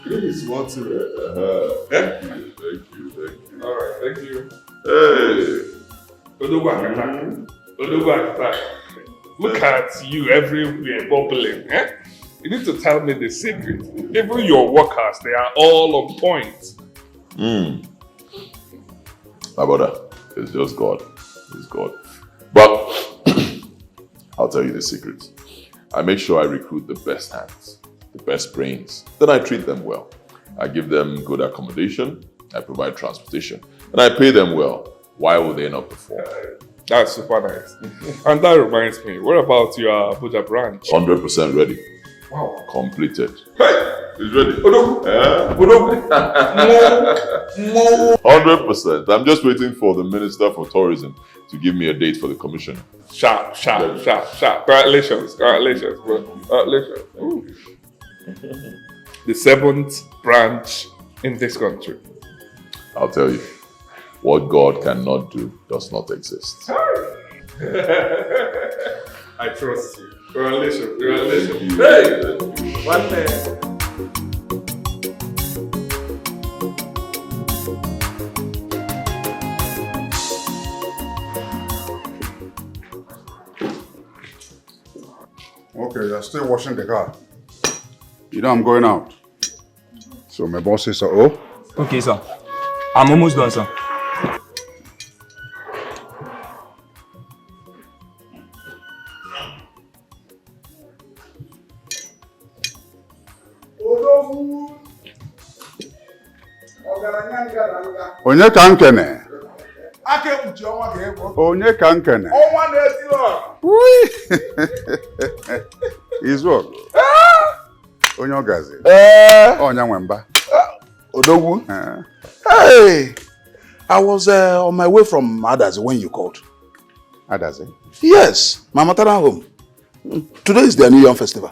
Please, what's it? Thank you. Alright, thank you. Hey. Look at you everywhere bubbling. You need to tell me the secret. Even your workers, they are all on point. My brother, it's just God. It's God. But I'll tell you the secret. I make sure I recruit the best hands, the best brains. Then I treat them well. I give them good accommodation. I provide transportation. And I pay them well. Why would they not perform? That's super nice. And that reminds me, what about your Abuja branch? 100% ready. Wow. Completed. Hey, it's ready. 100%. I'm just waiting for the Minister for Tourism to give me a date for the commission. Sharp. Congratulations. Ooh. The 7th branch in this country. I'll tell you, what God cannot do does not exist. I trust you. Congratulations. Hey! One day. Okay, you're still washing the car. You know I'm going out. So my boss says, oh? Okay, sir. I'm almost done, sir. Onye ka nkene? Onye ka nkene? Izu Onye ogazi? Onye nwemba? Odogwu? Hey! I was on my way from Adazi when you called. Adazi? Yes, my maternal home. Today is their New Year festival.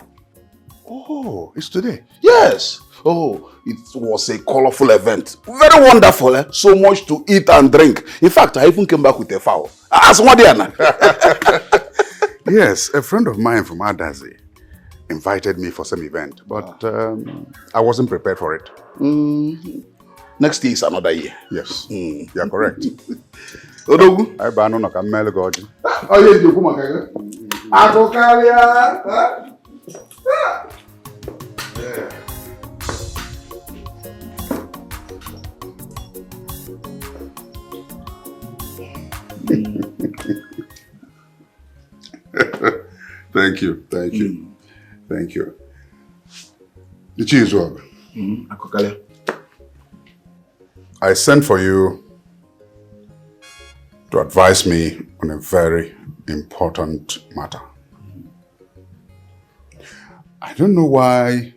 Oh, it's today? Yes. Oh, it was a colorful event. Very wonderful, eh? So much to eat and drink. In fact, I even came back with a fowl. As one Diana. Yes, a friend of mine from Adazi invited me for some event, but I wasn't prepared for it. Next year is another year. Yes, you're correct. Odogu? I banu no kamele goji. Oh, yes, you come again. Akokalia. Yeah. Thank you. The cheese work. Akokalia. I sent for you to advise me on a very important matter. I don't know why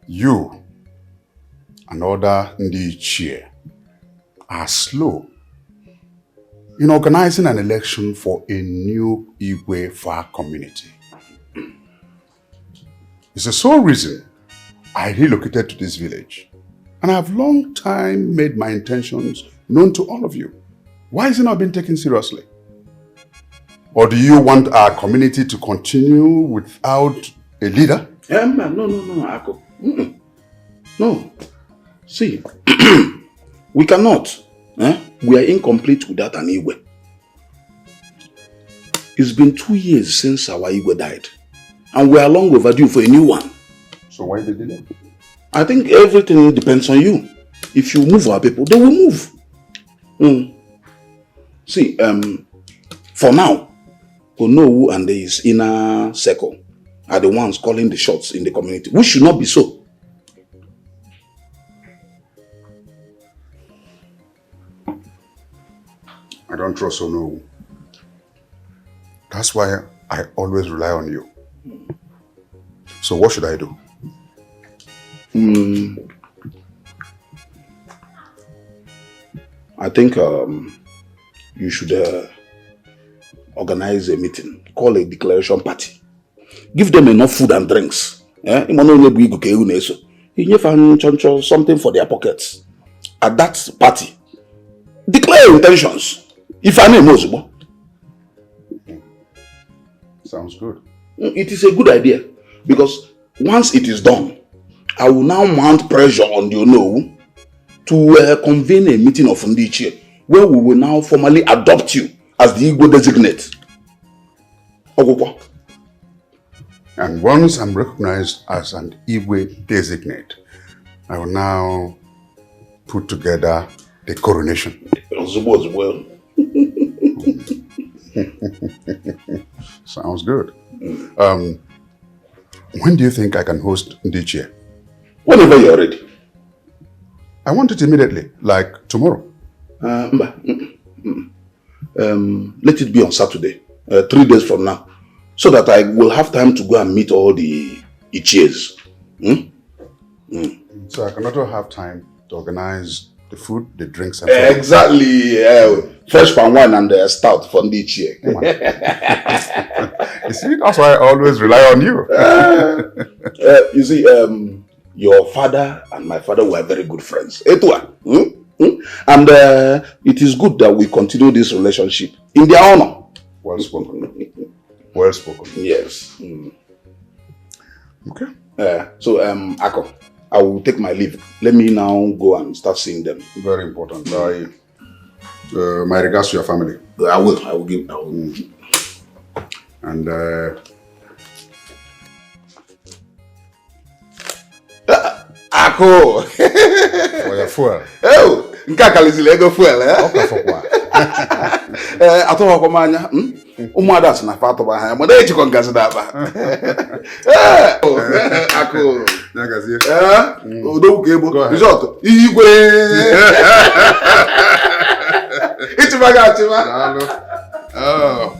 you and other Ndichie are slow in organizing an election for a new Igwe Far community. It's the sole reason I relocated to this village, and I have long time made my intentions known to all of you. Why is it not being taken seriously? Or do you want our community to continue without a leader? No, Ako. No. See, we cannot. We are incomplete without an Igwe. It's been 2 years since our Igwe died, and we are long overdue for a new one. So why the delay? I think everything depends on you. If you move our people, they will move. See, for now, Onowu and his inner circle are the ones calling the shots in the community. We should not be so. I don't trust Onowu. That's why I always rely on you. So what should I do? I think you should organize a meeting, call a declaration party. Give them enough food and drinks. Something for their pockets. At that party, declare your intentions. If I name Ozubo. Sounds good. It is a good idea, because once it is done, I will now mount pressure on the Ono to convene a meeting of Ndichie where we will now formally adopt you as the Igbo designate. Ogokwa. And once I'm recognized as an Igwe designate, I will now put together the coronation. Sounds good. When do you think I can host Ndichie? Whenever you're ready. I want it immediately, like tomorrow. Let it be on Saturday, 3 days from now, so that I will have time to go and meet all the Ichies. So I can also have time to organize the food, the drinks, and exactly. Fresh palm wine and stout for the Ichie. You see, that's why I always rely on you. You see, your father and my father were very good friends. And it is good that we continue this relationship in their honor. Well spoken. Well spoken. Yes. Okay. So, Ako, I will take my leave. Let me now go and start seeing them. Very important. My regards to your family. I will give. And Ako. for your fuel. Oh, nkakalizile ego fuel, eh? Okay, for what? Atowa kwa manya. Umada sina fato ba ha. Mode echiko ngazi da ba. Ako. Nagazi. Odo kebo. Result. Igwe. Ichimaga chima. Oh.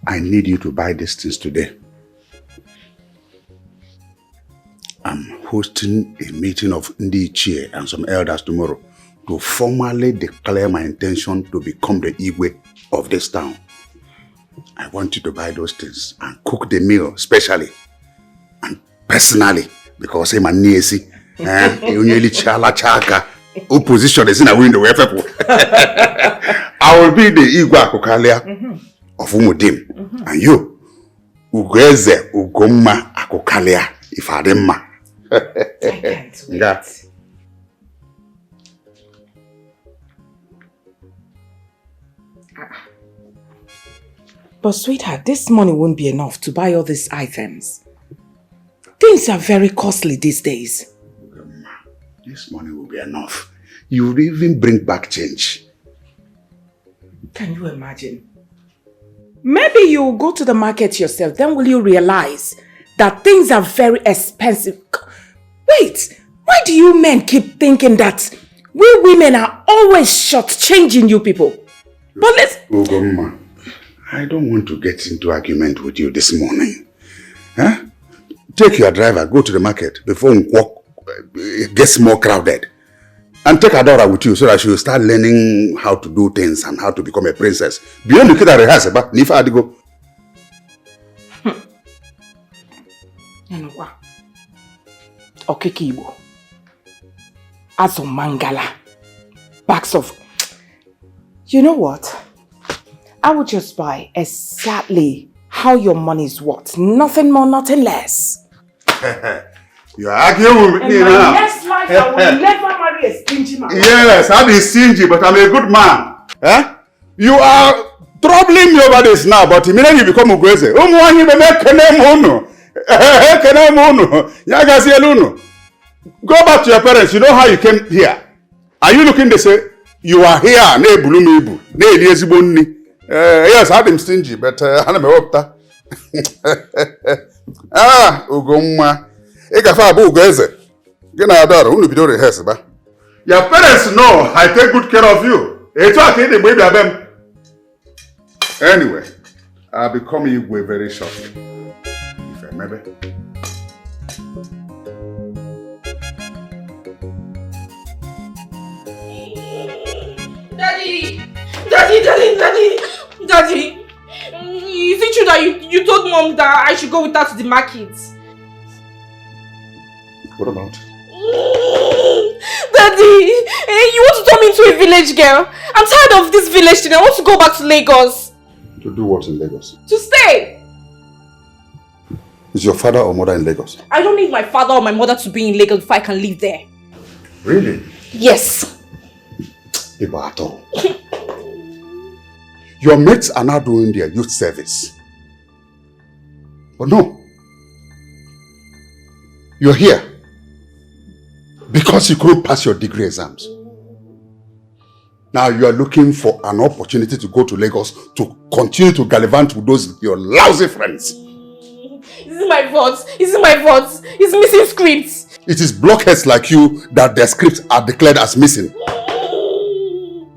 I need you to buy these things today. I'm hosting a meeting of Ndichie and some elders tomorrow to formally declare my intention to become the Igwe of this town. I want you to buy those things and cook the meal specially and personally because I'm a niesi. Opposition is in a window. I will be the Igwe Akokalia of Umudim. And you, Ugeze Ugoma Akokalia, if I didn't. I can't wait. Yeah. But sweetheart, this money won't be enough to buy all these items. Things are very costly these days. This money will be enough. You will even bring back change. Can you imagine? Maybe you will go to the market yourself, then will you realize that things are very expensive? Wait, why do you men keep thinking that we women are always shortchanging you people? But let's... Ugomma, I don't want to get into argument with you this morning. Huh? Take your driver, go to the market before it gets more crowded. And take Adora with you so that she will start learning how to do things and how to become a princess. Beyond the kid that rehearse, but if I had to go. You know what? Okekibo. As of Mangala. Bags of... You know what? I would just buy exactly how your money is worth. Nothing more, nothing less. You are arguing with me now. Next life, I will never marry a stingy man. Yes, I'm stingy, but I'm a good man. Eh? You are troubling me over this now, but immediately you become Ugweze. Go back to your parents. You know how you came here. Are you looking to say, you are here, yes, I'm stingy, but I'm a opta. Ugomma. Your parents know I take good care of you. Anyway, I'll be coming Igwe very shortly. If I maybe. Daddy, is it true that you told Mom that I should go with her to the market? What about it? Daddy, you want to turn me into a village girl? I'm tired of this village thing. I want to go back to Lagos. To do what in Lagos? To stay. Is your father or mother in Lagos? I don't need my father or my mother to be in Lagos before I can live there. Really? Yes. Ibato. Your mates are now doing their youth service. But no. You're here because you couldn't pass your degree exams. Now you are looking for an opportunity to go to Lagos to continue to gallivant with those your lousy friends. This is my fault. This is my fault. It's missing scripts. It is blockheads like you that their scripts are declared as missing.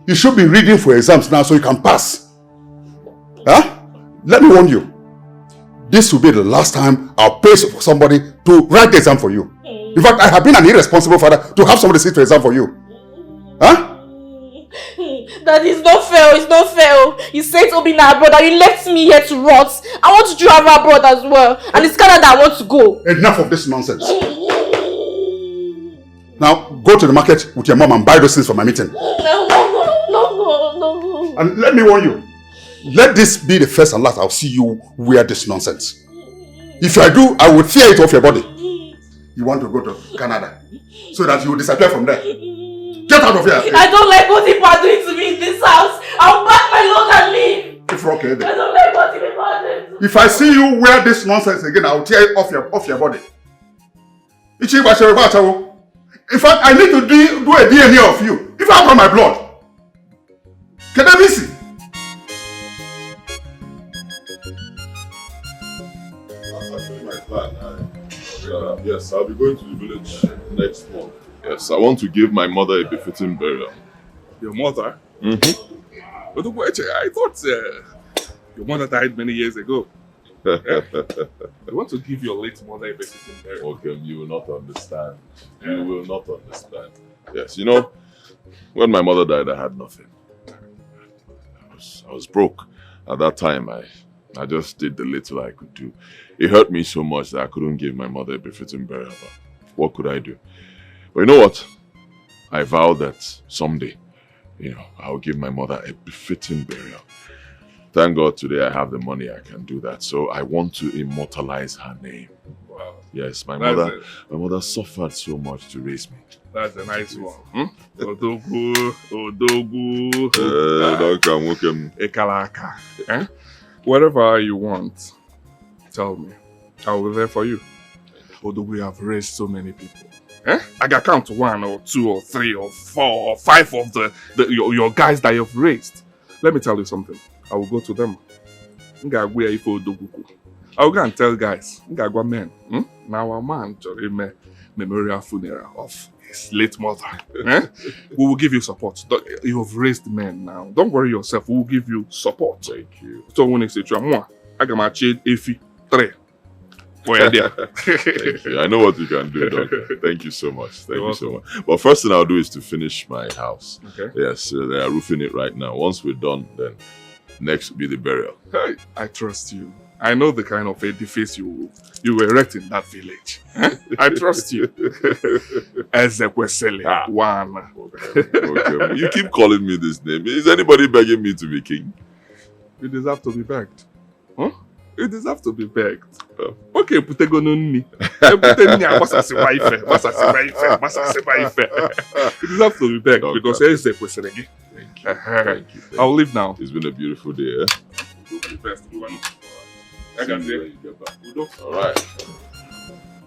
You should be reading for exams now so you can pass. Huh? Let me warn you. This will be the last time I'll pay somebody to write the exam for you. In fact, I have been an irresponsible father to have somebody sit the exam for you. Huh? That is not fair. It's not fair. You said to be my brother. You left me here to rot. I want to travel abroad as well. And it's Canada I want to go. Enough of this nonsense. Now, go to the market with your mom and buy those things for my meeting. No. And let me warn you. Let this be the first and last I'll see you wear this nonsense. If I do, I will tear it off your body. You want to go to Canada so that you will disappear from there. Get out of here. I don't like what people are doing to me in this house. I'll pack my load and leave. If okay, then. I don't like what people are doing to me. If I see you wear this nonsense again, I will tear it off your body. In fact, I need to do a DNA of you. If I brought my blood. Can I be seen? That's actually my plan. Yes, I'll be going to the village next month. Yes, I want to give my mother a befitting burial. Your mother? Mm-hmm. But I thought your mother died many years ago. I want to give your late mother a befitting burial. Okay, you will not understand. You will not understand. Yes, you know, when my mother died, I had nothing. I was broke. At that time, I just did the little I could do. It hurt me so much that I couldn't give my mother a befitting burial. But what could I do? But you know what? I vowed that someday, I'll give my mother a befitting burial. Thank God today I have the money, I can do that. So I want to immortalize her name. Wow. Yes, my mother suffered so much to raise me. That's a nice one. Odogu. Ekalaka. Whatever you want, tell me. I will be there for you. Although we have raised so many people. I can count 1 or 2 or 3 or 4 or 5 of your guys that you've raised. Let me tell you something. I will go to them. I will go and tell guys. Men. Now a man to memorial funeral of his late mother. We will give you support. You have raised men now. Don't worry yourself. We will give you support. Thank you. So when you say I can match Efi 3. Thank you. I know what you can do, Doctor. Thank you so much. Thank you so much. But first thing I'll do is to finish my house. Okay. Yes, they are roofing it right now. Once we're done, then next will be the burial. Hey, I trust you. I know the kind of edifice you erect in that village. I trust you. Ezekwesili. One. Okay. You keep calling me this name. Is anybody begging me to be king? You deserve to be begged. Huh? You deserve to be begged. Okay, put a gun on me. You deserve to be begged because Ezekwesili. Thank you. I'll leave now. It's been a beautiful day, Alright.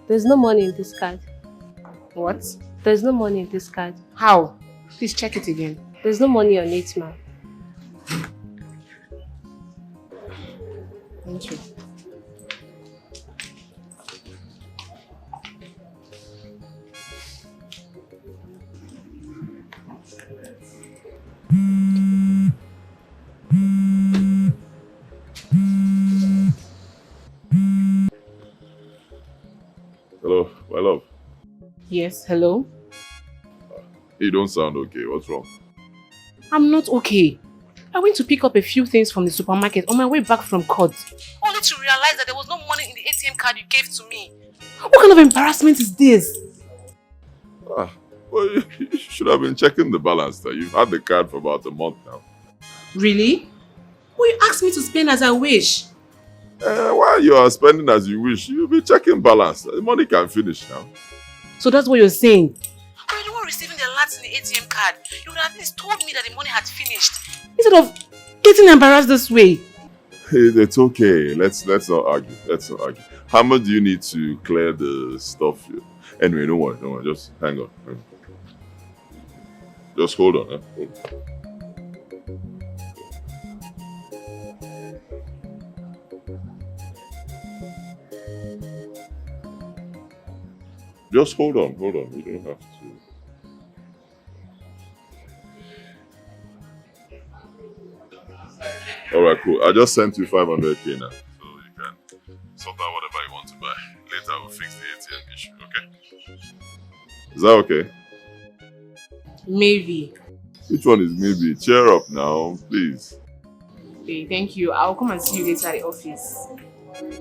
There's no money in this card. What? There's no money in this card. How? Please check it again. There's no money on it, ma'am. Thank you. Yes, hello? You don't sound okay. What's wrong? I'm not okay. I went to pick up a few things from the supermarket on my way back from court. Only to realize that there was no money in the ATM card you gave to me. What kind of embarrassment is this? Well, you should have been checking the balance now. You've had the card for about a month now. Really? Well, you asked me to spend as I wish. While you are spending as you wish, you'll be checking balance. The money can finish now. So that's what you're saying? But you weren't receiving the alerts in the ATM card. You would at least told me that the money had finished. Instead of getting embarrassed this way. It's okay. Let's not argue. Let's not argue. How much do you need to clear the stuff? Anyway, don't worry. Just hang on. Just hold on. Hold on. Just hold on. You don't have to. Alright, cool. I just sent you 500k now. So you can sort out whatever you want to buy. Later we'll fix the ATM issue, okay? Is that okay? Maybe. Which one is maybe? Cheer up now, please. Okay, thank you. I'll come and see you later at the office.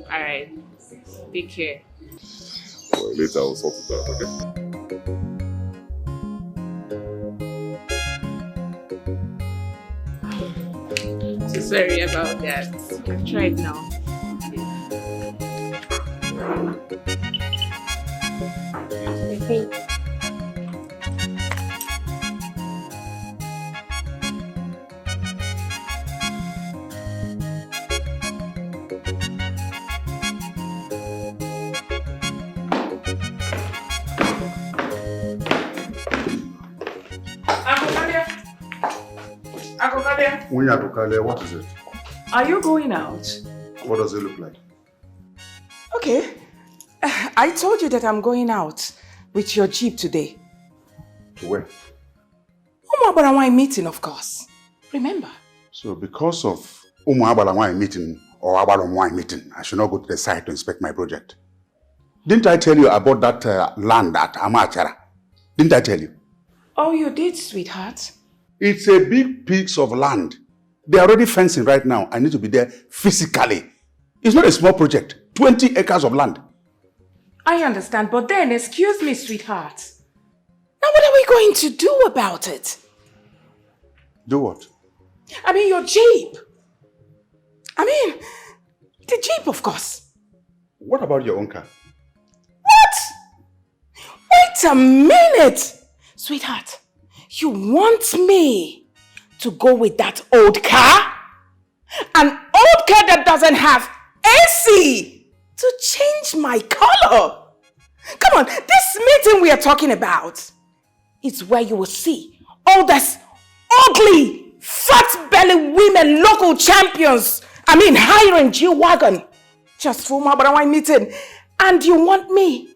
Alright. Take care. Well, later I'll sort it out, okay? So sorry about that. I've tried now. Okay. Akokalia. Akokalia, what is it? Are you going out? What does it look like? Okay. I told you that I'm going out with your jeep today. To where? Umuabarawai meeting, of course. Remember? So because of Umuabarawai meeting or Abarawai meeting, I should not go to the site to inspect my project. Didn't I tell you about that land at Amachara? Didn't I tell you? Oh, you did, sweetheart. It's a big piece of land. They're already fencing right now. I need to be there physically. It's not a small project. 20 acres of land. I understand, but then, excuse me, sweetheart. Now what are we going to do about it? Do what? I mean, your jeep. I mean, the jeep, of course. What about your own car? What? Wait a minute. Sweetheart, you want me to go with that old car? An old car that doesn't have AC to change my color. Come on, this meeting we are talking about is where you will see all these ugly, fat-belly women, local champions. I mean, hiring G-Wagon just for my Barawai meeting. And you want me,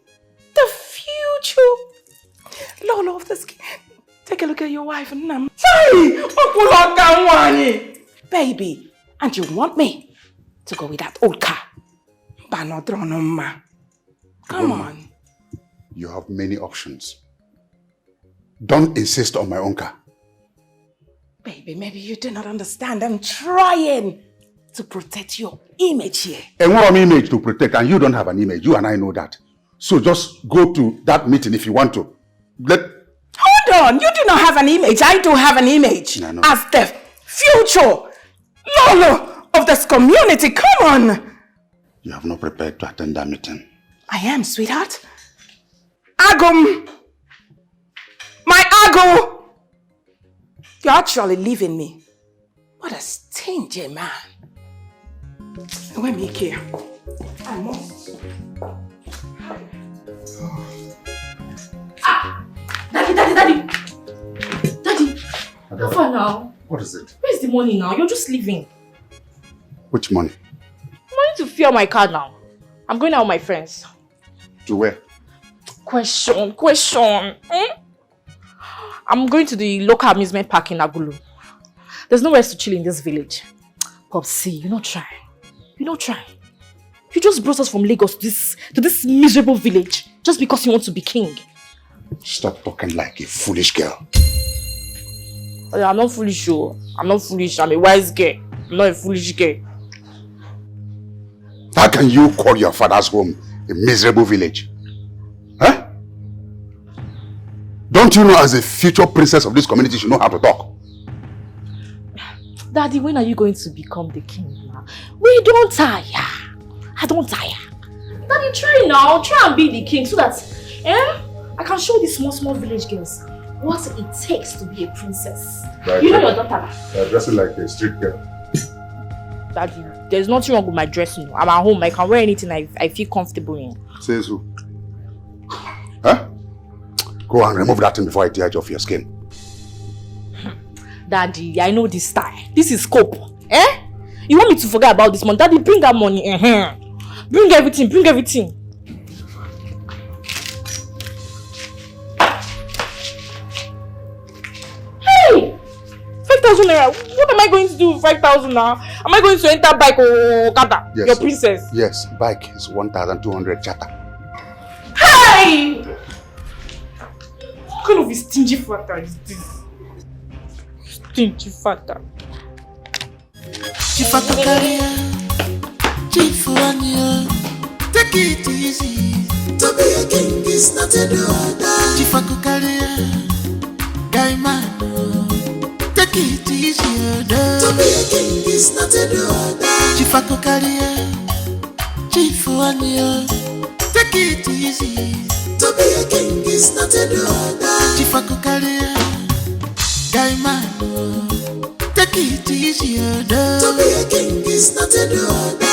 the future Lolo of the skin. Take a look at your wife and Nam. Baby, and you want me to go with that old car? Come on. You have many options. Don't insist on my own car. Baby, maybe you do not understand. I'm trying to protect your image here. And what image to protect? And you don't have an image. You and I know that. So just go to that meeting if you want to. Hold on. You do not have an image. I do have an image. No. As the future Lolo of this community. Come on. You have not prepared to attend that meeting. I am, sweetheart. Agum. My Ago. You're actually leaving me. What a stingy man. Let me here. I must. Daddy. How far now? What is it? Where's the money now? You're just leaving. Which money? Money to fuel my car now. I'm going out with my friends. To where? Question. I'm going to the local amusement park in Agulu. There's nowhere to chill in this village. Popsy, you're not trying. You just brought us from Lagos to this miserable village just because you want to be king. Stop talking like a foolish girl. I'm not foolish, oh. I'm not foolish. I'm a wise girl. I'm not a foolish girl. How can you call your father's home a miserable village? Huh? Don't you know as a future princess of this community you know how to talk? Daddy, when are you going to become the king now? We don't tire. I don't tire. Daddy, try now. Try and be the king so that I can show these small village girls what it takes to be a princess. Right, you know your daughter. You're dressing like a street girl. Daddy, there's nothing wrong with my dressing. I'm at home. I can wear anything I feel comfortable in. Says who? Huh? Go and remove that thing before I tear it off your skin. Daddy, I know this style. This is scope. You want me to forget about this money? Daddy, bring that money. Bring everything. Bring everything. Hey! 5,000 naira. What am I going to do with 5,000 now? Am I going to enter bike or kata? Yes. Your princess. Yes, bike is 1,200 chata. Hey! What kind of a stingy father is this? Stingy father. Chief Akokalia, Chief Wania, take it easy. To be a king is not a order. Chief Akokalia, guy man, take it easy. To be a king is not a order. Chief Akokalia, Chief Wania, take it easy. To be a king is not a order. Chief Akokalia, guy man, take it easy. To be a king is not a order.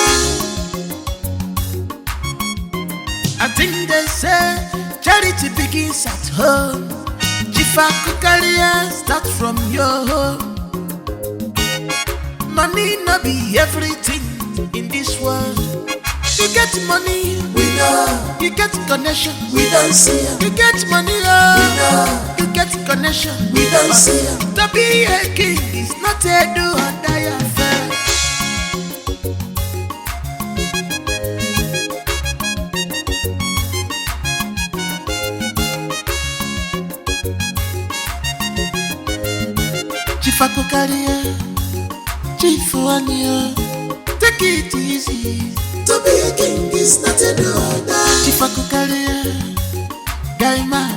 I think they say charity begins at home. Chief Akokalia, start from your home. Money not be everything in this world. You get money, we know. You get connection, we don't see it. You get money, we know. You get connection, we don't see it. To be a king is not a do or die affair. Chief Akokalia, Chief Wania, take it easy. To be a king is not a order. Chief Akokalia, guy man,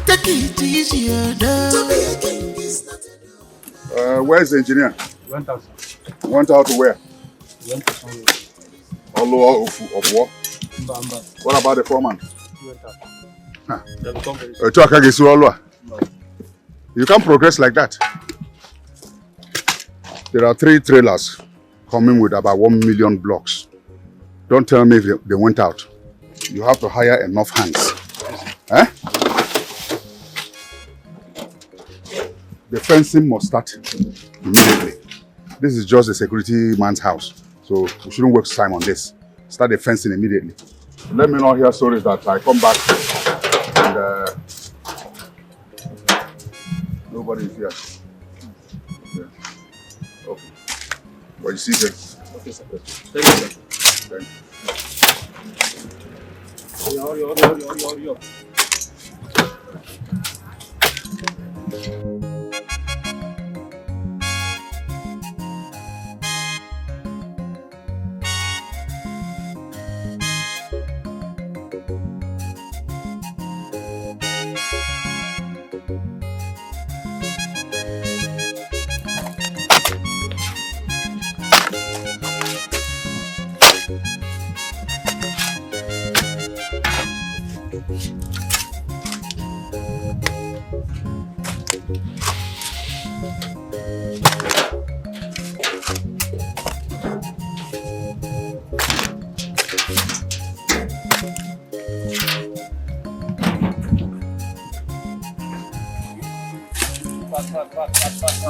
take it easy. To be a king is not a order. Where's the engineer? Went out. Went out to where? Went to somewhere. All of what? Bamba. What about the foreman? Went out. Huh. They will come very soon. No. No. You can't progress like that. There are 3 trailers coming with about 1 million blocks. Don't tell me if they went out. You have to hire enough hands. Eh? The fencing must start immediately. This is just a security man's house, so we shouldn't waste time on this. Start the fencing immediately. Let me not hear stories that I come back and nobody is here. Okay. Okay. What you see here? Okay, sir. Thank you, sir. Thank you. Hurry up.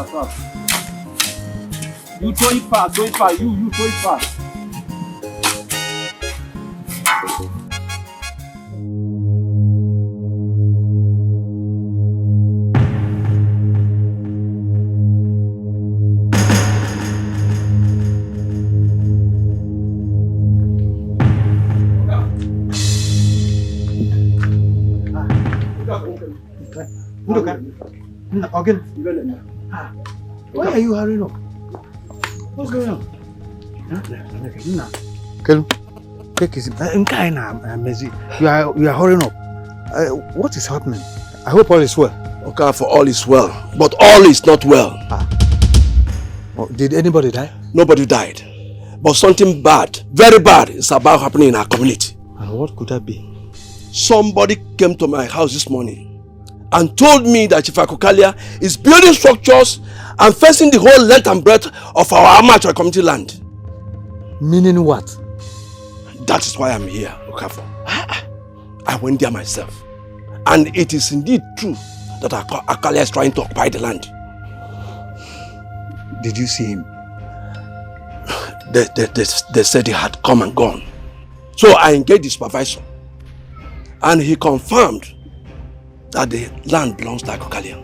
Fast. You throw it fast. You throw it fast. Again. Why are you hurrying up? What's going on? Take it. You are hurrying up. What is happening? I hope all is well. Okay, for all is well, but all is not well. Oh, did anybody die? Nobody died, but something bad, very bad, is about happening in our community. And what could that be? Somebody came to my house this morning and told me that Chief Akokalia is building structures and fencing the whole length and breadth of our amateur community land. Meaning what? That is why I'm here, Okafo. I went there myself, and it is indeed true that Akokalia is trying to occupy the land. Did you see him? They said he had come and gone. So I engaged the supervisor, and he confirmed that the land belongs to Akokalia.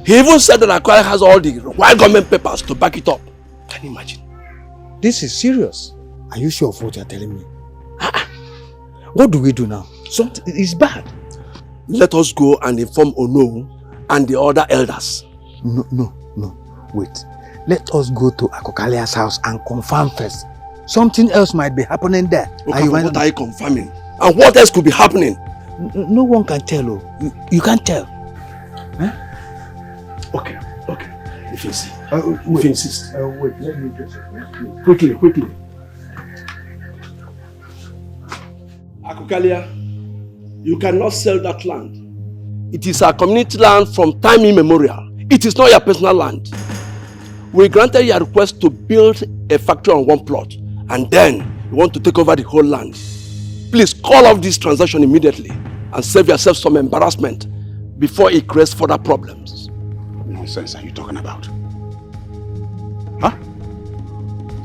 He even said that Akokalia has all the required government papers to back it up. Can you imagine? This is serious. Are you sure of what you are telling me? What do we do now? Something is bad. Let us go and inform Ono and the other elders. No. Wait. Let us go to Akokalia's house and confirm first. Something else might be happening there. Okay, what are you confirming? And what else could be happening? No one can tell. You can't tell. Huh? Okay. If you insist. If you insist. Wait, let me get it. Quickly. Akokalia, you cannot sell that land. It is our community land from time immemorial. It is not your personal land. We granted your request to build a factory on one plot, and then you want to take over the whole land. Please call off this transaction immediately and save yourself some embarrassment before it creates further problems. What nonsense are you talking about? Huh?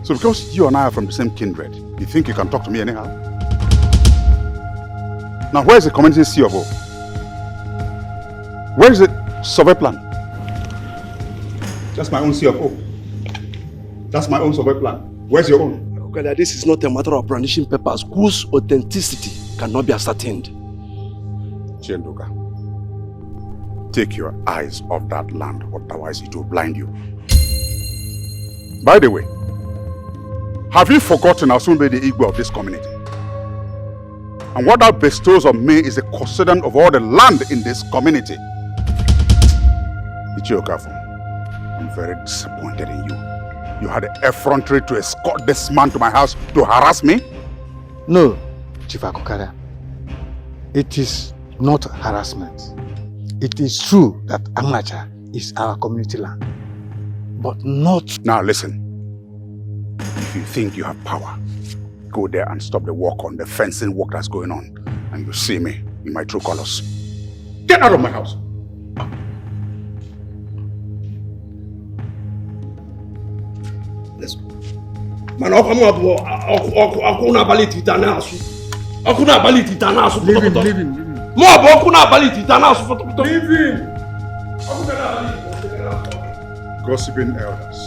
So because you and I are from the same kindred, you think you can talk to me anyhow? Now where's the community CFO? Where is the survey plan? That's my own CFO. That's my own survey plan. Where's your own? Okay, this is not a matter of brandishing papers whose authenticity cannot be ascertained. Chiendoka, take your eyes off that land, otherwise it will blind you. By the way, have you forgotten I'll soon be the Igbo of this community? And what that bestows on me is the custodian of all the land in this community. Ichiokafu, I'm very disappointed in you. You had the effrontery to escort this man to my house to harass me? No, Chief Akokalia. It is not harassment. It is true that Amacha is our community land, but not... Now listen, if you think you have power, go there and stop the work on the fencing work that's going on, and you'll see me in my true colors. Get out of my house! Man, leave him. Gossiping elders.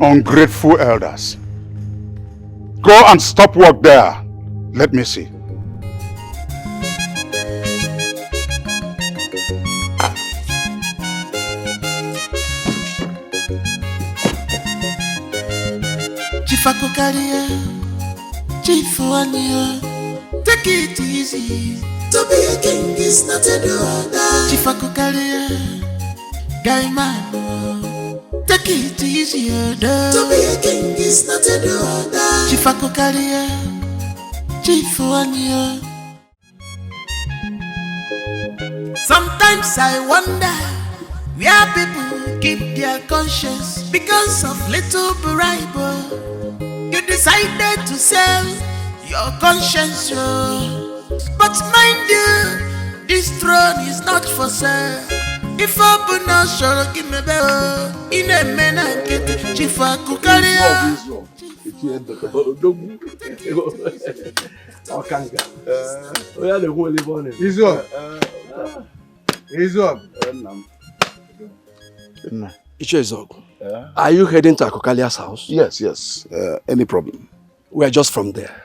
Ungrateful elders. Go and stop work there. Let me see. Chief Akokalia, Chief Wania, take it easy. To be a king is not a order. Chief Akokalia, guy man, take it easy. To be a king is not a order. Chief Akokalia, Chief Wania. Sometimes I wonder where people keep their conscience because of little bribe. You decided to sell your conscience, but mind you, this throne is not for sale. If open no sure give me bell, in a man get Chief Akokalia. Are you heading to Akokalia's house? Yes. Any problem? We are just from there.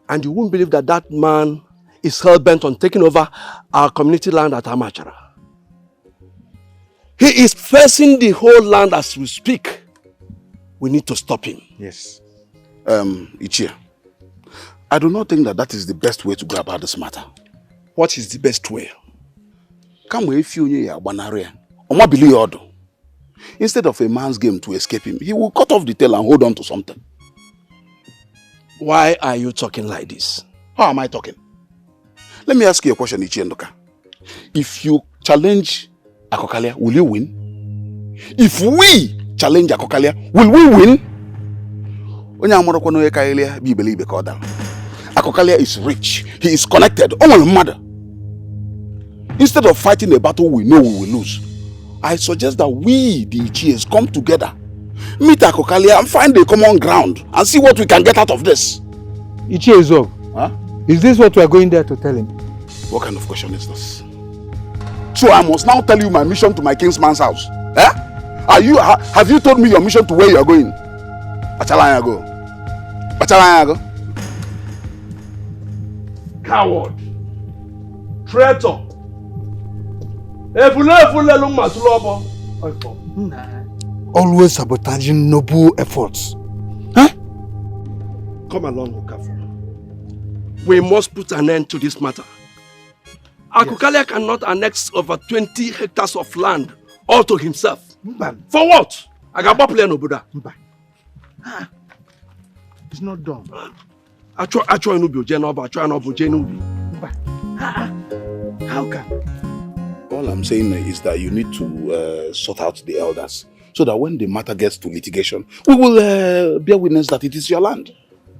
And you won't believe that that man is hell-bent on taking over our community land at Amachara. He is facing the whole land as we speak. We need to stop him. Yes. Ichie, I do not think that is the best way to go about this matter. What is the best way? Come if you order. Instead of a man's game to escape him, he will cut off the tail and hold on to something. Why are you talking like this? How am I talking? Let me ask you a question, Ichie Ndoka. If you challenge Akokalia, will you win? If we challenge Akokalia, will we win? Akokalia is rich. He is connected. Oh my mother. Instead of fighting a battle we know we will lose, I suggest that we, the Ichies, come together, meet Akokalia and find a common ground and see what we can get out of this. Ichie Zov, huh? Is this what we are going there to tell him? What kind of question is this? So I must now tell you my mission to my kinsman's house. Eh? Have you told me your mission to where you are going? Achalanya go. Coward. Traitor. Always sabotaging noble efforts. Huh? Come along, Okafor. We must put an end to this matter. Akokalia cannot annex over 20 hectares of land all to himself. For what? It's not done. How can? All I'm saying is that you need to sort out the elders so that when the matter gets to litigation, we will bear witness that it is your land.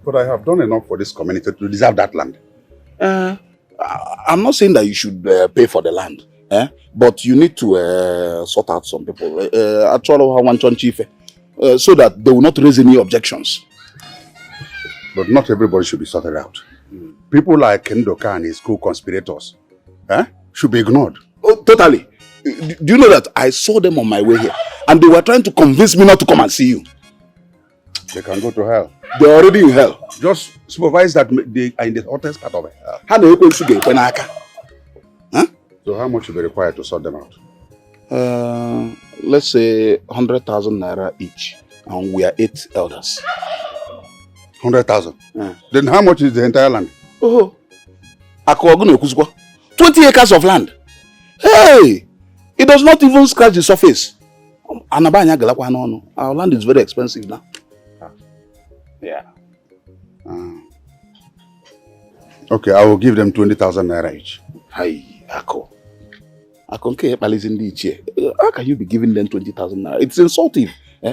But I have done enough for this community to deserve that land. I'm not saying that you should pay for the land, but you need to sort out some people. So that they will not raise any objections. But not everybody should be sorted out. People like Ndoka and his co-conspirators should be ignored. Oh, totally. Do you know that I saw them on my way here and they were trying to convince me not to come and see you? They can go to hell. They're already in hell. Just supervise that they are in the hottest part of hell. So how much will be required to sort them out? Let's say 100,000 naira each. And we are 8 elders. 100,000? Then how much is the entire land? 20 acres of land. Hey! It does not even scratch the surface. Our land is very expensive now. Yeah. Okay, I will give them 20,000 naira each. Hi, Ako. How can you be giving them 20,000 naira? It's insulting.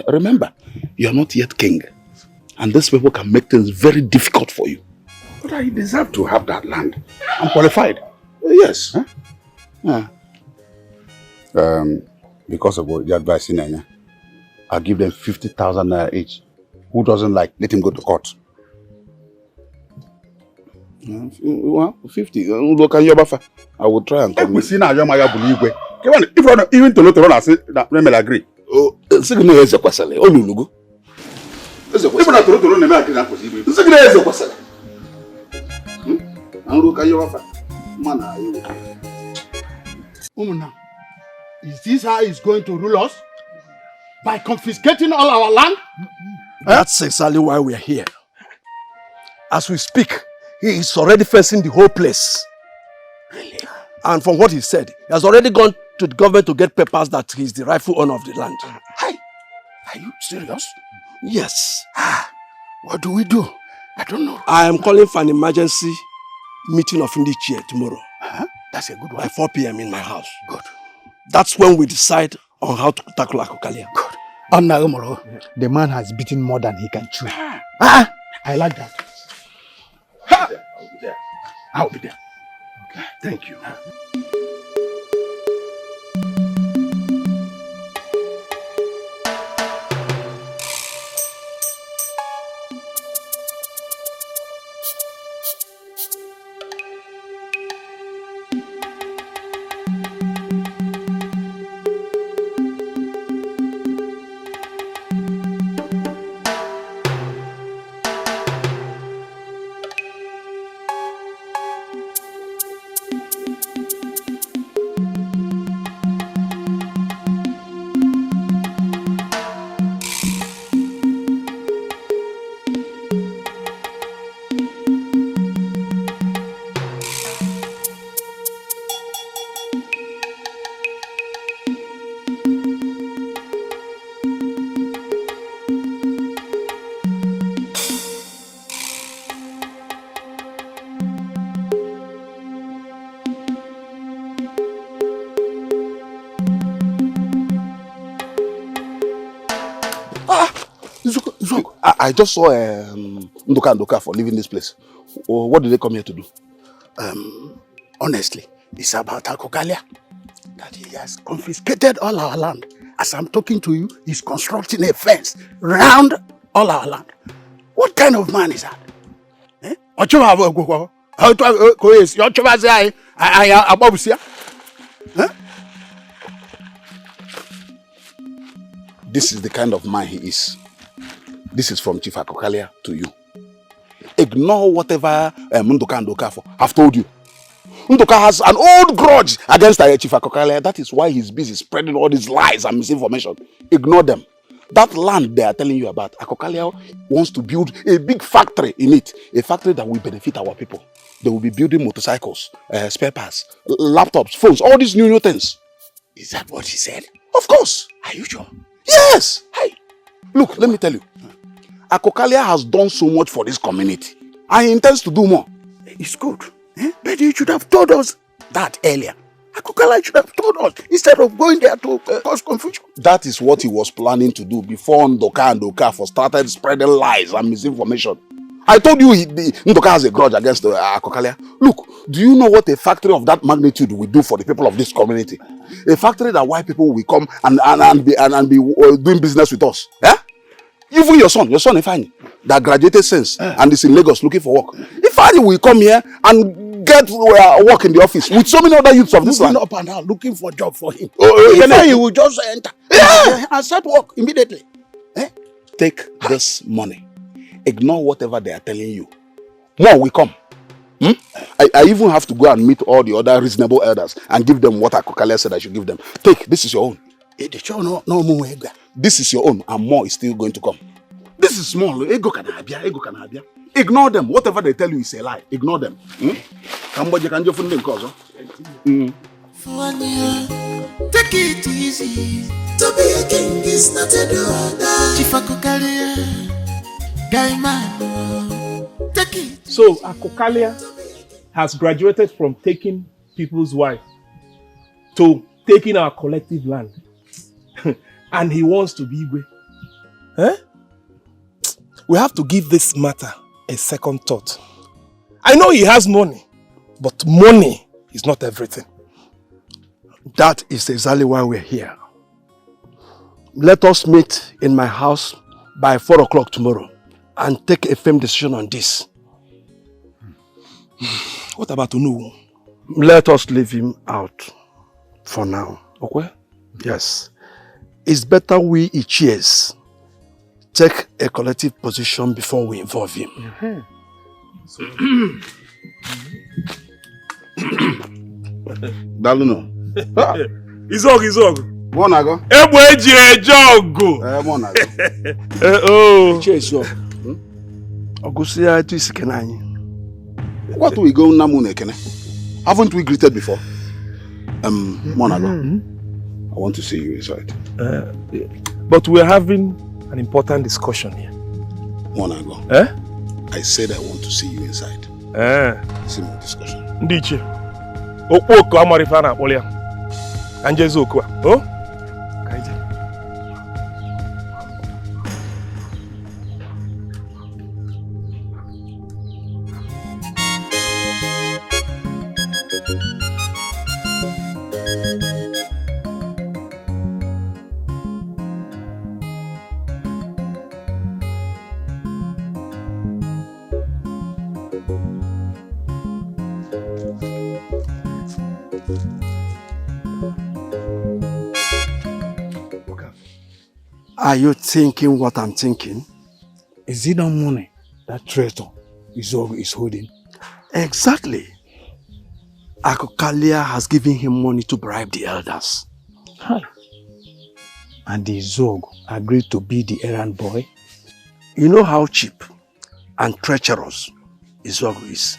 Remember, you are not yet king. And these people can make things very difficult for you. But I deserve to have that land. I'm qualified. Yes. Because of what the advice in Anya, I'll give them 50,000 naira each. Who doesn't like, let him go to court. 50. I will try and come. If even to I say that Remel agree. Oh, even a Is this how he's going to rule us? By confiscating all our land? That's exactly why we are here. As we speak, he is already facing the whole place. Really? And from what he said, he has already gone to the government to get papers that he is the rightful owner of the land. Hi. Are you serious? Yes. What do we do? I don't know. I am calling for an emergency meeting of Ndichie tomorrow. That's a good one. By 4 p.m. in my house. Good. That's when we decide on how to tackle Akokalia. Good. The man has beaten more than he can chew. I like that. I'll be there. I'll be there. Okay. Thank you. I just saw Ndoka and Ndoka for leaving this place. What did they come here to do? Honestly, it's about Akokalia. That he has confiscated all our land. As I'm talking to you, he's constructing a fence round all our land. What kind of man is that? This is the kind of man he is. This is from Chief Akokalia to you. Ignore whatever Ndoka and Ndoka have told you. Ndoka has an old grudge against Chief Akokalia. That is why he's busy spreading all these lies and misinformation. Ignore them. That land they are telling you about, Akokalia wants to build a big factory in it. A factory that will benefit our people. They will be building motorcycles, spare parts, laptops, phones, all these new things. Is that what he said? Of course. Are you sure? Yes. Hey, look, let me tell you. Akokalia has done so much for this community. And he intends to do more. It's good. But you should have told us that earlier. Akokalia should have told us instead of going there to cause confusion. That is what he was planning to do before Ndoka and Ndoka started spreading lies and misinformation. I told you Ndoka has a grudge against Akokalia. Look, do you know what a factory of that magnitude will do for the people of this community? A factory that white people will come and be doing business with us. Yeah? Even your son Ifeanyi, that graduated since and is in Lagos looking for work. Ifeanyi will come here and get work in the office with so many other youths of this land. Up and down looking for a job for him. Ifeanyi will just enter and start work immediately. Take this money. Ignore whatever they are telling you. More will come. I even have to go and meet all the other reasonable elders and give them what Akokalia said I should give them. Take, this is your own. This is your own, and more is still going to come. This is small. Ego can habia. Ignore them. Whatever they tell you is a lie. Ignore them. Take it easy. To be a king is not a do. Chief Akokalia, guy man. Take it. So Akokalia has graduated from taking people's wife to taking our collective land. And he wants to be Igwe. We have to give this matter a second thought. I know he has money, but money is not everything. That is exactly why we're here. Let us meet in my house by 4 o'clock tomorrow and take a firm decision on this. What about Unu? Let us leave him out for now. Okay? Yes. It's better we each take a collective position before we involve him. Daluno. Izog. Monago. Ebweji ejogo. Monago. Oh. Cheso. Ogusia tu isikenanyi. What we go Namune Kene? Haven't we greeted before? Monago. I want to see you inside. But we're having an important discussion here. Monago. I said I want to see you inside. Simple discussion. Ndiche. Okwo amarifa na akpolia. Anjezo okwa. Oh? Kaije. Are you thinking what I'm thinking? Is it not money that traitor is holding? Exactly. Akokalia has given him money to bribe the elders. Hi. And the Zog agreed to be the errand boy? You know how cheap and treacherous Zog is.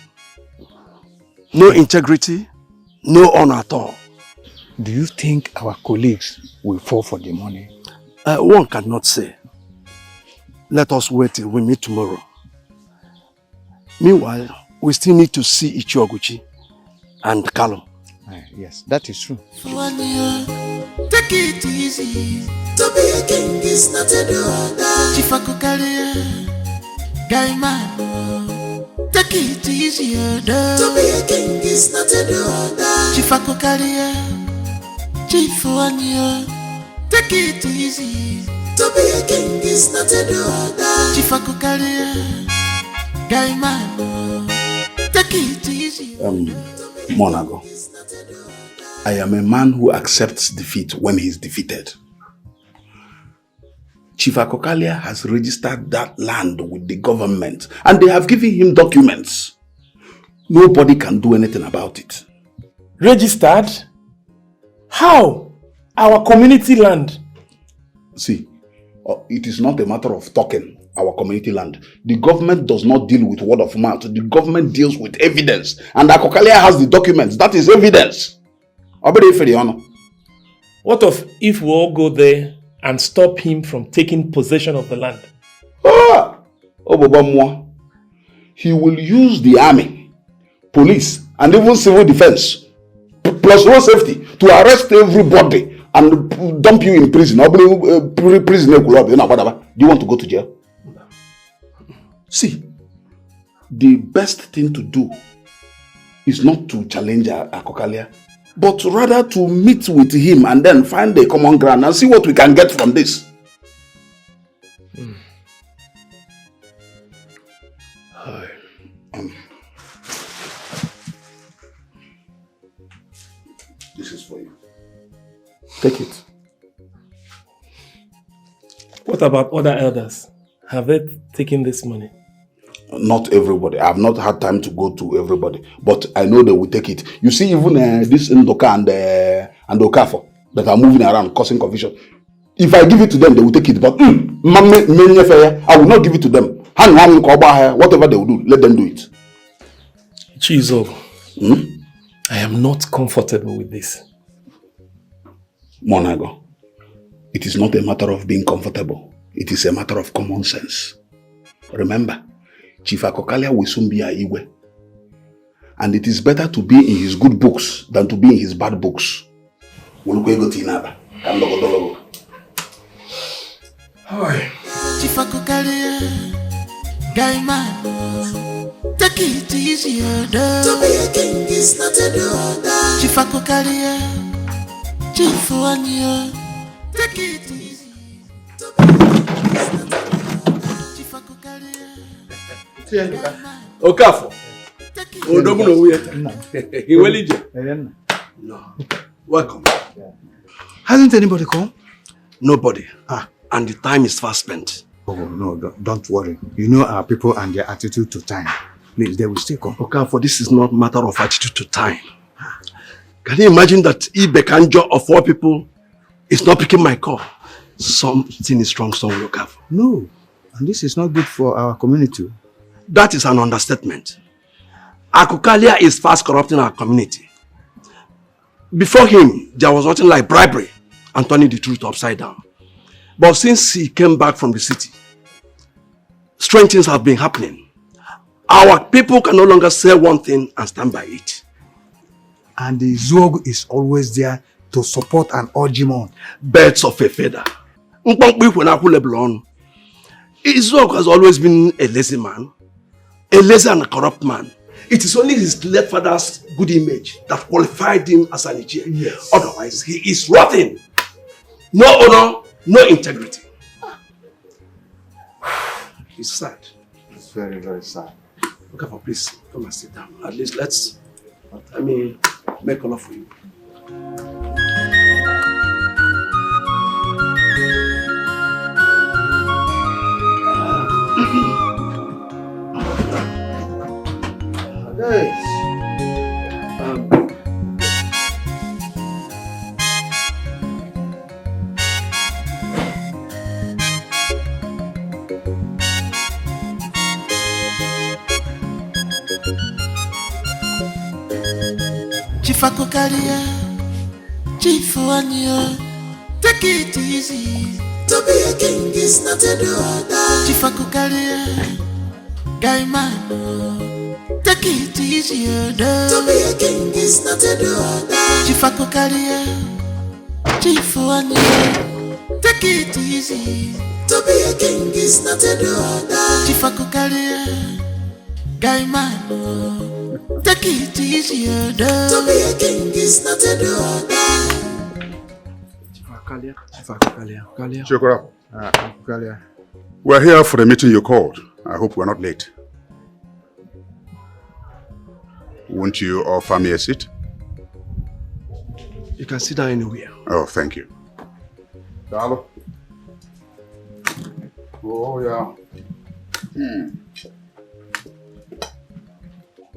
No integrity, no honor at all. Do you think our colleagues will fall for the money? One cannot say. Let us wait till we meet tomorrow. Meanwhile, we still need to see Ichioguchi and Kalo. Yes, that is true. Take it easy. To be a king is not a do. Chief Akokalia. Guy man, take it easy, Adora. To be a king is not a order. Chief Akokalia, Chief Wanyo, take it easy. To be a king is not a order. Chief Akokalia, Guy man, take it easy. Monago, I am a man who accepts defeat when he is defeated. Chief Akokalia has registered that land with the government and they have given him documents. Nobody can do anything about it. Registered? How? Our community land? See, it is not a matter of talking our community land. The government does not deal with word of mouth. The government deals with evidence. And Akokalia has the documents. That is evidence. What if we all go there and stop him from taking possession of the land? He will use the army, police, and even civil defense, plus road safety, to arrest everybody and dump you in prison. Do you want to go to jail? See, the best thing to do is not to challenge Akokalia, but rather to meet with him and then find a common ground and see what we can get from this. This is for you. Take it. What about other elders? Have they taken this money? Not everybody. I have not had time to go to everybody, but I know they will take it. You see, even this Ndoka and Okafo that are moving around causing confusion. If I give it to them, they will take it. But I will not give it to them. Whatever they will do, let them do it. Chizo, I am not comfortable with this. Monago, it is not a matter of being comfortable. It is a matter of common sense. Remember, Chief Akokalia will soon be Iwe. And it is better to be in his good books than to be in his bad books. Chief Akokalia, Guy man, take it easy, Adora. To be a king is not a order. Chief Akokalia, Chief Wanyo, take it easy. To be a king is not a order. Chief Akokalia. Okafo. No. Welcome. Hasn't anybody come? Nobody. And the time is fast spent. Oh, no, don't worry. You know our people and their attitude to time. Please, they will still come. Okafo, this is not a matter of attitude to time. Can you imagine that Ibekanjo of all people is not picking my call? Something is wrong somewhere, Okafo. No, and this is not good for our community. That is an understatement. Akokalia is fast corrupting our community. Before him, there was nothing like bribery and turning the truth upside down. But since he came back from the city, strange things have been happening. Our people can no longer say one thing and stand by it. And the Zog is always there to support and urge him on. Birds of a feather. Zog has always been a lazy man, a lazy and a corrupt man. It is only his late father's good image that qualified him as an Nigerian. Yes. Otherwise, he is rotten. No honor, no integrity. It's sad. It's very, very sad. Okay, please come and sit down. At least let's, make a love for you. Hey. Chief Akokalia, Chief Wanyo, take it easy. To be a king is not a order. Chief Akokalia, Guy man, take it easy, Adora. To be a king is not a order. Chief Akokalia, Chief Wanyo, take it easy. To be a king is not a order. Chief Akokalia. Guy man, take it easy, to be a king is not a do. Akokalia. Akokalia. We're here for the meeting you called. I hope we're not late. Won't you offer me a seat? You can sit down anywhere. Oh, thank you. Hello. Oh, yeah.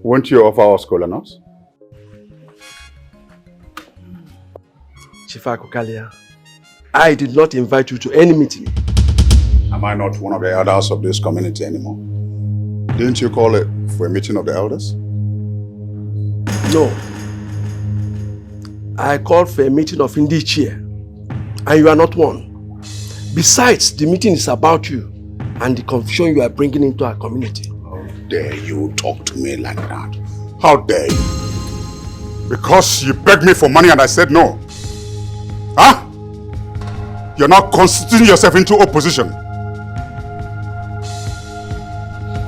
Won't you offer us cola nuts? Chief Akokalia, I did not invite you to any meeting. Am I not one of the elders of this community anymore? Didn't you call it for a meeting of the elders? No. I called for a meeting of vindication, and you are not one. Besides, the meeting is about you and the confusion you are bringing into our community. How dare you talk to me like that? How dare you? Because you begged me for money and I said no. Huh? You're now constituting yourself into opposition.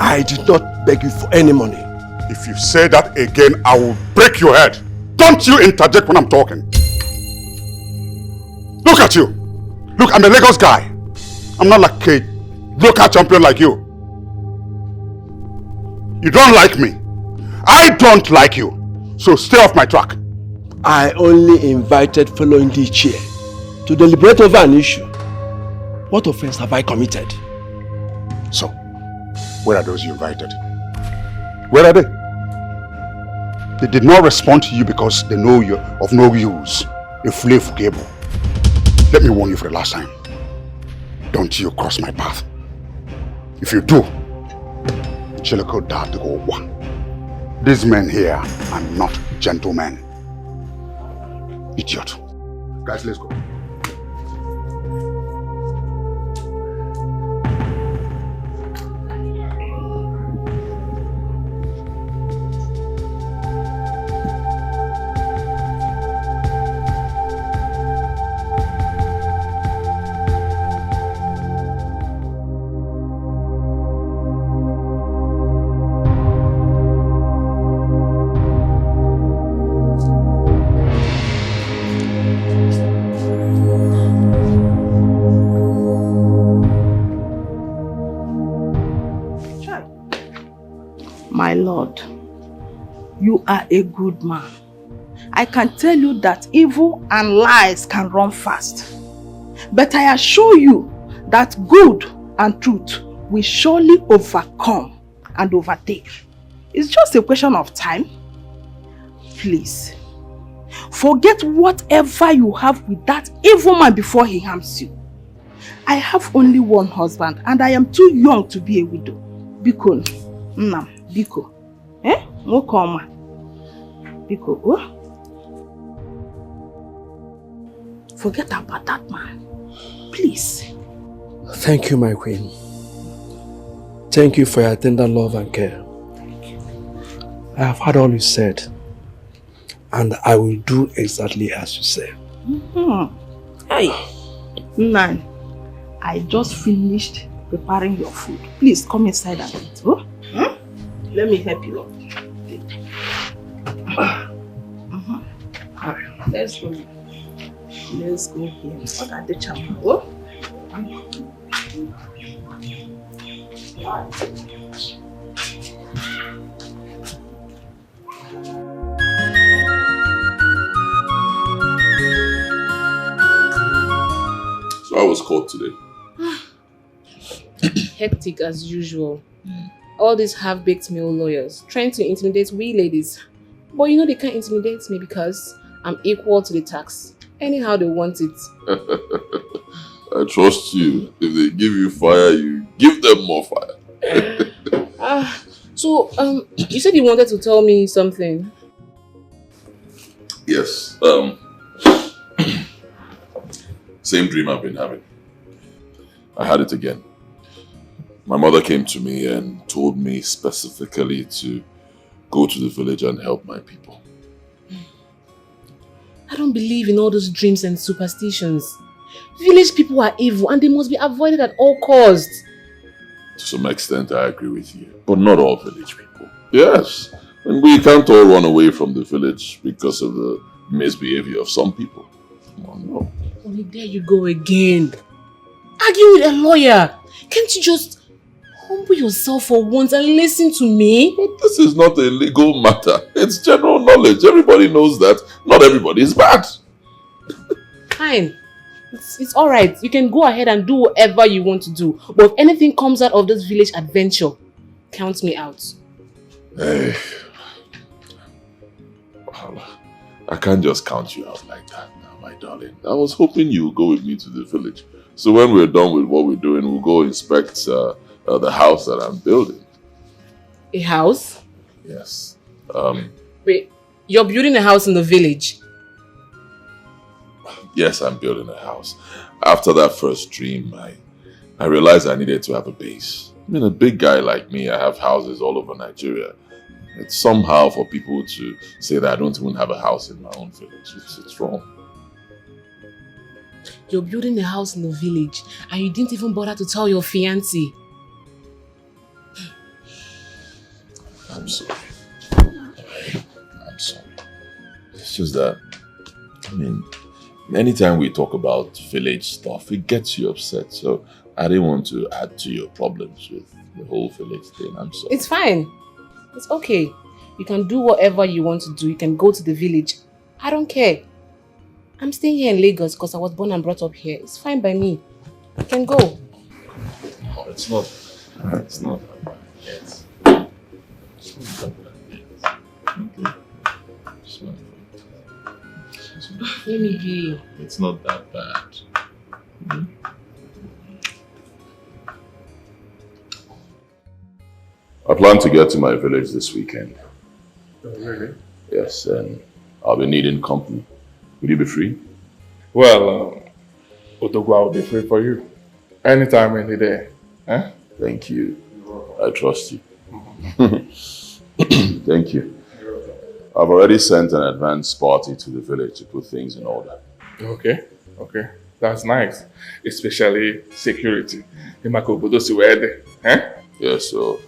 I did not beg you for any money. If you say that again, I will break your head. Don't you interject when I'm talking. Look at you. Look, I'm a Lagos guy. I'm not like a local champion like you. You don't like me. I don't like you. So stay off my track. I only invited fellow Indi chair to deliberate over an issue. What offense have I committed? So, where are those you invited? Where are they? They did not respond to you because they know you're of no use. A fully forgivable. Let me warn you for the last time. Don't you cross my path. If you do, these men here are not gentlemen. Idiot. Guys, let's go. My Lord, you are a good man. I can tell you that evil and lies can run fast. But I assure you that good and truth will surely overcome and overtake. It's just a question of time. Please, forget whatever you have with that evil man before he harms you. I have only one husband and I am too young to be a widow. Biko, Nam. Biko. Mokoma. Biko, oh? Forget about that man. Please. Thank you, my queen. Thank you for your tender love and care. I have heard all you said, and I will do exactly as you say. Hey, Nan, I just finished preparing your food. Please come inside and eat. Oh? Let me help you up. Let's go. Let's go here. What are the chama? Oh? So I was caught today. Hectic as usual. All these half-baked male lawyers trying to intimidate we ladies. But you know they can't intimidate me because I'm equal to the tax. Anyhow they want it. I trust you. If they give you fire, you give them more fire. So you said you wanted to tell me something. Yes. Same dream I've been having. I had it again. My mother came to me and told me specifically to go to the village and help my people. I don't believe in all those dreams and superstitions. Village people are evil and they must be avoided at all costs. some extent, I agree with you. But not all village people. Yes. And we can't all run away from the village because of the misbehavior of some people. No. Only there you go again. Argue with a lawyer. Can't you just humble yourself for once and listen to me? But this is not a legal matter. It's general knowledge. Everybody knows that not everybody is bad. Fine. It's alright. You can go ahead and do whatever you want to do. But if anything comes out of this village adventure, count me out. Hey. I can't just count you out like that now, my darling. I was hoping you would go with me to the village. So when we're done with what we're doing, we'll go inspect the house that I'm building. A house? Yes. Wait, you're building a house in the village? Yes, I'm building a house. After that first dream, I realized I needed to have a base. I mean, a big guy like me, I have houses all over Nigeria. It's somehow for people to say that I don't even have a house in my own village. It's wrong. You're building a house in the village and you didn't even bother to tell your fiancé. I'm sorry. I'm sorry. It's just that, I mean, anytime we talk about village stuff, it gets you upset. So I didn't want to add to your problems with the whole village thing. I'm sorry. It's fine. It's okay. You can do whatever you want to do. You can go to the village. I don't care. I'm staying here in Lagos because I was born and brought up here. It's fine by me. You can go. No, it's not. It's not that bad. It's not that bad. Okay. Let me be. It's not that bad. I plan to get to my village this weekend. Oh, really? Yes, and I'll be needing company. Will you be free? Well, Odogwa will be free for you. Anytime, any day. Eh? Thank you. I trust you. Thank you. I've already sent an advance party to the village to put things in order. Okay. That's nice. Especially security. Yeah, so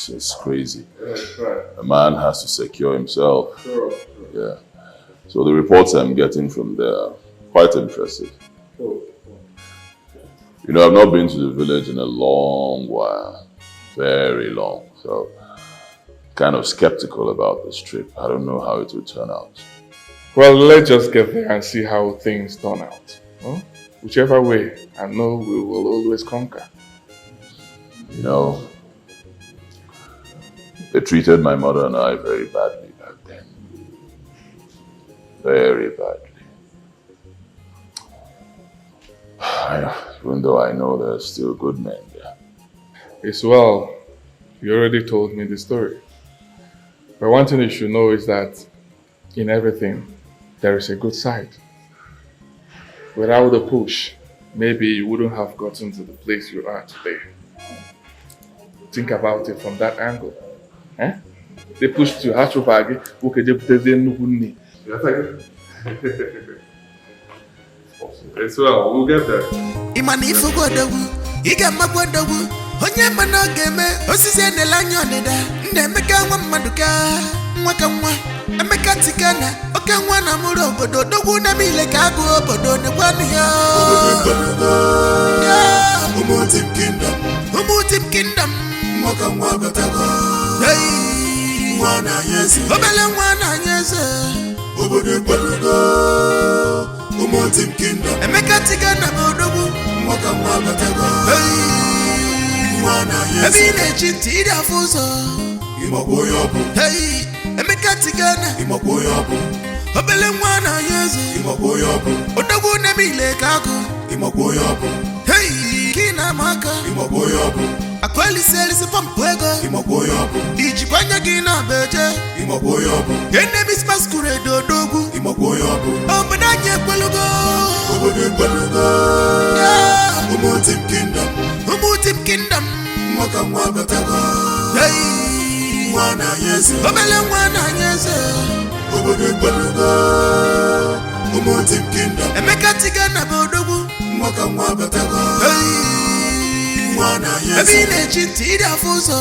it's crazy. A man has to secure himself. Yeah. So the reports I'm getting from there are quite impressive. You know, I've not been to the village in a long while. Very long. So kind of skeptical about this trip. I don't know how it will turn out. Well, let's just get there and see how things turn out. Huh? Whichever way, I know we will always conquer. You know, they treated my mother and I very badly back then. Very badly. Even though I know there's still good men there. It's well, you already told me the story. But one thing you should know is that in everything, there is a good side. Without the push, maybe you wouldn't have gotten to the place you are today. Think about it from that angle. Eh? They pushed you, It's well, we'll get there. Onye mana game osisi enelanyo ndeda ndemeka nwa mmaduka nwaka nwa emeka tikana oke nwa na muru obodo dogwu na mile ka agụ obodo ne kwanu ya umutim kingdom nwaka nwa gotago hey nwa na yesi obele nwa na yesi obodo kwanugo umutim kingdom emeka tikana bodogwu nwaka nwa gotago hey Ebine chinti da fuso Imogbo yobu Hey, emeka tigana Imogbo yobu Obele mwana yezi Imogbo yobu Odogu nebile kaku Imogbo yobu Hey, kina maka Imogbo yobu Akweli selisi pampwego Imogbo yobu Ijibanya gina beje Imogbo yobu Yene bismaskure dodogu Imogbo yobu Obadanye kwelugo Obade kwelugo Yeah, Umutim kingdom Mwaka mwaka tago Hey Mwana yeze Obele mwana yeze Obode kwalugo Umutim kingdom Emeka tigana bodogu Ebine chitira fuso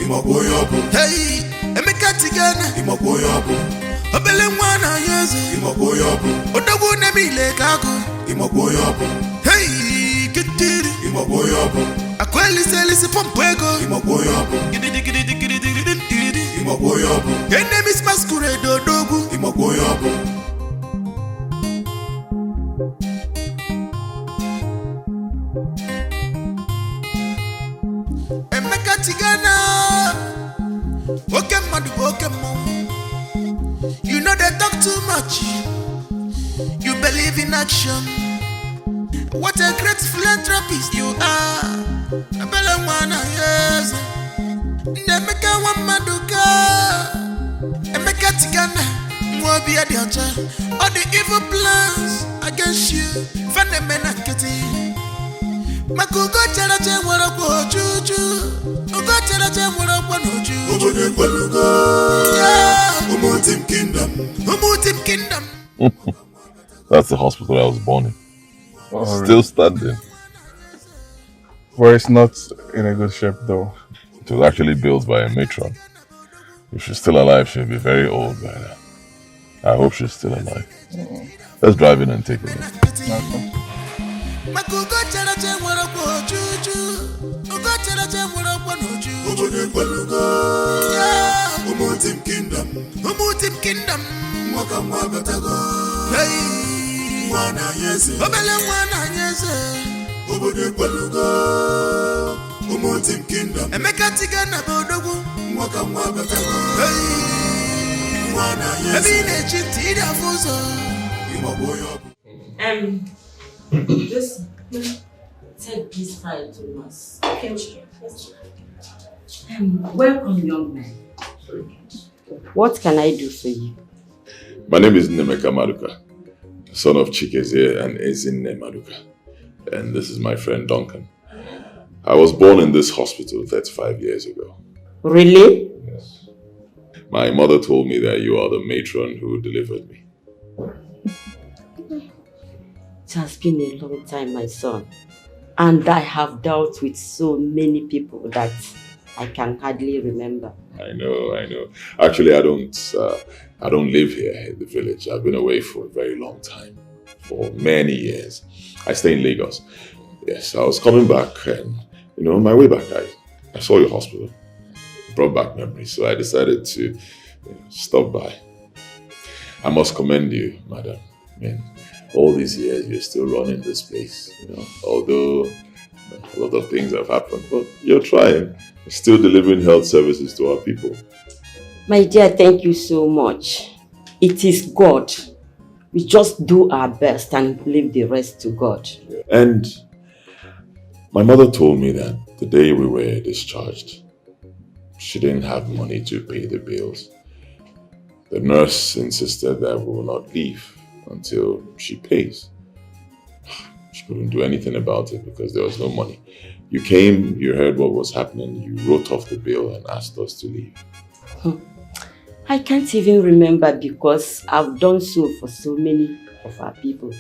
Imokoyopo Hey Emeka tigana Imokoyopo Obele mwana yeze Imokoyopo Odogu nemile kako Imokoyopo Hey Kitiri Imokoyopo Akweli selisi pompwego Imokoyopo Imokoyopo Enemies masquerade odogu Imokoyopo You know they talk too much. You believe in action. What a great philanthropist you are. Abelawana yes. Nemeka wamaduka. Emeka tigana. Mwabi adiacha. All the evil plans against you. Fanemena keti. Makugo charache warako juju. Ugo charache warako noju. Ubune kwalugo. Umutim Kingdom. Umutim Kingdom. That's the hospital I was born in. Oh, Still standing. Well, it's not in a good shape though. It was actually built by a matron. If she's still alive, she'll be very old by now. I hope she's still alive. Let's drive in and take a look. Okay. Umutim Kingdom. Umutim Kingdom. Mwaka mwabatago. Hey. Mwana yese. Obele mwana yese. Obude kwalugo. Umutim Kingdom. Emeka tigana bodogu. Mwaka mwabatago. Hey. Mwana yese. Ebine chitira fuso. Imoboyo. Just take this file to us. Okay. Welcome, young man. What can I do for you? My name is Nemeka Maduka, son of Chikezie and Ezinne Maduka. And this is my friend Duncan. I was born in this hospital 35 years ago. Really? Yes. My mother told me that you are the matron who delivered me. It has been a long time, my son. And I have dealt with so many people that I can hardly remember. I know. Actually, I don't live here in the village. I've been away for a very long time, for many years. I stay in Lagos. Yes, I was coming back and, on my way back, I saw your hospital. It brought back memories, so I decided to stop by. I must commend you, madam. I mean, all these years, you're still running this place, although a lot of things have happened, but you're trying. Still delivering health services to our people. My dear, thank you so much. It is God. We just do our best and leave the rest to God. And my mother told me that the day we were discharged, she didn't have money to pay the bills. The nurse insisted that we will not leave until she pays. She couldn't do anything about it because there was no money. You came, you heard what was happening, you wrote off the bill and asked us to leave. I can't even remember because I've done so for so many of our people.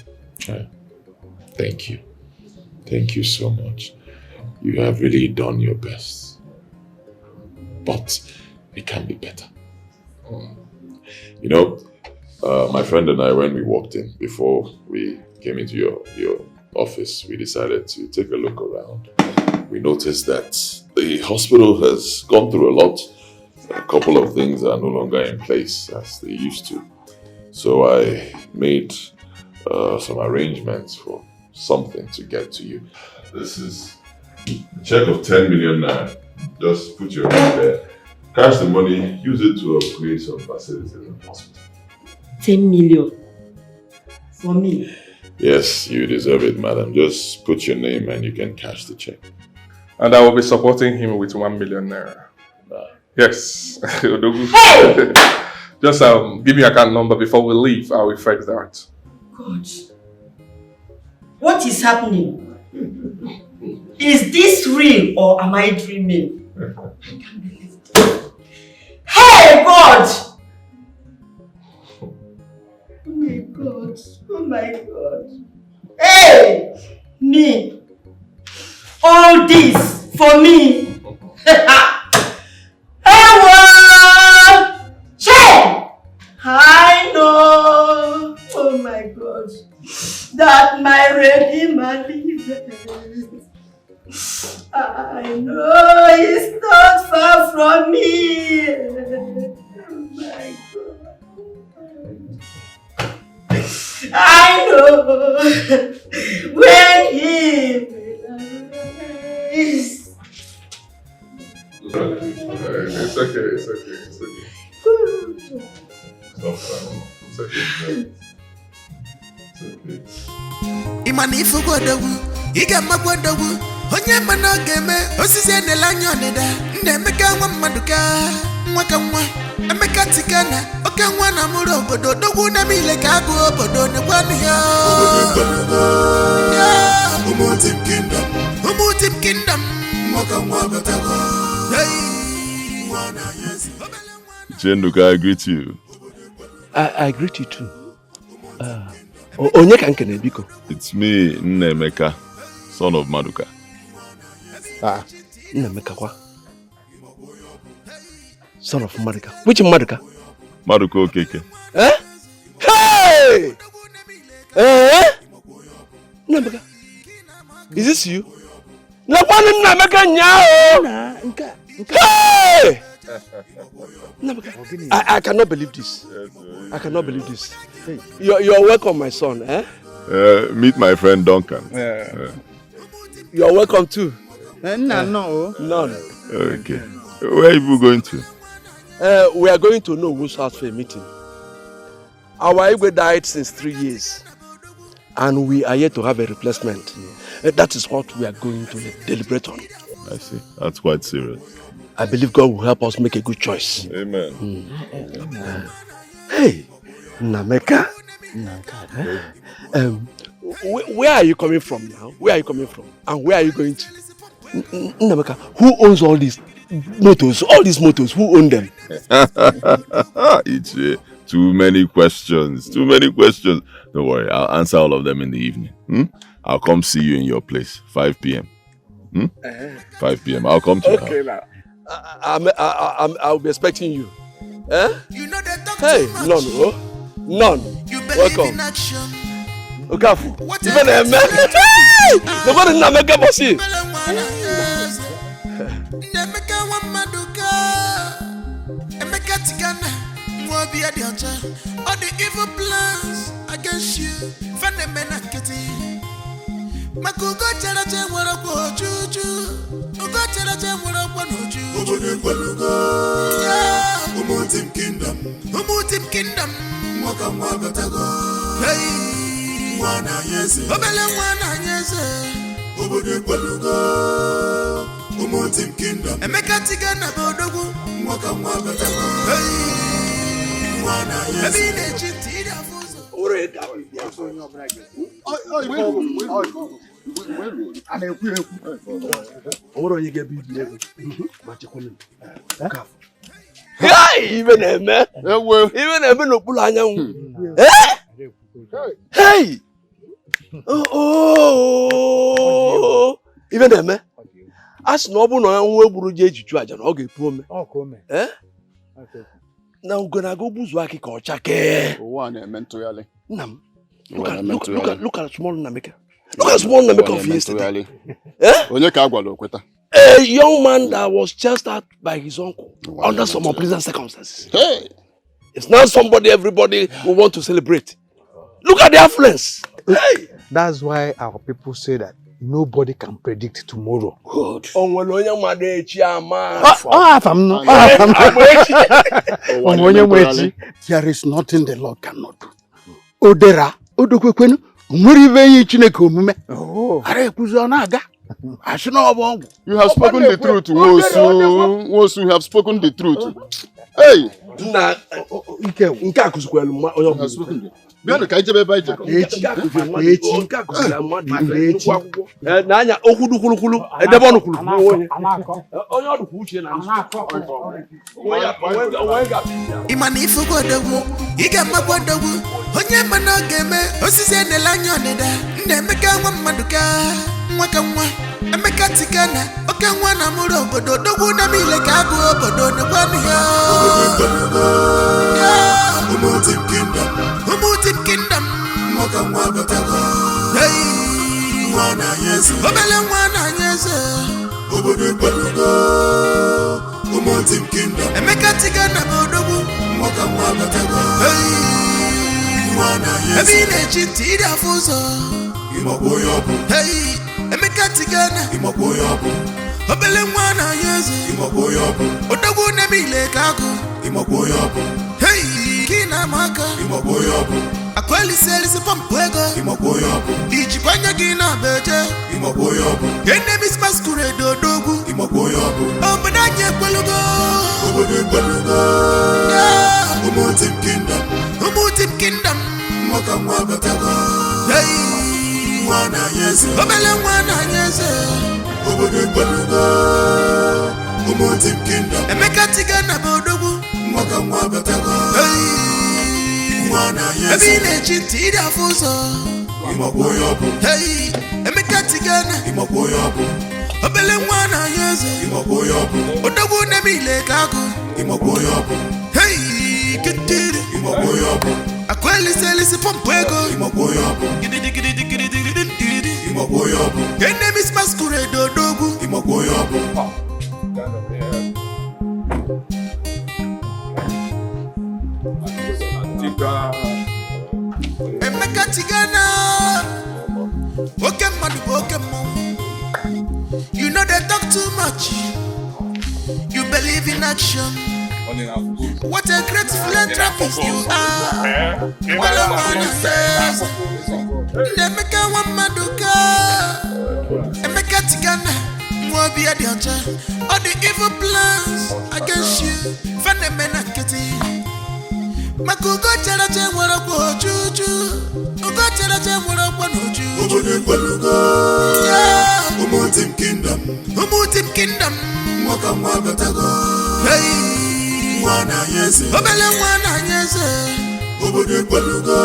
Thank you. Thank you so much. You have really done your best. But it can be better. My friend and I, when we walked in, before we came into your office, we decided to take a look around. We noticed that the hospital has gone through a lot. A couple of things are no longer in place as they used to. So I made some arrangements for something to get to you. This is a check of 10 million naira. Just put your name there. Cash the money, use it to upgrade some facilities in the hospital. 10 million? For me? Yes, you deserve it, madam. Just put your name and you can cash the check. And I will be supporting him with 1 million naira. Yes. Hey! Just give me your account number before we leave. I will effect that. God. What is happening? Is this real or am I dreaming? I can't believe it. Hey, God! Oh my God. Oh my God. Hey! Me! All this for me! I know, oh my God, that my Redeemer lives. I know he's not far from me. Oh my God. I know when he is. It's okay. It's okay. Imani fugodogu, iga magwadogu, onye mana game, osisi enelanyo neda, ndemeka nwa maduka, mwaka mwa, emeka tikana, oke nwa na muro obodo, dogu na mile kagu obodo, ne kwani yo. Umutim kingdom, mwaka mwa batago. Chenduka, I greet you. I greet you too. Onye ka nkene biko? It's me, Nnemeka, son of Maduka. Nnemeka kwa? Son of Maduka. Which Maduka? Maduka Okeke. Hey! Nnemeka, is this you? Nnemeka nyao! Hey! I cannot believe this. I cannot believe this. Hey, you're welcome, my son. Meet my friend Duncan. You're welcome too. None. Okay. Where are you going to? We are going to Nowo's house for a meeting. Our Igwe died since 3 years. And we are yet to have a replacement. That is what we are going to deliberate on. I see. That's quite serious. I believe God will help us make a good choice. Amen. Hey, Nnemeka. Where are you coming from now? Where are you coming from? And where are you going to? Nnemeka, who owns all these motors? All these motors, who own them? It's too many questions. Don't worry, I'll answer all of them in the evening. I'll come see you in your place, 5 p.m. 5 p.m. I'll come to you. Okay, now. I'll be expecting you. Hey, none. Welcome. Okafu. Even a man. The one in Nameka Bossy. All the evil plans against you, Fanamena Kitty. Makugo Characha Warako Juju, Ugo Characha Warako Juju, Umutim Kingdom, Wakam Wagatago, hey, Wana yes, Obele, Ubude Palugo, Umutim Kingdom, and Mekatigana Bodogu, Wakam Wagatago, hey, Wana yes. Even a man, no pull on. Hey! Oh, even a man. As noble no one will judge you, and I'll get poor. Now gonna go Buzwaki or Chake. One mentally. Nam. Look at small Nameka. Look at small Nameka of yesterday. A young man that was chased out by his uncle under some unpleasant circumstances. Hey! It's not somebody everybody will want to celebrate. Look at the affluence. Hey! That's why our people say that nobody can predict tomorrow. Good. There is nothing the Lord cannot do. Odera, Odokwenu, Murive Chineke omume. Are kuzonaga. You have spoken the truth, Wosu. You have spoken the truth. Hey! Biano kaijebe baije. Nanya okudukulu edebonu kulu. Onye oduku uche na Imani fugodogu, iga magwadogu, onye mana game osisi enela anya ọdịda nna Emeka nwa mmadụka nwa ka nwa Emeka tikana oke nwa na mụrụ obodo dogwu na mile ka agụ obodo n'ekwanụ ya Umutim kingdom mwaka nwa batago mwana Yesu obele mwana Yesu obodo ekwanugo Umutim kingdom Emeka tikana bodogu mwaka nwa batago mwana Yesu ebi na-echiti ịdị afọ ụzọ ịmọgbo ya ọbụ Emeka tikana ịmọgbo ya ọbụ obele mwana Yesu ịmọgbo ya ọbụ odogwu na-emile ka agụ ịmọgbo ya ọbụ Kina maka ịmọgbo ya ọbụ akwelisi pọmpụ ego ịmọgbo ya ọbụ ijikwanye gị na beje ịmọgbo ya ọbụ enemies masquerade odogwu ịmọgbo ya ọbụ obodo anyị ekwelugo Umutim kingdom mwaka nwa batago mwana Yesu obele mwana Yesu obodo ekwelugo Umutim kingdom Emeka tigana bodogwu mwaka nwa batago mwana Yesu ebi na-echiti ịdị afọ ụzọ ịmọgbo ya ọbụ Emeka tigana ịmọgbo ya ọbụ obele mwana Yesu ịmọgbo ya ọbụ odogwu na-emile ka agụ ịmọgbo ya ọbụ kitiri ịmọgbo ya ọbụ akwelisi pọmpụ ego ịmọgbo ya ọbụ ịmọgbo ya ọbụ enemies masquerade odogwu ịmọgbo ya ọbụ Emeka tigana oke mmadụ bụ oke mmọnwụ you know they talk too much you believe in action what a great philanthropist you are well man says Emeka nwa mmadụ ka Emeka tigana nwa obi ya dị ọcha all the evil plans against you fenomena nkịtị maka ugo charache nwere kwa ojuju ugo charache nwere kwa n'ojuju obodo ekwelugo Umutim kingdom mwaka nwa batago mwana Yesu obele mwana Yesu obodo ekwelugo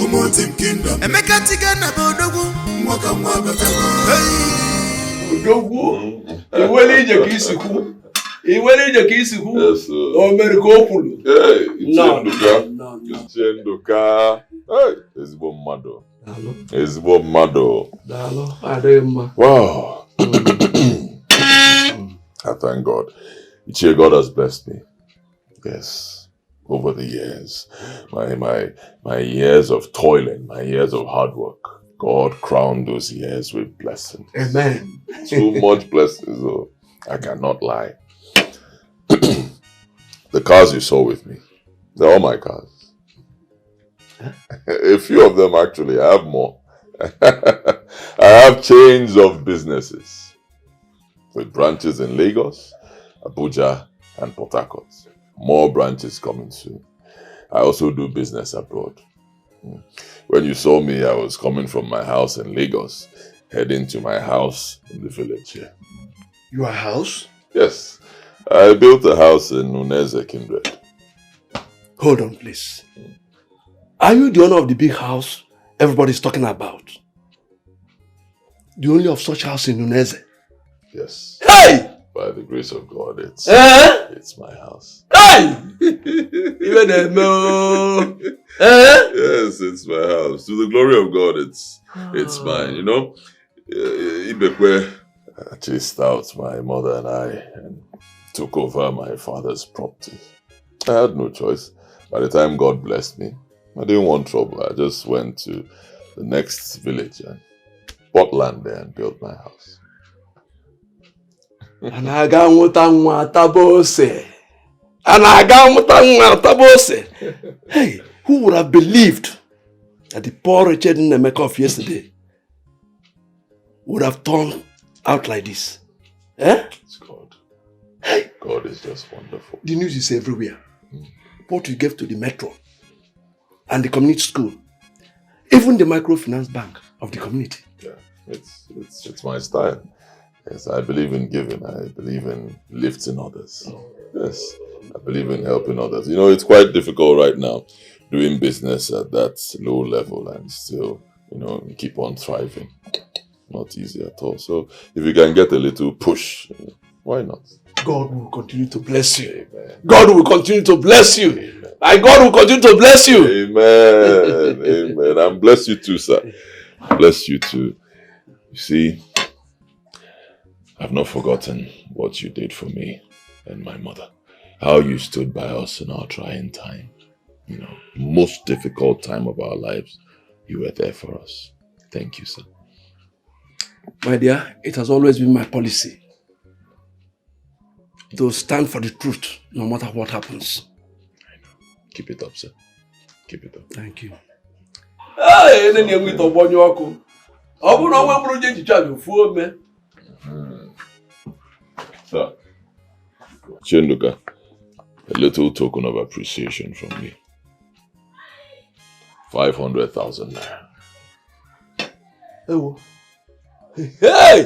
Umutim kingdom Emeka tigana bodogwu mwaka nwa batago odogwu iwele ije ka isi kwu o mere ka o kwuru Chenduka ezigbo mmadụ daalụ adịghị mma wow I thank God. God has blessed me. Yes. Over the years. My years of toiling, my years of hard work. God crowned those years with blessings. Amen. Too much blessings, though. I cannot lie. The cars you saw with me, they're all my cars. A few of them, actually. I have more. I have chains of businesses with branches in Lagos, Abuja, and Port Harcourt. More branches coming soon. I also do business abroad. When you saw me, I was coming from my house in Lagos, heading to my house in the village here. Your house? Yes. I built a house in Uneze, Kindred. Hold on, please. Are you the owner of the big house everybody's talking about? The only of such house in Uneze? Yes. Hey! By the grace of God, it's my house. Hey! Even no. Yes, it's my house. To the glory of God, it's mine. You know, Ibekwe actually stout my mother and I and took over my father's property. I had no choice. By the time God blessed me, I didn't want trouble. I just went to the next village and bought land there and built my house. And I got Hey, who would have believed that the poor wretched Nemeka of yesterday would have turned out like this? It's God. Hey. God is just wonderful. The news is everywhere. What you gave to the metro and the community school, even the microfinance bank of the community. Yeah, it's my style. Yes, I believe in giving. I believe in lifting others. Yes, I believe in helping others. You know, it's quite difficult right now doing business at that low level and still, keep on thriving. Not easy at all. So if you can get a little push, why not? God will continue to bless you. Amen. God will continue to bless you. Amen. And God will continue to bless you. Amen. Amen. And bless you too, sir. Bless you too. You see, I've not forgotten what you did for me and my mother. How you stood by us in our trying time. Most difficult time of our lives. You were there for us. Thank you, sir. My dear, it has always been my policy to stand for the truth no matter what happens. I know. Keep it up, sir. Keep it up. Thank you. Sir, Chinduka, a little token of appreciation from me. 500,000 naira. Hey!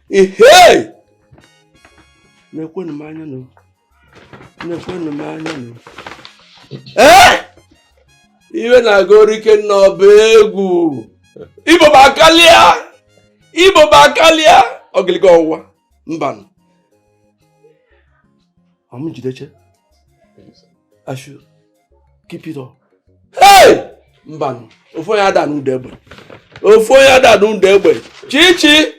Hey! Iwe na-agụ ike n'ọba egwu. Igbo bụ Akokalia! Igbo bụ Akokalia! Ogiligo ọwụwa. Mbanụ. I'm Jideche. I should keep it up. Hey! Mbanụ. Ofo ya da n'ude egbe. Ofo ya da n'ude egbe. Chichi!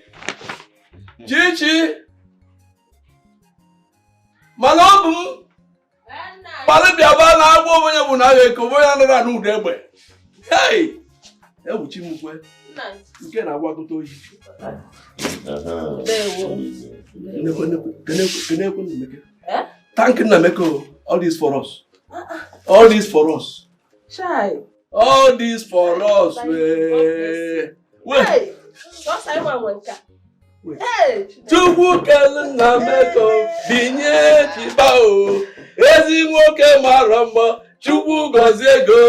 Chichi! Mana ọ bụ m. Pale biaba na agbo onye bụ na eko onye anara n'ude egbe. Hey! Ewuchi m kwe. Nke na-agwagote oyi. Thank you, Nameko. All this for us. All this for us. Chai. All this for us. Hey! What's I want? Hey! Chukwu kele Nameko. Binye chibao. Ezi nwoke mara mma. Chukwu gozie go.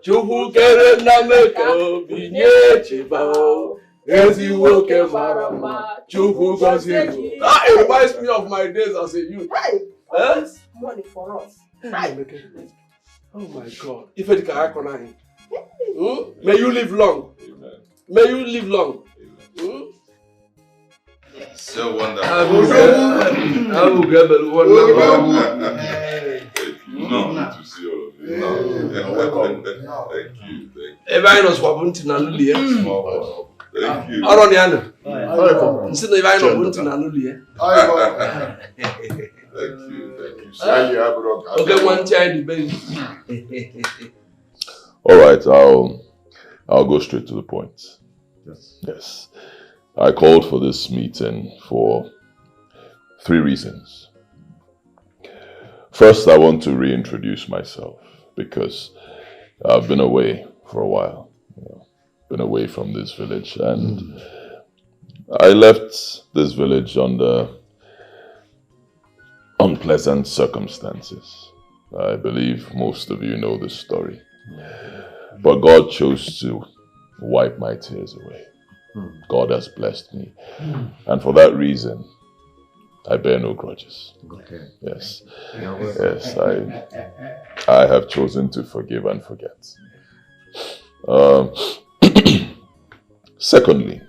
Chukwu kele Nameko. Binye chibao. Ezi nwoke mara mma. Chukwu gozie go. It reminds me of my days as a youth. Hey! This money for us. Oh my God. If it can happen, may you live long. Amen. May you live long. So wonderful. I will get the wonderful. No, to see all of you. No. Welcome. Thank you. If I know what to Nanulia. Thank you. Aroniana. Instead of I know what to Nanulia. Thank you. Okay, one child, baby. All right, I'll go straight to the point. Yes. I called for this meeting for 3 reasons. First, I want to reintroduce myself because I've been away for a while. Been away from this village, and I left this village under unpleasant circumstances. I believe most of you know this story. But God chose to wipe my tears away. God has blessed me. And for that reason, I bear no grudges. Okay. Yes. Yes, I have chosen to forgive and forget. Secondly,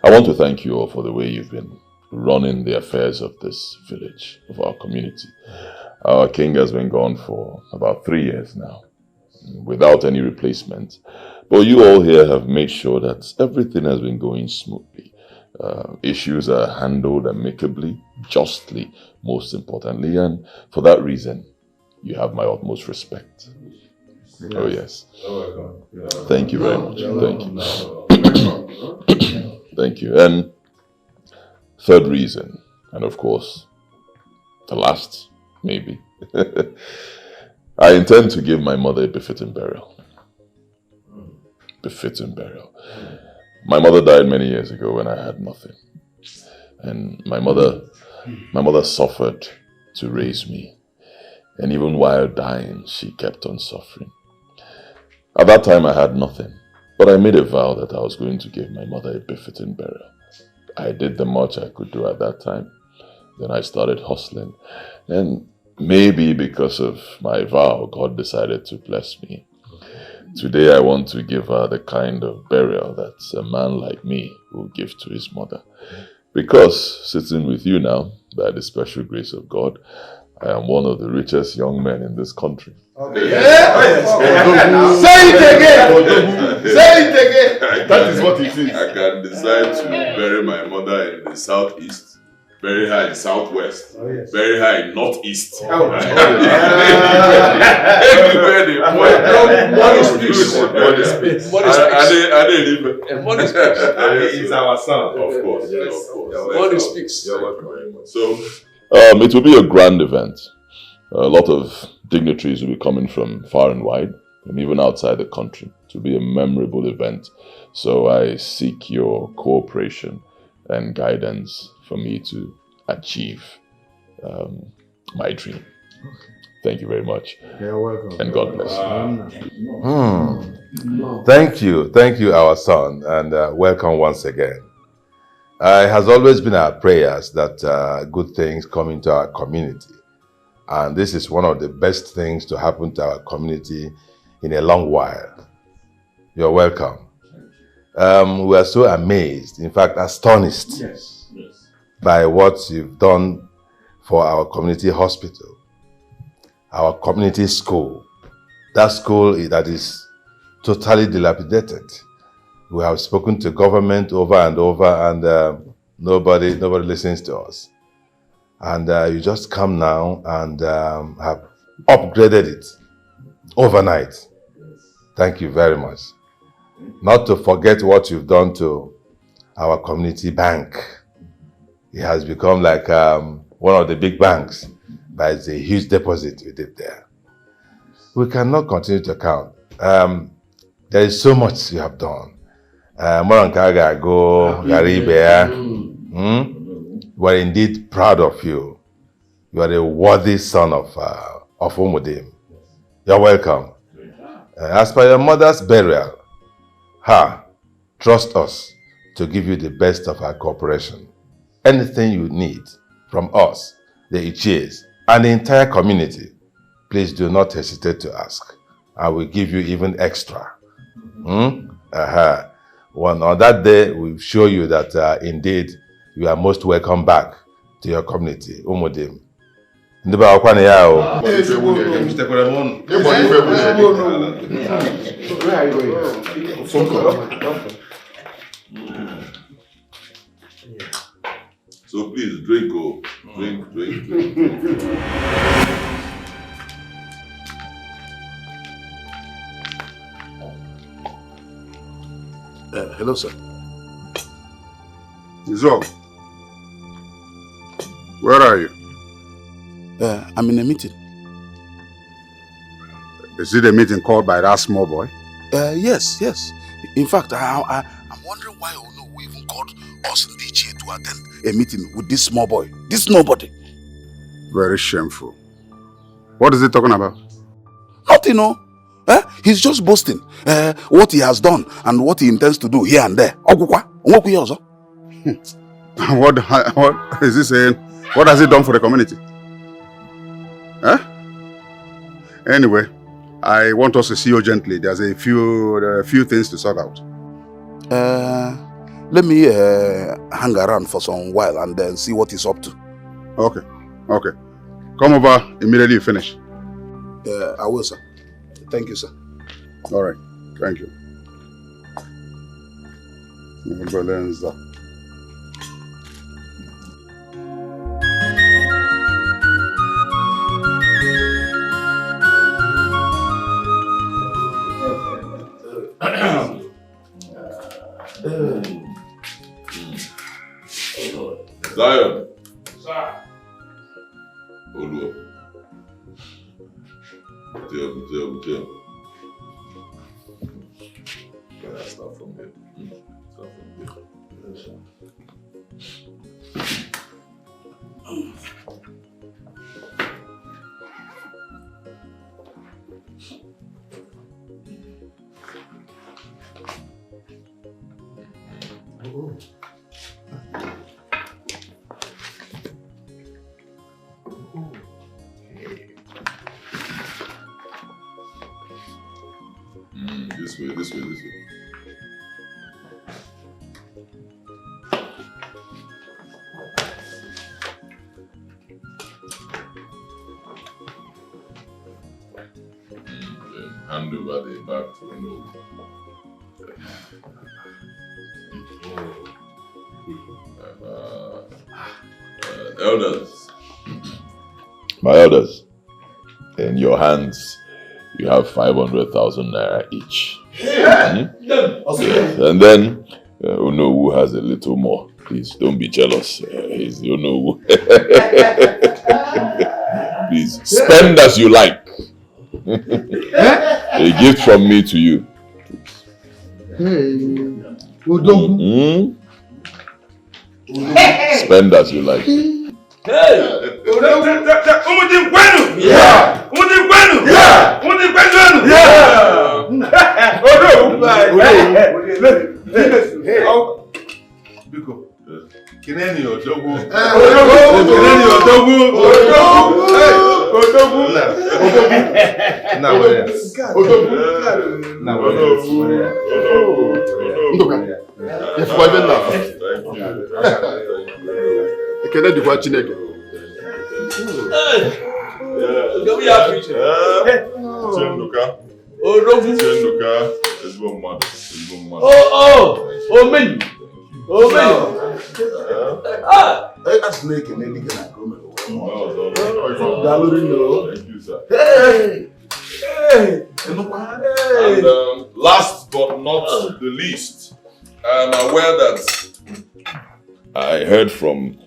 I want to thank you all for the way you've been running the affairs of this village, of our community. Our king has been gone for about 3 years now, without any replacement. But you all here have made sure that everything has been going smoothly. Issues are handled amicably, justly, most importantly, and for that reason, you have my utmost respect. Yes. Oh yes. Thank you very much. Thank you. Thank you. And third reason, and of course, the last, maybe. I intend to give my mother a befitting burial. Befitting burial. My mother died many years ago when I had nothing. And my mother suffered to raise me. And even while dying, she kept on suffering. At that time, I had nothing. But I made a vow that I was going to give my mother a befitting burial. I did the much I could do at that time. Then I started hustling. And maybe because of my vow, God decided to bless me. Today I want to give her the kind of burial that a man like me will give to his mother. Because sitting with you now, by the special grace of God, I am one of the richest young men in this country. Okay. Say it again! Say it again! That is what it is. I can decide to bury my mother in the southeast, very high in southwest, very high in northeast. Money speaks. He's our son. Of course. Money speaks. You're welcome very much. So, it will be a grand event. A lot of dignitaries will be coming from far and wide, and even outside the country. It will be a memorable event. So I seek your cooperation and guidance for me to achieve my dream. Thank you very much. You're welcome. And God bless you. Thank you, our son, and welcome once again. It has always been our prayers that good things come into our community. And this is one of the best things to happen to our community in a long while. You're welcome. We are so amazed, in fact, astonished by what you've done for our community hospital, our community school. That school that is totally dilapidated. We have spoken to government over and over, and nobody listens to us. And you just come now and have upgraded it overnight. Thank you very much. Not to forget what you've done to our community bank. It has become like one of the big banks, but it's a huge deposit we did there. We cannot continue to count. There is so much you have done. We're indeed proud of you. You are a worthy son of Umudim. You're welcome. As per your mother's burial, trust us to give you the best of our cooperation. Anything you need from us, the Ichies, and the entire community, please do not hesitate to ask. I will give you even extra. Well, on that day, we'll show you that indeed you are most welcome back to your community, Umudim. So please drink, drink. Hello, sir. Zog, where are you? I'm in a meeting. Is it a meeting called by that small boy? Yes. In fact, I'm wondering why Ono even called us in the chair to attend a meeting with this small boy. This nobody. Very shameful. What is he talking about? Nothing, no. He's just boasting what he has done and what he intends to do here and there. What is he saying? What has he done for the community? Anyway, I want us to see you gently. There are a few things to sort out. Let me hang around for some while and then see what he's up to. Okay. Come over immediately you finish. I will, sir. Thank you, sir. All right. Thank you. Zion. Sir. Oluwa. Tell. Start from here. this way, this way. Hand over the bag to Ono. Elders. My elders, in your hands, you have 500,000 naira each. Yes. And then, Ono has a little more. Please, don't be jealous. He's Ono. Please, spend as you like. A gift from me to you. Spend as you like. Hey! Kineni Odogu. And last but not the least, I'm aware that I heard from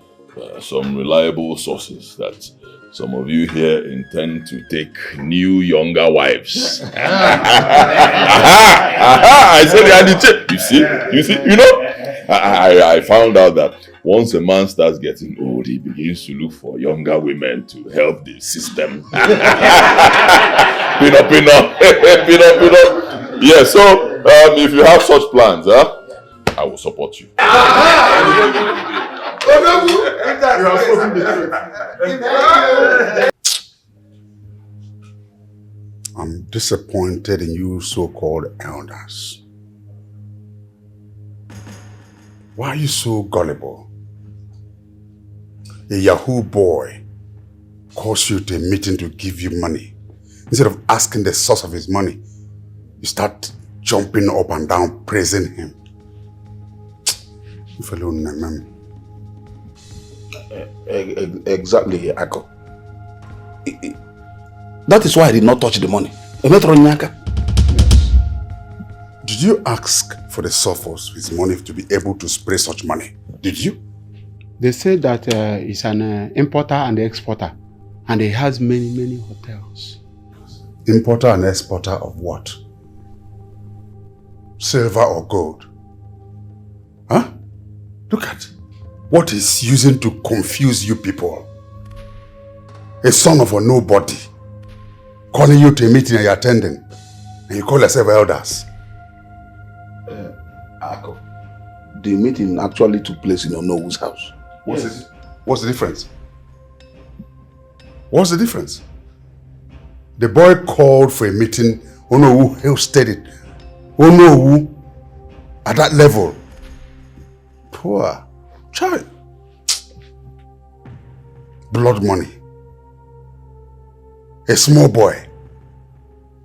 some reliable sources that some of you here intend to take new younger wives. I said, you see, you know, I found out that once a man starts getting old, he begins to look for younger women to help the system. Pin up. Yeah, so if you have such plans, I will support you. I'm disappointed in you so-called elders. Why are you so gullible? A Yahoo boy calls you to a meeting to give you money. Instead of asking the source of his money, you start jumping up and down praising him. If alone, man. Exactly, Ako. That is why I did not touch the money. Did you ask for the source of his money to be able to spray such money? Did you? They say that he's an importer and exporter, and he has many hotels. Importer and exporter of what? Silver or gold? Huh? Look at what he's using to confuse you people. A son of a nobody calling you to a meeting and you're attending, and you call yourself elders. Ako, the meeting actually took place in Onowo's house. What's the difference? What's the difference? The boy called for a meeting. Onowu hosted it. Onowu at that level. Poor child. Blood money. A small boy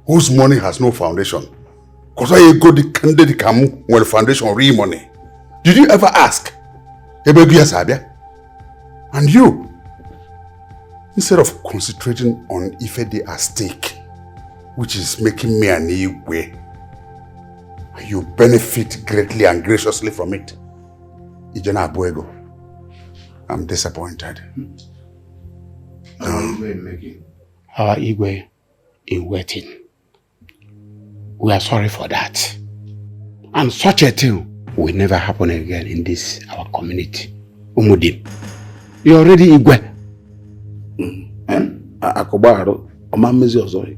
whose money has no foundation. Because why you go the candidate kamu when the foundation real money? Did you ever ask? And you, instead of concentrating on Ife Day at stake, which is making me an Igwe, you benefit greatly and graciously from it. Ijana Abuego, I'm disappointed. Our Igwe in waiting. We are sorry for that. And such a thing will never happen again in this, our community. Umudim. You're already Igwe. Akobaro, Omamezi Ozoi.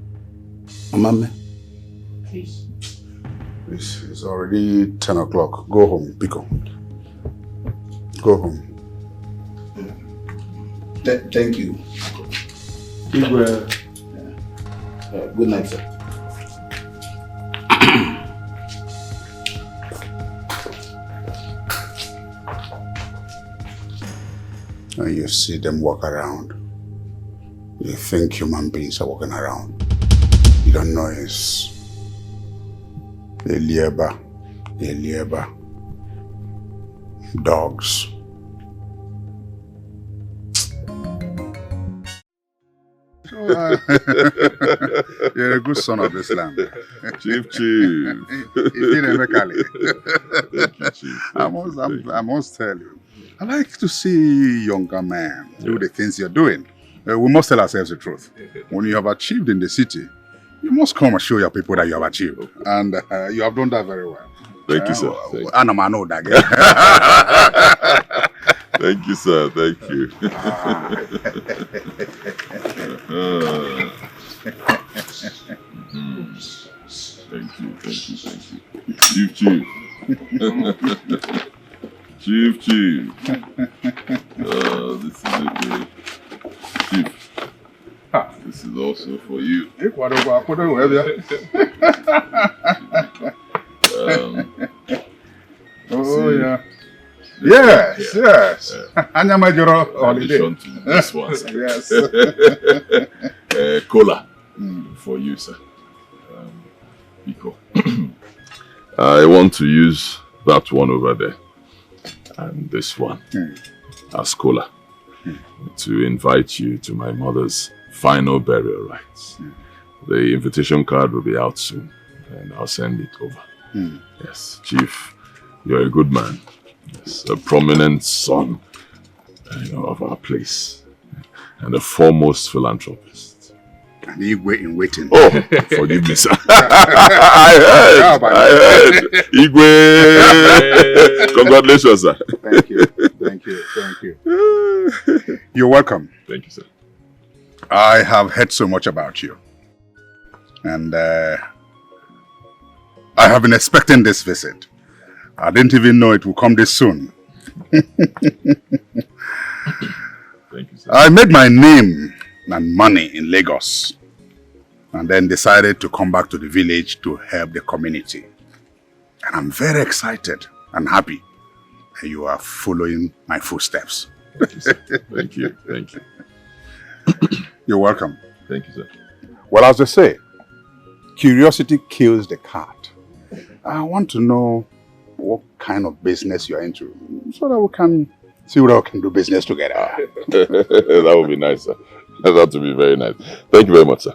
Omame. Please. It's already 10 o'clock. Go home, Pico. Go home. Thank you. Igwe. Good night, sir. And you see them walk around. You think human beings are walking around. You don't know it's a lieba, dogs. You're a good son of this land. Chief. I must tell you, I like to see younger men do the things you're doing. We must tell ourselves the truth. When you have achieved in the city, you must come and show your people that you have achieved. And you have done that very well. Thank you, sir. Thank you, sir. Thank you. Thank you. Chief. Chief. This is it. Chief. This is also for you. Yeah. Yes. Anyamajoro holiday. Addition to this one, sir. Yes. Cola for you, sir. Biko. I want to use that one over there and this one as cola to invite you to my mother's final burial rites. The invitation card will be out soon and I'll send it over. Yes, Chief, you're a good man. Yes, a prominent son of our place and a foremost philanthropist. And Igwe in waiting. Oh, forgive me, sir. I heard. Igwe. Congratulations, sir. Thank you. You're welcome. Thank you, sir. I have heard so much about you. And I have been expecting this visit. I didn't even know it would come this soon. Thank you, sir. I made my name and money in Lagos and then decided to come back to the village to help the community. And I'm very excited and happy that you are following my footsteps. Thank you, sir. Thank you. You're welcome. Thank you, sir. Well, as they say, curiosity kills the cat. I want to know what kind of business you're into so that we can see whether we can do business together. That would be nice, sir. That would be very nice. Thank you very much, sir.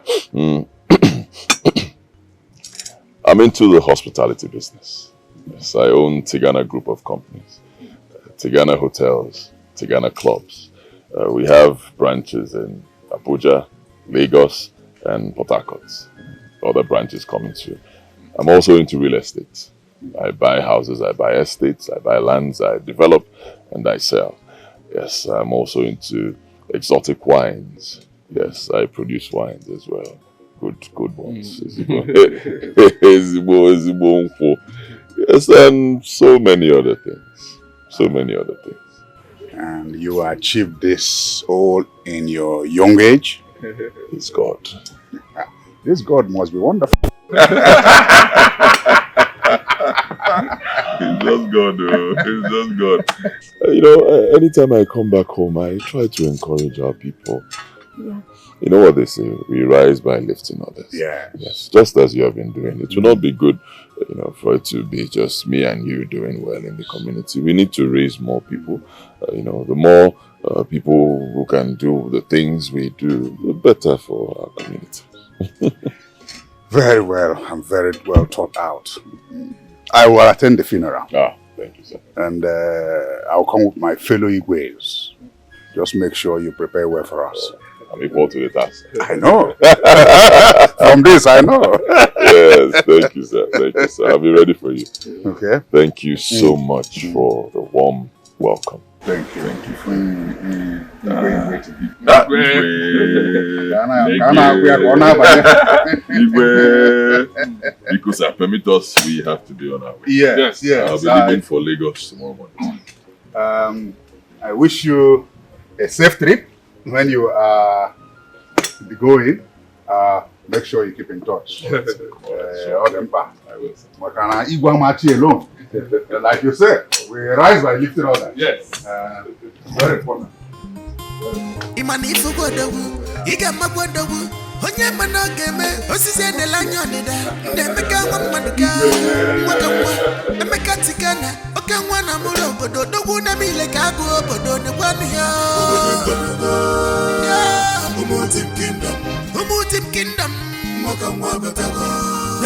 I'm into the hospitality business. Yes, I own Tigana Group of companies, Tigana Hotels, Tigana Clubs. We have branches in Abuja, Lagos, and Port Harcourt. Other branches coming soon. I'm also into real estate. I buy houses, I buy estates, I buy lands, I develop, and I sell. Yes, I'm also into exotic wines. Yes, I produce wines as well. Good ones. Yes, and so many other things. And you achieved this all in your young age? It's God. This God must be wonderful. It's just God, it's just God. Anytime I come back home, I try to encourage our people. You know what they say, we rise by lifting others. Yes, just as you have been doing. It will not be good, for it to be just me and you doing well in the community. We need to raise more people. The more people who can do the things we do, the better for our community. Very well. I'm very well thought out. I will attend the funeral. Thank you, sir. And I'll come with my fellow Igwes. Just make sure you prepare well for us. I'm equal to the task. I know. From this, I know. Yes, thank you, sir. Thank you, sir. I'll be ready for you. Okay. Thank you so much for the warm welcome. Thank you. Because I permit us, we have to be on our way. Yes. I'll be leaving for Lagos tomorrow morning. I wish you a safe trip when you are going. Make sure you keep in touch. All them back. I will. Like you said, we rise by lifting others. Yes. Very important. Imani fugodogu, iga magwadogu. Onye mana game, osise de la nyonida. Nemeka wamaduka, wakamwa. Emeka tikana, okamwa na mulo bodo. Dogu na mile kagu bodo ne waniya. Umutim kingdom, wakamwa batago.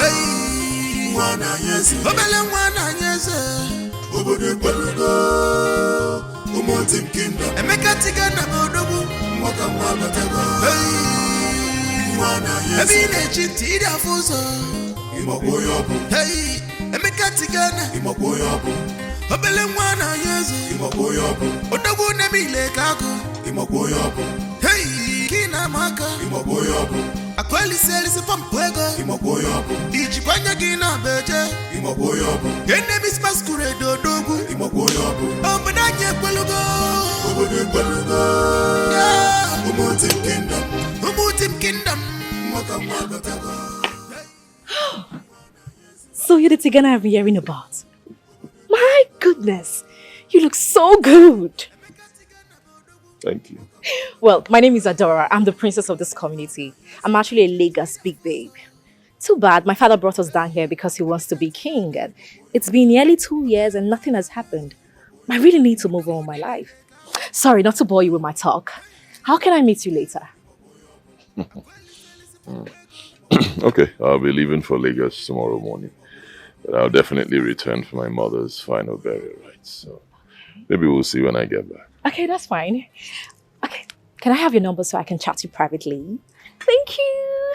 Hey, wana yesi, obele wana yesi. Obodo bodo. Umutim kingdom, emeka tikana bodogu, wakamwa batago. Hey. Ebine chitida fuso Imoboyobu Hey, emeka tigana Imoboyobu Obele mwana yezu Imoboyobu Odogu nemile kaku Imoboyobu Hey, kina maka Imoboyobu Akweli selisi pampwego Imoboyobu Ijikwanya gina beje Imoboyobu Yene mis masquerade odogu Imoboyobu Obadanye kwelugo Obade kwelugo Yeah, Umutim kingdom So you're the Tigana I've been hearing about. My goodness, you look so good. Thank you. Well, my name is Adora. I'm the princess of this community. I'm actually a Lagos big babe. Too bad, my father brought us down here because he wants to be king. And it's been nearly 2 years and nothing has happened. I really need to move on with my life. Sorry, not to bore you with my talk. How can I meet you later? Okay, I'll be leaving for Lagos tomorrow morning. But I'll definitely return for my mother's final burial rites. So maybe we'll see when I get back. Okay, that's fine. Okay, can I have your number so I can chat to you privately? Thank you.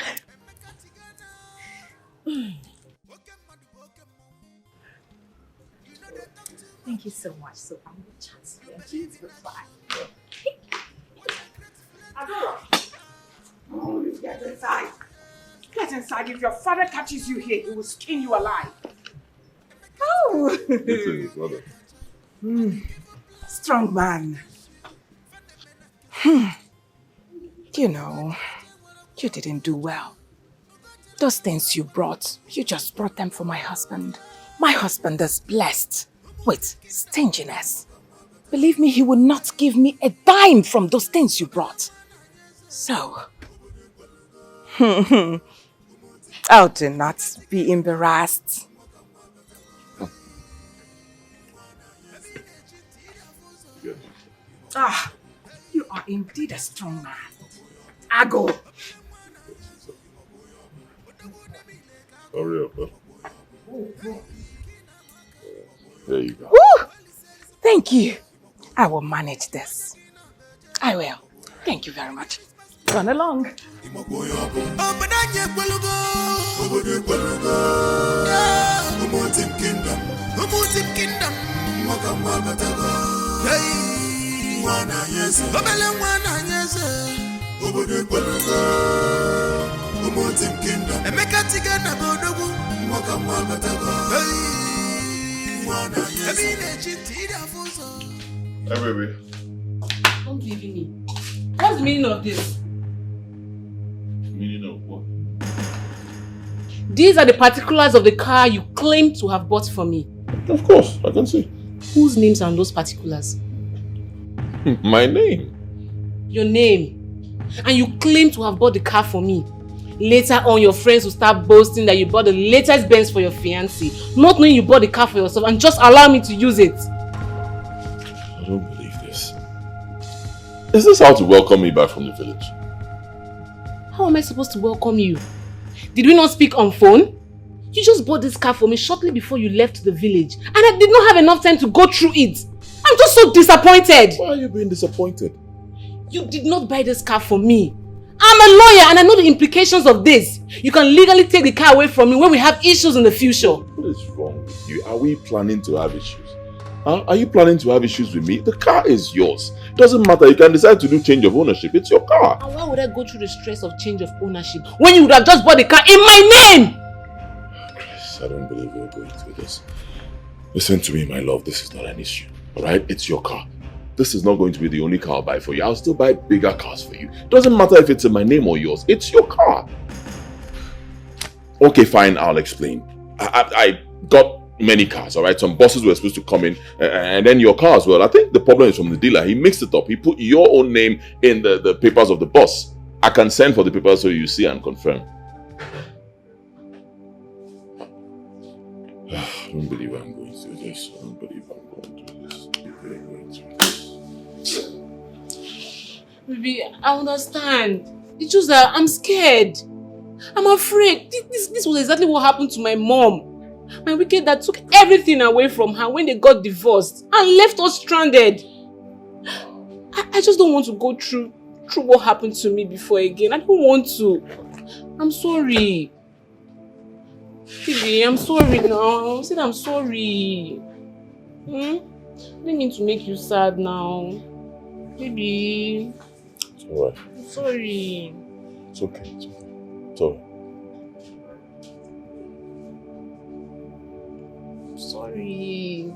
Thank you so much. So I'm going to chat to you. Please reply. Adora. Oh, get inside. Get inside. If your father catches you here, he will skin you alive. Oh. Listen, brother. Strong man. You know, you didn't do well. Those things you just brought them for my husband. My husband is blessed with stinginess. Believe me, he will not give me a dime from those things you brought. So, I do not be embarrassed. Ah, you are indeed a strong man. Ago. Hurry up, huh? There you go. Woo! Thank you. I will manage this. I will. Thank you very much. Run along. Hey, baby. Don't leave me. What's the meaning of this? Meaning of what? These are the particulars of the car you claim to have bought for me. Of course, I can see. Whose names are on those particulars? My name. Your name. And you claim to have bought the car for me. Later on, your friends will start boasting that you bought the latest Benz for your fiancé, not knowing you bought the car for yourself, and just allow me to use it. I don't believe this. Is this how to welcome me back from the village? How am I supposed to welcome you? Did we not speak on phone? You just bought this car for me shortly before you left the village, and I did not have enough time to go through it. I'm just so disappointed. Why are you being disappointed? You did not buy this car for me. I'm a lawyer and I know the implications of this. You can legally take the car away from me when we have issues in the future. What is wrong with you? Are we planning to have issues? Huh? Are you planning to have issues with me? The car is yours. Doesn't matter. You can decide to do change of ownership. It's your car. And why would I go through the stress of change of ownership when you would have just bought the car in my name? Chris, I don't believe we're going through this. Listen to me, my love. This is not an issue. Alright? It's your car. This is not going to be the only car I'll buy for you. I'll still buy bigger cars for you. Doesn't matter if it's in my name or yours. It's your car. Okay, fine. I'll explain. I got many cars, all right? Some buses were supposed to come in, and then your car as well. I think the problem is from the dealer. He mixed it up. He put your own name in the papers of the bus. I can send for the papers so you see and confirm. I don't believe I'm going through this. I don't believe I'm going through this. I'm going through this. Baby, I understand. It's just that I'm scared. I'm afraid. This was exactly what happened to my mom. My wicked dad took everything away from her when they got divorced and left us stranded. I just don't want to go through what happened to me before again. I don't want to. I'm sorry. Baby, I'm sorry now. I said I'm sorry. I didn't mean to make you sad now. Baby. It's alright. I'm sorry. It's okay. It's okay. It's alright. Sorry.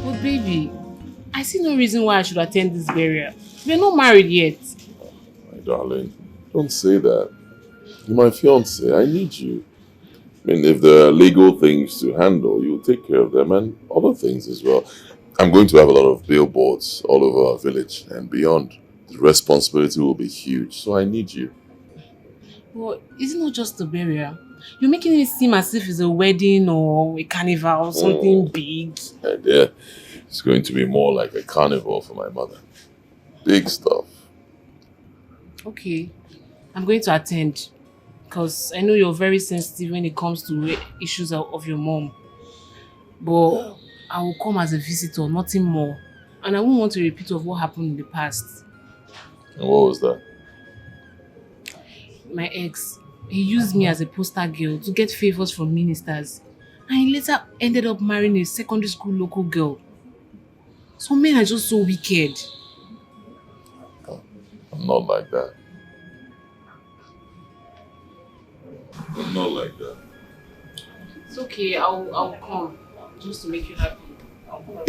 But baby, I see no reason why I should attend this burial. We're not married yet. My darling, don't say that. You're my fiance. I need you. I mean, if there are legal things to handle, you'll take care of them and other things as well. I'm going to have a lot of billboards all over our village and beyond. The responsibility will be huge, so I need you. But it's not just a burial. You're making it seem as if it's a wedding or a carnival or something big. Yeah, it's going to be more like a carnival for my mother. Big stuff. Okay, I'm going to attend because I know you're very sensitive when it comes to issues of your mom. But I will come as a visitor, nothing more. And I won't want a repeat of what happened in the past. And what was that? My ex, he used me as a poster girl to get favors from ministers. And he later ended up marrying a secondary school local girl. Some men are just so wicked. I'm not like that. I'm not like that. It's okay, I'll come. Just to make you happy. I'll come.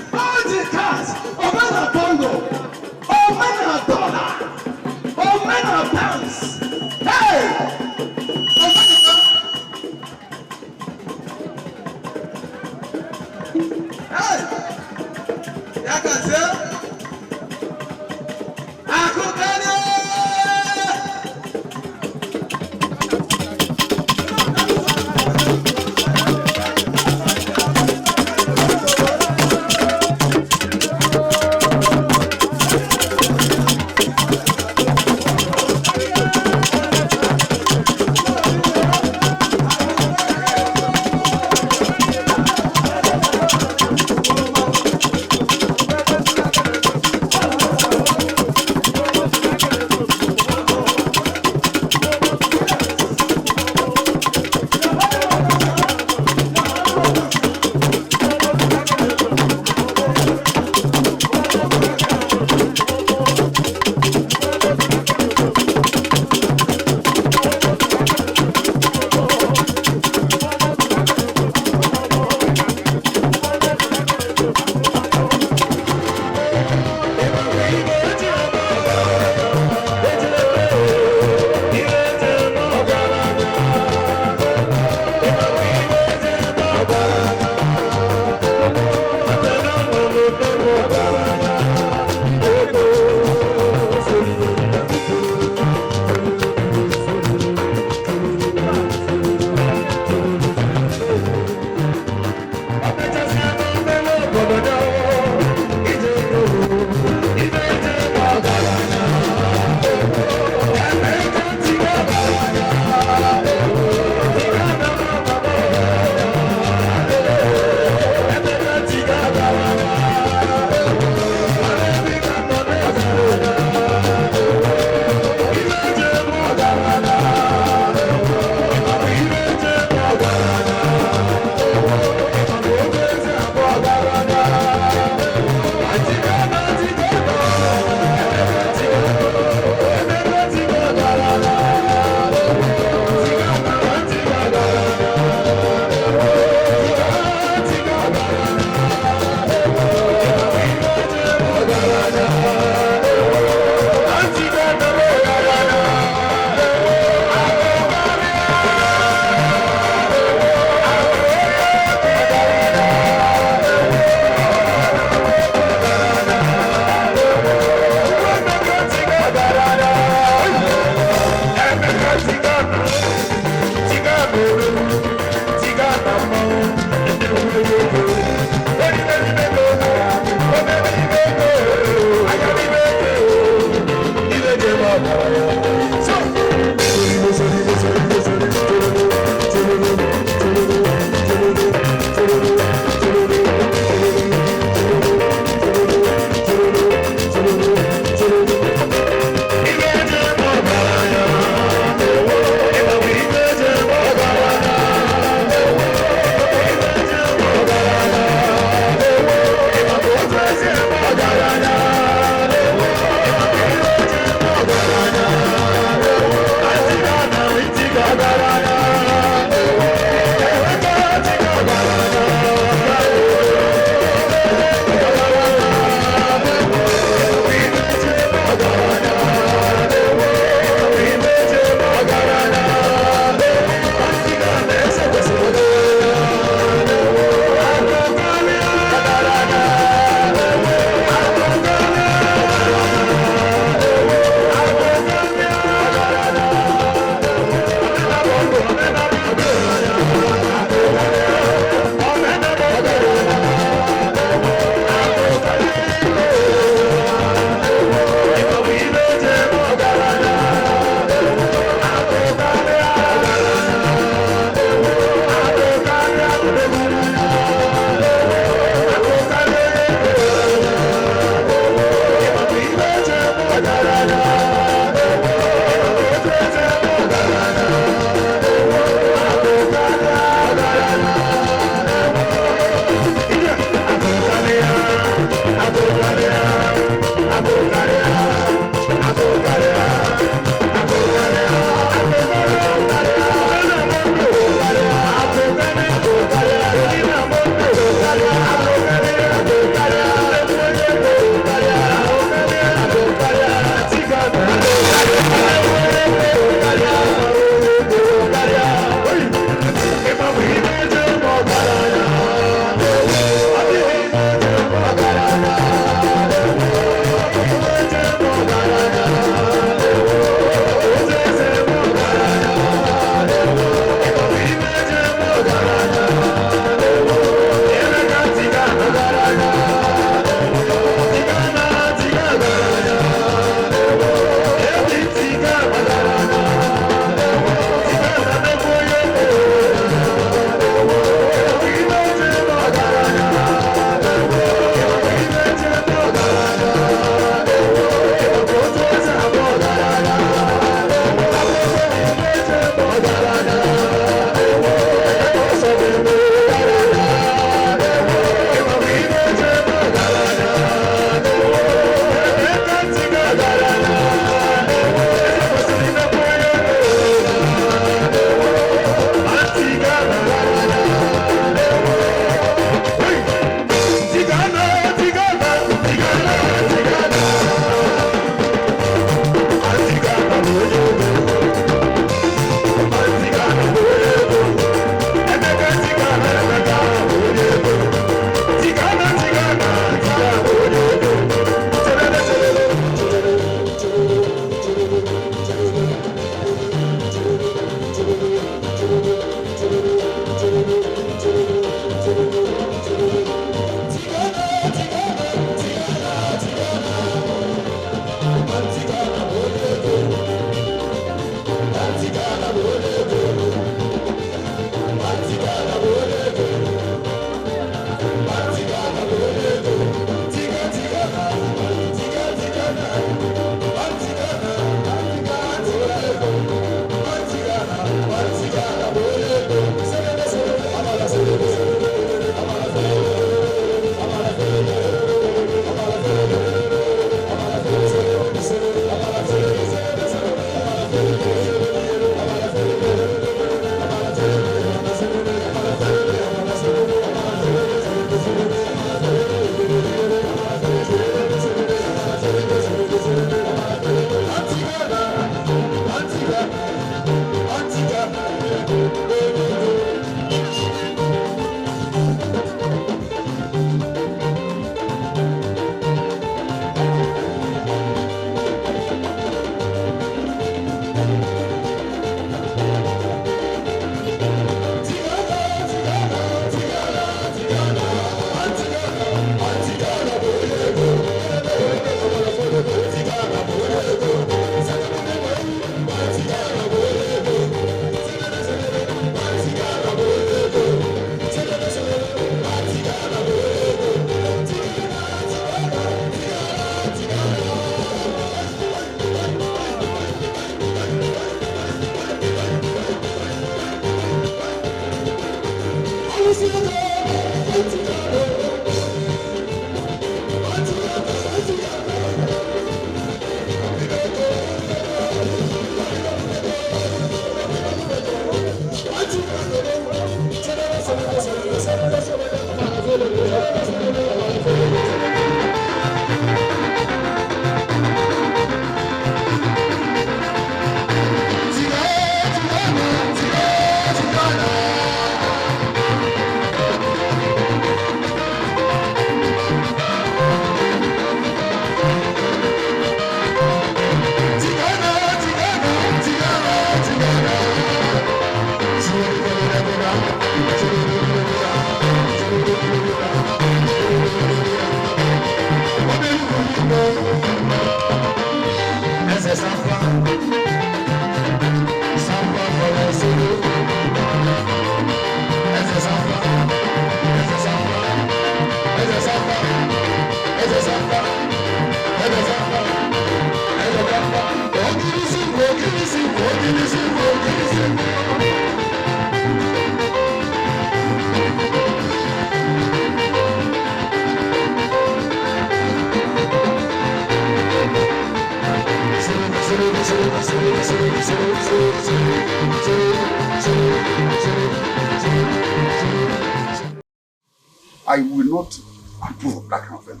I will not approve of that kind of thing.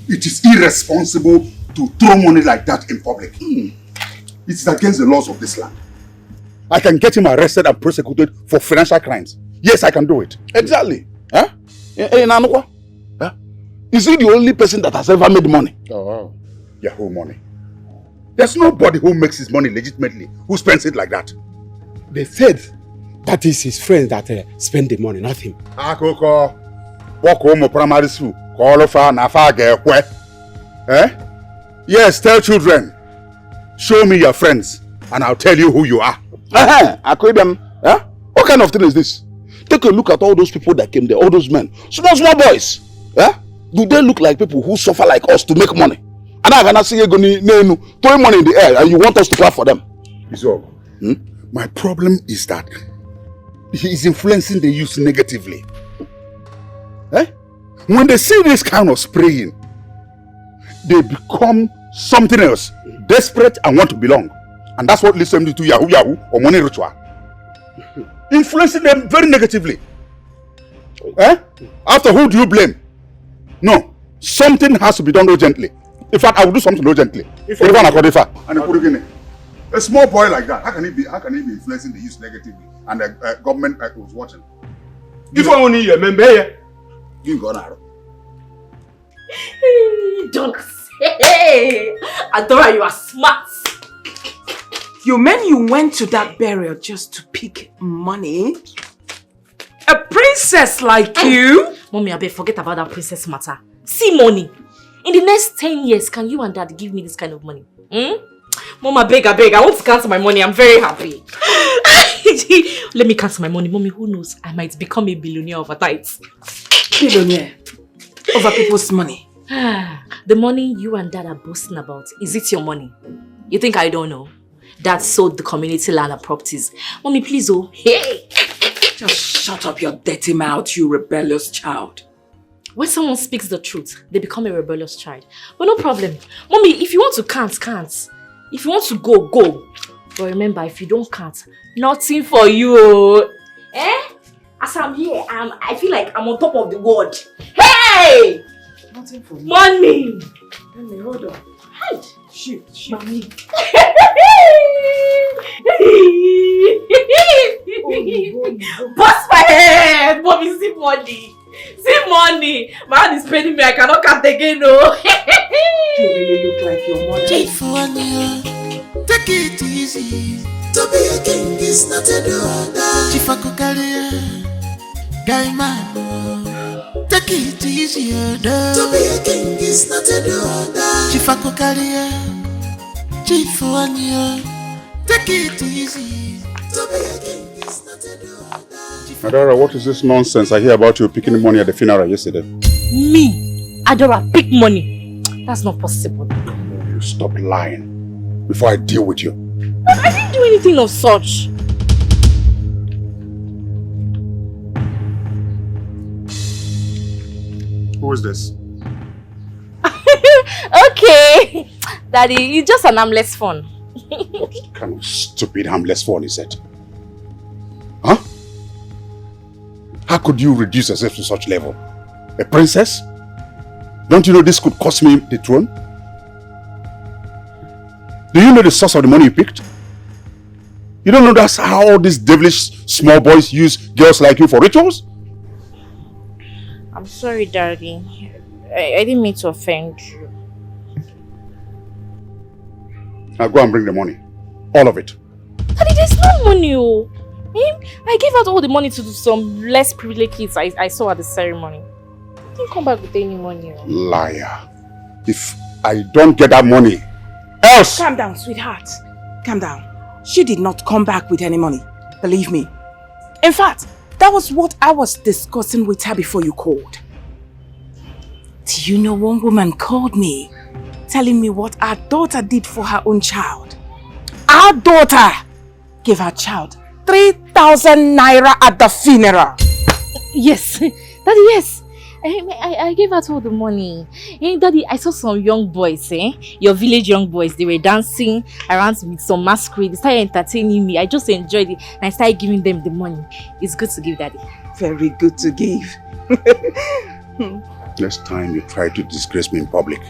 It is irresponsible to throw money like that in public. It is against the laws of this land. I can get him arrested and prosecuted for financial crimes. Yes, I can do it. Exactly. Huh? Huh? Is he the only person that has ever made money? Oh, wow. Yahoo money. There's nobody who makes his money legitimately, who spends it like that. They said that is his friends that spend the money, not him. Akoko, walk home primary school, call of Eh? Yes, tell children. Show me your friends, and I'll tell you who you are. Huh? What kind of thing is this? Take a look at all those people that came there, all those men. Small boys. Huh? Do they look like people who suffer like us to make money? And I cannot see you throwing money in the air and you want us to clap for them. Iso, my problem is that he is influencing the youth negatively. Eh? When they see this kind of spraying, they become something else, desperate and want to belong. And that's what leads them to Yahoo or money ritual. Influencing them very negatively. Eh? After who do you blame? No, something has to be done urgently. In fact, I will do something urgently. A small boy like that, how can he be influencing the youth negatively? And the government was watching. If only you remember, you gonna. Don't say. Adora, you are smart. You mean you went to that burial just to pick money? A princess like you? Mommy, I better forget about that princess matter. See money. In the next 10 years, can you and Dad give me this kind of money? Mama, beg. I want to cancel my money. I'm very happy. Let me cancel my money. Mommy, who knows? I might become a billionaire overnight. Billionaire? Over people's money? The money you and Dad are boasting about, is it your money? You think I don't know? Dad sold the community land and properties. Mommy, please, oh. Hey! Just shut up your dirty mouth, you rebellious child. When someone speaks the truth, they become a rebellious child. But no problem. Mommy, if you want to can't. If you want to go. But remember, if you don't can't, nothing for you. Eh? As I'm here, I feel like I'm on top of the world. Hey! Nothing for you. Money! Mommy, hold on. Hide. Shift. Mommy. Bust my head! Mommy, see money. See money. My hand is paining me. I cannot count again, no. You really look like your mother. Take it easy. To be a king is not a do-or-die. Chief Akokalia, guy man. Take it easy, to be a king is not a do-or-die. Chief Akokalia, Chief Wania. Take it easy. To be a king is not a do-or-die. Adora, what is this nonsense I hear about you picking money at the funeral yesterday? Me? Adora, pick money? That's not possible. You stop lying before I deal with you. But I didn't do anything of such. Who is this? Okay. Daddy, it's just an harmless phone. What kind of stupid harmless phone is it? Huh? How could you reduce yourself to such level? A princess? Don't you know this could cost me the throne? Do you know the source of the money you picked? You don't know that's how all these devilish small boys use girls like you for rituals? I'm sorry, Daddy. I didn't mean to offend you. Now go and bring the money. All of it. Daddy, there's no money. Oh. I gave out all the money to some less privileged kids I saw at the ceremony. I didn't come back with any money. Oh. Liar. If I don't get that money, else! Calm down, sweetheart. Calm down. She did not come back with any money. Believe me. In fact, that was what I was discussing with her before you called. Do you know one woman called me, telling me what our daughter did for her own child? Our daughter gave her child 3,000 naira at the funeral. Yes, Daddy, yes. I gave out all the money. Daddy, I saw some young boys, your village young boys. They were dancing around with some masquerade. They started entertaining me. I just enjoyed it and I started giving them the money. It's good to give, Daddy. Very good to give. Next time you try to disgrace me in public,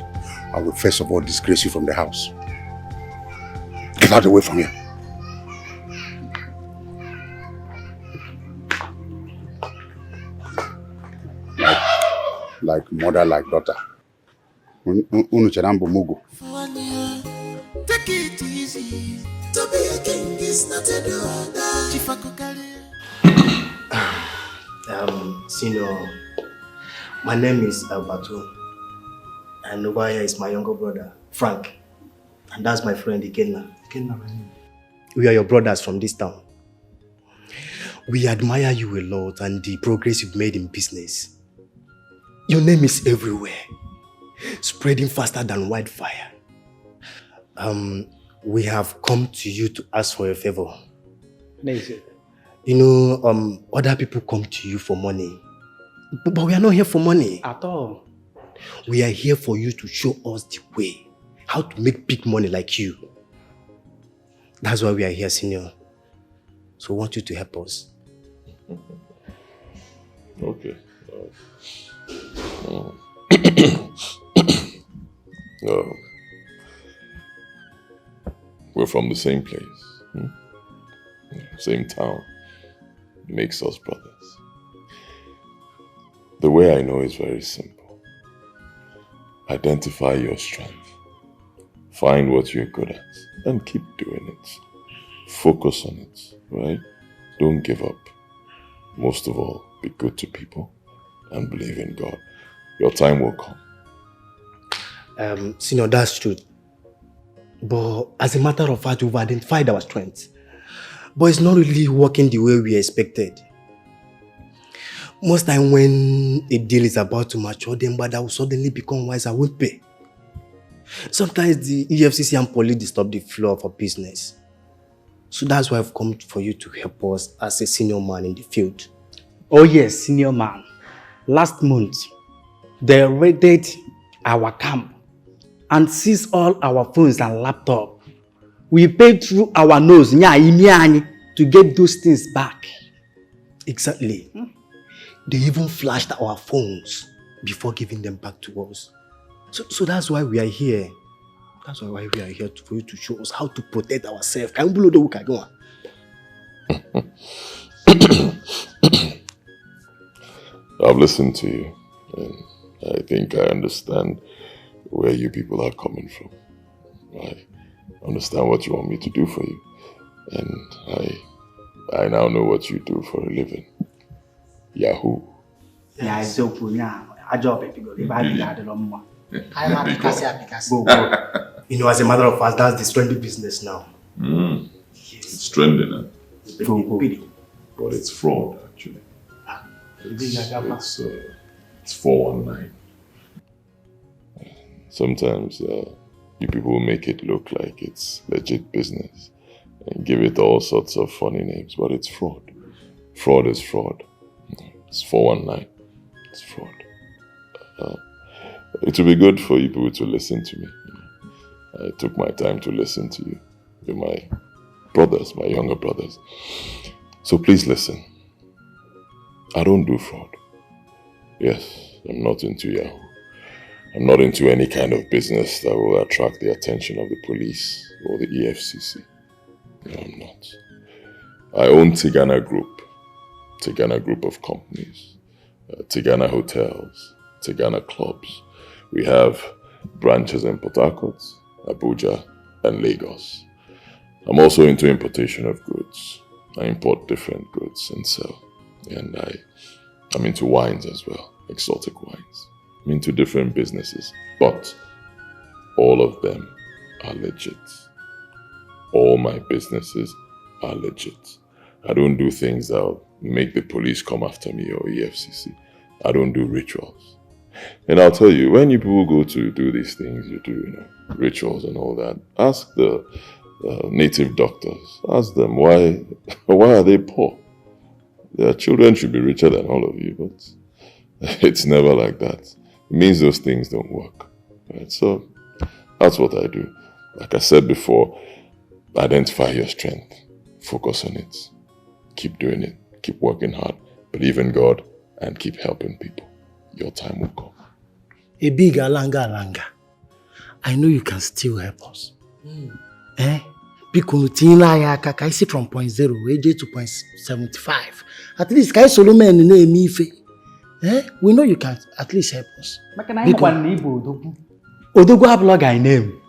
I will first of all disgrace you from the house. Get out of the way from here. Like mother, like daughter. Unucherambo Mugu. Take it easy. To be a king is not a do-or-die. Chief Akokalia. Senior, my name is Batu, and over here is my younger brother, Frank, and that's my friend Ikenna. We are your brothers from this town. We admire you a lot and the progress you've made in business. Your name is everywhere, spreading faster than wildfire. We have come to you to ask for a favor. You know, other people come to you for money, but we are not here for money at all. We are here for you to show us the way, how to make big money like you. That's why we are here, Senior. So we want you to help us. Okay. We're from the same place, same town. Makes us brothers. The way I know is very simple. Identify your strength. Find what you're good at and keep doing it. Focus on it, right? Don't give up. Most of all, be good to people and believe in God. Your time will come. Senior, that's true. But as a matter of fact, we've identified our strengths. But it's not really working the way we expected. Most time when a deal is about to mature, then but that will suddenly become wise and won't pay. Sometimes the EFCC and police disturb the flow of our business. So that's why I've come for you to help us as a senior man in the field. Oh yes, senior man. Last month, they raided our camp and seized all our phones and laptops. We paid through our nose to get those things back. Exactly. They even flashed our phones before giving them back to us. So that's why we are here. That's why we are here for you to show us how to protect ourselves. I've listened to you, and I think I understand where you people are coming from. I understand what you want me to do for you, and I now know what you do for a living. Yahoo. Yes. You know, as a matter of fact, that's the trendy business now. Yes. It's trending, huh? But it's fraud, actually. It's 419. Sometimes you people make it look like it's legit business and give it all sorts of funny names, but it's fraud. Fraud is fraud. It's 419. It's fraud. It will be good for you people to listen to me. I took my time to listen to you. You're my brothers, my younger brothers. So please listen. I don't do fraud. Yes, I'm not into Yahoo. I'm not into any kind of business that will attract the attention of the police or the EFCC. No, I'm not. I own Tigana Group of companies, Tigana Hotels, Tigana Clubs. We have branches in Port Harcourt, Abuja, and Lagos. I'm also into importation of goods. I import different goods and sell. And I'm into wines as well, exotic wines. I'm into different businesses, but all of them are legit. All my businesses are legit. I don't do things that'll make the police come after me or EFCC. I don't do rituals. And I'll tell you, when you people go to do these things, you do, rituals and all that, ask the native doctors, ask them why are they poor? Their children should be richer than all of you, but it's never like that. It means those things don't work. Right? So that's what I do. Like I said before, identify your strength, focus on it, keep doing it, keep working hard, believe in God, and keep helping people. Your time will come. A big alanga. I know you can still help us. Because I see from 0.0 to 0.75. At least Kai Solomon name Ife. We know you can at least help us. Odogu have log I name.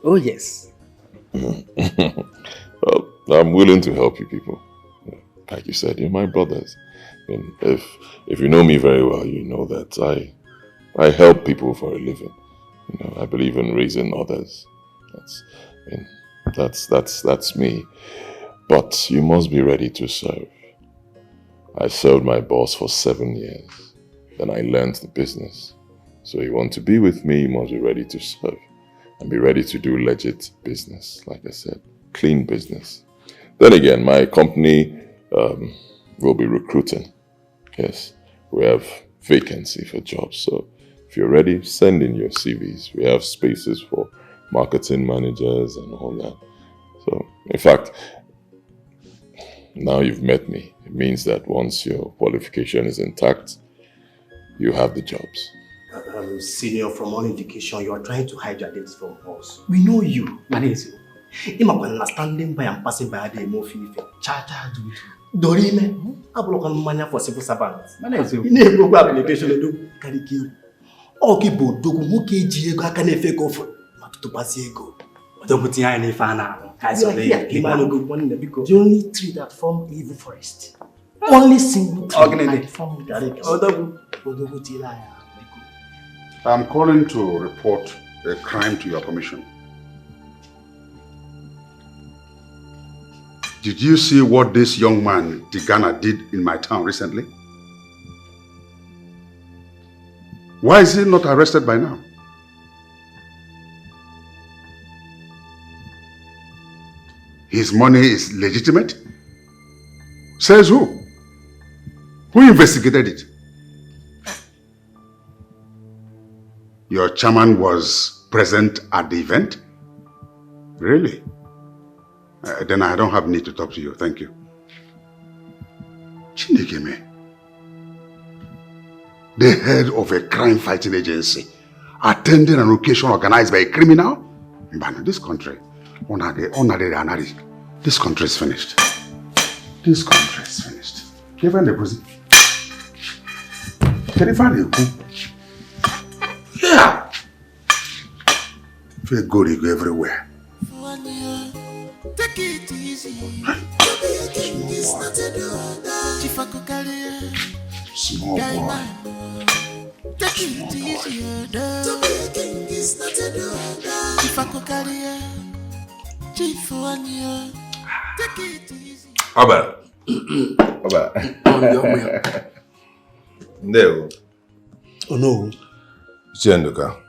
Oh yes. Well, I'm willing to help you people. Like you said, you're my brothers. And if you know me very well, you know that I help people for a living. I believe in raising others. That's me. But you must be ready to serve. I served my boss for 7 years. Then I learned the business. So you want to be with me, you must be ready to serve. And be ready to do legit business, like I said. Clean business. Then again, my company will be recruiting. Yes, we have vacancy for jobs. So if you're ready, send in your CVs. We have spaces for marketing managers and all that. So, in fact, now you've met me. It means that once your qualification is intact, you have the jobs. Senior, from all indication, you are trying to hide your identity from us. We know you. Manezo. Ima standing by and passing by the emofi. Charter do it. Dorime. Ablokan mania for civil servants. Manezo. You go application do kariki. Okay, but do muke jiego akane fake off. To pass ego. Don't put in any fan now. The only tree that form evil forest. Only single tree that form I'm calling to report a crime to your commission. Did you see what this young man, Tigana, did in my town recently? Why is he not arrested by now? His money is legitimate? Says who? Who investigated it? Your chairman was present at the event? Really? Then I don't have need to talk to you. Thank you. Chinekeme, the head of a crime-fighting agency, attending an occasion organized by a criminal? Mbana, this country, this country is finished. This country is finished. Even the president. Yeah. Feel good, you go everywhere. Take it easy. Small boy. Take it easy. Take it easy. Aba. No. Oh no. Chenduka.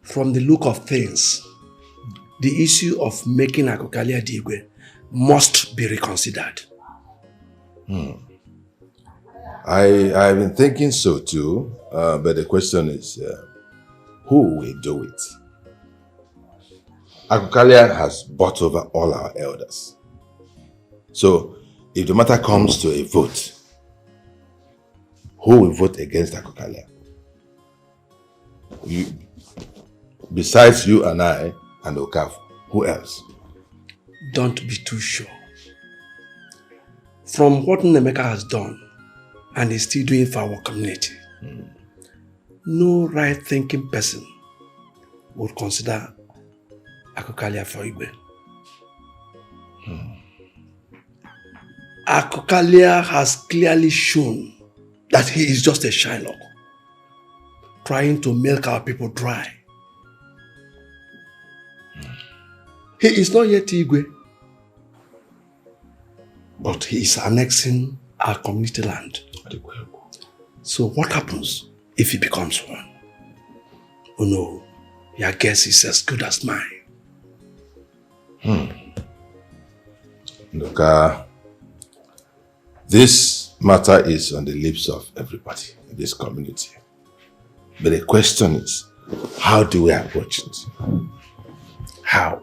From the look of things, the issue of making Akokalia Digwe must be reconsidered. I've been thinking so too, but the question is, who will do it? Akokalia has bought over all our elders. So, if the matter comes to a vote, who will vote against Akokalia? Besides you and I and Okafu, who else? Don't be too sure. From what Nemeka has done and is still doing for our community, no right-thinking person would consider Akokalia for Igwe. Akokalia has clearly shown that he is just a Shylock, trying to milk our people dry. He is not yet Igwe, but he is annexing our community land. So what happens if he becomes one? Oh no, your guess is as good as mine. Look, this matter is on the lips of everybody in this community. But the question is, how do we approach it? How?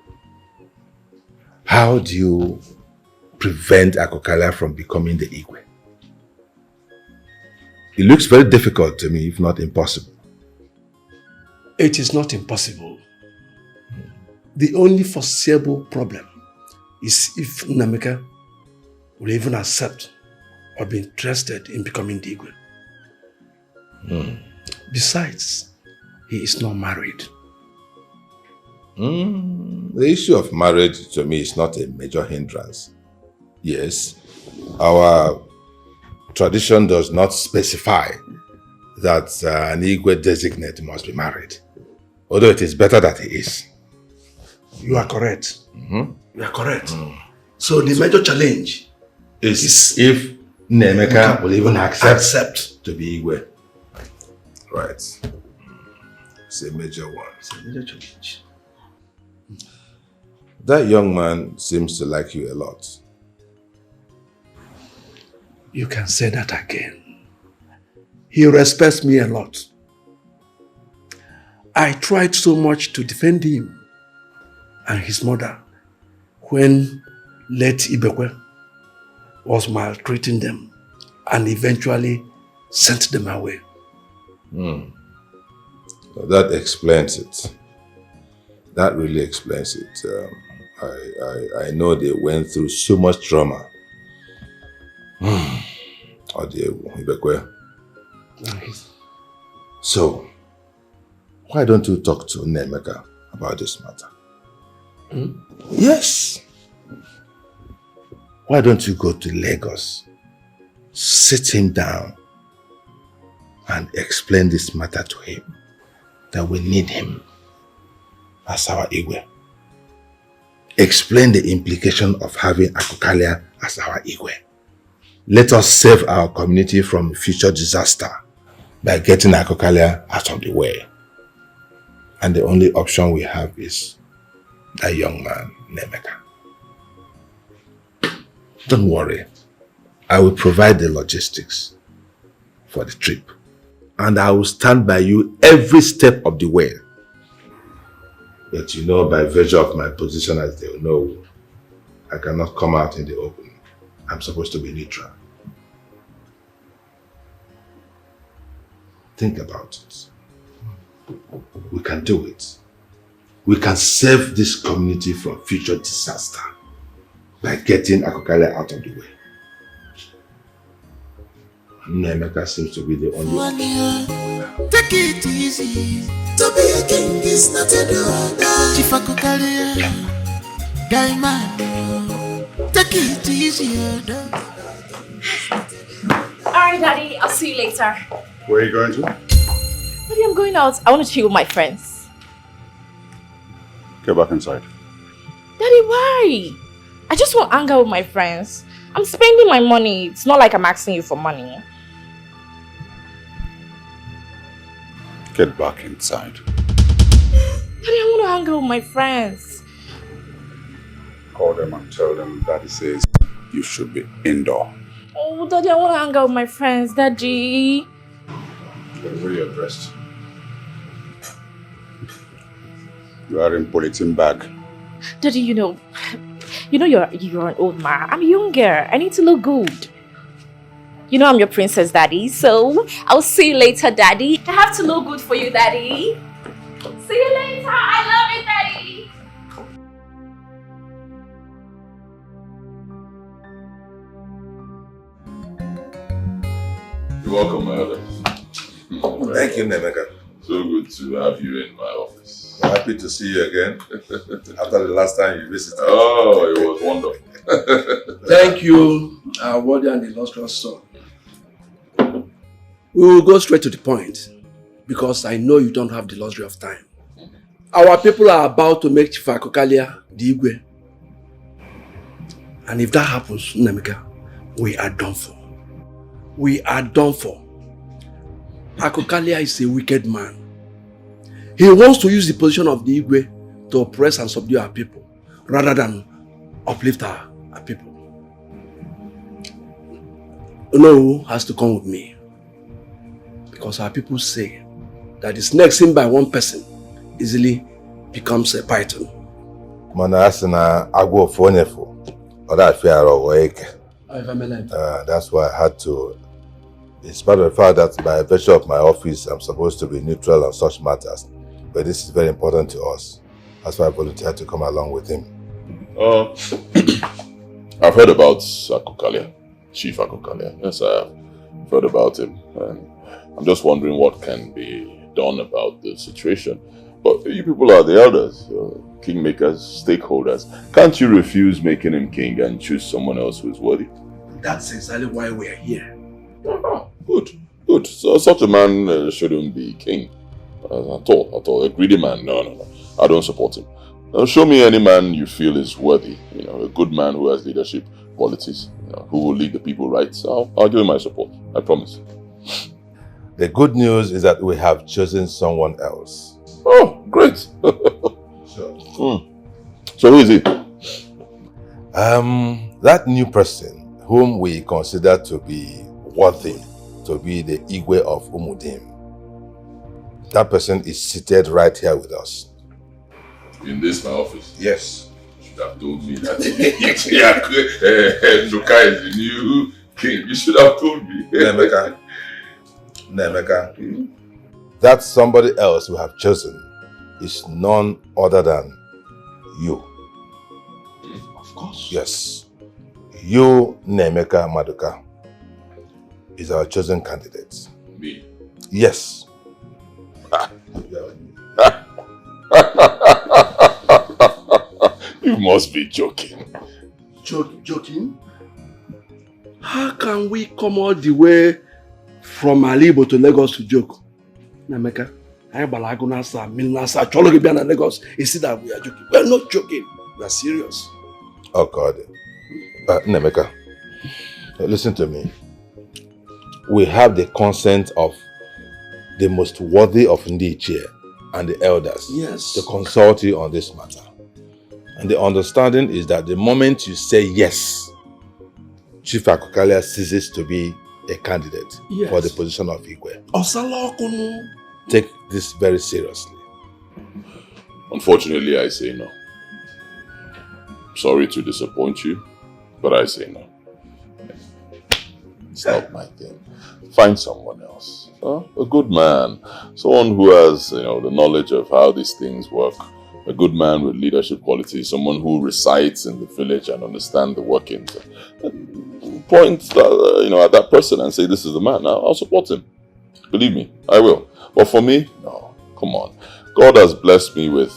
How do you prevent Akokalia from becoming the Igwe? It looks very difficult to me, if not impossible. It is not impossible. The only foreseeable problem is if Nameka will even accept or be interested in becoming the Igwe. Besides, he is not married. The issue of marriage to me is not a major hindrance. Yes, our tradition does not specify that an Igwe designate must be married, although it is better that he is. You are correct. You are correct. So the major challenge is if Nemeka will even accept to be Igwe. Right. It's a major one. It's a major challenge. That young man seems to like you a lot. You can say that again. He respects me a lot. I tried so much to defend him and his mother when late Ibekwe was maltreating them and eventually sent them away. That explains it. That really explains it. I know they went through so much trauma. So, why don't you talk to Nemeka about this matter? Yes. Why don't you go to Lagos, sit him down and explain this matter to him, that we need him as our Igwe. explain the implication of having Akokalia as our Igwe. Let us save our community from future disaster by getting Akokalia out of the way. And the only option we have is that young man, Nemeka. Don't worry. I will provide the logistics for the trip. And I will stand by you every step of the way. But you know, by virtue of my position as they know, I cannot come out in the open. I'm supposed to be neutral. Think about it. We can do it. We can save this community from future disaster by getting Akokalia out of the way. Nemeka seems to be the only one. Take it easy. To be a king is not a order. Chief Akokalia, guy man, take it easy. Alright, Daddy, I'll see you later. Where are you going to? Daddy, I'm going out. I want to chill with my friends. Get back inside. Daddy, why? I just want to hang out with my friends. I'm spending my money. It's not like I'm asking you for money. Get back inside. Daddy, I want to hang out with my friends. Call them and tell them Daddy says you should be indoor. Oh, Daddy, I want to hang out with my friends, Daddy. Get where you're dressed. You are in polythene bag. Daddy, you know you're an old man. I'm younger. I need to look good. You know I'm your princess, Daddy. So I'll see you later, Daddy. I have to look good for you, Daddy. See you later. I love you, Daddy. You're welcome, my elder. Thank you, Nemeka. So good to have you in my office. Happy to see you again after the last time you visited. Oh, it was wonderful. Thank you, our worthy and illustrious son. We will go straight to the point because I know you don't have the luxury of time. Our people are about to make Chief Akokalia the Igwe. And if that happens, Nemeka, we are done for. We are done for. Akokalia is a wicked man. He wants to use the position of the Igwe to oppress and subdue our people rather than uplift our people. No has to come with me because our people say that the snake seen by one person easily becomes a python. That's why I had to, in spite of the fact that by virtue of my office I'm supposed to be neutral on such matters, but this is very important to us. That's why I volunteered to come along with him. I've heard about Akokalia, Chief Akokalia. Yes, I've heard about him. And I'm just wondering what can be done about the situation. But you people are the elders, kingmakers, stakeholders. Can't you refuse making him king and choose someone else who's worthy? That's exactly why we are here. Good, good. So such a man shouldn't be king. At all. A greedy man, no. I don't support him. Show me any man you feel is worthy. A good man who has leadership qualities, who will lead the people right. So I'll give him my support. I promise. The good news is that we have chosen someone else. Oh, great. Sure. So who is it? That new person whom we consider to be worthy to be the Igwe of Umudim. That person is seated right here with us. In this my office? Yes. You should have told me that Nuka is the new king. You should have told me. Nemeka. That somebody else we have chosen is none other than you. Of course. Yes. You, Nemeka Maduka, is our chosen candidate. Me? Yes. You must be joking. Joking? How can we come all the way from Alibo to Lagos to joke? Nemeka, I Lagos. You see that we are joking. We are not joking. We are serious. Oh God. Nemeka, listen to me. We have the consent of the most worthy of Ndiche and the elders to consult you on this matter. And the understanding is that the moment you say yes, Chief Akokalia ceases to be a candidate for the position of Igwe. Take this very seriously. Unfortunately, I say no. Sorry to disappoint you, but I say no. It's not my thing. Find someone else. A good man. Someone who has, the knowledge of how these things work. A good man with leadership qualities. Someone who resides in the village and understands the workings. Point at that person and say, this is the man. I'll support him. Believe me, I will. But for me, no. Come on. God has blessed me with,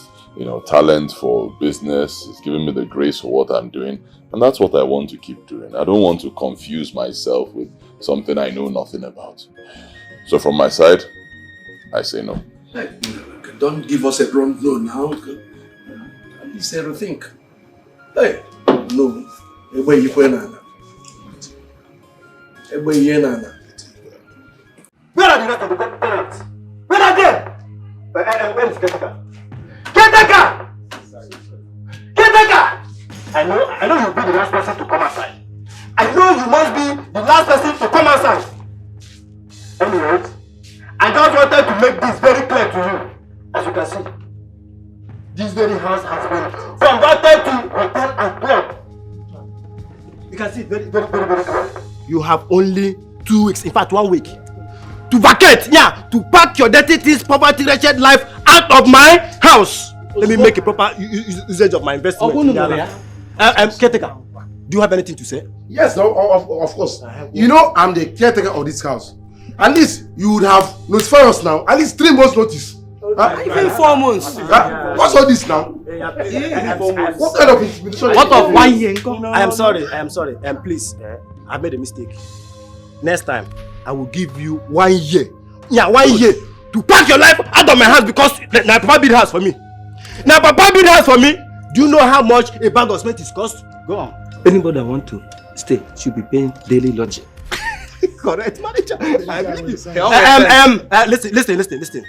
talent for business. He's given me the grace for what I'm doing. And that's what I want to keep doing. I don't want to confuse myself with something I know nothing about. So from my side, I say no. Hey, don't give us a wrong no now. At least rethink. Hey, no. Where again? Where are the rest of the parents? Where are they? Where is Keteka? Keteka! Keteka! I know you'll be the last person to come outside. I know you must be the last person to come outside. Anyways, I just wanted to make this very clear to you. As you can see, this very house has been converted to hotel and club. You can see very clear. You have only 2 weeks, in fact 1 week, to vacate, to pack your dirty things, poverty, wretched life out of my house. Let me make a proper usage of my investment. Caretaker, do you have anything to say? Yes, of course. I'm the caretaker of this house. At least you would have notified us now. At least 3 months notice. Even 4 months. What's all this now? What kind of intimidation? What of 1 year? I am sorry. Please, I made a mistake. Next time, I will give you 1 year. 1 year to pack your life out of my house because now Papa build house for me. Do you know how much a bag of cement is cost? Go on. Anybody that want to stay should be paying daily lodging. Correct, manager. I believe you. Listen.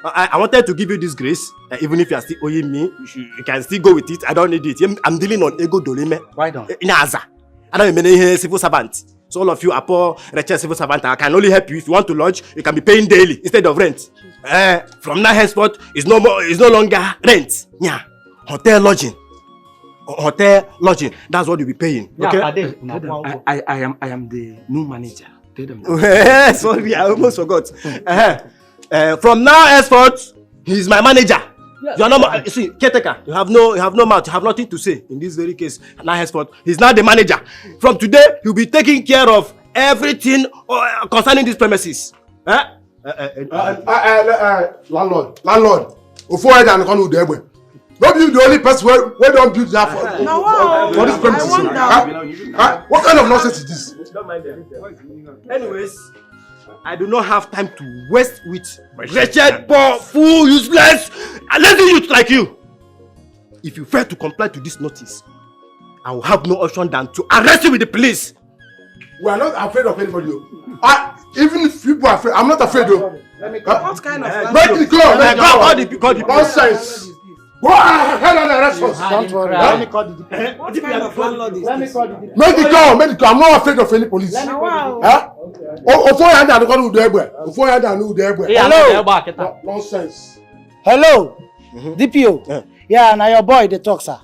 I wanted to give you this grace. Even if you are still owing me, you can still go with it. I don't need it. I'm dealing on ego doleme. Why not? I don't mean civil servant. So all of you are poor, wretched civil servant. I can only help you if you want to lodge. You can be paying daily instead of rent. From now henceforth, it's no longer rent. Hotel lodging. That's what you'll be paying. Okay. I am the new manager. Tell them. Sorry, I almost forgot. From now henceforth, he's my manager. You are not see, caretaker. You have no mouth. You have nothing to say in this very case. Now henceforth, he's now the manager. From today, he'll be taking care of everything concerning these premises. Landlord. Maybe you the only person where don't build that for this premises. What kind of nonsense is this? Don't mind them. Anyways, I do not have time to waste with wretched, poor, fool, useless, and lazy youth like you. If you fail to comply to this notice, I will have no option than to arrest you with the police. We are not afraid of anybody. Even if people are afraid, I'm not afraid though. What kind of make the call. Nonsense. Go ahead and arrest us. Don't worry. Let me call the DP. What kind of landlord is this? Make the call. I'm not afraid of any police. Hello. Nonsense. Hello. DPO. Yeah, now your boy the talk, sir.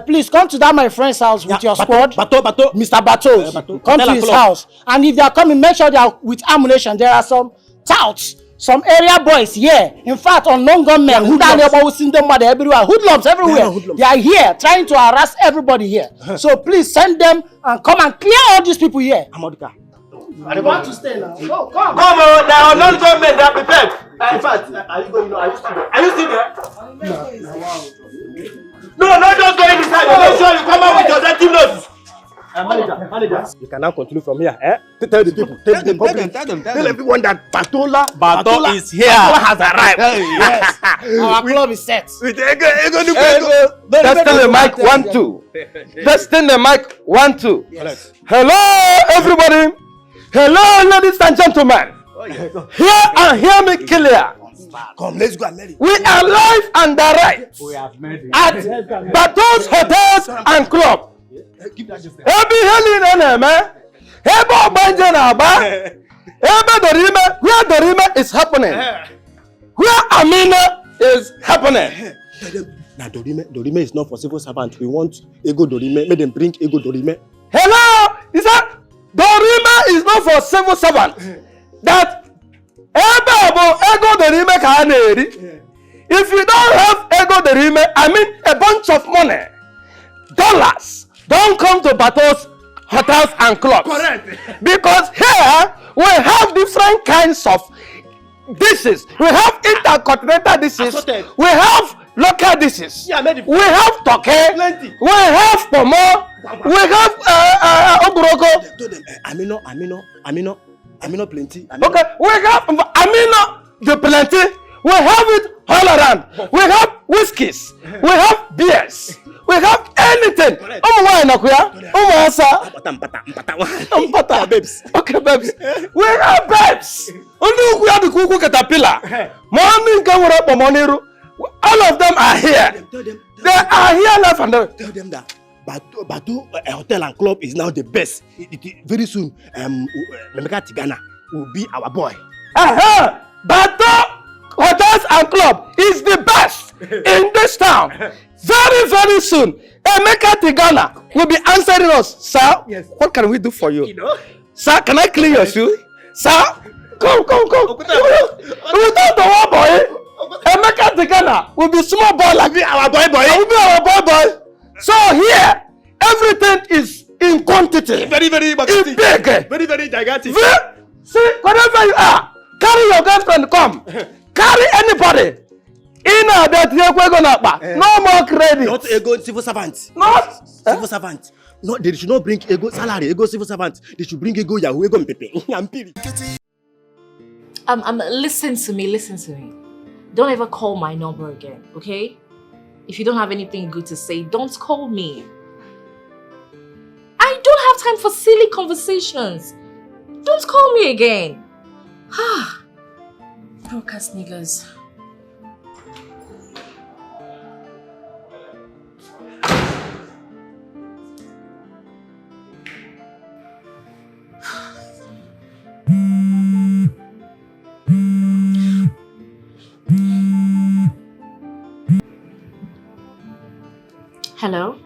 Please come to that my friend's house with your squad. Bato. Mr. Bato. Come to his house. And if they are coming, make sure they are with ammunition. There are some touts. Some area boys here, in fact, unknown gunmen, hoodlums everywhere. They are here trying to harass everybody here. So please send them and come and clear all these people here. Amadika. I want to stay now. Go, come. Come on, there are unknown gunmen that are prepared. In fact, are you going? Are you still there? No, not just going inside. Make sure you come out with your dirty nose. Manager, you can now continue from here. Tell the people, tell everyone that Batola is here. Batola has arrived. Yes. Our club is set. With Testing the mic 1 2. Testing the mic 1 2. Yes. Hello, everybody. Hello, ladies and gentlemen. Hear and hear me clear. Come, let's go and marry. We are live and direct We have made it. at Bato's Hotels and Club. Ebi heli na man. Ebe obanje na ba. Ebe Dorime, where Dorime is happening. Where Amina is happening. Now Dorime is not for civil servant. We want Ego Dorime. Make them bring Ego Dorime. Hello, he said Dorime is not for civil servant. That Ego Dorime can. If you don't have Ego Dorime, I mean a bunch of money, dollars, don't come to Bato's Hotels and Clubs. Correct. Because here we have different kinds of dishes. We have intercontinental dishes. Assorted. We have local dishes. Yeah, we have turkey. Plenty. We have pomo. We have oguroko. Amino plenty. Okay, we have Amino the plenty. We have it all around. We have whiskeys. We have beers. We have anything. Babes. Okay, babes. We have babes. We have the cuckoo caterpillar. Morning come up Moniru. All of them are here. They are here left and right. Tell them that Bato Hotel and Club is now the best. Very soon, Memeka Tigana will be our boy. Bato Hotels and Club is the best in this town. Very, very soon, Emeka Tigana will be answering us. Sir, yes. What can we do for you? Sir, can I clean your shoe? Sir, come. We will talk to one boy. Emeka Tigana will be small boy like me, our boy. Will be our boy. So here, everything is in quantity. Very, very big. Very, very gigantic. See, wherever you are, carry your girlfriend, come. Carry anybody. No more credit. Not ego civil servant. Not civil servant. No, they should not bring ego salary, ego civil servant. They should bring ego Yahoo, ego Mpepe. Listen to me. Don't ever call my number again, okay? If you don't have anything good to say, don't call me. I don't have time for silly conversations. Don't call me again. Broadcast niggas. Hello?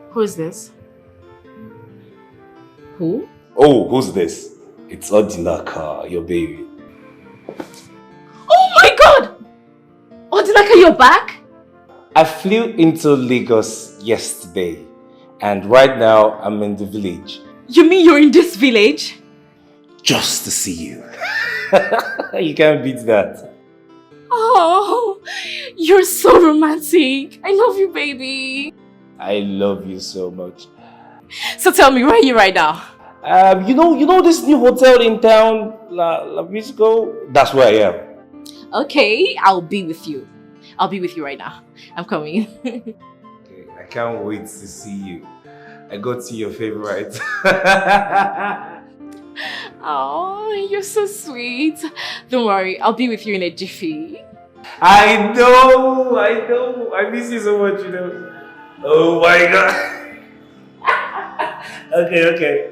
Who is this? Who? Oh, who's this? It's Odinaka, your baby. Oh my god! Odinaka, you're back? I flew into Lagos yesterday, and right now I'm in the village. You mean you're in this village? Just to see you. You can't beat that. Oh, you're so romantic. I love you, baby. I love you so much. So tell me, where are you right now? You know this new hotel in town, La Wazico? That's where I am. Okay, I'll be with you. I'll be with you right now. I'm coming. Okay, I can't wait to see you. I got to your favorite. Oh, you're so sweet. Don't worry, I'll be with you in a jiffy. I know. I miss you so much, Oh my god. Okay.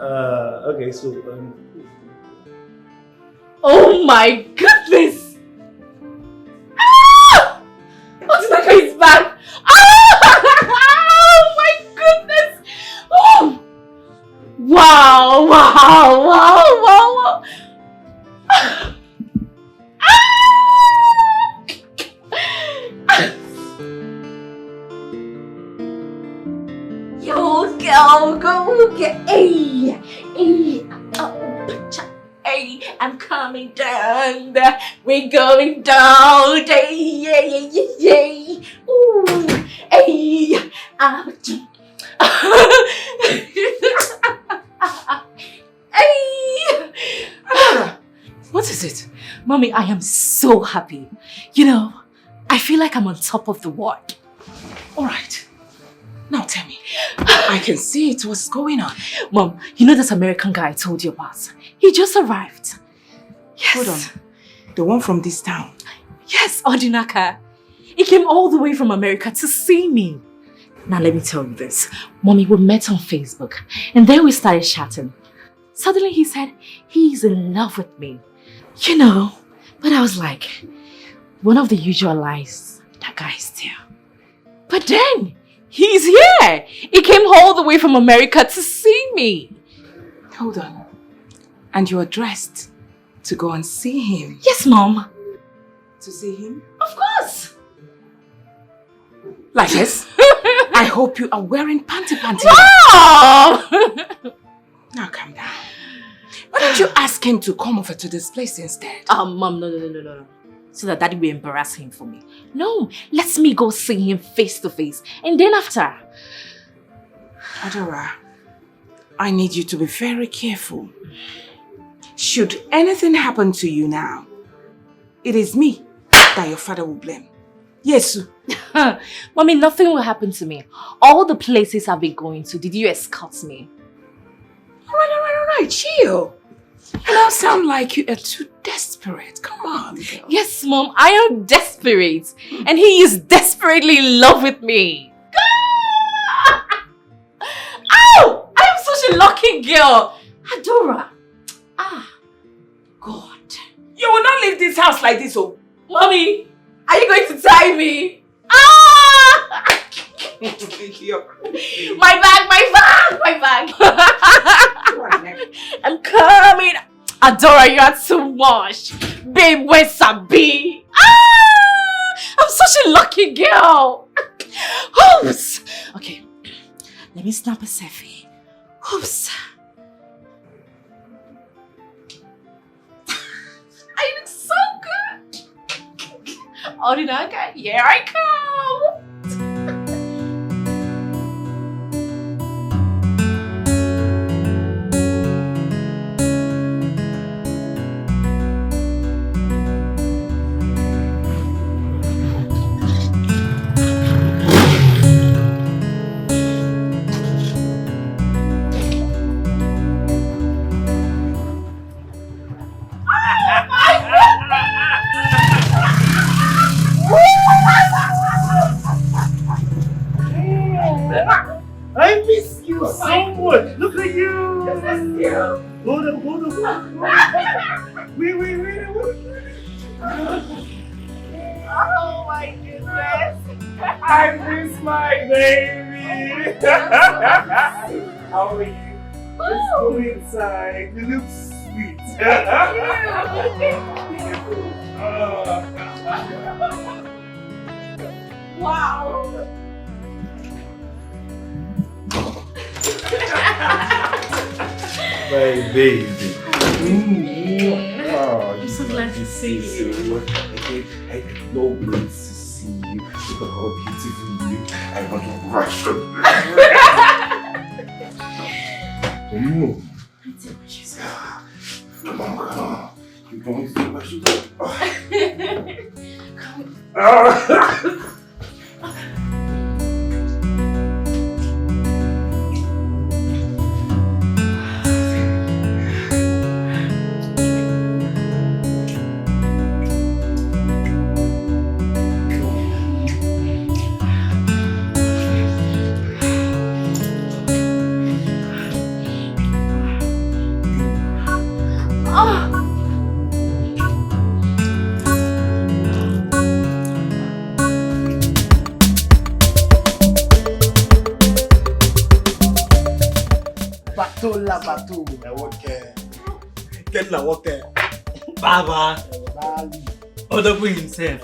Okay, so oh my goodness! Odinaka is back! Oh my goodness! Oh! Wow! Hey, I'm coming down. We're going down. Yeah. Ooh, hey, Adora, what is it? Mommy, I am so happy. You know, I feel like I'm on top of the world. All right. Now tell me. I can see it. What's going on? Mom, you know this American guy I told you about? He just arrived. Yes. Hold on. The one from this town? Yes, Odinaka. He came all the way from America to see me. Now let me tell you this. Mommy, we met on Facebook and then we started chatting. Suddenly he said he's in love with me. You know, but I was like, one of the usual lies that guys tell. But then, he's here! He came all the way from America to see me. Hold on. And you are dressed to go and see him? Yes, Mom. To see him? Of course. Like this? I hope you are wearing panty. Mom! Now calm down. Why don't you ask him to come over to this place instead? Mom, no. So that Daddy will embarrass him for me. No, let me go see him face to face. And then after. Adora, I need you to be very careful. Should anything happen to you now, it is me that your father will blame. Yes. Mommy, nothing will happen to me. All the places I've been going to, did you escort me? All right, chill. You now sound like you are too desperate. Come on, girl. Yes, Mom, I am desperate. And he is desperately in love with me. Ow! I am such a lucky girl. Adora. God. You will not leave this house like this, oh. Mommy, are you going to tie me? My bag! I'm coming. Adora, you are too much. Babe, where's Sabi? I'm such a lucky girl. Oops. Okay, let me snap a selfie. Oops. I look so good. Odinaka, here I come. I miss you so much. Look at you. Hold on. Wait. Oh my goodness. I miss my baby. How are you? Let's go inside. You look sweet. Wow. My baby. Oh, I'm so glad to see you. I know glad to see you. Look at how beautiful you are. I want to rush up. Come on, girl. You don't feel like you do. Batu. Get la water. Baba. Odogu himself.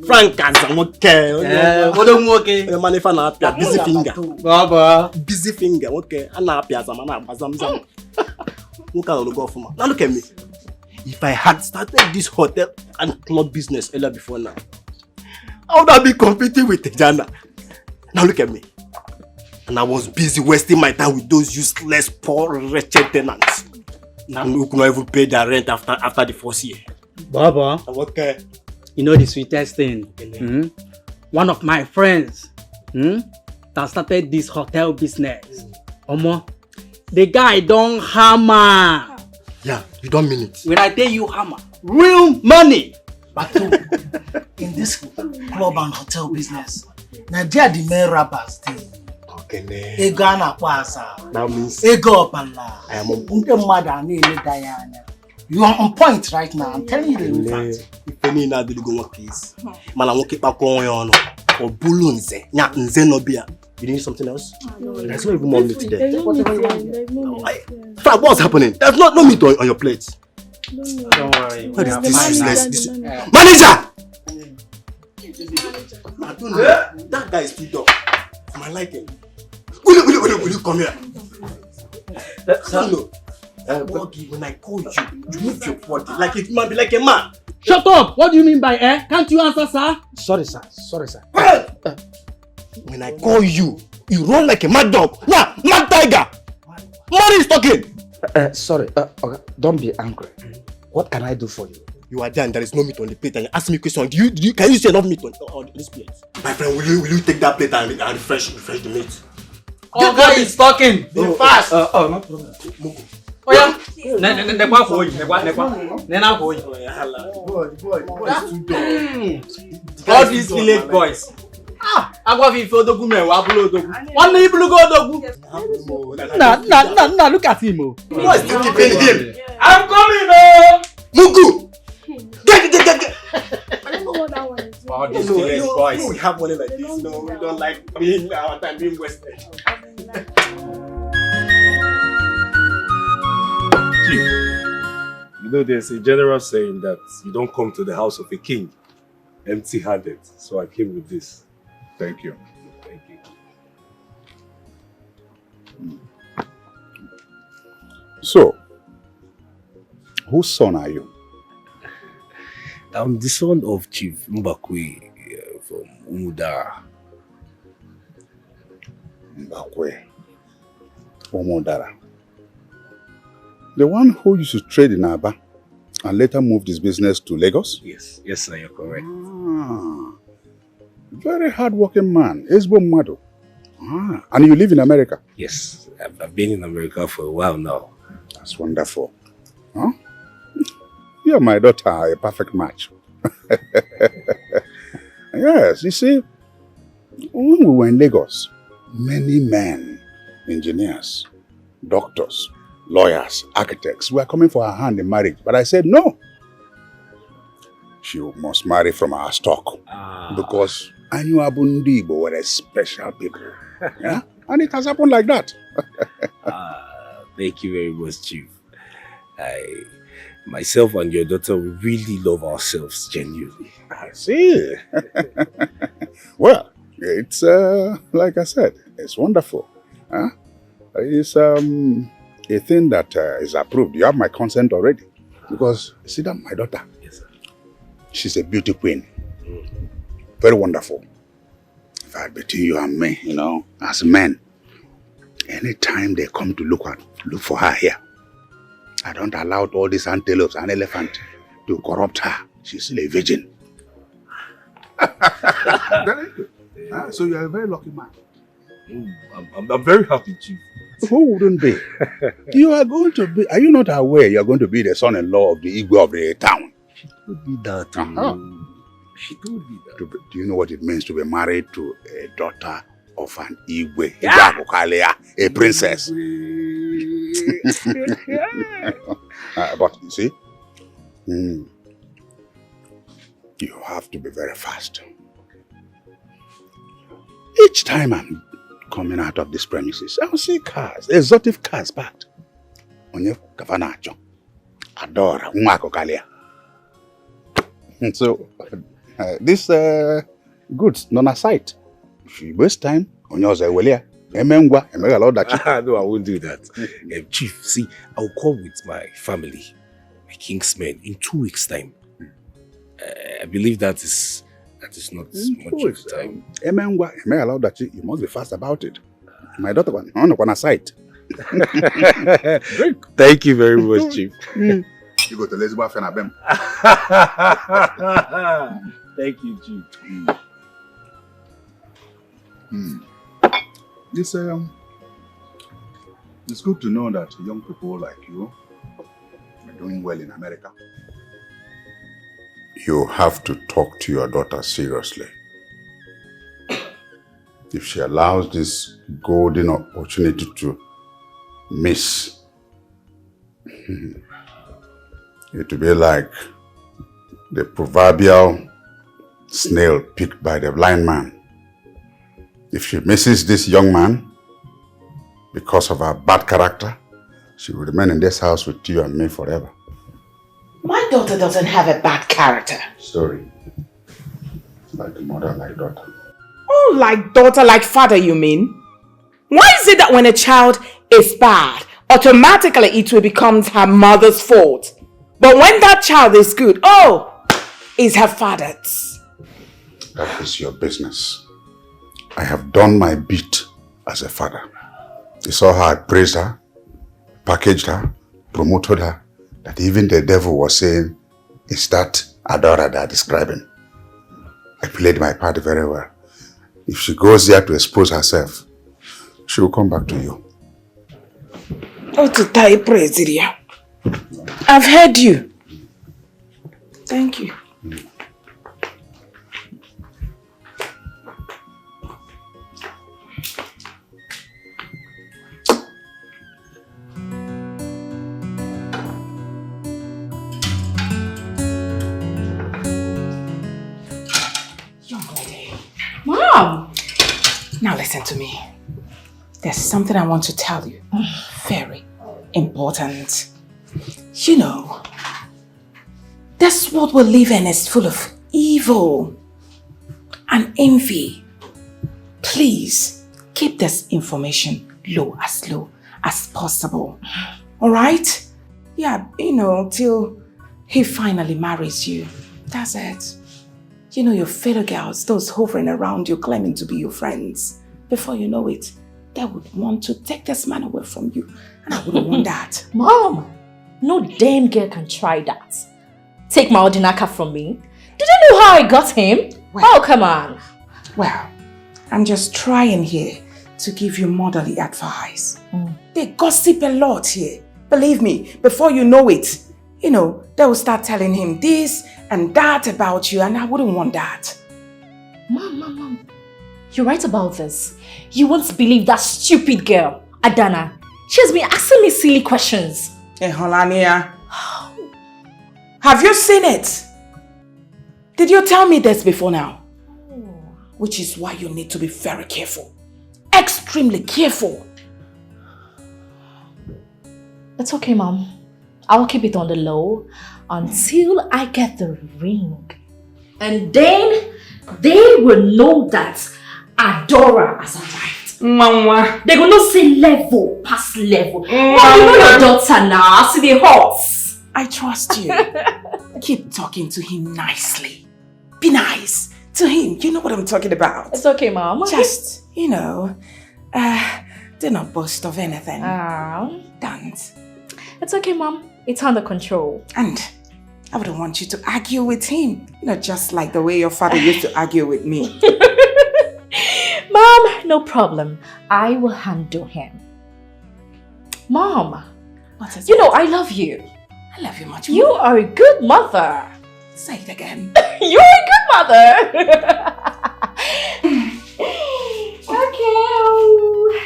Frank okay. Odogu okay. The man if na apia busy finger. Baba. Busy finger. Okay. Ana apia zamana bazamzam. Look at the go for now. Look at me. If I had started this hotel and club business earlier before now, I would have been competing with Tejana. Now look at me. And I was busy wasting my time with those useless, poor, wretched tenants. Now who could not even pay their rent after the first year. Baba, okay. You know the sweetest thing? One of my friends that started this hotel business. Omo, the guy don't hammer. Yeah, you don't mean it. When I tell you hammer, real money. But in this club and hotel business, Nigeria the main rappers thing. Okay, Ego anakwasa. That means Ego opala. I am on You are on point right now. I'm telling you the fact. If any na do go work is, man, I won't keep back on your or bulunze. Nya nze no bia. You need something else? There's not even more meat today. Frank, what's happening? There's no meat on your plate. Don't worry. What is this useless? Manager! That guy is too dumb. I like him. Will you come here? Boggy, when I call you, you move your body like it might be like a man. Shut up! What do you mean by Can't you answer, sir? Sorry, sir. Sorry, sir. When I call you, you run like a mad dog. Yeah, mad tiger. Money is talking. Sorry. Okay. Don't be angry. What can I do for you? You are there and there is no meat on the plate and you ask me a question. Can you see enough meat on this plate? My friend, will you take that plate and refresh the meat? Oh, guy is talking. Be fast. No problem. Oh yeah. All these village boys. Nah, look at him. Why is you keeping him? I'm coming, Mugu! Get! I don't know what that one is. All these village boys. We have money like this. No, we don't like our time being wasted. Chief, you know there's a general saying that you don't come to the house of a king empty-handed. So I came with this. Thank you. Thank you. So, whose son are you? I'm the son of Chief Mbakwe from Umudara. Mbakwe. Umudara. The one who used to trade in Aba and later moved his business to Lagos? Yes, sir, you're correct. Very hard-working man. Esbo Mado. And you live in America? Yes, I've been in America for a while now. That's wonderful. Huh? You and my daughter are a perfect match. Yes, you see, when we were in Lagos, many men, engineers, doctors, lawyers, architects were coming for her hand in marriage. But I said, no. She must marry from our stock. Because Anyu Abundibo were a special people. Yeah? And it has happened like that. Thank you very much, Chief. Myself and your daughter, we really love ourselves genuinely. I see. Well, it's like I said, it's wonderful. Huh? It's a thing that is approved. You have my consent already. Because, see that my daughter? Yes, sir. She's a beauty queen. Very wonderful. In fact, between you and me, you know, as men, anytime they come to look for her here, I don't allow all these antelopes and elephants to corrupt her. She's still a virgin. Very good. So you are a very lucky man. I'm very happy, Chief. Who wouldn't be? You are going to be. Are you not aware you are going to be the son-in-law of the Igwe of the town? She told me that. She told me that. Do you know what it means to be married to a daughter of an Igwe, Akokalia, a princess? But you see, you have to be very fast. Each time I'm coming out of these premises, I'll see cars, exotic cars parked. Onye Kavanacho, Adora, Akokalia. So, this goods non aside. If you waste time on yours, I will hear. No, I won't do that. Chief, see, I'll call with my family, my kingsmen, in 2 weeks' time. I believe that is not much of time. You must be fast about it. My daughter on a site. Thank you very much, Chief. You go to Lesbo and Abem. Thank you, Chief. It's good to know that young people like you are doing well in America. You have to talk to your daughter seriously. If she allows this golden opportunity to miss, it will be like the proverbial snail picked by the blind man. If she misses this young man because of her bad character, she will remain in this house with you and me forever. My daughter doesn't have a bad character. Sorry. Like mother, like daughter. Oh, like daughter, like father, you mean? Why is it that when a child is bad, automatically it will become her mother's fault? But when that child is good, oh, it's her father's. That is your business. I have done my bit as a father. You saw how I praised her, packaged her, promoted her, that even the devil was saying, is that Adora they are describing? I played my part very well. If she goes there to expose herself, she will come back to you. Oh, to tie praise, dear. I've heard you. Thank you. Mom! Now listen to me. There's something I want to tell you. Very important. You know, this world we live in is full of evil and envy. Please, keep this information low as possible. Alright? Yeah, you know, till he finally marries you. That's it. You know, your fellow girls, those hovering around you, claiming to be your friends. Before you know it, they would want to take this man away from you. And I wouldn't want that. Mom, no damn girl can try that. Take my Odinaka from me. Did you know how I got him? Well, oh, come on. Well, I'm just trying here to give you motherly advice. They gossip a lot here. Believe me, before you know it, you know, they will start telling him this and that about you, and I wouldn't want that. Mom. You're right about this. You won't believe that stupid girl, Adana. She has been asking me silly questions. Hey, Holania. Have you seen it? Did you tell me this before now? Which is why you need to be very careful. Extremely careful. It's okay, Mom. I'll keep it on the low until I get the ring. And then they will know that Adora has arrived. Mama. They're going to say level past level. Mom, you know your daughter now. See the horse. I trust you. Keep talking to him nicely. Be nice to him. You know what I'm talking about. It's okay, Mom. Just, you know, do not boast of anything. Don't. It's okay, Mom. It's under control. And I wouldn't want you to argue with him. You know, just like the way your father used to argue with me. Mom, no problem. I will handle him. Mom, you know I love you. I love you much more. You are a good mother. Say it again. You're a good mother. Okay.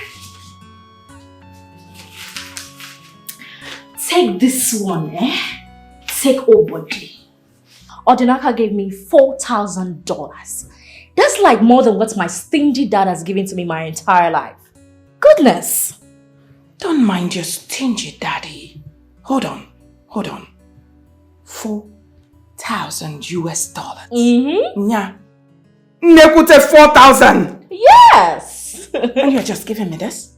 Take this one, Take Obodi. Odinaka gave me $4,000. That's like more than what my stingy dad has given to me my entire life. Goodness. Don't mind your stingy daddy. Hold on. 4,000 US dollars. Yeah. Nekute 4,000. Yes. And you're just giving me this?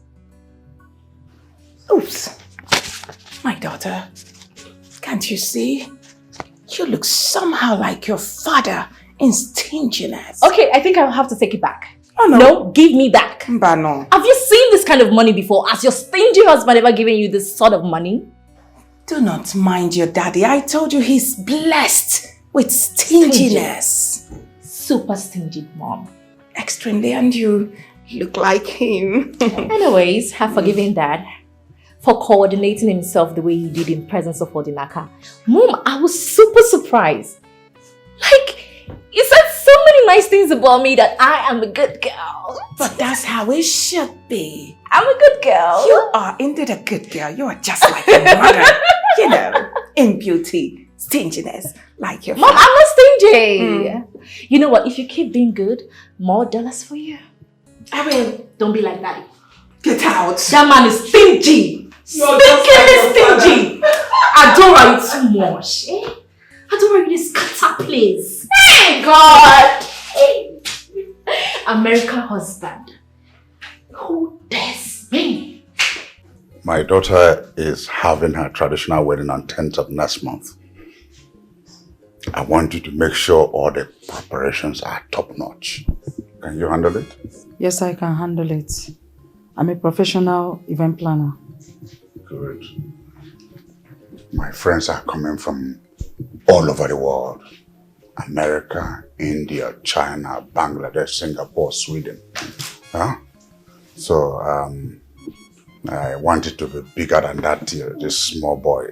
Oops. My daughter, can't you see? You look somehow like your father in stinginess. Okay, I think I'll have to take it back. Oh no. No, give me back. No. Have you seen this kind of money before? Has your stingy husband ever given you this sort of money? Do not mind your daddy. I told you he's blessed with stinginess. Super stingy, Mom. Extremely, and you look like him. Anyways, have forgiven Dad for coordinating himself the way he did in presence of Odinaka. Mom, I was super surprised. Like, he said so many nice things about me that I am a good girl. But that's how it should be. I'm a good girl. You are indeed a good girl. You are just like your mother. You know, in beauty, stinginess, like your Mom, father. I'm not stingy. You know what? If you keep being good, more dollars for you. I mean, don't be like that. Get out. That man is stingy. Stingy. Adora you too much. Adora you this scatter place. Hey, God. Hey. American husband. Who dares me? My daughter is having her traditional wedding on 10th of next month. I want you to make sure all the preparations are top-notch. Can you handle it? Yes, I can handle it. I'm a professional event planner. Good. My friends are coming from all over the world. America, India, China, Bangladesh, Singapore, Sweden. Huh? So, I want it to be bigger than that deal. This small boy,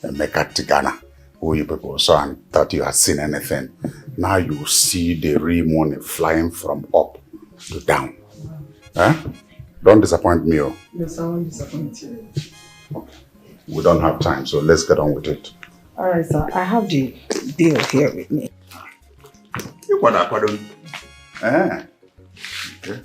Emeka Tigana, who you people saw and thought you had seen anything. Now you see the real money flying from up to down. Huh? Don't disappoint me. Oh. Yes, I won't disappoint you. Okay. We don't have time, so let's get on with it. Alright, sir. I have the deal here with me. You want to okay.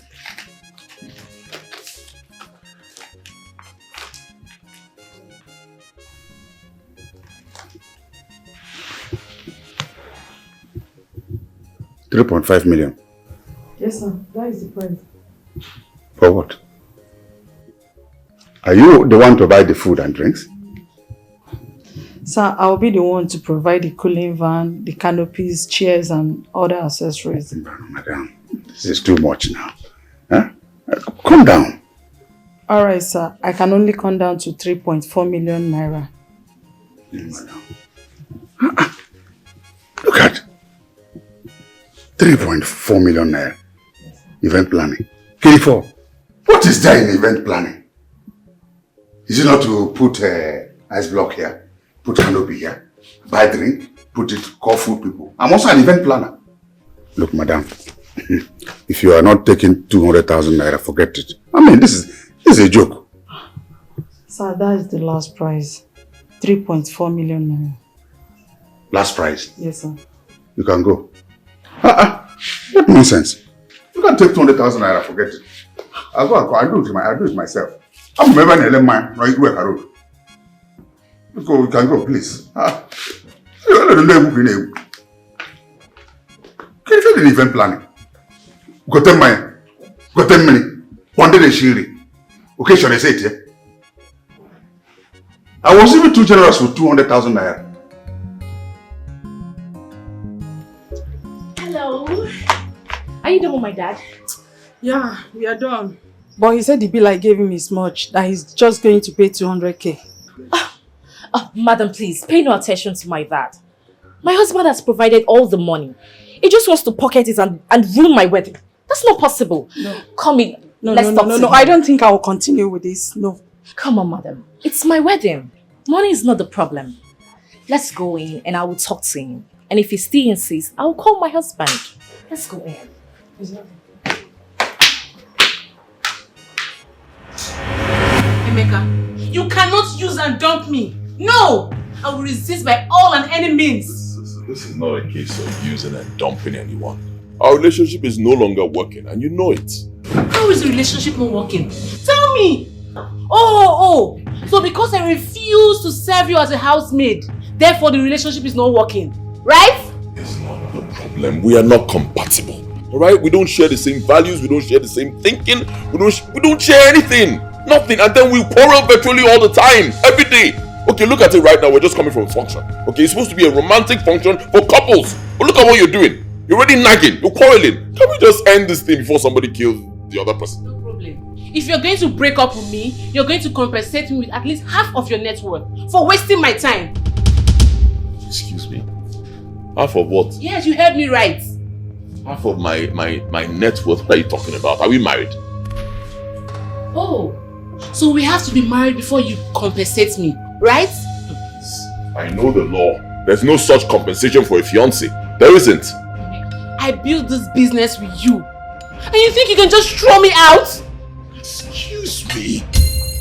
$3.5 million. Yes, sir. That is the price. For what? Are you the one to buy the food and drinks? Sir, I'll be the one to provide the cooling van, the canopies, chairs, and other accessories. Madam, this is too much now. Huh? Calm down. Alright, sir. I can only come down to 3.4 million naira. Look at 3.4 million naira. Event planning. K4. What is there in event planning? Is it not to put ice block here, put canopy here, buy drink, put it, call food people? I'm also an event planner. Look, madam, if you are not taking 200,000 naira, forget it. I mean, this is a joke. Sir, that is the last price. 3.4 million naira. Last price? Yes, sir. You can go. What nonsense. You can take 200,000 naira, forget it. I'll do it myself. I'm never going to let mine work a road. You can go, please. You don't know who you can you do event planning? Go 10 money. Go 10 minutes. One day they shiri. Okay, should I say it here? I was even too generous with 200,000 naira. Hello. Are you done with my dad? Yeah, we are done. But he said the bill I gave him is much, that he's just going to pay 200k. Madam, please, pay no attention to my dad. My husband has provided all the money. He just wants to pocket it and ruin my wedding. That's not possible. No. Come in. Let's talk to him. I don't think I will continue with this. No. Come on, madam. It's my wedding. Money is not the problem. Let's go in and I will talk to him. And if he still insists, I will call my husband. Let's go in. Emeka, you cannot use and dump me. No! I will resist by all and any means. This is not a case of using and dumping anyone. Our relationship is no longer working and you know it. How is the relationship not working? Tell me! Oh, so because I refuse to serve you as a housemaid, therefore the relationship is not working, right? It's not the problem. We are not compatible. Alright? We don't share the same values, we don't share the same thinking, we don't share anything. Nothing. And then we quarrel virtually all the time, every day. Okay, look at it right now. We're just coming from a function. Okay, it's supposed to be a romantic function for couples. But look at what you're doing. You're already nagging. You're quarreling. Can we just end this thing before somebody kills the other person? No problem. If you're going to break up with me, you're going to compensate me with at least half of your net worth for wasting my time. Excuse me. Half of what? Yes, you heard me right. Half of my net worth? What are you talking about? Are we married? Oh, so we have to be married before you compensate me, right? I know the law. There's no such compensation for a fiancé. There isn't. I built this business with you. And you think you can just throw me out? Excuse me.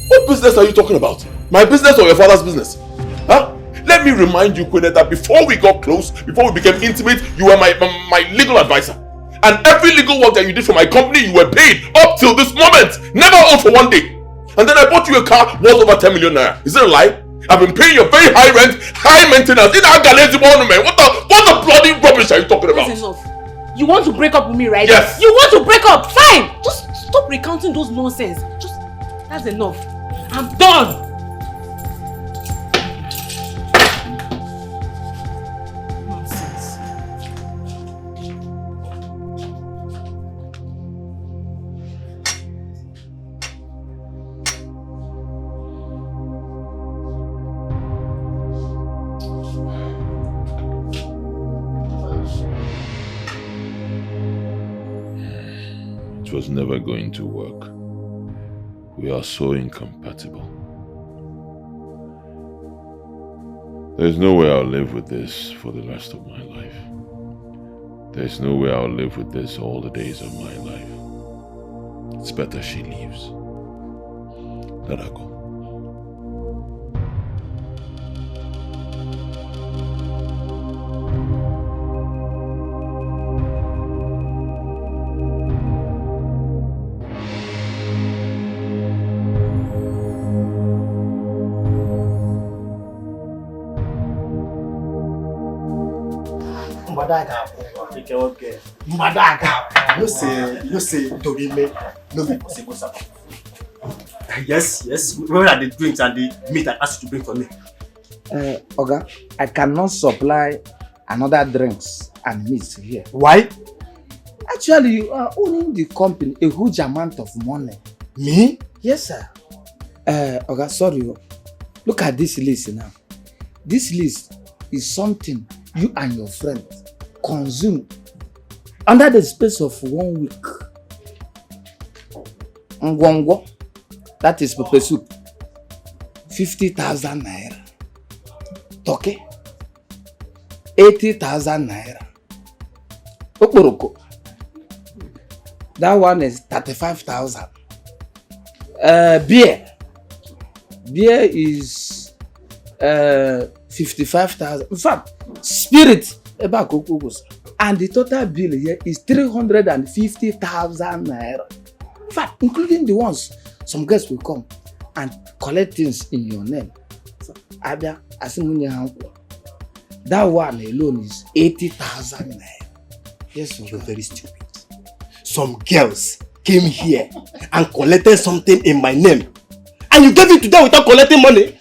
What business are you talking about? My business or your father's business? Huh? Let me remind you, Quinette, that before we got close, before we became intimate, you were my legal advisor. And every legal work that you did for my company, you were paid up till this moment. Never owed for one day. And then I bought you a car worth over 10 million naira. Is it a lie? I've been paying your very high rent, high maintenance. What the bloody rubbish are you talking about? That's enough. You want to break up with me, right? Yes. You want to break up? Fine. Just stop recounting those nonsense. That's enough. I'm done. Nonsense. It was never going to work. We are so incompatible. There's no way I'll live with this for the rest of my life. There's no way I'll live with this all the days of my life. It's better she leaves. Let her go. You say to be me, no be possible, sir. Yes. Where are the drinks and the meat I asked you to bring for me? Oga, I cannot supply another drinks and meats here. Why? Actually, you are owning the company a huge amount of money. Me? Yes, sir. Oga, sorry. Look at this list now. This list is something you and your friend consume under the space of 1 week. Ngwongwo, that is pepper soup, 50,000 naira. Toke, 80,000 naira. Oporoko, that one is 35,000. Beer is 55,000. In fact, spirit about kokogos. And the total bill here is 350,000 naira. In fact, including the ones some guests will come and collect things in your name. So, Abia, that one alone is 80,000 naira. Yes, you're very stupid. Some girls came here and collected something in my name, and you gave it to them without collecting money.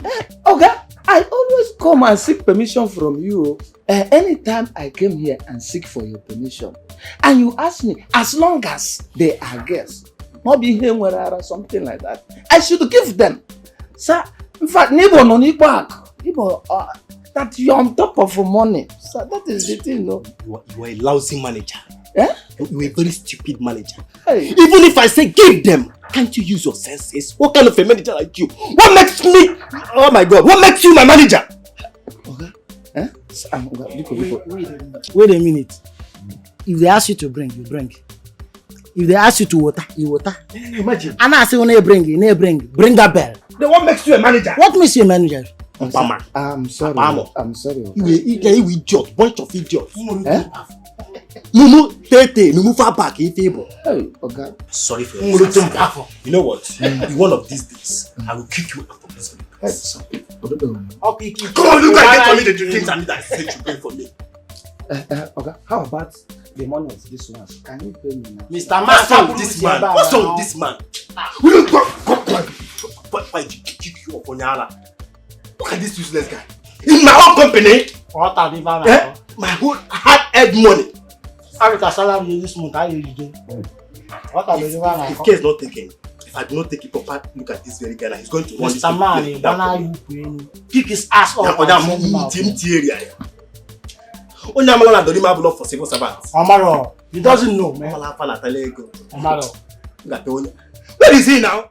Okay, I always come and seek permission from you. Anytime I came here and seek for your permission, and you ask me, as long as they are guests, not be here or something like that, I should give them. Sir, in fact, neighbor no need back. Neighbor, that you're on top of money. So that is the thing, no? You are a lousy manager. Eh? You are a very stupid manager. Hey. Even if I say give them, can't you use your senses? What kind of a manager like you? What makes me? Oh my God! What makes you my manager? Okay. Eh? Wait a minute. If they ask you to bring, you bring. If they ask you to water, you water. Imagine. And I say, when bring that bell. Then what makes you a manager? What makes you a manager? I'm sorry. I'm sorry. You idiot, bunch of idiots. Eh? Mumu tete, mumu far back, favor. Hey, okay. Sorry for your You know what? One of these days, I will kick you out of this place. Okay, come on, look at for me the drinks and that I said you pay for me. Okay, how about the money of this one? Can you pay me now? Mr. What's wrong with this man? What's wrong with this man? Will you go? Why did you kick you up on Yara? Look at this useless guy. In my own company, my whole hard-earned money. Salary this month, how you do? What are you doing? If care is not taken, if I do not take a proper look at this very guy, he's going to run this Mr. Man, when are you praying? Kick his ass off and send him out. Onyamala don't have love for civil servants. Amaro, he doesn't know, man. Amaro. Where is he now?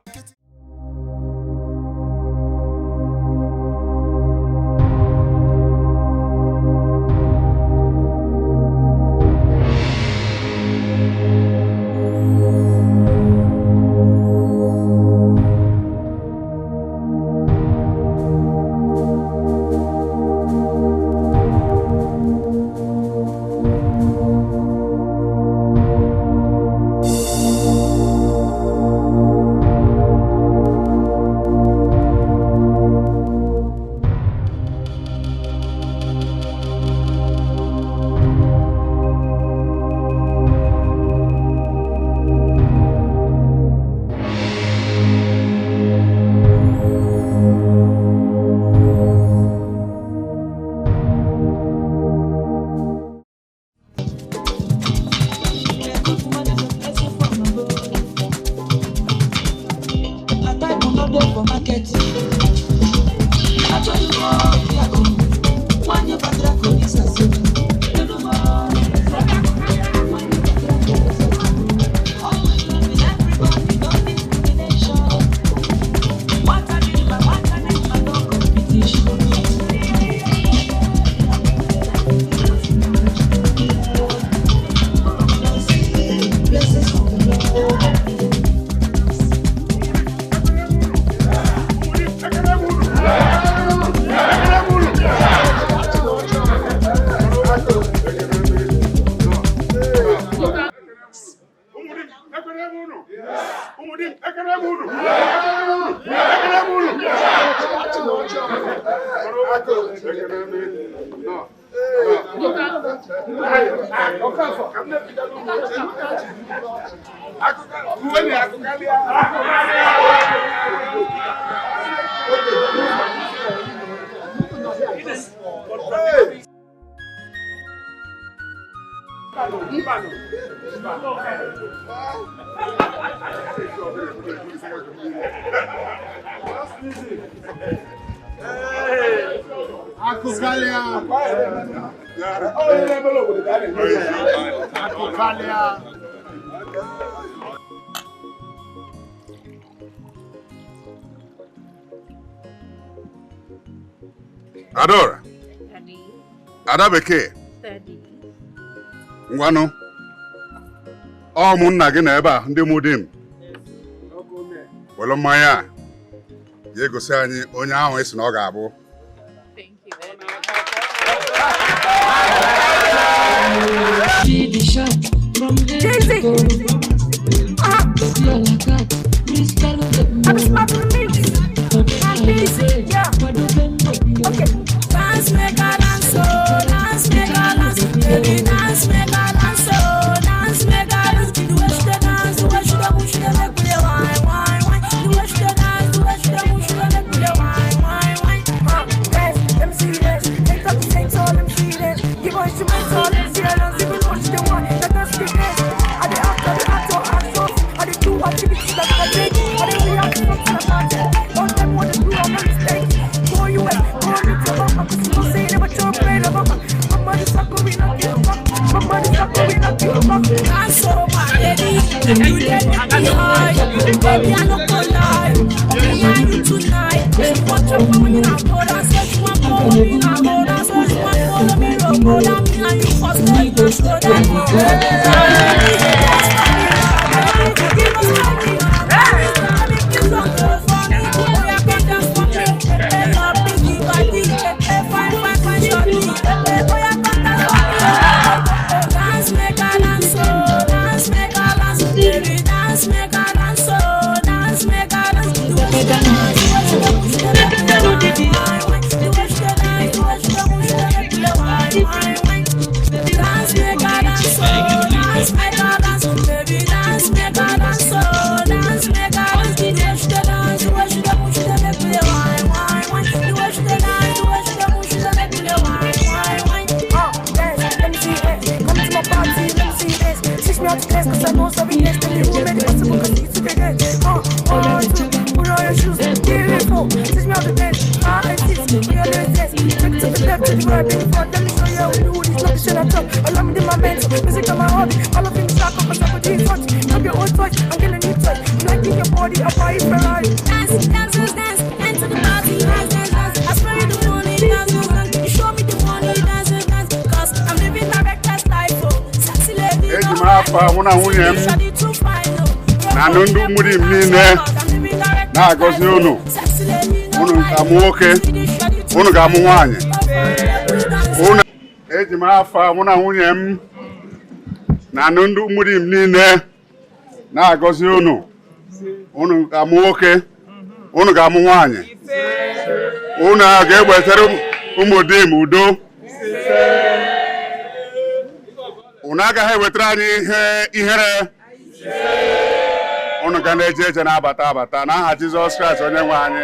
Akokalia. Akokalia. Adora. Adabeke. Ngwano. Ọ ụmụnna gị na ebe a ndị mụ di m. Welu mmanya ya egosi anyị onye ahụ esi na ọ ga-abụ. foe. Teach me how to dance. I insist. We are doing this. Take it to the left, to the right, bring it forward. Let me show you how we do this. Not the shit I talk. Allow me to my mental. Music on my hobby. All of things talk up. I'm with you touch. Grab your own touch. I'm getting a new touch. I'm liking your body. I'll buy it Ferrari. Dance, dance, dance. Enter the party. Dance, dance, dance. I spare you the money. Dance, dance, dance. You show me the money. Dance, dance, dance. Cause I'm living my reckless life. Oh, sexy lady. Na nundu muri mine na gozi unu ga nwoke unu ga nwanyị unu eji m afa mụ na nwunye m na nundu muri mine na gozi unu ga nwoke unu ga nwanyị unu ga-egbetere ụmụ di m udo unu agaghị ewetara anyị ihere unu ga na-eje eje na-abata abata n'aha Jizọs Kraịst onye nwe anyị.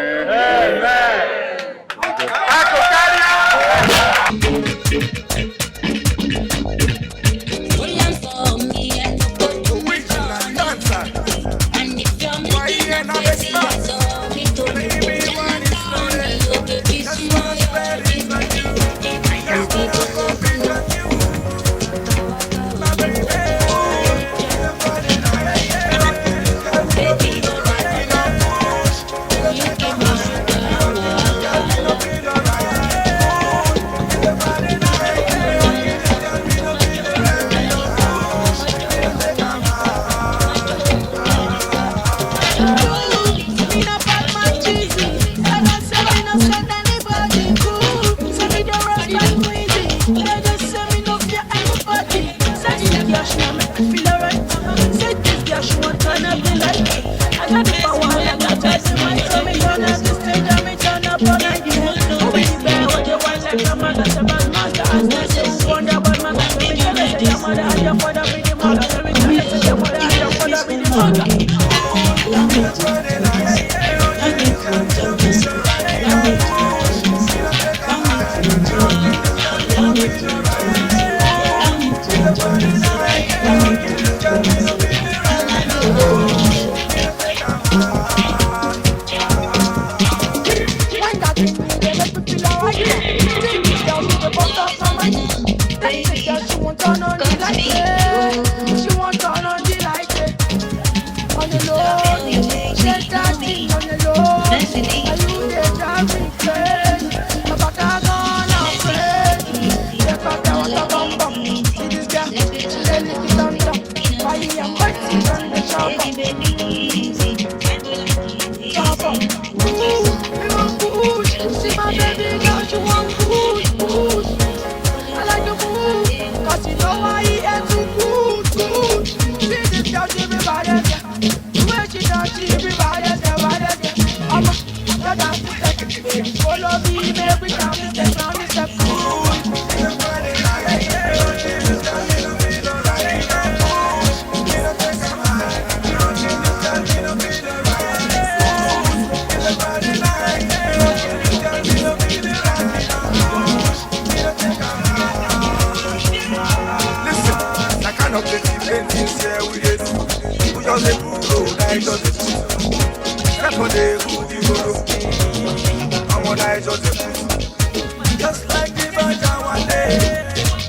Just like the virgin one day,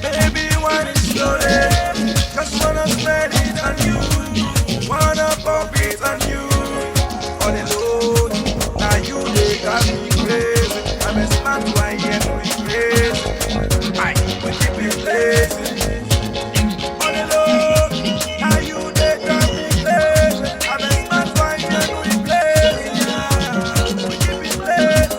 baby, one is slowly. Just wanna spread it on you, wanna pop it on you. On the load, now you they got me crazy. I'm a smart one, yeah, no crazy. I keep it crazy. On the load, now you they got me crazy. I'm a smart one, yeah, no crazy. We keep it crazy.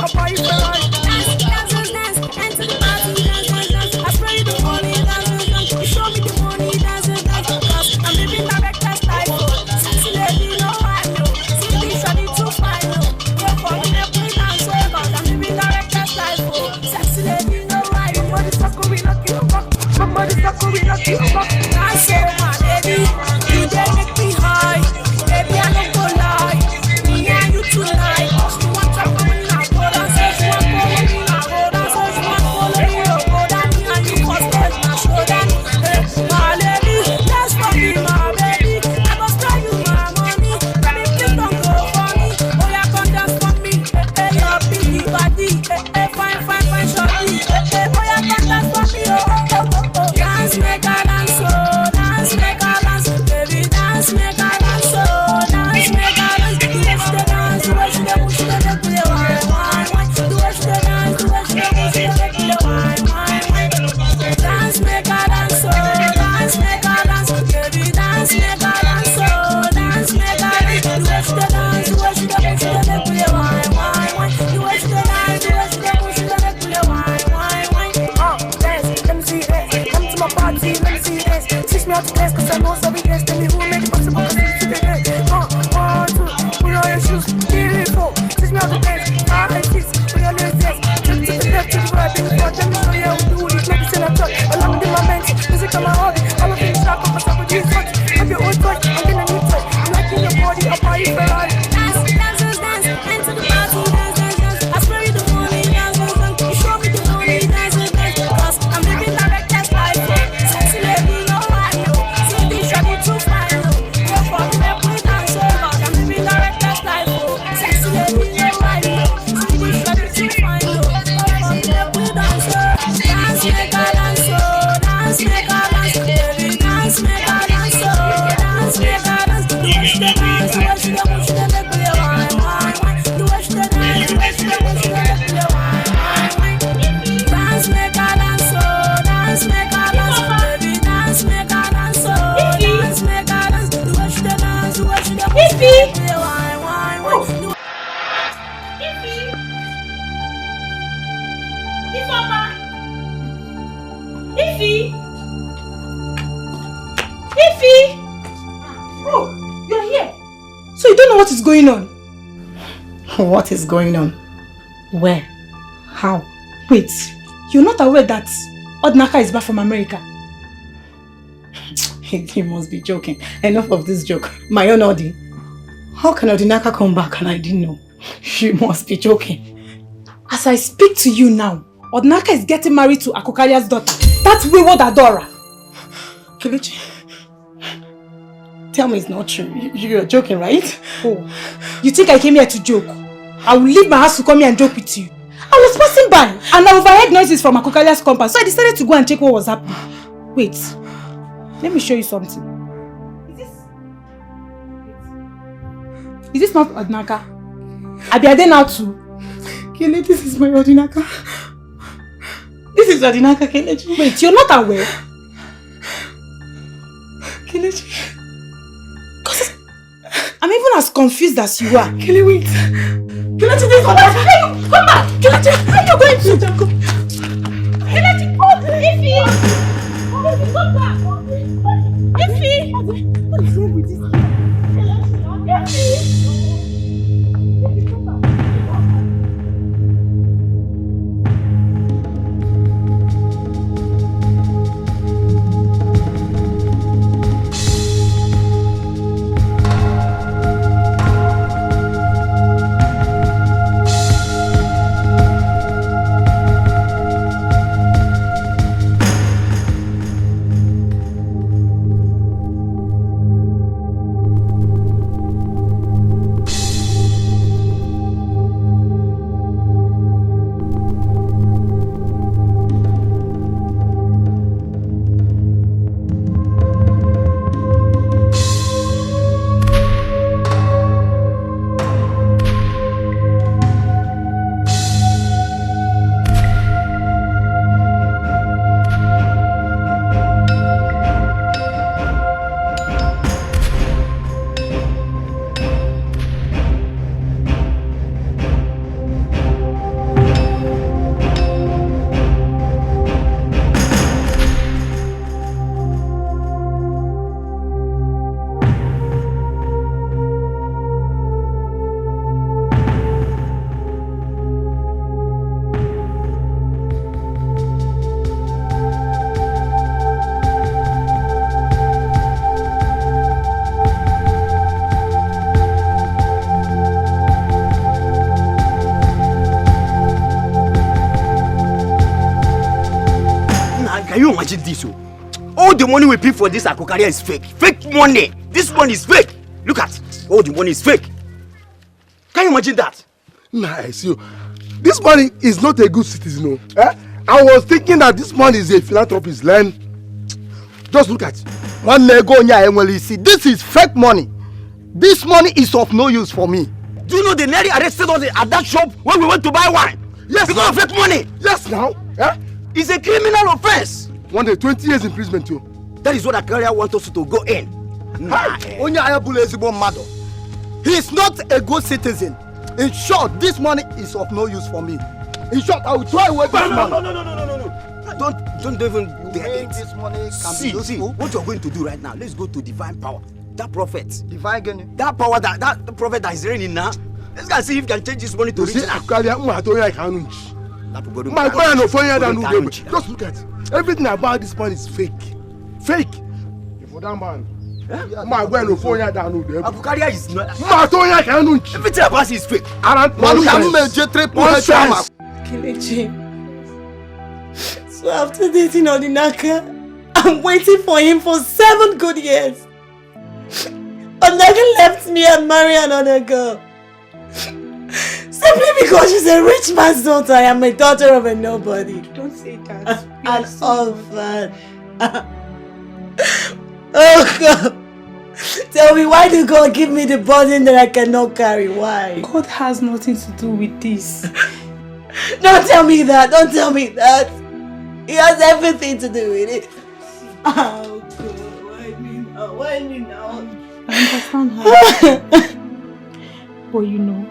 I'll buy you Ferrari. Dance, dance, dance, enter the party, dance, dance, dance. I spray you the money, dance, dance, dance. You show me the money, dance, dance, dance. Cause I'm living director style. Sexy lady, no I know. See this shawty too fine, no. Go for me, let me dance, cause I'm living director style. Sexy lady, no I know. Somebody suck, we knock you up. Somebody suck, we knock you up. Dance, oh my baby, you dare make me high. Baby, I don't go lie. Me and you tonight. She want to come in, I go down. Say she want to follow me, I go down. Say she want to follow me, I go down. Me and you for stage, now showdown. Hey, my lady, dance for me, my baby. I go spend you my money. Baby, please don't go for me. Oh, yeah, come dance for me. Hey, your big body. Hey, fine, fine, fine, shorty. Hey, oh, yeah, come dance for me. Oh, oh, oh, oh. Dance, make a dance, oh. Dance, make a dance. Baby, dance, make a dance, oh. Dance, make a dance. Do what you dance, do what you dance, push it up, do it, wine, wine, wine. Do what you dance, do what you dance, push it up, do it, wine, wine, wine. Dance, make a dance, oh. Dance, make a dance. Baby, dance, make a dance, oh. Dance, make a dance. Do what you dance, do what you dance, push it up, do it, wine, wine, wine. Do what you dance, do what you dance, push it up, do it, wine, wine, wine. Dance, let me see this. Come to my party, let me see this. Teach me how to dance, cause I know some dance. Tell me who make it possible, cause it's the dance. 1, 2, put on your shoes, 3, 4. Teach me how to dance. 5 and 6, put on your dance. Take it to the left, to the right, baby, for them. Show you how we do this. Let me send a touch. Allow me to my mental. Music on my hobby. All of things sharp, cause I'm with these touch. Have your own touch, I'm gonna need touch. I'm liking your body, I'll buy you Ferrari. Dance, dance, dance, enter the party, dance, dance, dance. I spray you the money, dance, dance, dance. You show me the money, dance, dance, dance. Cause I'm living director's life. Sexy lady, no I know. See this shawty too fine, no. Go for me, let me dance, cause I'm living director's life. Sexy lady, no I know. See this shawty too fine, no. Go for me, let me dance, dance, make a dance, oh. Dance, make a dance, baby, dance, make a dance, oh. Dance, make a dance. Do what you dance, do what you dance, push it up, make me wine, wine, wine. Do what you dance, do what you dance, push it up, make me wine, wine, wine. Dance, make a dance, oh. Dance, make a dance, baby, dance, make a dance, oh. Dance, make a dance. Do what you dance, do what you dance, push it up, make me wine, wine, wine. Ify! Ify! Oh, you're here. So you don't know what is going on? What is going on? Where? How? Wait, you're not aware that Odnaka is back from America? He must be joking. Enough of this joke. My own Odi. How can Odinaka come back and I didn't know? She must be joking. As I speak to you now, Odnaka is getting married to Akokalia's daughter. That wayward Adora. Kelechi, tell me it's not true. You're joking, right? Oh, you think I came here to joke? I will leave my house to come here and joke with you. I was passing by and I overheard noises from Akokalia's compound, so I decided to go and check what was happening. Wait, let me show you something. Is this not Odnaka? Abi, are they now too? Kelechi, this is my Odinaka. This is Odinaka, Kelechi. Wait, you're not aware? Kelechi. I'm even as confused as you are. Kelechi, wait. Kelechi, this is Odinaka. Come back! Kelechi, how are you going to? Kelechi, come! Ify! Come back! Ify! What is wrong with this girl? Ify! Can you imagine this? All the money we pay for this Akokalia is fake. Fake money. This one is fake. Look at all the money is fake. Can you imagine that? Nice. This money is not a good citizen. Eh? I was thinking that this money is a philanthropist land. Just look at it. One nego see, this is fake money. This money is of no use for me. Do you know they nearly arrested us at that shop when we went to buy wine? Yes. Because of fake money. Yes, now. Eh? It's a criminal offense. 20 years imprisonment too. That is what Akokalia wants us to go in. He is not a good citizen. In short, this money is of no use for me. In short, I will throw away this money. No. Don't even dare it. This money can See, be useful. what you're going to do right now, let's go to divine power. That prophet. Divine again. That power, that prophet that is reigning now. Let's go and see if you can change this money to see Akokalia, just look at it. Everything about this money is fake. Fake. For that man. Akokalia is not. Everything about it is fake. Kelechi. So after dating Odinaka, I'm waiting for him for 7 good years. Odinaka left me and married another girl. Simply because she's a rich man's daughter, I am a daughter of a nobody. Don't say that. An orphan. Oh God. Tell me, why did God give me the burden that I cannot carry? Why? God has nothing to do with this. Don't tell me that. Don't tell me that. He has everything to do with it. Oh God. Why me now? Why me now? I understand how. But you know,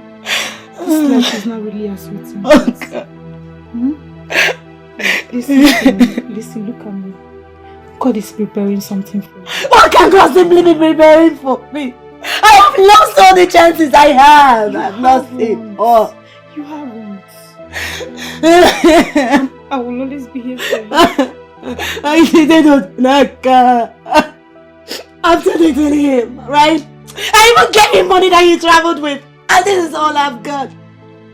this life is not really as written. Oh God. Listen, look at me. God is preparing something for you. What can God simply be preparing for me? I have lost all the chances I have. I've lost it all. You haven't. I will always be here for you. I didn't know. After dating him, right? I even gave him money that he traveled with. And this is all I've got.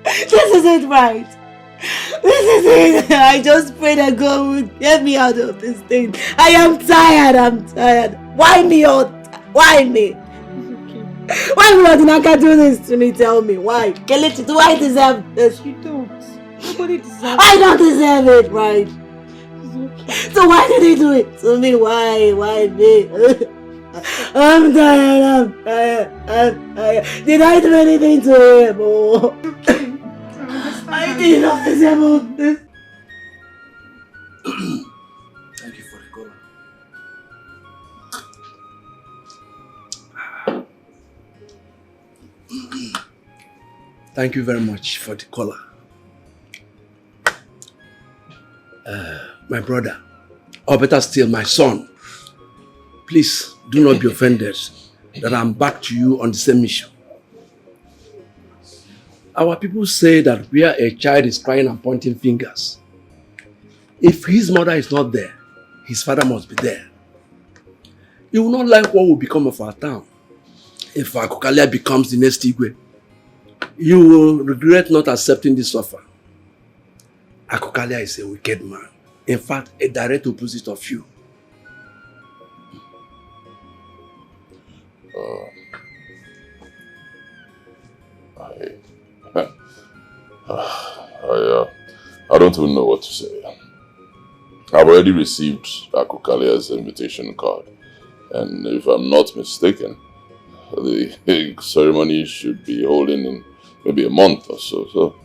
This isn't right. This is it. I just pray that God would get me out of this thing. I am tired. I'm tired. Why me? Why me? Why would Odinaka do this to me? Tell me. Why? Kelechi, do I deserve this? You don't. Nobody deserves it. I don't deserve it, right? It's okay. So why did he do it to me? Why? Why me? I'm tired. I'm tired. Did I do anything to him? Oh. I did not deserve this. Thank you for the call. Thank you very much for the caller. My brother, or better still, my son, please do not be offended that I'm back to you on the same issue. Our people say that where a child is crying and pointing fingers, if his mother is not there, his father must be there. You will not like what will become of our town if Akokalia becomes the next Igwe. You will regret not accepting this offer. Akokalia is a wicked man. In fact, a direct opposite of you. I don't even know what to say. I've already received Akokalia's invitation card, and if I'm not mistaken, the ceremony should be holding in maybe a month or so. So,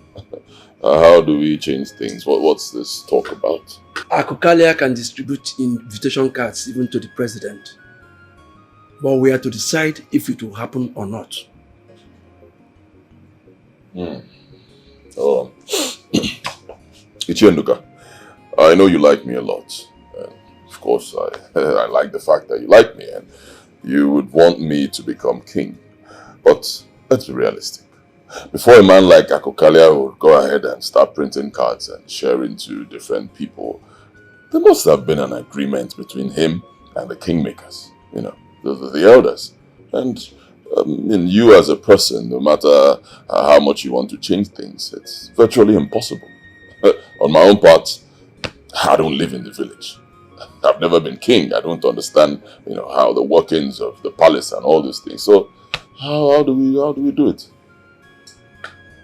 how do we change things? What's this talk about? Akokalia can distribute invitation cards even to the president, but we are to decide if it will happen or not. Oh. Ichenduka, I know you like me a lot. And of course, I like the fact that you like me and you would want me to become king. But let's be realistic. Before a man like Akokalia would go ahead and start printing cards and sharing to different people, there must have been an agreement between him and the kingmakers, you know, the elders. And you as a person, no matter how much you want to change things, it's virtually impossible. On my own part, I don't live in the village. I've never been king. I don't understand, how the workings of the palace and all these things. So, how do we do it?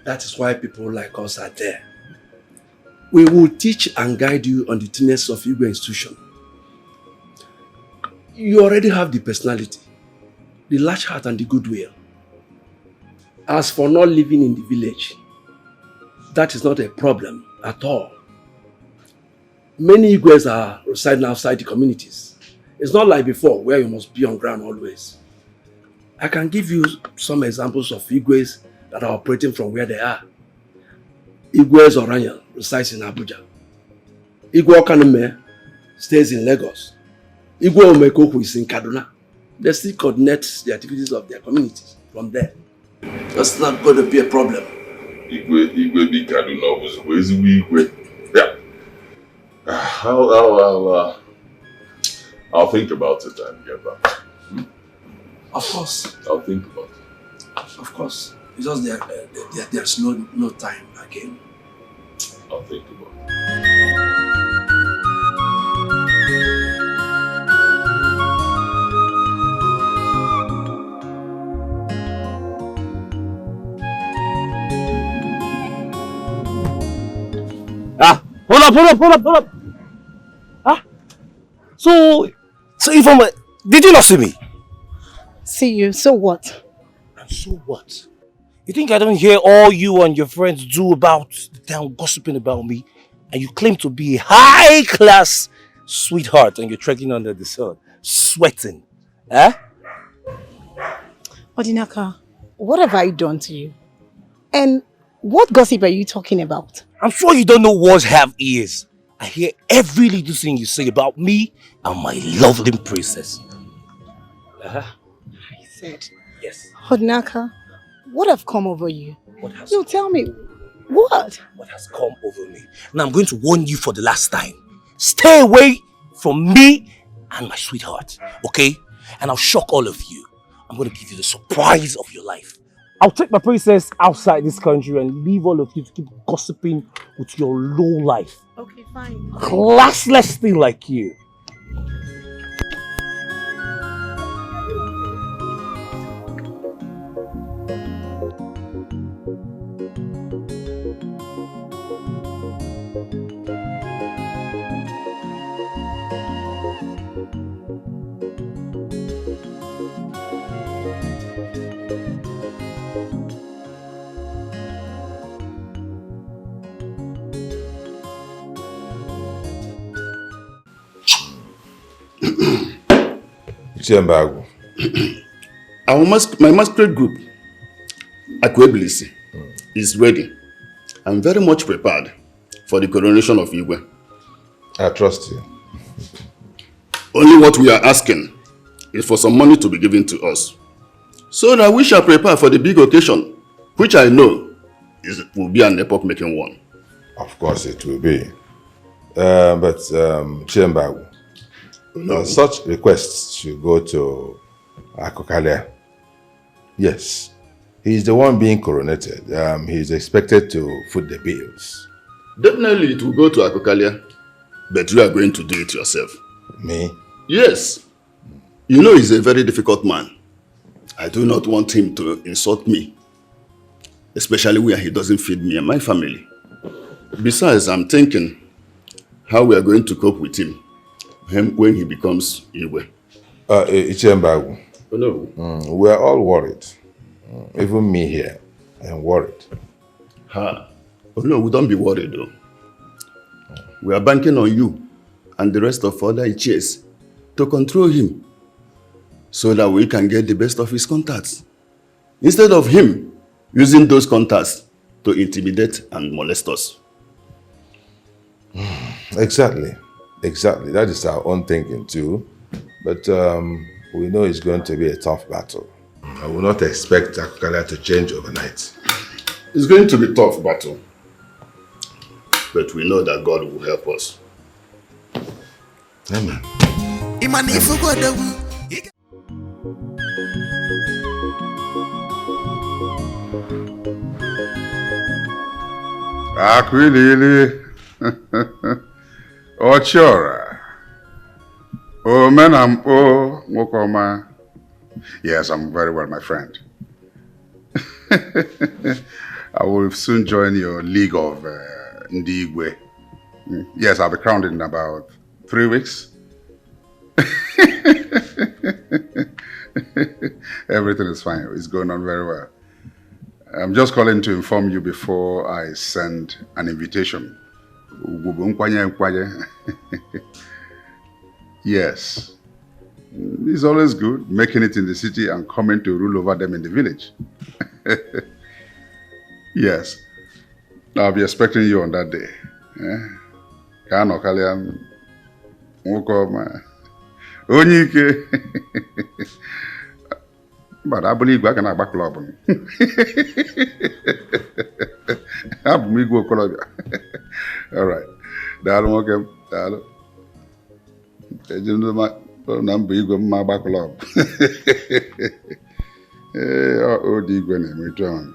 That is why people like us are there. We will teach and guide you on the tenets of Igwe institution. You already have the personality, the large heart and the goodwill. As for not living in the village, that is not a problem at all. Many Igwes are residing outside the communities. It's not like before where you must be on ground always. I can give you some examples of Igwes that are operating from where they are. Igwe Zoranya resides in Abuja. Igwe Okaneme stays in Lagos. Igwe Omekoku is in Kaduna. They still coordinate the activities of their communities from there. That's not going to be a problem. Igwe be Kaduna, where's Igwe? Yeah. I'll think about it and get back. Of course. I'll think about it. Of course. It's just there's no time again. I'll think about it. Hold up. So Ifeoma, did you not see me? See you, so what? And so what? You think I don't hear all you and your friends do about the town gossiping about me, and you claim to be a high-class sweetheart and you're trekking under the sun, sweating, eh? Odinaka, what have I done to you? And what gossip are you talking about? I'm sure you don't know words have ears. I hear every little thing you say about me and my lovely princess. I said, yes. Odinaka, what have come over you? What has No, tell me, what? What has come over me? Now I'm going to warn you for the last time. Stay away from me and my sweetheart, okay? And I'll shock all of you. I'm going to give you the surprise of your life. I'll take my princess outside this country and leave all of you to keep gossiping with your low life. Okay, fine. Classless thing like you. My masquerade group, Akokalia, is ready and very much prepared for the coronation of Igwe. I trust you. Only what we are asking is for some money to be given to us, so that we shall prepare for the big occasion, which I know will be an epoch-making one. Of course it will be. But Chembagu, such requests should go to Akokalia. Yes, he is the one being coronated. He is expected to foot the bills. Definitely it will go to Akokalia, but you are going to do it yourself. Me? Yes. You know he's a very difficult man. I do not want him to insult me, especially where he doesn't feed me and my family. Besides, I'm thinking how we are going to cope with him when he becomes Igwe. Ichembagu. Oh, no. We are all worried. Even me here, I am worried. Oh no, we don't be worried though. We are banking on you and the rest of other Ichies to control him so that we can get the best of his contacts, instead of him using those contacts to intimidate and molest us. Exactly. That is our own thinking too. But we know it's going to be a tough battle. I will not expect Akokalia to change overnight. It's going to be a tough battle. But we know that God will help us. Amen. Akwilili. Ochora. Oh, man, Mokoma. Yes, I'm very well, my friend. I will soon join your league of Ndigwe. Yes, I'll be crowned in about 3 weeks. Everything is fine. It's going on very well. I'm just calling to inform you before I send an invitation. Yes. It's always good making it in the city and coming to rule over them in the village. Yes. I'll be expecting you on that day. Akokalia, Onyike. But I believe I can have a club. All right. Dalo. Number you go my back club. Oh, Digwene, return.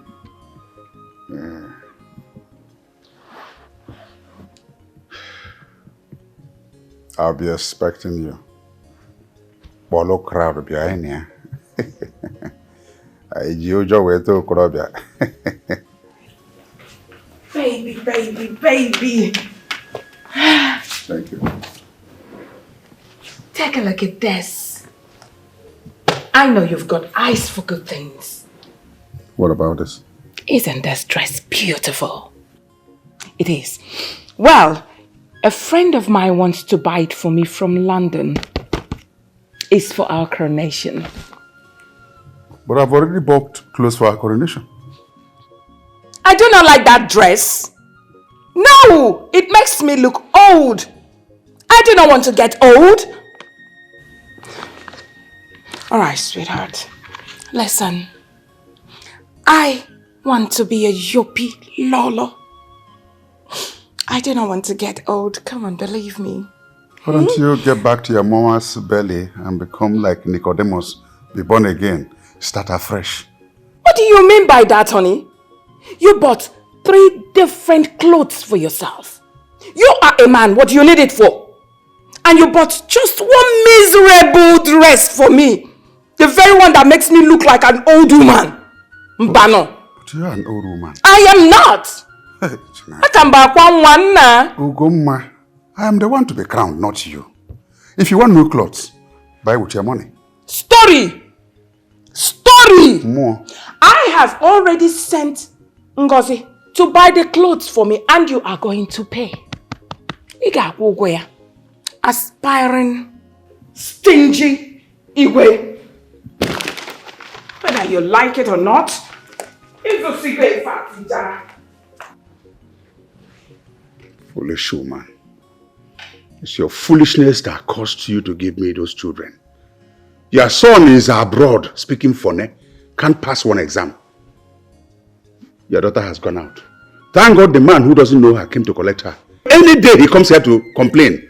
I'll be expecting you. Bolo crowd behind here. Jojo way to Korobia. Baby. Thank you. Take a look at this. I know you've got eyes for good things. What about this? Isn't this dress beautiful? It is. Well, a friend of mine wants to buy it for me from London. It's for our coronation. But I've already bought clothes for our coronation. I do not like that dress. No, it makes me look old. I do not want to get old. All right, sweetheart. Listen. I want to be a yuppie lolo. I do not want to get old. Come on, believe me. Why don't you get back to your mama's belly and become like Nicodemus, be born again, start afresh? What do you mean by that, honey? You bought 3 different clothes for yourself. You are a man. What do you need it for? And you bought just one miserable dress for me. The very one that makes me look like an old woman. Mbano. But you are an old woman. I am not. Ugomma, I am the one to be crowned, not you. If you want new clothes, buy with your money. Story. More. I have already sent Ngozi to buy the clothes for me, and you are going to pay. Aspiring, stingy Igwe. Whether you like it or not, it's a secret fact. Foolish woman. It's your foolishness that caused you to give me those children. Your son is abroad speaking funny, can't pass one exam. Your daughter has gone out. Thank God the man who doesn't know her came to collect her. Any day he comes here to complain.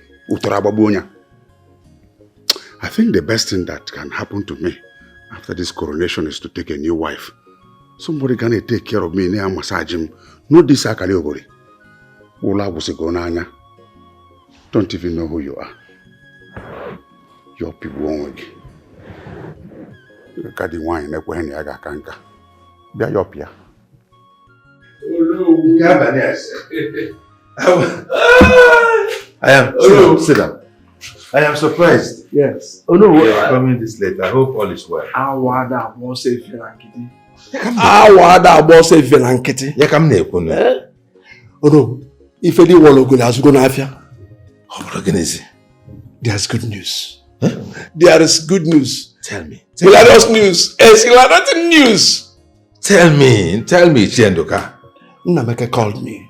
I think the best thing that can happen to me after this coronation is to take a new wife. Somebody gonna take care of me, massage him. No this Akokalia. Don't even know who you are. Your people won't work. Look at the wine, Be your pia. I am. Sit down. I am surprised. Yes. Oh no, you are coming this late. I hope all is well. Awada won't say Velankiti. Oh no. If any one go has gone afia. There's good news. Huh? There is good news. Tell me. Hilarious news. Hilarious news. Tell me, Chendoka. Nnameka called me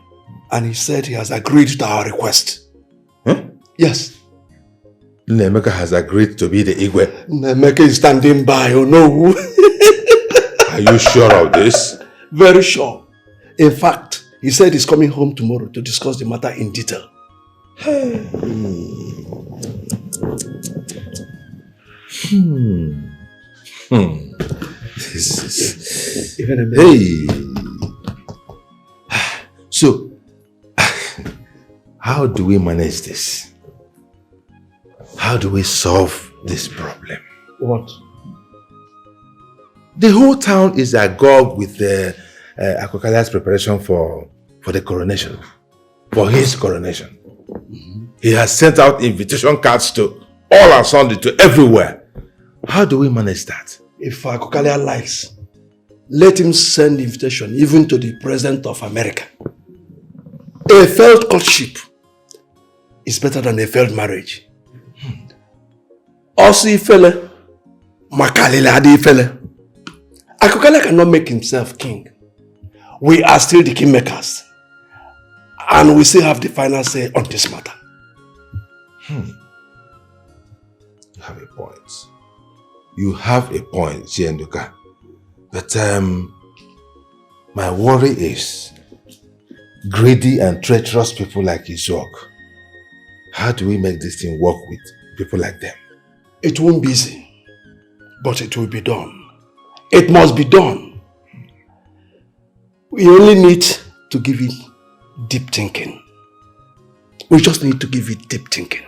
and he said he has agreed to our request. Huh? Yes. Nnameka has agreed to be the Igwe. Nnameka is standing by, oh no. Are you sure of this? Very sure. In fact, he said he's coming home tomorrow to discuss the matter in detail. This is... Hey! So, how do we manage this? How do we solve this problem? What? The whole town is agog with the Akokalia's preparation for the coronation, for his coronation. He has sent out invitation cards to all and sundry, to everywhere. How do we manage that? If Akokalia likes, let him send invitation even to the President of America. A failed courtship is better than a failed marriage. Also, Ifele, Makalele Adi Ifele. Akokalia cannot make himself king. We are still the kingmakers. And we still have the final say on this matter. You have a point. You have a point, Chienduka. But my worry is greedy and treacherous people like Izok. How do we make this thing work with people like them? It won't be easy, but it will be done. It must be done. We only need to give it deep thinking. We just need to give it deep thinking.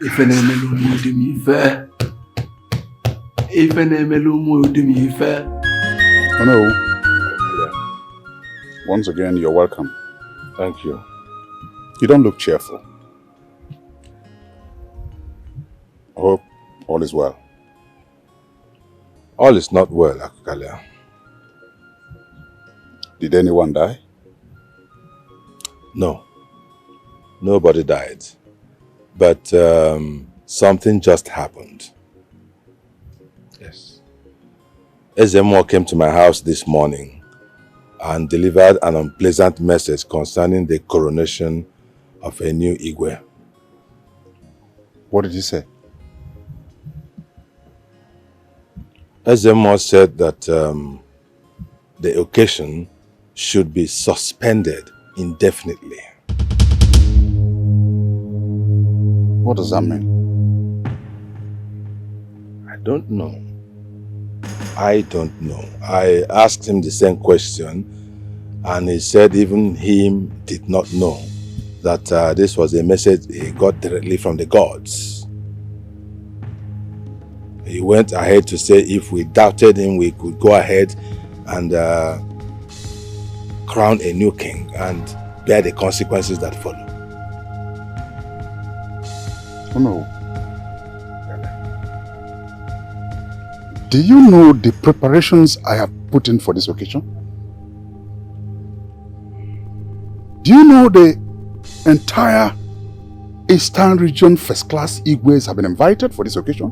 Ife na-emelu ụmụ ụdị m ife. Ife na-emelu ụmụ ụdị m ife. Oh no. Once again, you're welcome. Thank you. You don't look cheerful. I hope all is well. All is not well, Akokalia. Did anyone die? No. Nobody died. But something just happened. Yes. Ezemo came to my house this morning and delivered an unpleasant message concerning the coronation of a new Igwe. What did he say? Ezemo said that the occasion should be suspended indefinitely. What does that mean? I don't know. I don't know. I asked him the same question and he said even him did not know that this was a message he got directly from the gods. He went ahead to say if we doubted him, we could go ahead and crown a new king and bear the consequences that follow. Oh no. Do you know the preparations I have put in for this occasion? Do you know the entire Eastern region first-class Igwes have been invited for this occasion?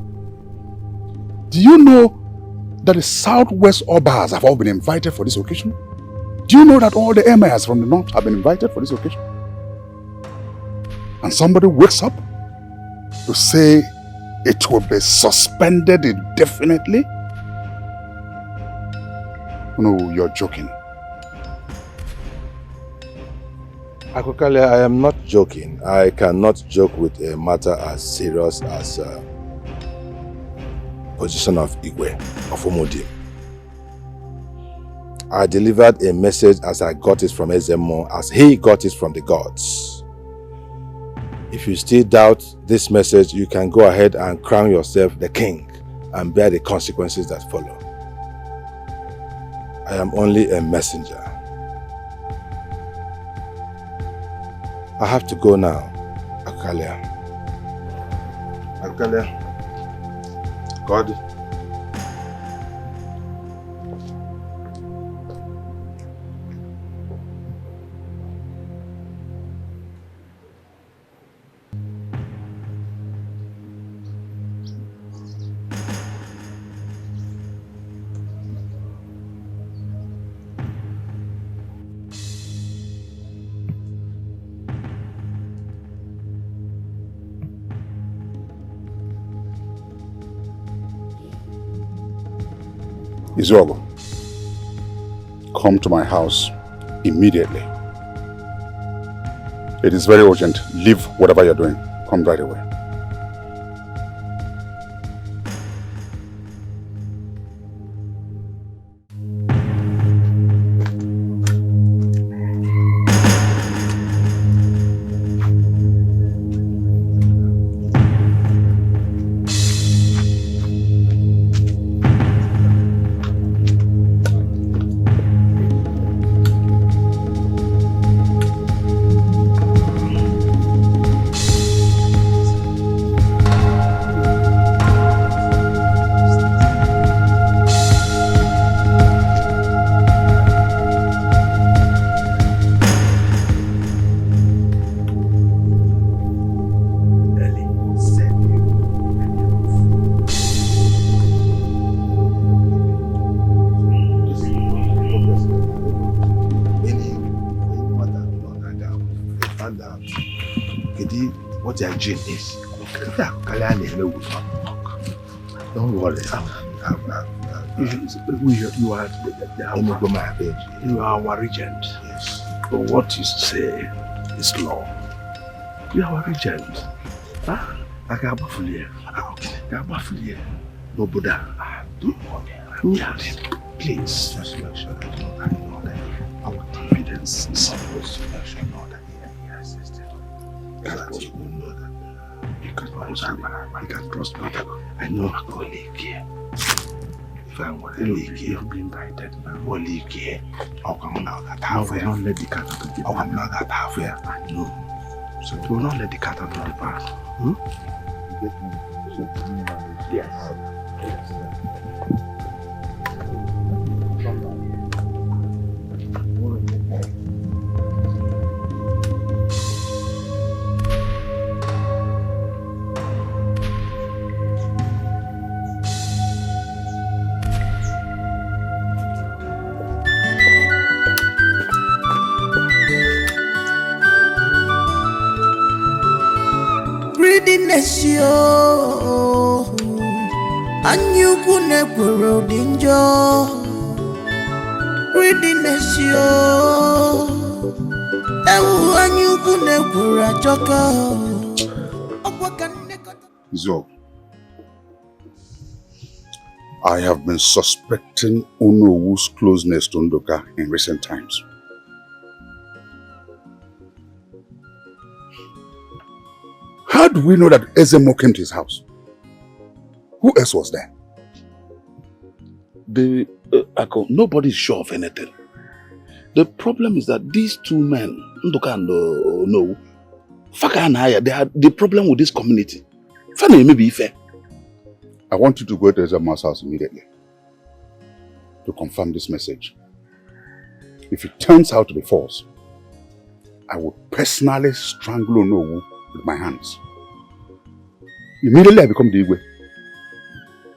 Do you know that the Southwest Obas have all been invited for this occasion? Do you know that all the emirs from the north have been invited for this occasion? And somebody wakes up to say it will be suspended indefinitely? No, you're joking. Akokalia, I am not joking. I cannot joke with a matter as serious as position of Igwe, of Umodi. I delivered a message as I got it from Ezemo, as he got it from the gods. If you still doubt this message, you can go ahead and crown yourself the king and bear the consequences that follow. I am only a messenger. I have to go now, Akokalia. Akokalia. God. Izuogo, come to my house immediately. It is very urgent. Leave whatever you're doing. Come right away. what their gene is. Akokalia will not talk. Don't worry. You are our regent. Yes. So what you say is law. You are our regent. Huh? I can't baffle you. No Buddha. Yes. Please. Just make sure that I know that our confidence is supposed to make sure that he assisted. That you will know that you can trust me. I know a colleague here. If I want a league here, you'll be invited. One league here. I'll come now that halfway. Don't let the cat out of the bag. I'll come now that halfway. I know. So do not let the cat out of the bag. Yes. Greediness, yo, and you could never danger. Greediness, yo, and you could never a joker. Zo, I have been suspecting Onowu's closeness to Ndoka in recent times. How do we know that Ezemo came to his house? Who else was there? Nobody's sure of anything. The problem is that these two men, Ndoka and Onowu, Faka and Haya, they had the problem with this community. Funny, maybe fair. I want you to go to Ezemo's house immediately to confirm this message. If it turns out to be false, I will personally strangle Onowu with my hands. Immediately I become the Igwe.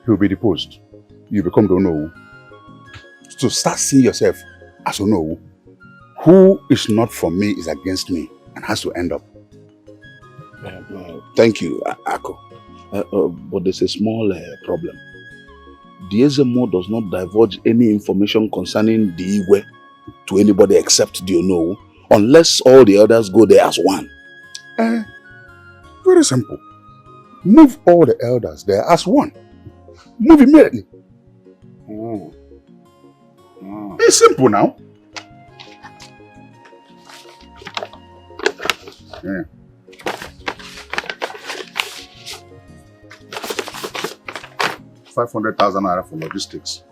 He will be deposed. You become the Onowu. So start seeing yourself as Onowu. Who is not for me is against me and has to end up. Thank you, Ako. But there's a small problem. The Ezemo does not divulge any information concerning the Igwe to anybody except the Onowu, unless all the others go there as one. Very simple. Move all the elders there as one. Move immediately. It's simple now. Yeah. 500,000 naira for logistics.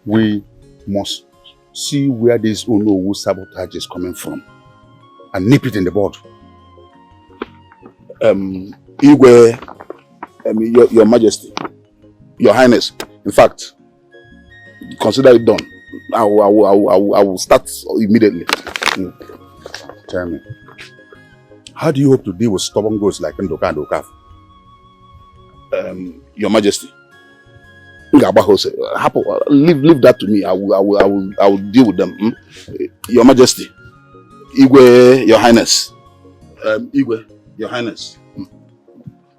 We must see where this Onowu sabotage is coming from and nip it in the bud. Igwe, your Majesty, Your Highness, in fact, consider it done. I will start immediately. Tell me, how do you hope to deal with stubborn ghosts like Ndoka and Okaf? Your Majesty, leave that to me. I will deal with them. Your Majesty, Igwe, Your Highness, Igwe, Your Highness.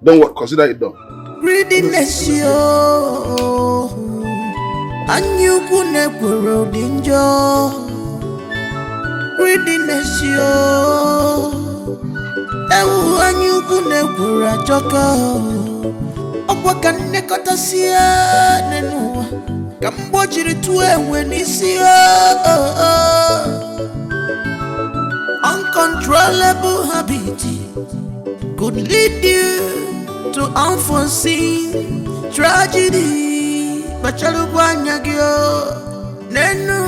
Don't worry, consider it done. Greediness, yo, and you could never danger. Greediness, yo, and you could never a joker. Can nekota siya nenu kambojiri tuwe wenisi uncontrollable habit could lead you to unforeseen tragedy. Bachalu bwanyagyo nenu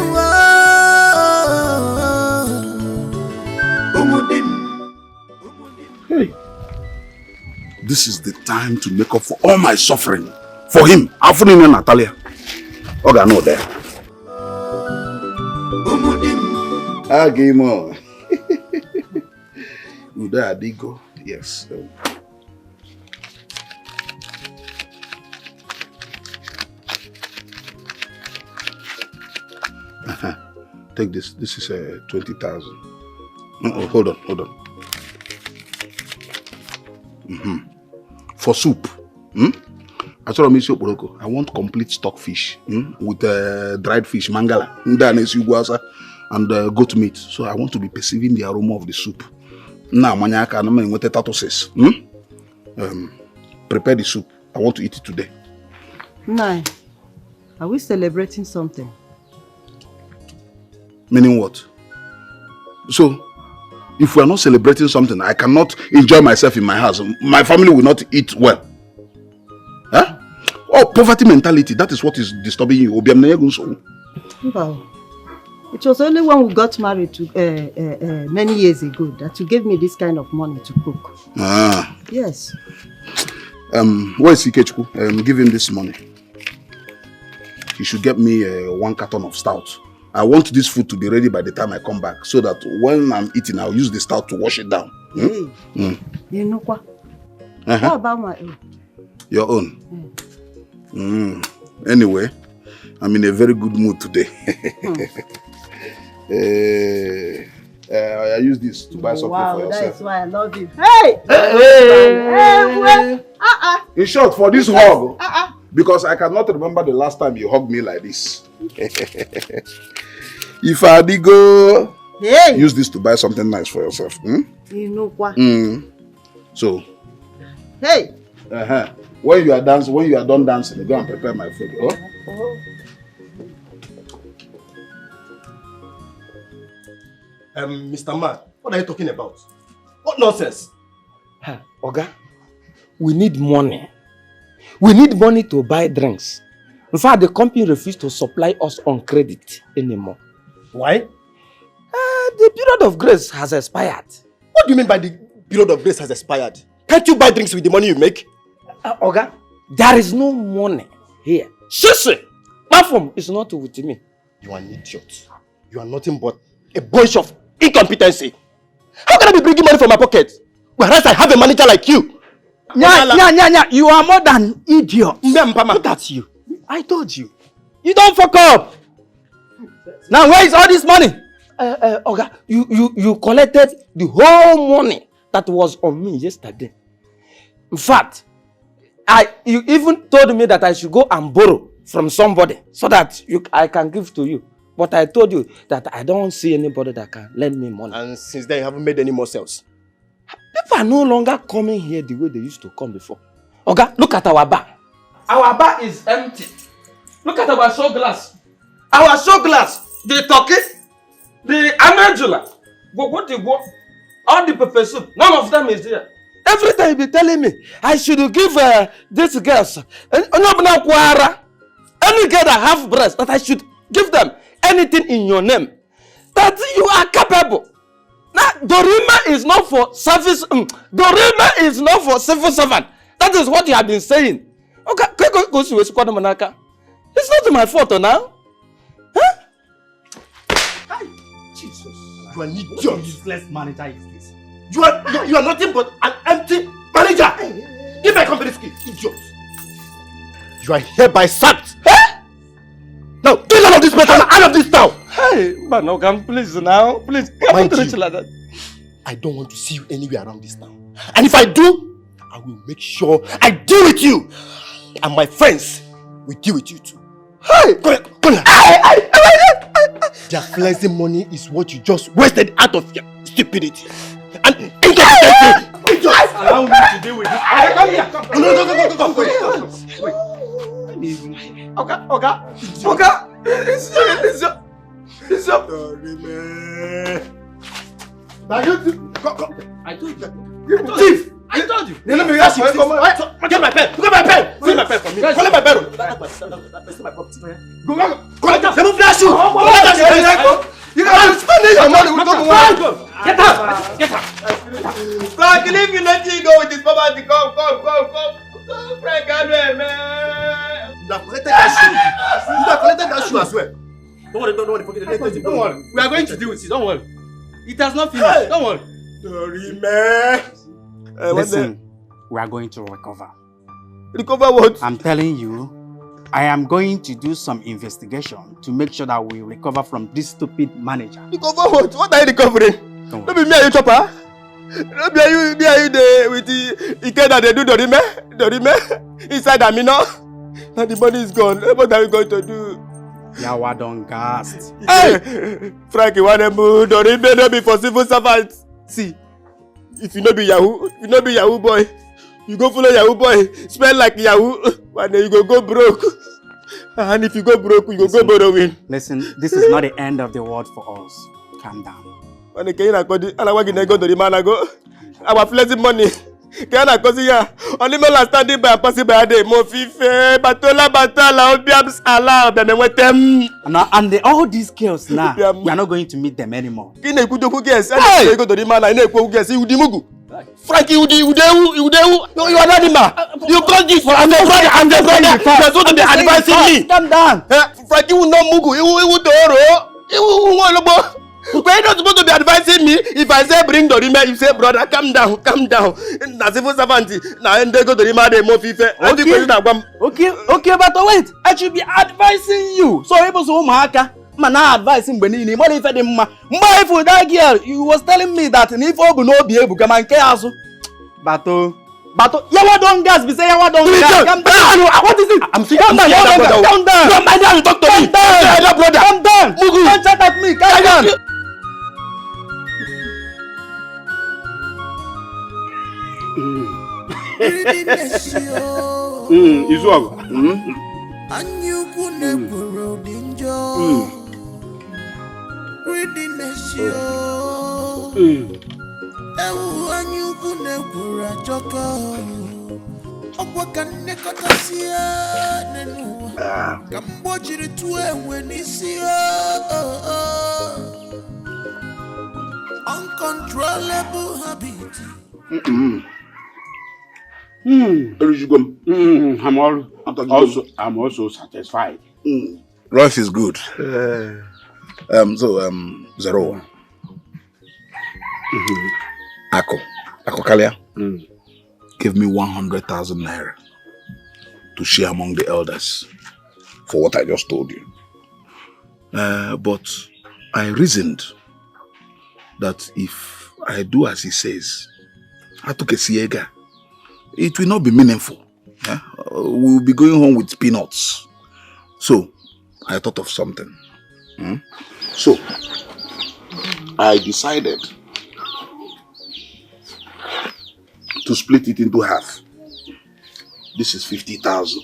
Hey. This is the time to make up for all my suffering. For him, Afrin and Natalia. Okay, I know there. Agimo. Uda Adigo. Yes. Take this. This is 20,000. Oh, hold on. For soup, I want complete stockfish with dried fish, mangala, and goat meat. So I want to be perceiving the aroma of the soup. Now, maniaka, I'm going to tortoises. Prepare the soup. I want to eat it today. Nai, are we celebrating something? Meaning what? So, if we are not celebrating something, I cannot enjoy myself in my house. My family will not eat well. Huh? Oh, poverty mentality, that is what is disturbing you. Wow. It was only when we got married to, many years ago that you gave me this kind of money to cook. Ah. Yes. Where is Ikechukwu? Give him this money. He should get me 1 carton of stout. I want this food to be ready by the time I come back, so that when I'm eating, I'll use the stout to wash it down. Hey. You know what? What about my own? Your own? Anyway, I'm in a very good mood today. I use this to buy something for yourself. That's why I love you. Hey! Hey! In short, for this hug, because I cannot remember the last time you hugged me like this. If I did go, use this to buy something nice for yourself. You know what? So, hey! When you are done dancing, you go and prepare my food. Oh? Mr. Man, what are you talking about? What nonsense? Oga, we need money. We need money to buy drinks. In fact, the company refused to supply us on credit anymore. Why? The period of grace has expired. What do you mean by the period of grace has expired? Can't you buy drinks with the money you make? Oga, there is no money here. Shishi! Platform is not with me. You are an idiot. You are nothing but a bunch of incompetency. How can I be bringing money from my pocket? Whereas I have a manager like you. You are more than idiot. Look at you. I told you. You don't fuck up. Now where is all this money? Oga, you collected the whole money that was on me yesterday. In fact, you even told me that I should go and borrow from somebody so that I can give to you. But I told you that I don't see anybody that can lend me money. And since then you haven't made any more sales? People are no longer coming here the way they used to come before. Oga, look at our bar. Our bar is empty. Look at our show glass. Our show glass, the turkey, the amandula, all the pepper soup, none of them is there. Every time you be telling me I should give these girls any girl that have breasts, that I should give them anything in your name. That you are capable. Now, Dorima is not for service. Dorima is not for civil servant. That is what you have been saying. Okay, go to Manaka. It's not my fault now. Huh? Jesus. You are an idiot. What useless manager is this? You are nothing but an empty manager. Give my company key, idiot. You are hereby sacked. Huh? Now, get out of this place and out of this town. Hey, Manogam, please now. Please, come to reach like that. I don't want to see you anywhere around this town. And if I do, I will make sure I deal with you. And my friends will deal with you too. Hey! Come here. Their flexing money is what you just wasted out of your stupidity. And incompetency. Just allow me to deal with this. Come here. Go. Wait. Okay. It's your. Now you go. I told you. Chief. I told you. Let me ask you. Get my pen. Get my pen. See my pen for me. Collect my pen. That's my property. Go. Collect that. Let me flash you. You can't spend your money. We don't want. Get out. Frank, if you let me go with this property, come. Frank, man. You have collected that shoe as well. Don't worry. Don't worry. We are going to deal with it. Don't worry. It has not finished. Hey. Don't worry. Sorry, man. Listen, we are going to recover. Recover what? I'm telling you, I am going to do some investigation to make sure that we recover from this stupid manager. Recover what? What are you recovering? Don't be me and you, chopper. Be you there with the that they do Dorime inside Amino. Now the money is gone. What are we going to do? Yawa don't cast. Hey! Frankie, what a mood. Dorime no be for civil servants. See, if you no be Yahoo boy, you go follow Yahoo boy, spend like Yahoo, and then you go broke. And if you go broke, you go borrowing. Listen, this is not the end of the world for us. Calm down. When can you go to the man our flexing money? Can I cause ya? Only me last standing by a possible day. Mo fife, batola, obiams, Allah, them. And all these girls now, we are not going to meet them anymore. Can you go to guess? I go to the man. I know guess you dimugu. Frankie, you no, you are not the man. You got this for I'm the brother. You are supposed to be advising me. Calm down. Frankie will not mugu. You will do You're not supposed to be advising me. If I say bring Dorime, you say brother, calm down. Na civil servant. Na ende go Dorime de mo fife. Okay, but wait. I should be advising you. So able so mahaka. Man, I advise him when he more if the ma. For that girl, you was telling me that if Obu no be able come and care. Bato, yawa don't gas. Be say yawa don't gas. Calm down. What is it? I'm saying calm down. Calm down. Don't mind how you talk to me. Calm down. Don't chat at me. Calm down. Izuago. Uncontrollable habit. I'm also satisfied. Life is good. Zero. Akokalia, give me 100,000 naira to share among the elders for what I just told you. But I reasoned that if I do as he says, I took a siega, it will not be meaningful. We will be going home with peanuts. So I thought of something. So I decided to split it into half. This is 50,000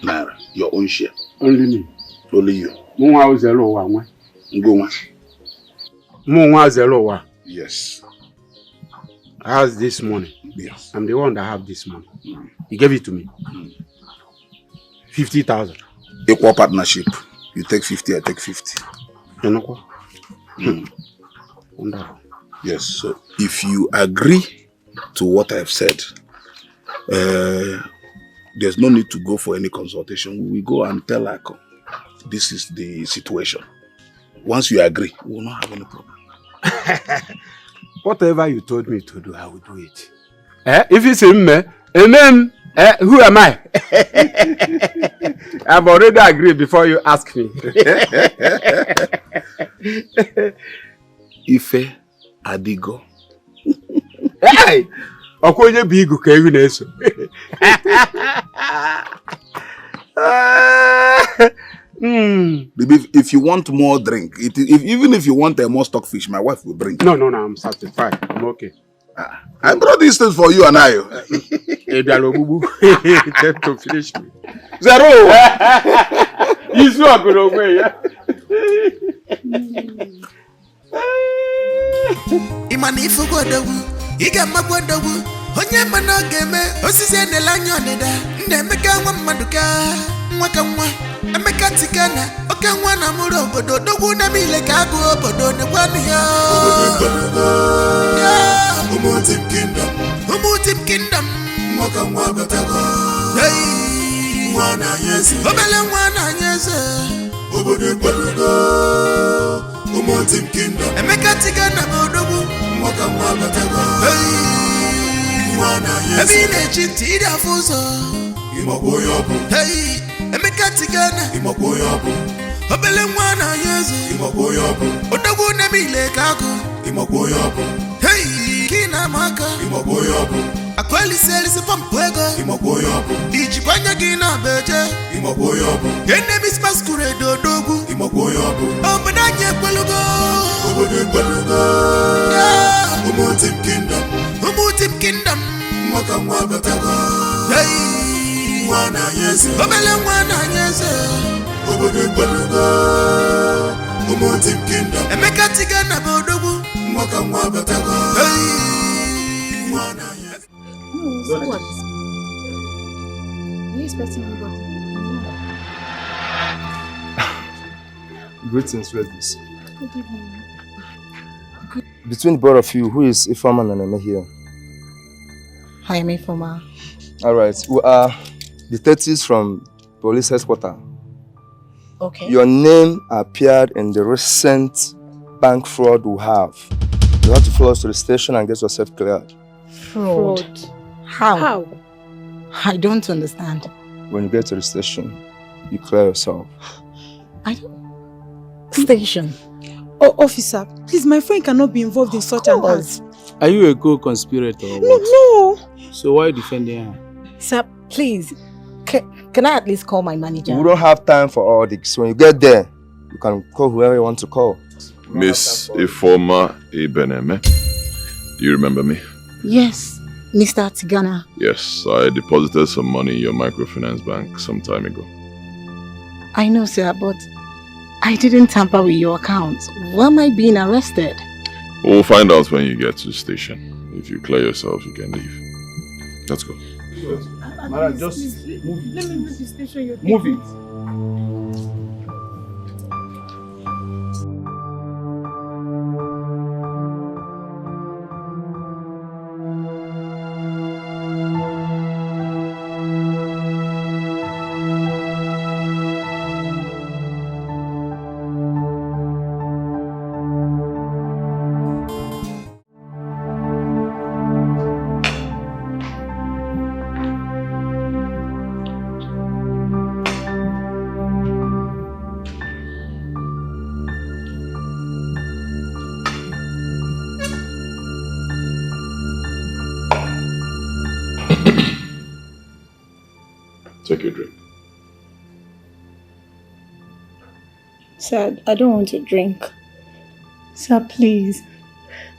naira, your own share. Only me. Only you. Yes. I have this money. Yes. I'm the one that have this money. He gave it to me. 50,000. Equal partnership. You take 50, I take 50. Wonderful. Yes. So if you agree to what I've said, there's no need to go for any consultation. We will go and tell Ako, this is the situation. Once you agree, we will not have any problem. Whatever you told me to do, I will do it. If it's him, who am I? I've already agreed before you ask me. Ife Adigo. Hey! Okonye bigu ka ewu na-eso. If you want more drink, even if you want more stockfish, my wife will bring. No, I'm satisfied. I'm okay. I brought these things for you and I. Tend to finish me. Zero! He's not going away, yeah? Imanifu godawu, iga magwadawu, onye manogeme, osise nelanyo neda, ndemeka nwa maduka, mwaka nwa, emeka tikana, oke nwa na muro obodo, dogu na mile ka agu obodo ne kwani ya. Umutim kingdom, mwaka nwa gotago, hey, mwana yesi, obele mwana yesi, obodo kwalugo. Umutim kingdom, emeka tikana bodogu, mwaka nwa gotago, hey, mwana yesi, ebine chinti da fuso, imaboyobu, hey, emeka tikana, imaboyobu, obele mwana yesi, imaboyobu, odogu na mile kako, imaboyobu, hey. Kina maka Imoboyobo Akweli selisi pampwego Imoboyobo Ichikwanya gina beje Imoboyobo Enemies masquerade odogu Imoboyobo Obadanye kwelugo Obade kwelugo Umutim kingdom Mwaka mwabatago Hey Mwana yeze Obele mwana yeze Obade kwelugo Umutim kingdom Emeka tigana bodogu Mwaka mwabatago Hey Mwana yeze What? Are you expecting anybody? Greetings, ladies. Good evening. Between the both of you, who is Ifama and Aneme here? Hi, I'm Ifoma. Alright, we are detectives from police headquarters. Okay. Your name appeared in the recent bank fraud we have. You have to follow us to the station and get yourself cleared. Fraud. How? I don't understand. When you get to the station, you clear yourself. Station. Oh, officer, please, my friend cannot be involved in such an act. Are you a co-conspirator? Or No, no. So why are you defending her? Sir, please, can I at least call my manager? We don't have time for all this. When you get there, you can call whoever you want to call. Miss Ifoma Ibeneme, do you remember me? Yes, Mr. Tigana. Yes, I deposited some money in your microfinance bank some time ago. I know, sir, but I didn't tamper with your account. Why am I being arrested? We'll find out when you get to the station. If you clear yourself, you can leave. Let's go. Mara, just move it. Let me move the station. You're Move taking. it. Take your drink. Sir, I don't want to drink. Sir, please.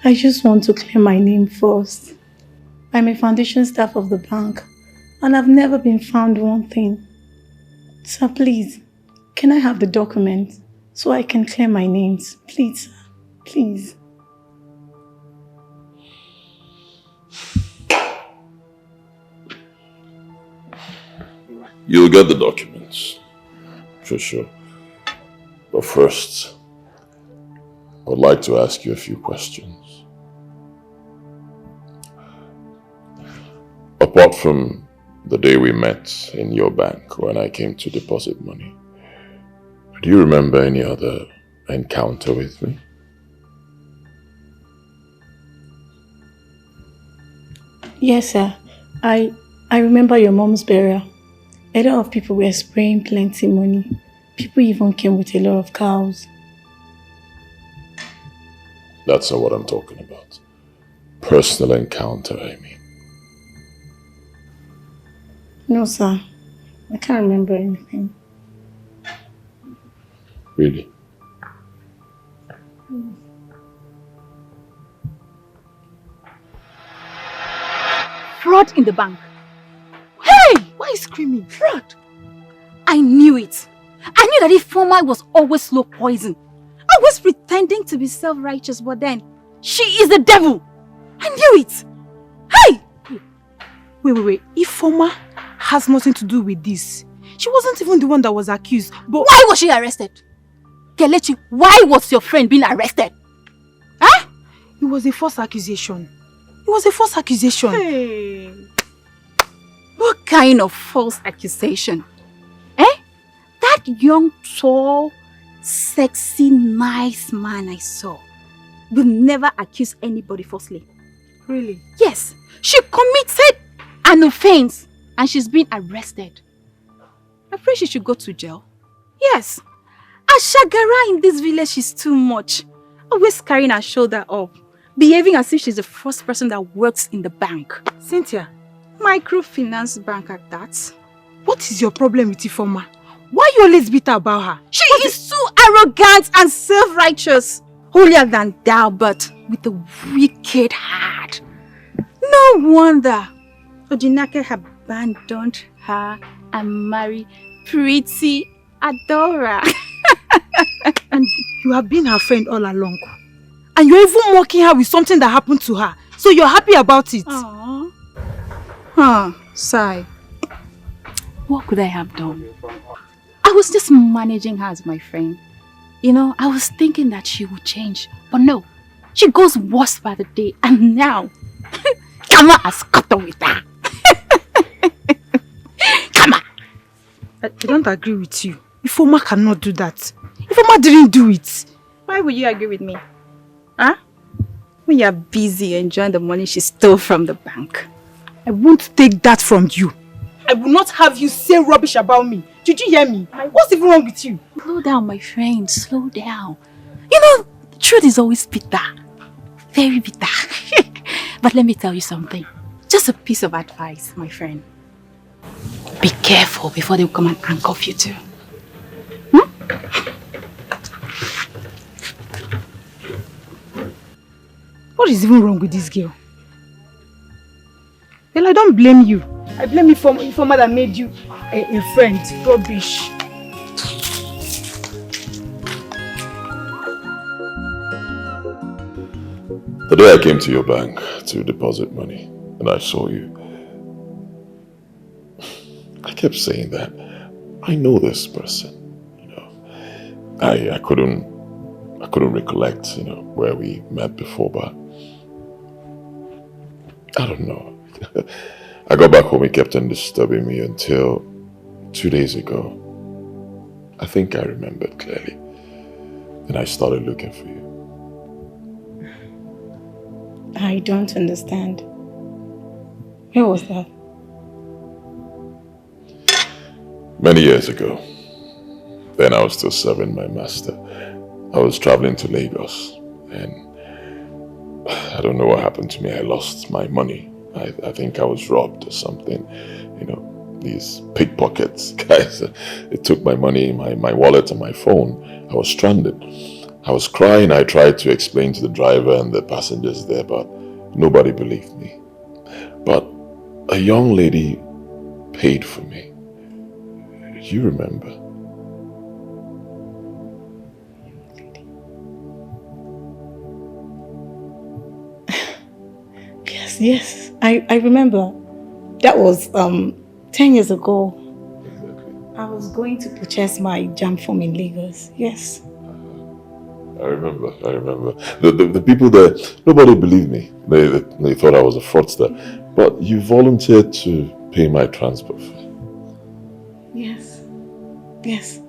I just want to clear my name first. I'm a foundation staff of the bank, and I've never been found wanting. Sir, please. Can I have the document so I can clear my names? Please, sir. Please. You'll get the documents, for sure. But first, I would like to ask you a few questions. Apart from the day we met in your bank when I came to deposit money, do you remember any other encounter with me? Yes, sir. I remember your mom's burial. A lot of people were spraying plenty money. People even came with a lot of cows. That's not what I'm talking about. Personal encounter, I mean. No, sir. I can't remember anything. Really? Fraud in the bank. Hey! Why are you screaming? Fraud! I knew it. I knew that Ifoma was always slow poison. Always pretending to be self-righteous, but then she is the devil. I knew it. Hey! Wait. Ifoma has nothing to do with this. She wasn't even the one that was accused, but... Why was she arrested? Kelechi, why was your friend being arrested? Huh? It was a false accusation. It was a false accusation. Hey. What kind of false accusation? That young, tall, sexy, nice man I saw will never accuse anybody falsely. Really? Yes. She committed an offense and she's been arrested. I'm afraid she should go to jail. Yes. A shagara in this village is too much. Always carrying her shoulder up. behaving as if she's the first person that works in the bank. Cynthia, Microfinance bank at that. what is your problem with Ifeoma? Why you always bitter about her? She is too arrogant and self-righteous. Holier than thou, but with a wicked heart. No wonder Ojinake abandoned her and married pretty Adora. And you have been her friend all along. And you're even mocking her with something that happened to her. So you're happy about it. Aww. Huh, sigh. What could I have done? I was just managing her as my friend. You know, I was thinking that she would change. But no, she goes worse by the day. And now, Kama has caught up with her. Kama! I don't agree with you. Ifeoma cannot do that. Ifeoma didn't do it. Why would you agree with me? Huh? When you're busy enjoying the money she stole from the bank. I won't take that from you. I will not have you say rubbish about me. Did you hear me? What's even wrong with you? Slow down, my friend. Slow down. You know, the truth is always bitter. Very bitter. But let me tell you something. Just a piece of advice, my friend. Be careful before they come and handcuff you too. What is even wrong with this girl? Well, I don't blame you. I blame Ifeoma that made you a friend. Rubbish. The day I came to your bank to deposit money and I saw you, I kept saying that I know this person. You know, I couldn't recollect, you know, where we met before, but I don't know. I got back home, he kept on disturbing me until 2 days ago. I think I remembered clearly. And I started looking for you. I don't understand. Where was that? Many years ago. Then I was still serving my master. I was traveling to Lagos and I don't know what happened to me. I lost my money. I think I was robbed or something. You know, these pickpockets guys, it took my money, my wallet and my phone. I was stranded. I was crying. I tried to explain to the driver and the passengers there, but nobody believed me. But a young lady paid for me. You remember? Yes, I remember. That was 10 years ago. I was going to purchase my jam form in Lagos. Yes. I remember. The people there, nobody believed me. They thought I was a fraudster. But you volunteered to pay my transport fee. Yes. Yes.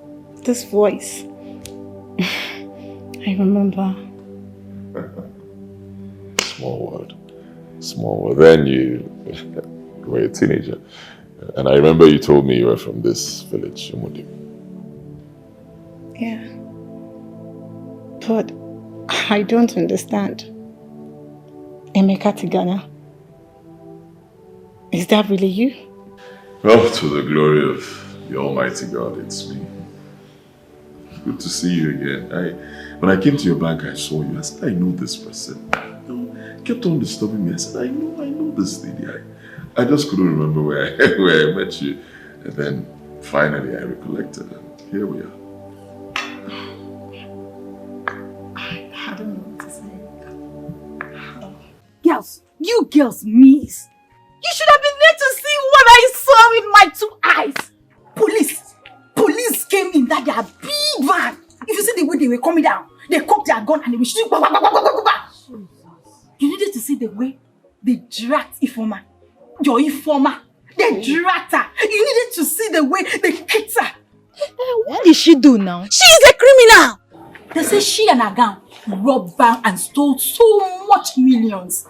This voice. I remember. Small world. Then you were a teenager. And I remember you told me you were from this village, Umudi. Yeah. But I don't understand. Emeka Tigana. Is that really you? Well, to the glory of the Almighty God, it's me. Good to see you again. When I came to your bank, I saw you. I said, I know this person. Kept on disturbing me. I said, I know this lady. I just couldn't remember where I met you. And then finally I recollected and here we are. I don't know what to say. Girls, you girls miss. You should have been there to see what I saw with my 2 eyes. Police came in that their big van. If you see the way they were coming down, they cocked their gun and they were shooting. You needed to see the way they dragged Ifeoma. Your Ifeoma. They dragged her. You needed to see the way they kicked her. What did she do now? She is a criminal. They say she and her gang robbed van and stole so much millions.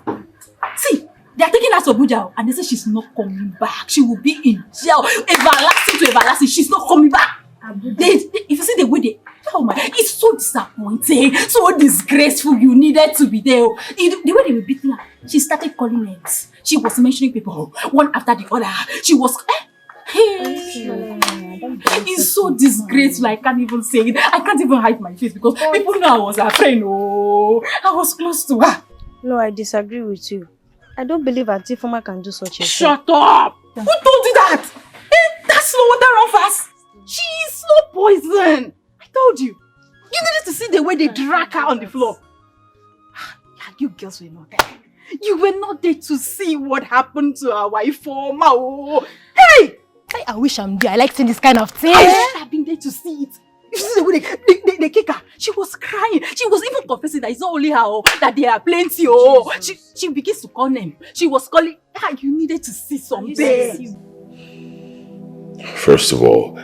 See, they are taking her to Abuja and they say she's not coming back. She will be in jail. Everlasting to everlasting. She's not coming back. If you see the way they... Oh my... It's so disappointing, so disgraceful. You needed to be there. The way they were beating her, she started calling names. She was mentioning people one after the other. She was... It's so disgraceful. I can't even say it. I can't even hide my face because people know I was her friend. Oh, I was close to her. No, I disagree with you. I don't believe Auntie Foma can do such a thing. Shut up! Who told you that? That's slow water run fast. She is slow poison. I told you. You needed to see the way they drag her on the floor. You girls were not there. You were not there to see what happened to our wife Foma. Oh. Hey! I wish I'm there. I like seeing this kind of thing. I should have been there to see it. You see the way they kick her. She was crying. She was even confessing that it's not only her, that there are plenty. Oh, she begins to call them. She was calling. You needed to see something. First of all,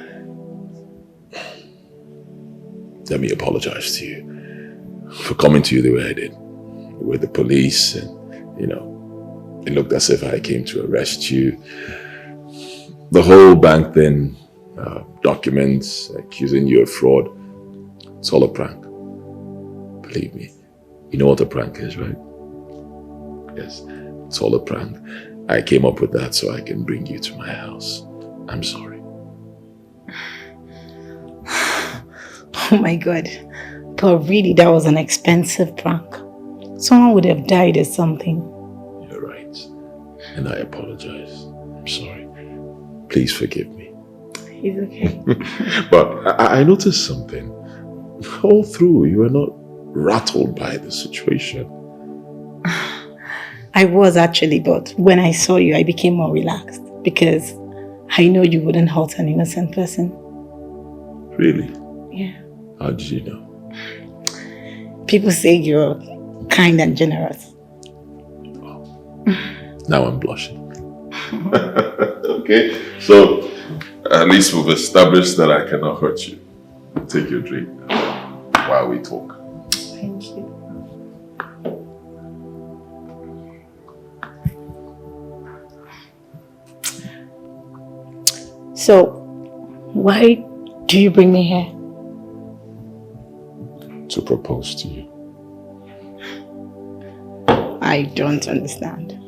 let me apologize to you for coming to you the way I did. With the police and, it looked as if I came to arrest you. The whole bank thing, documents accusing you of fraud, it's all a prank. Believe me. You know what a prank is, right? Yes, it's all a prank. I came up with that so I can bring you to my house. I'm sorry. Oh my God. But really, that was an expensive prank. Someone would have died or something. You're right. And I apologize. I'm sorry. Please forgive me. It's okay. But I noticed something. All through, you were not rattled by the situation. I was actually, but when I saw you, I became more relaxed because I know you wouldn't hurt an innocent person. Really? Yeah. How did you know? People say you're kind and generous. Now I'm blushing. Okay, so at least we've established that I cannot hurt you. Take your drink while we talk. Thank you. So, why do you bring me here? To propose to you. I don't understand.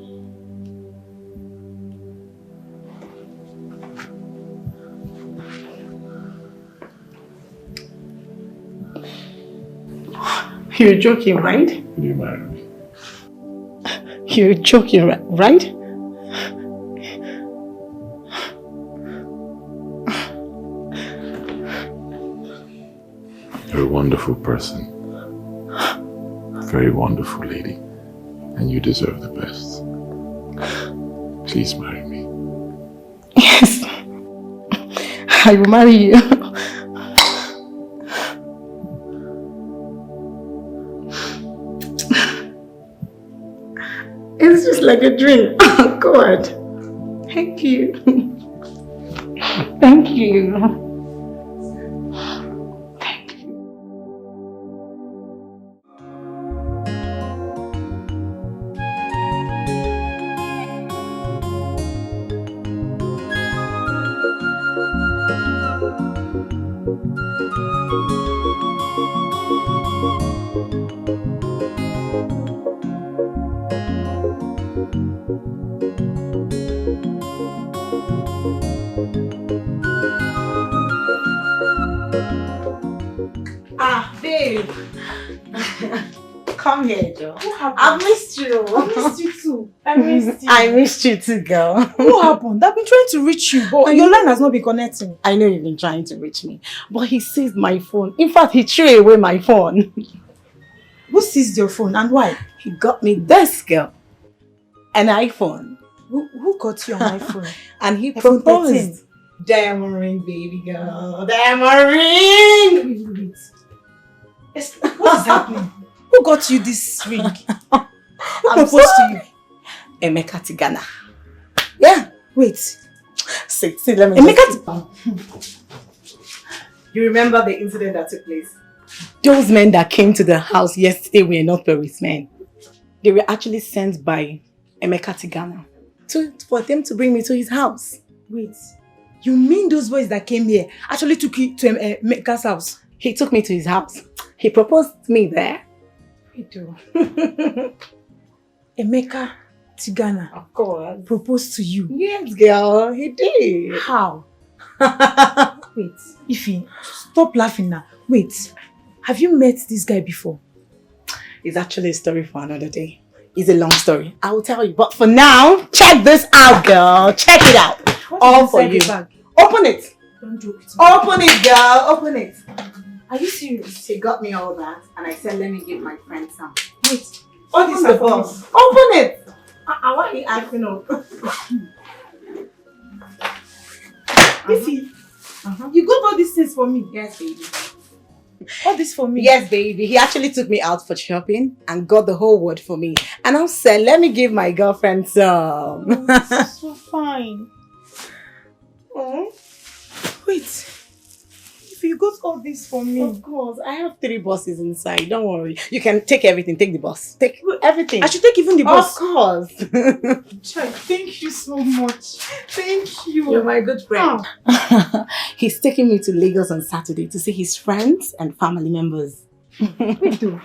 You're joking, right? Will you marry me? You're joking, right? You're a wonderful person. Very wonderful lady. And you deserve the best. Please marry me. Yes. I will marry you. It's just like a dream. Oh God. Thank you. Thank you. Babe. Come here, Joe. I've missed you. I missed you too. I missed you. I missed you too, girl. What happened? I've been trying to reach you, but your line has not been connecting. I know you've been trying to reach me, but he seized my phone. In fact, he threw away my phone. Who seized your phone and why? He got me this, girl. An iPhone. Who got you an iPhone? And he iPhone proposed. 13. Diamond ring, baby girl. Diamond ring! Wait. What is happening? Who got you this ring? Who proposed to you? Emeka Tigana. Yeah. Wait. See, let me You remember the incident that took place? Those men that came to the house yesterday were not policemen. They were actually sent by Emeka Tigana for them to bring me to his house. Wait. You mean those boys that came here actually took you to Emeka's house? He took me to his house. He proposed to me there. He do. Emeka Tigana. Of course. Proposed to you. Yes, girl. He did. How? Wait, Ify, stop laughing now. Wait, have you met this guy before? It's actually a story for another day. It's a long story. I will tell you. But for now, check this out, girl. Check it out. All for you. Open it. Don't joke with me. Open it, girl. Open it. Are you serious? She got me all that, and I said, let me give my friend some. Wait. Open the box. Open it. Why are you acting up? Ify, you got all these things for me? Yes, baby. All this for me? Yes, baby. He actually took me out for shopping and got the whole word for me. And I said, let me give my girlfriend some. So fine. Oh. Wait. If you got all this for me. Of course. I have 3 buses inside. Don't worry. You can take everything. Take the bus. Take everything. I should take even the bus. Of course. Child, thank you so much. Thank you. You're my good friend. He's taking me to Lagos on Saturday to see his friends and family members. Wait, though.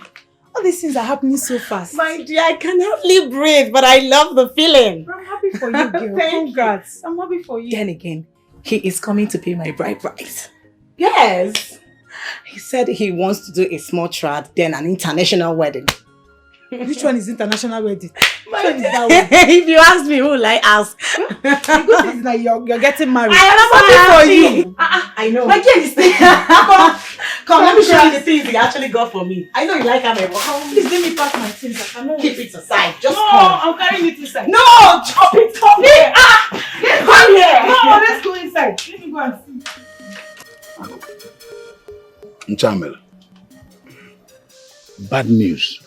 All these things are happening so fast. My dear, I can hardly breathe, but I love the feeling. I'm happy for you, girl. Congrats. I'm happy for you. Then again, he is coming to pay my bride price. Yes. He said he wants to do a small trad, then an international wedding. Which one is international wedding? Which one is that one? If you ask me, who will I ask? The good thing is that you're getting married. I am happy for you. I know. My girl is taking. Come, let me show you the things he actually got for me. I know you like them. Please let me pack my things. I cannot keep it aside. Just no, come. I'm carrying it inside. No, chop it. Come here. Come here. No, let's go inside. Let me go and see. Nchamel, bad news.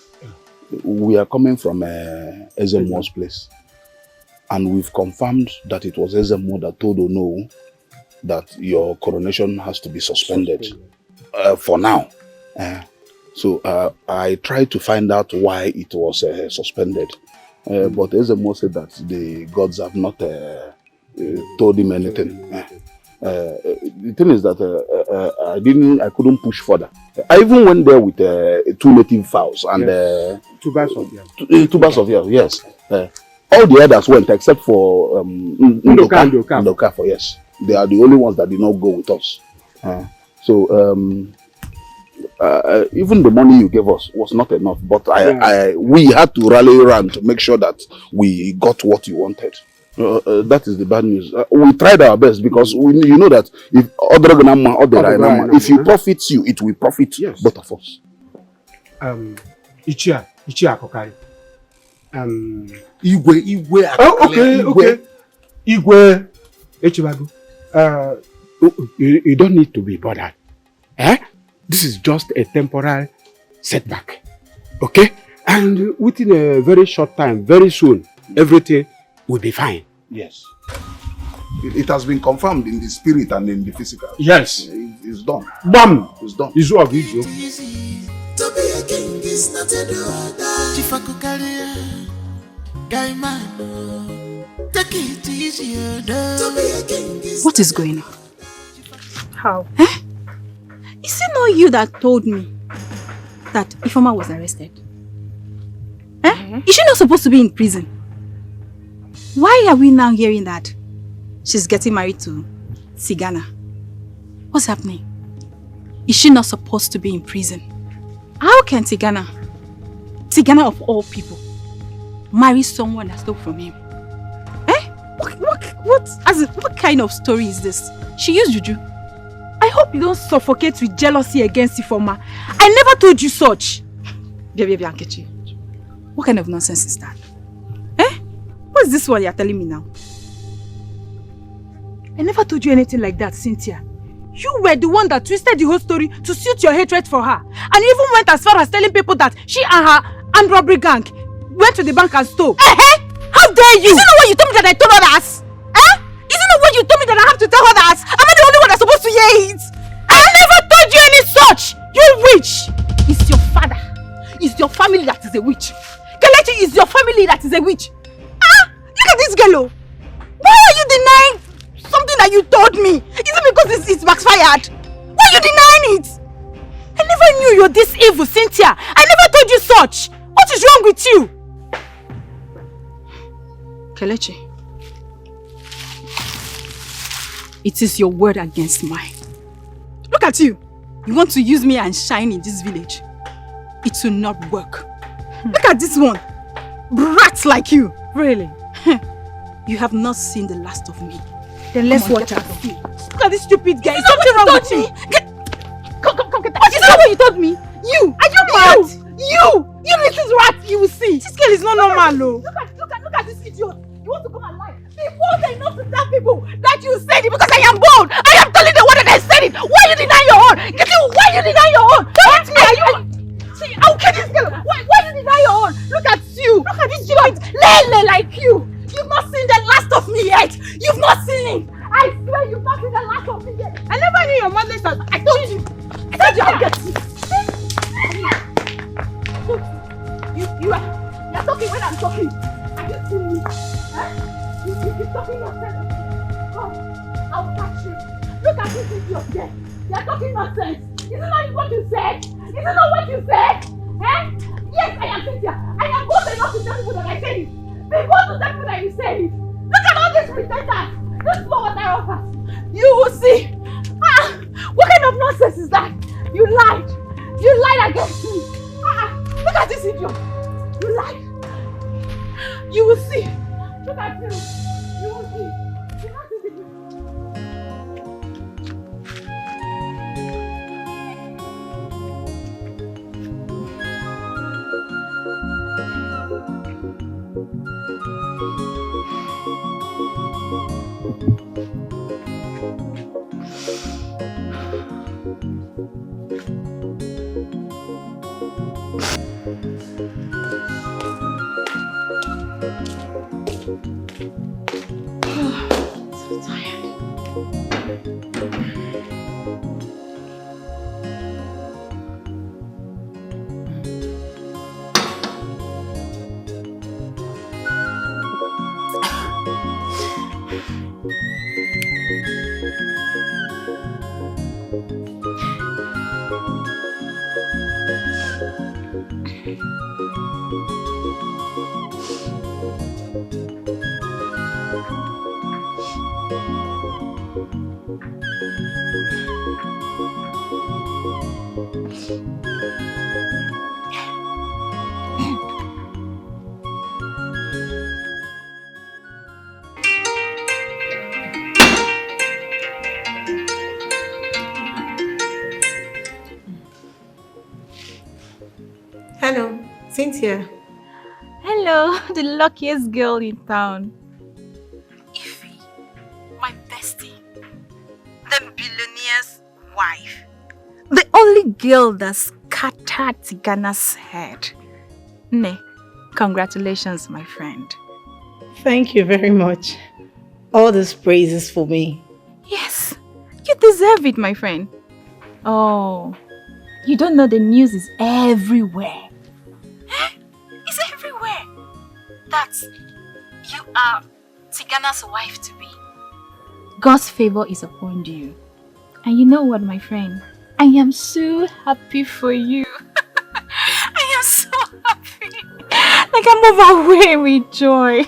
We are coming from Ezemo's place, and we've confirmed that it was Ezemo that told Ono that your coronation has to be suspended for now. So I tried to find out why it was suspended, but Ezemo said that the gods have not told him anything. The thing is that I couldn't push further. I even went there with 2 native fowls and 2 bags of yam. 2 bags of yam, yes. All the others went except for Ndoka for yes. They are the only ones that did not go with us. So even the money you gave us was not enough, but we had to rally around to make sure that we got what you wanted. That is the bad news. We tried our best because you know that if you profit you, it will profit both of us. Ichia Akokalia. Igwe. Okay. Igwe Echibagu. You don't need to be bothered. This is just a temporary setback. Okay? And within a very short time, very soon, everything will be fine. Yes. It has been confirmed in the spirit and in the physical. Yes. It's done. Bam! It's done. It's all video. To be a king is not a do. Chief Akokalia, guy man, take it easy. To be a king is. What is going on? How? Is it not you that told me that Ifeoma was arrested? Is she not supposed to be in prison? Why are we now hearing that she's getting married to Tigana? What's happening? Is she not supposed to be in prison? How can Tigana of all people, marry someone that stole from him? What kind of story is this? She used juju. I hope you don't suffocate with jealousy against Ifeoma. I never told you such. Baby Ankechi, what kind of nonsense is that? What's this one you're telling me now? I never told you anything like that, Cynthia. You were the one that twisted the whole story to suit your hatred for her. And you even went as far as telling people that she and her armed robbery gang went to the bank and stole. How dare you? Is it not what you told me that I told others? Is it not what you told me that I have to tell others? Am I the only one that's supposed to hear it? I never told you any such! You witch! It's your father. It's your family that is a witch. Kelechi is your family that is a witch. Look at this girl. Why are you denying something that you told me? Is it because it's backfired? Why are you denying it? I never knew you you're this evil, Cynthia. I never told you such. What is wrong with you? Kelechi, it is your word against mine. Look at you. You want to use me and shine in this village. It will not work. Look at this one. Brats like you. Really? You have not seen the last of me. Then let's watch out. Look at this stupid guy. Is something wrong with you? Come, get out. Is that what you told me? You! Are you mad? You little rat, you will see. This girl is not normal, no. Look at this idiot. You want to come and lie? Before they know to tell people that you said it because I am bold. I am telling the one that I said it. Why you deny your own? Get you, why you deny your own? Don't hit me, are you? See, I'll kill this girl. Why you deny your own? Look at you. Look at this stupid lele like you. You've not seen the last of me yet. You've not seen it. I swear you've not seen the last of me yet. I never knew your mother's son. I told you. I told you I'll get you. You're talking when I'm talking. Are you seeing me? Huh? You're talking yourself. Come, I'll catch you. Look at this idiot there. You're talking nonsense. Is it not what you said? Is it not what you said? Eh? Yes, I am Cynthia. I am bold enough to tell people that I said it. Be bold to tell people that you said it. Look at all these pretenders. This is what I offer. You will see. What kind of nonsense is that? You lied. You lied against me. Look at this idiot. You lied. You will see. Look at you. You will see. You have to be so tired. Hello, Cynthia. Hello, the luckiest girl in town. Ify, my bestie. The billionaire's wife. The only girl that scattered Tigana's head. Ne, congratulations, my friend. Thank you very much. All this praise is for me. Yes, you deserve it, my friend. Oh, you don't know the news is everywhere. It's everywhere. That you are Tigana's wife to be. God's favor is upon you. And you know what, my friend? I am so happy for you. I am so happy. Like I'm overwhelmed with joy.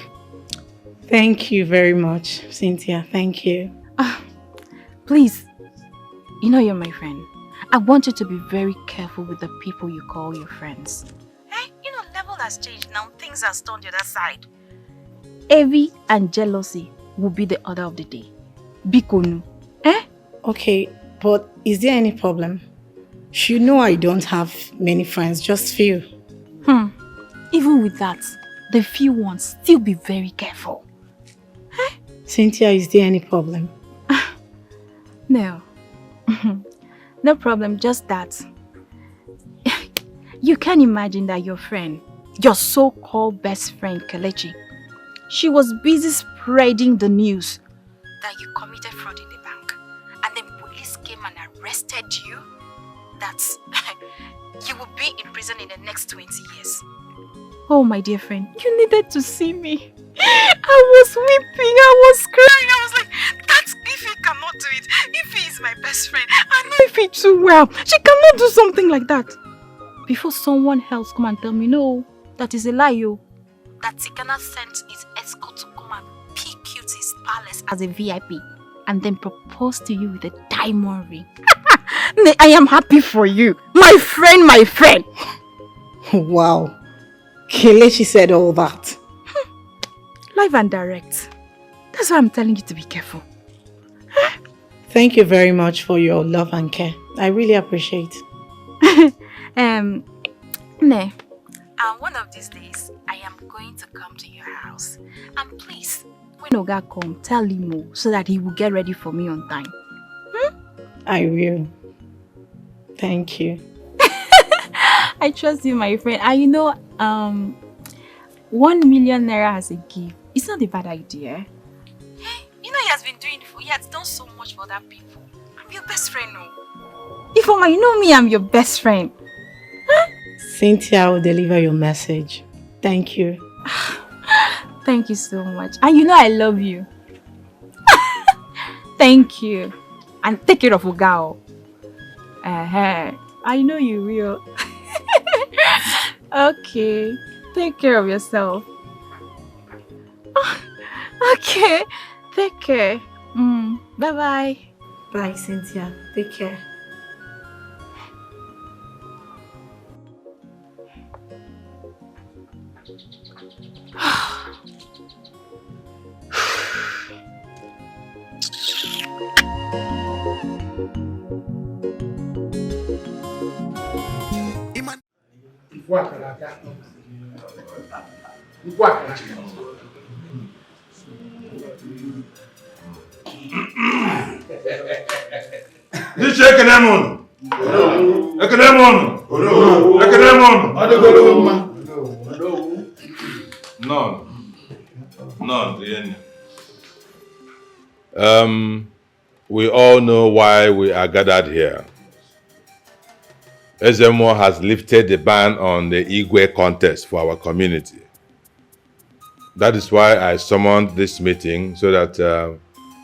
Thank you very much, Cynthia. Thank you. Please, you know you're my friend. I want you to be very careful with the people you call your friends. Hey, you know, level has changed now. Things have turned the other side. Envy and jealousy will be the order of the day. Bikonu. Eh? Okay, but is there any problem? You know I don't have many friends, just few. Even with that, the few ones, still be very careful. Cynthia, is there any problem? No. No problem, just that. You can imagine that your friend, your so-called best friend, Kelechi, she was busy spreading the news that you committed fraud in the bank. And then police came and arrested you. That you will be in prison in the next 20 years. Oh, my dear friend, you needed to see me. I was weeping, I was crying, I was like, that's Ify cannot do it. Ify is my best friend. I know Ify too well. She cannot do something like that. before someone else come and tell me, no, that is a lie, yo. That Tikana sent his escort to come and pick you to his palace as a VIP and then propose to you with a diamond ring. I am happy for you. My friend. Wow. Kelechi said all that. Live and direct. That's why I'm telling you to be careful. Thank you very much for your love and care. I really appreciate. Ne, one of these days, I am going to come to your house. And please, when Oga come, tell him so that he will get ready for me on time. I will. Thank you. I trust you, my friend. And you know, 1 million naira as a gift. It's not a bad idea. You know he has done so much for other people. I'm your best friend, no? If Oma, you know me, I'm your best friend. Cynthia will deliver your message. Thank you. Thank you so much. And you know I love you. Thank you. And take care of Ogao. I know you will. Okay. Take care of yourself. Okay. Take care. Bye-bye. Bye, Cynthia. Take care. This Ekenemon. None. We all know why we are gathered here. Ezemo has lifted the ban on the Igwe contest for our community. That is why I summoned this meeting so that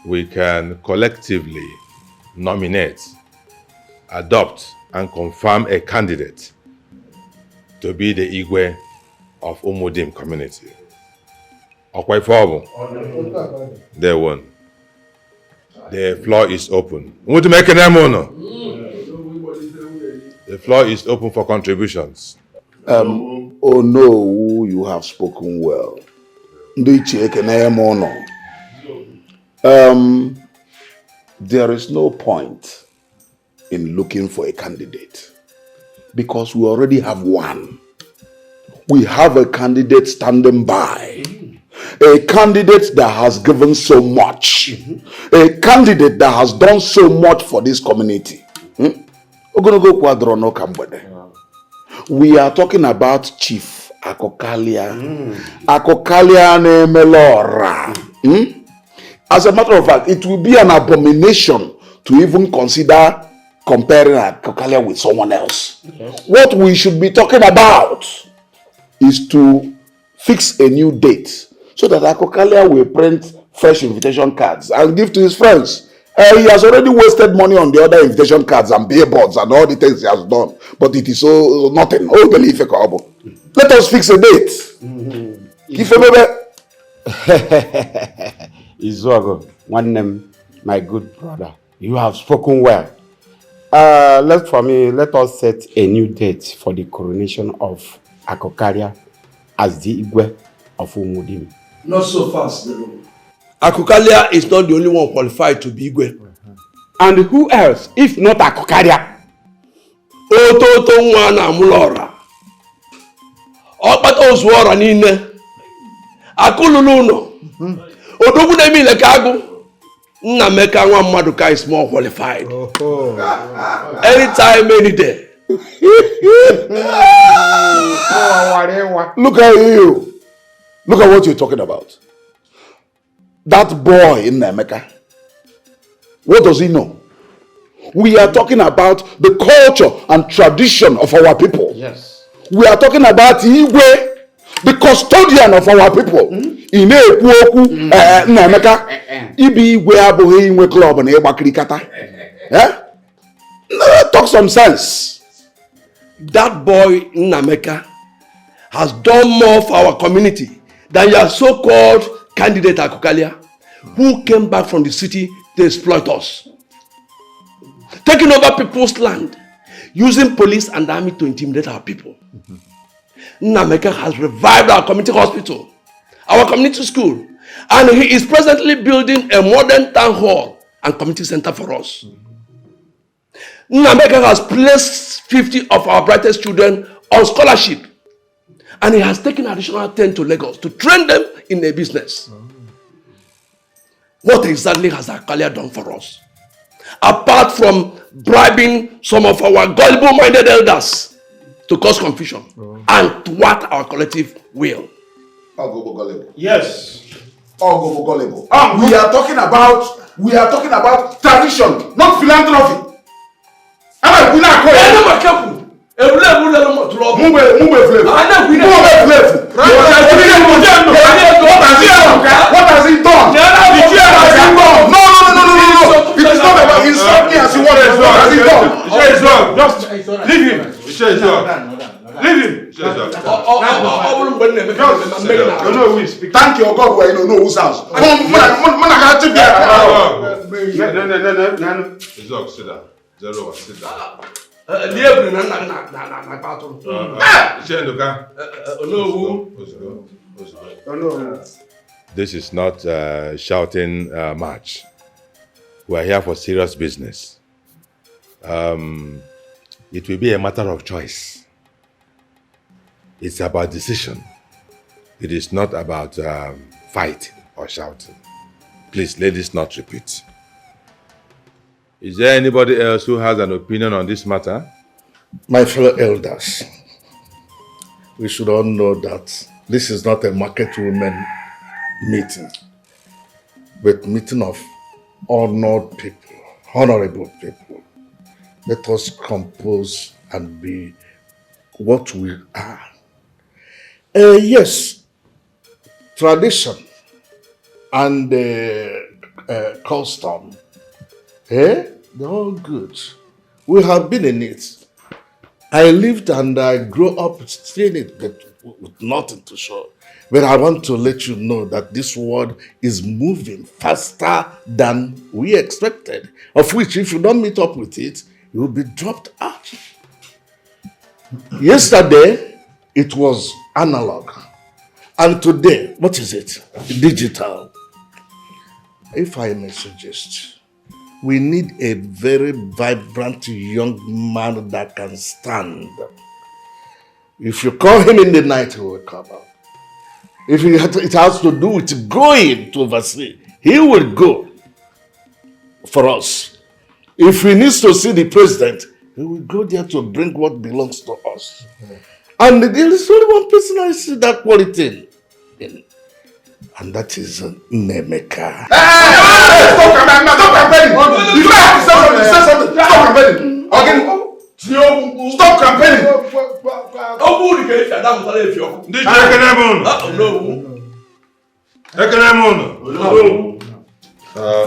we can collectively nominate, adopt, and confirm a candidate to be the Igwe of Umudim community. Okwaifo, they won. The floor is open. The floor is open for contributions. Oh no, you have spoken well. There is no point in looking for a candidate because we already have one. We have a candidate standing by. A candidate that has given so much. A candidate that has done so much for this community. We are talking about Chief Akokalia. Akokalia Nemelora. As a matter of fact, it will be an abomination to even consider comparing Akokalia with someone else. Yes. What we should be talking about is to fix a new date so that Akokalia will print fresh invitation cards and give to his friends. He has already wasted money on the other invitation cards and billboards and all the things he has done. But it is so nothing. Oh, believe it. Let us fix a date. Izuago, one name, my good brother. You have spoken well. Let us set a new date for the coronation of Akokalia as the Igwe of Umudim. Not so fast, though. Akokalia is not the only one qualified to be Igwe. And who else, if not Akokalia? Ototo nwana mulora. Okpata ozuora nine. Akululuno. Odogu na mi lekagu. Nna meka nwa mmadu ka is more qualified. Anytime, any day. Look at you. Look at what you're talking about. That boy in Emeka. What does he know? We are talking about the culture and tradition of our people. Yes. We are talking about Igwe, the custodian of our people. Ine ekwoku Emeka. Ibi Igwe abụghị inwe club na ịgbakiri kata. Talk some sense. that boy Nnameka has done more for our community than your so-called candidate Akokalia, who came back from the city to exploit us. Taking over people's land, using police and army to intimidate our people. Nnameka has revived our community hospital, our community school, and he is presently building a modern town hall and community center for us. Nnameka has placed 50 of our brightest children on scholarship, and he has taken additional 10 to Lagos to train them in a business. What exactly has Akokalia done for us? Apart from bribing some of our gullible-minded elders to cause confusion and thwart our collective will. Yes. We are talking about tradition, not philanthropy. What has he done? No. It is not about insulting as you want. What has he done? Just leave him. Leave him. Thank your God where you know whose house. Sit down. Zero, sit down. This is not a shouting match. We are here for serious business. It will be a matter of choice. It's about decision. It is not about fighting or shouting. Please, let this not repeat. Is there anybody else who has an opinion on this matter? My fellow elders, we should all know that this is not a market women meeting, but meeting of honored people, honorable people. Let us compose and be what we are. Yes, tradition and custom, they're all good. We have been in it. I lived and I grew up seeing it, but with nothing to show. But I want to let you know that this world is moving faster than we expected, of which if you don't meet up with it, you will be dropped out. Yesterday, it was analog. And today, what is it? Digital. If I may suggest, we need a very vibrant young man that can stand. If you call him in the night, he will come out. If it has to do with going to oversee, he will go for us. If he needs to see the president, he will go there to bring what belongs to us. And there is only one person I see that quality in, and that is Nnameka. Stop campaigning! You have to say something! Stop campaigning! Stop campaigning!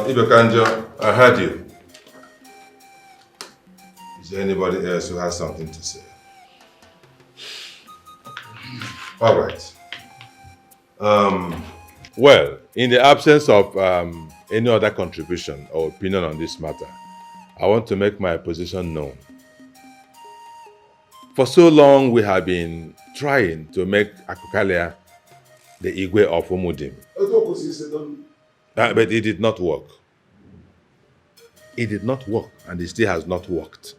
Ibekanjo, I heard you. Is there anybody else who has something to say? All right. Well, in the absence of any other contribution or opinion on this matter, I want to make my position known. For so long, we have been trying to make Akokalia the Igwe of Umudim. But it did not work. It did not work, and it still has not worked.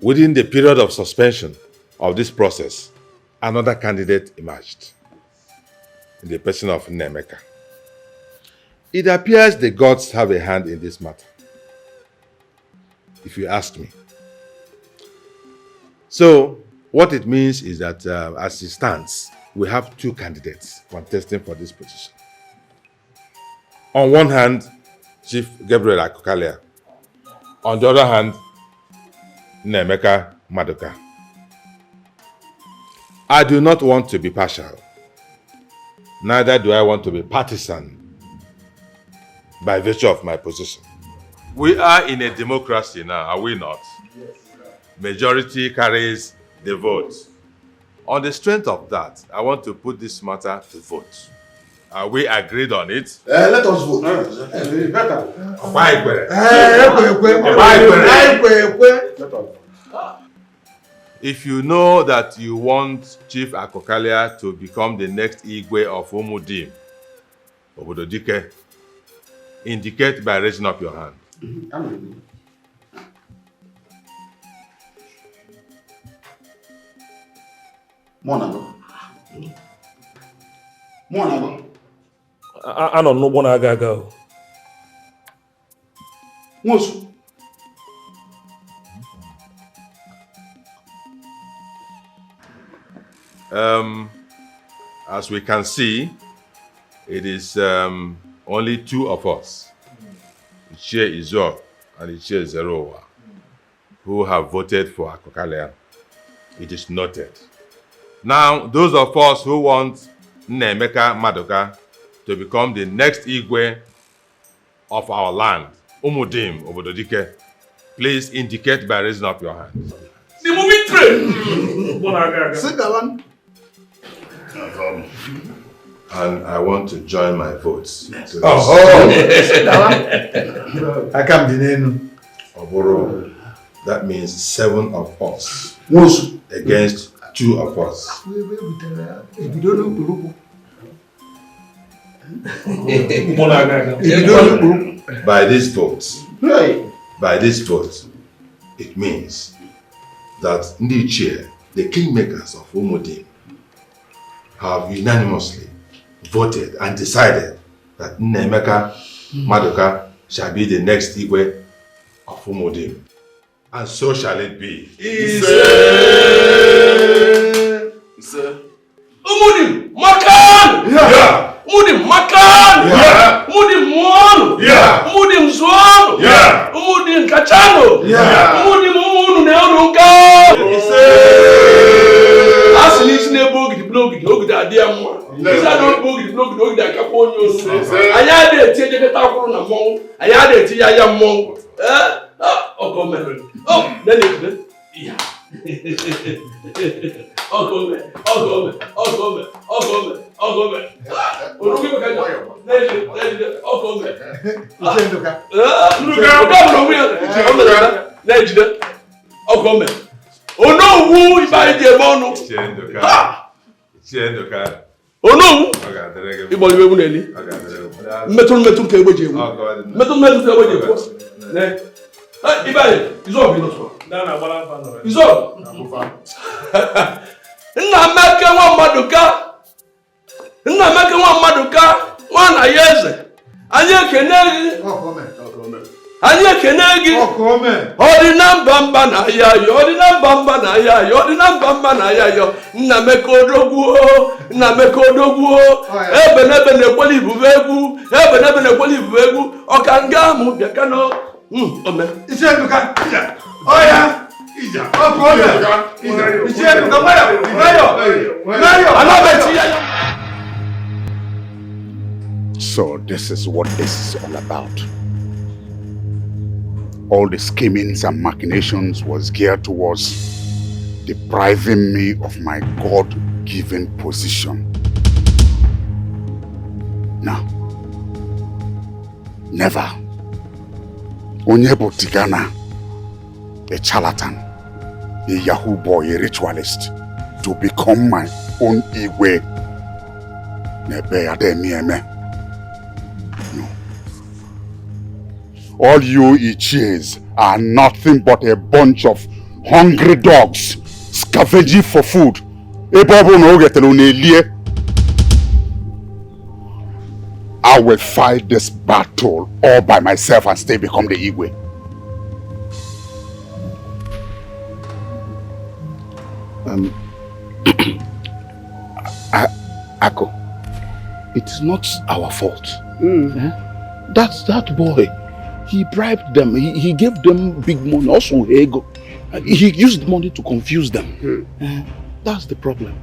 Within the period of suspension of this process, another candidate emerged in the person of Nnameka. It appears the gods have a hand in this matter, if you ask me. So, what it means is that as it stands, we have two candidates contesting for this position. On one hand, Chief Gabriel Akokalia. On the other hand, Nnameka Maduka. I do not want to be partial. Neither do I want to be partisan by virtue of my position. We are in a democracy now, are we not? Yes. majority carries the vote. On the strength of that, I want to put this matter to vote. Are we agreed on it? Let us vote. If you know that you want Chief Akokalia to become the next Igwe of Umudim, Obododike, indicate by raising up your hand. Anọ n'ụgbọ na-aga aga. As we can see, it is only two of us, Ichie Izo and Ichie Zerowa, who have voted for Akokalia. It is noted. Now, those of us who want Nnemeka Maduka to become the next Igwe of our land, Umudim Obododike, please indicate by raising up your hand. The moving train! Sit down. And I want to join my votes. Sit down. I come the name. Oboro. That means 7 of us against 2 of us. By this vote, it means that Ndichie, the kingmakers of Umudim, have unanimously voted and decided that Nnemeka Maduka shall be the next Igwe of Umudim. And so shall it be. Umudim makan! Yeah! Umudim makan! Yeah! Umudim muonu! Yeah! Umudim zuonu! Yeah! Umudim kachano! Yeah! Umudim umunu neonuka! Asili isine bogidi ogidi adiamwa. Isa don bogidi ogidi akaponyo. Ayade eti ejeketa kwuru na mon. Ayade eti yaya mon. Oh, then yeah. Oh, Nnameka nwa Maduka nwa na yeze anyị ekene gị ọdịna mba na ya yo Nnameka odogwu ebe na-ekweli ibubu egwu ọka nga amụ bịa kano ome So this is what this is all about. All the schemings and machinations was geared towards depriving me of my God-given position. Now, never. Onyebo Tigana, a charlatan, a Yahoo boy, a ritualist, to become my own Igwe. No. All you Ichies are nothing but a bunch of hungry dogs scavenging for food. I will fight this battle all by myself and still become the Igwe. Ako, it is not our fault. That's that boy. He bribed them. He gave them big money. Also, ego. He used money to confuse them. That's the problem.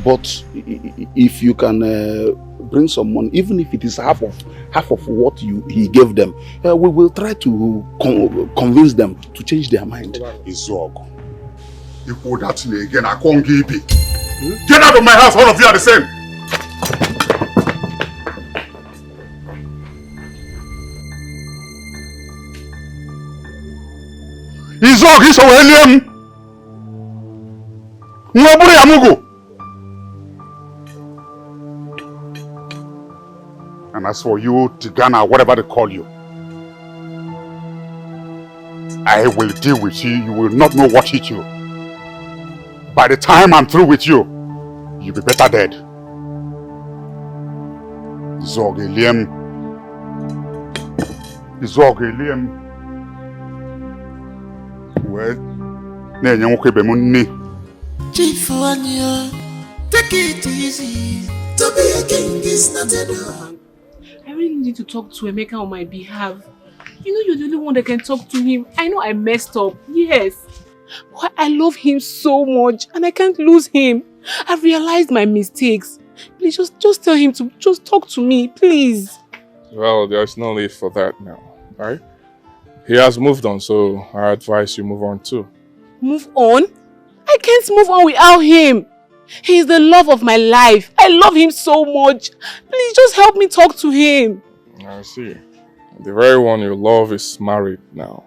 But if you can bring some money, even if it is half of what he gave them, we will try to convince them to change their mind. Izog, you put that to me again. I can't give it. Get out of my house! All of you are the same. Izog, he's a William. Nwaburi Amugu. And as for you, Tigana, whatever they call you, I will deal with you. You will not know what hit you. By the time I'm through with you, you'll be better dead. Zogelium. Well, Chief Wanyo, take it easy. To be a king is not a do. I really need to talk to Emeka on my behalf. You know you're the only one that can talk to him. I know I messed up, yes. But I love him so much and I can't lose him. I've realized my mistakes. Please just tell him to just talk to me, please. Well, there's no need for that now, right? He has moved on, so I advise you move on too. Move on? I can't move on without him. He is the love of my life. I love him so much. Please just help me talk to him. I see. The very one you love is married now.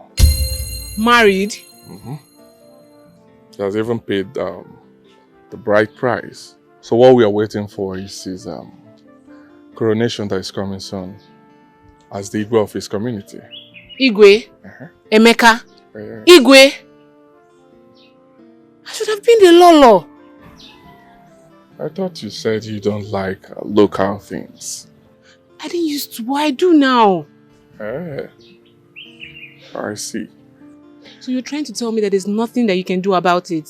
Married? Mm-hmm. He has even paid the bride price. So what we are waiting for is his coronation that is coming soon as the Igwe of his community. Igwe? Emeka? Igwe? I should have been the Lolo. I thought you said you don't like local things. I didn't used to, but I do now. I see. So you're trying to tell me that there's nothing that you can do about it?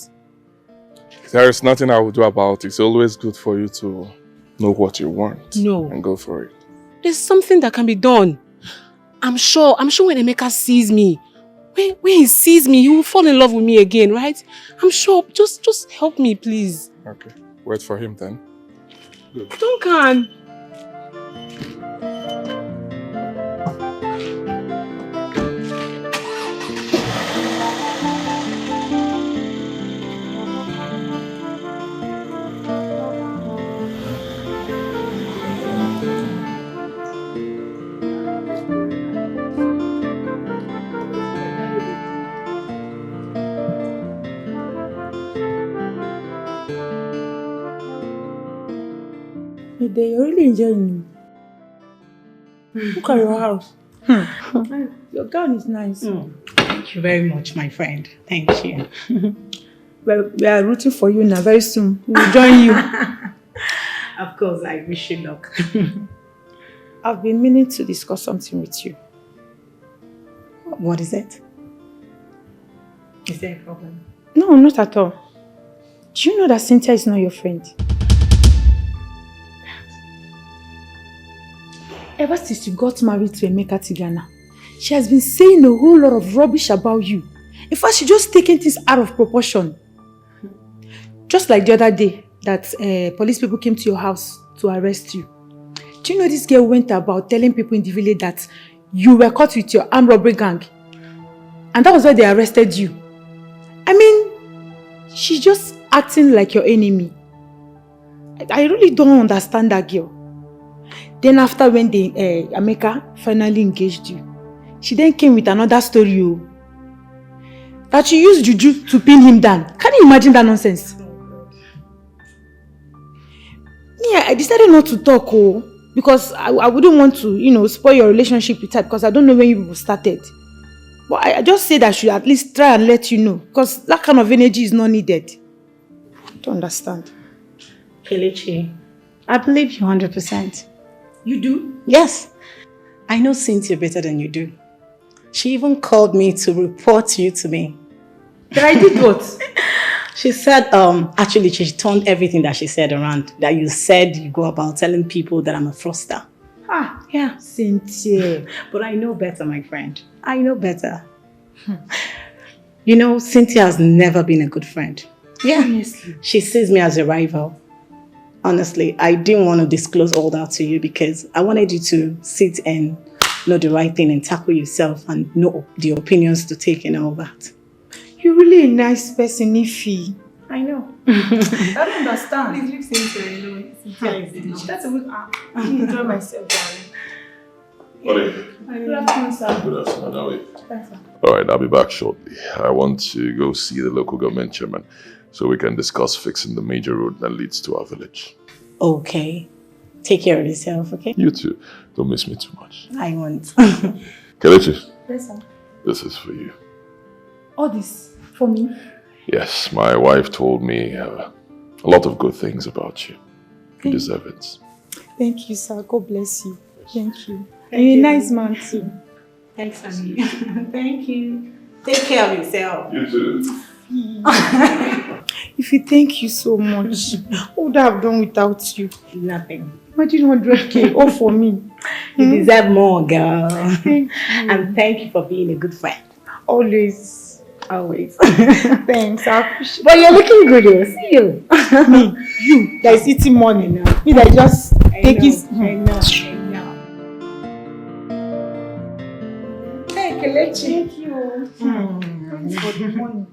There is nothing I will do about it. It's always good for you to know what you want. No. And go for it. There's something that can be done. I'm sure when Emeka sees me, when he sees me, he will fall in love with me again, right? I'm sure. Just help me, please. Okay. Wait for him then. Good. Duncan! You're really enjoying me. Look at your house. Your gown is nice. Thank you very much, my friend. Thank you. Well, we are rooting for you now. Very soon we'll join you. Of course, I wish you luck. I've been meaning to discuss something with you. What is it? Is there a problem? No, not at all. Do you know that Cynthia is not your friend? Ever since you got married to Emeka Tigana, she has been saying a whole lot of rubbish about you. In fact, she just taken things out of proportion. Just like the other day that police people came to your house to arrest you. Do you know this girl went about telling people in the village that you were caught with your armed robbery gang? And that was why they arrested you. I mean, she's just acting like your enemy. I really don't understand that girl. Then after when Emeka finally engaged you, she then came with another story that she used juju to pin him down. Can you imagine that nonsense? Yeah, I decided not to talk because I wouldn't want to, spoil your relationship with her because I don't know when you people started. But I just said I should at least try and let you know because that kind of energy is not needed. I don't understand. Kelechi, I believe you 100%. You do? Yes. I know Cynthia better than you do. She even called me to report you to me. But I did what? She said, actually, she turned everything that she said around. That you said you go about telling people that I'm a fraudster. Ah, yeah, Cynthia. But I know better, my friend. I know better. You know, Cynthia has never been a good friend. Yeah. Honestly. She sees me as a rival. Honestly, I didn't want to disclose all that to you because I wanted you to sit and know the right thing and tackle yourself and know the opinions to take and all that. You're really a nice person, Ify. I know. I don't understand. Please leave Cynthia alone. That's a good I enjoy myself, darling. Good afternoon, sir. Good afternoon. How are you? All right, I'll be back shortly. I want to go see the local government chairman so we can discuss fixing the major road that leads to our village. Okay. Take care of yourself, okay? You too. Don't miss me too much. I won't. Kelechi, Yes, sir. this is for you. All this for me? Yes, my wife told me a lot of good things about you. You deserve it. Thank you, sir. God bless you. Thank you. And you're a nice man too. Thanks, Annie. Thank you. Take care of yourself. You too. If you thank you so much, what would I have done without you? Nothing. Imagine 100k all for me. You deserve more, girl. Thank you. And thank you for being a good friend. Always. Always. Thanks. I appreciate. But you're looking good, though. See you. Me, you that is eating money now. Me that just take it. I know. Hey, Kelechi. Thank you. Thanks for the money.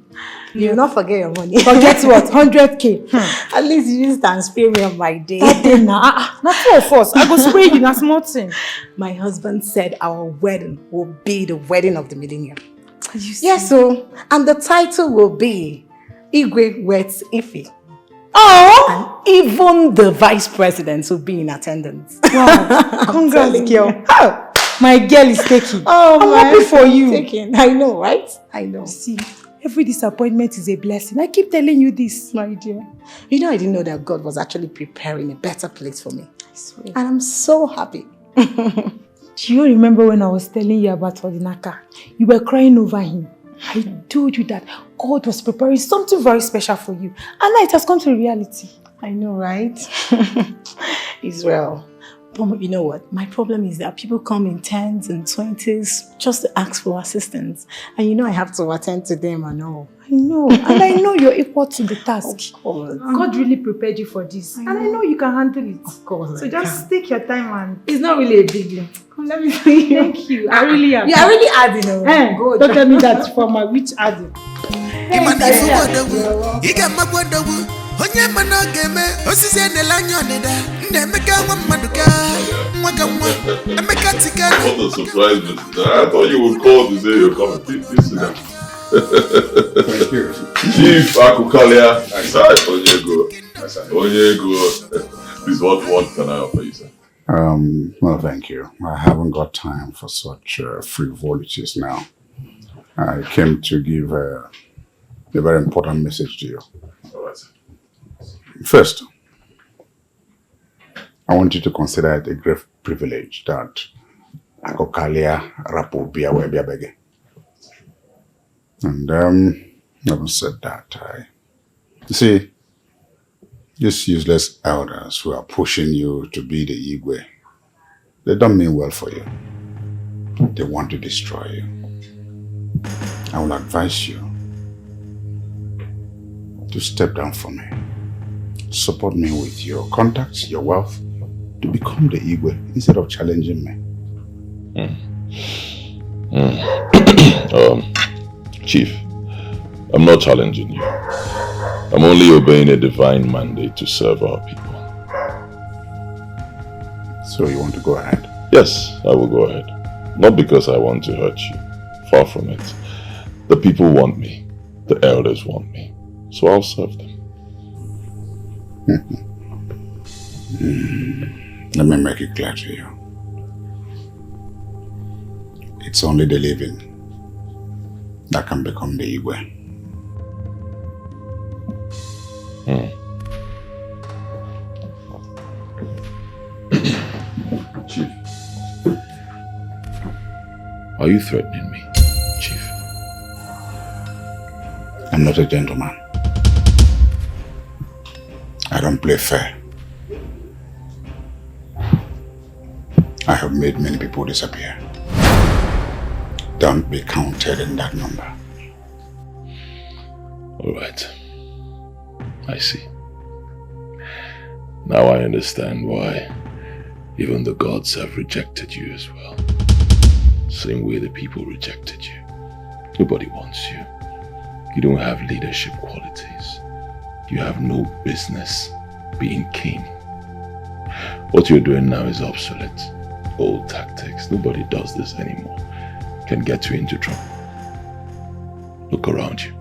You will not forget your money. Forget what? 100k. At least you used and spray me on my day. That day now. Not two of us. I go spray you. That's nothing. My husband said our wedding will be the wedding of the millennium. Yes, so and the title will be Igwe Weds Ify. Oh! And even the vice president will be in attendance. Wow. Congrats, girl. Oh, my girl is taking. Oh, I'm happy for you. Taking. I know, right? I know. See, every disappointment is a blessing. I keep telling you this, my dear. You know, I didn't know that God was actually preparing a better place for me. I swear. And I'm so happy. Do you remember when I was telling you about Odinaka? You were crying over him. I told you that God was preparing something very special for you. And now it has come to reality. I know, right? Israel. But you know what? My problem is that people come in 10s and 20s just to ask for assistance. And you know I have to attend to them and all. I know. And I know you're equal to the task. Of course. God really prepared you for this. And I know you can handle it. Of course. So just take your time and... It's not really a big deal. Let me tell you. Thank you. I really am. You are really adding. Good. Don't tell me that for my witch adding. Onye mana game osisi enela nyoneda ndemeka nwa mmaduka nwaka nwa emeka tika. What a surprise visit. I thought you would call to say you're coming. Please sit down. Thank you. Chief Akokalia. Onyego. Please, what can I offer you, sir? Well, thank you. I haven't got time for such frivolities now. I came to give a very important message to you. All right, sir. First, I want you to consider it a great privilege that Akokalia Rapo Bia Webia Bege. And having said that, you see, these useless elders who are pushing you to be the Igwe, they don't mean well for you. They want to destroy you. I will advise you to step down from me. Support me with your contacts, your wealth, to become the Igwe instead of challenging me. Chief, I'm not challenging you. I'm only obeying a divine mandate to serve our people. So you want to go ahead? Yes, I will go ahead. Not because I want to hurt you. Far from it. The people want me. The elders want me. So I'll serve them. Let me make it clear to you. It's only the living that can become the Igwe. Chief, are you threatening me, Chief? I'm not a gentleman. I don't play fair. I have made many people disappear. Don't be counted in that number. All right. I see. Now I understand why even the gods have rejected you as well. Same way the people rejected you. Nobody wants you. You don't have leadership qualities. You have no business being king. What you're doing now is obsolete. Old tactics. Nobody does this anymore. Can get you into trouble. Look around you.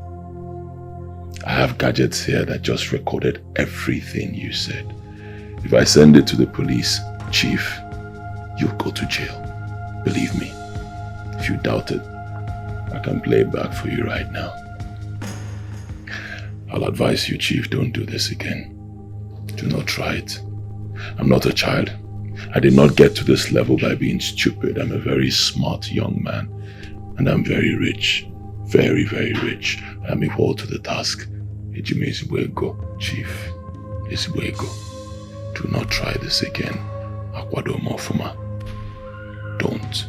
I have gadgets here that just recorded everything you said. If I send it to the police, Chief, you'll go to jail. Believe me. If you doubt it, I can play it back for you right now. I'll advise you, Chief, don't do this again. Do not try it. I'm not a child. I did not get to this level by being stupid. I'm a very smart young man. And I'm very rich. Very, very rich. I'm equal to the task. Ejime Ezigbo, Chief. Ezigbo. Do not try this again. Akwado Mofuma. Don't.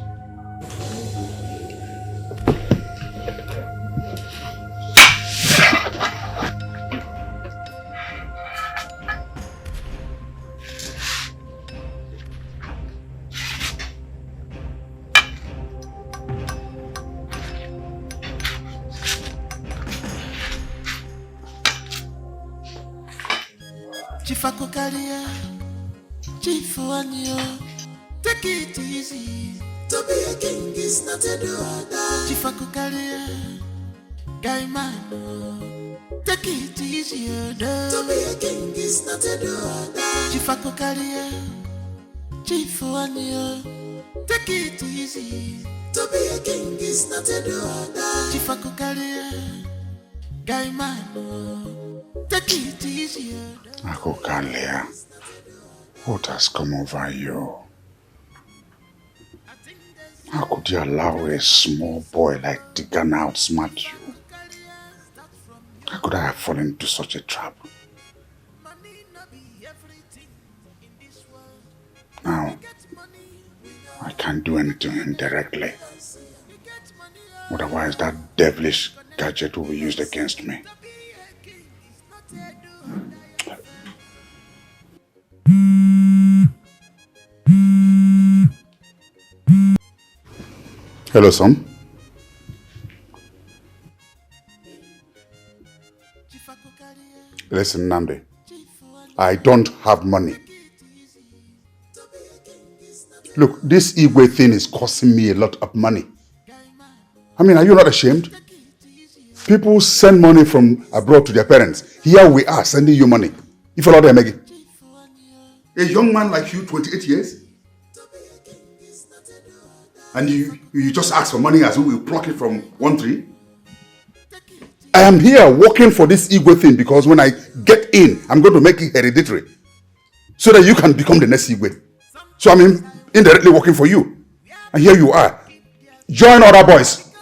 Chief Akokalia, Chief Wanyo, take it easy. To be a king is not a do-or-die. Chief Akokalia, guy man, take it easy. To be a king is not a do-or-die. Chief Akokalia, Chief Wanyo, take it easy. To be a king is not a do-or-die. Chief Akokalia, guy man, take it easy. Akokalia, what has come over you? How could you allow a small boy like Tigana outsmart you? How could I have fallen into such a trap? Now, I can't do anything indirectly. Otherwise, that devilish gadget will be used against me. Hello, son. Listen, Namde. I don't have money. Look, this Igwe thing is costing me a lot of money. I mean, are you not ashamed? People send money from abroad to their parents. Here we are sending you money. If you're not there, Maggie. A young man like you, 28 years? And you just ask for money as we will pluck it from one tree? I am here working for this Igwe thing because when I get in, I'm going to make it hereditary. So that you can become the next Igwe. So I'm indirectly working for you. And here you are. Join other boys.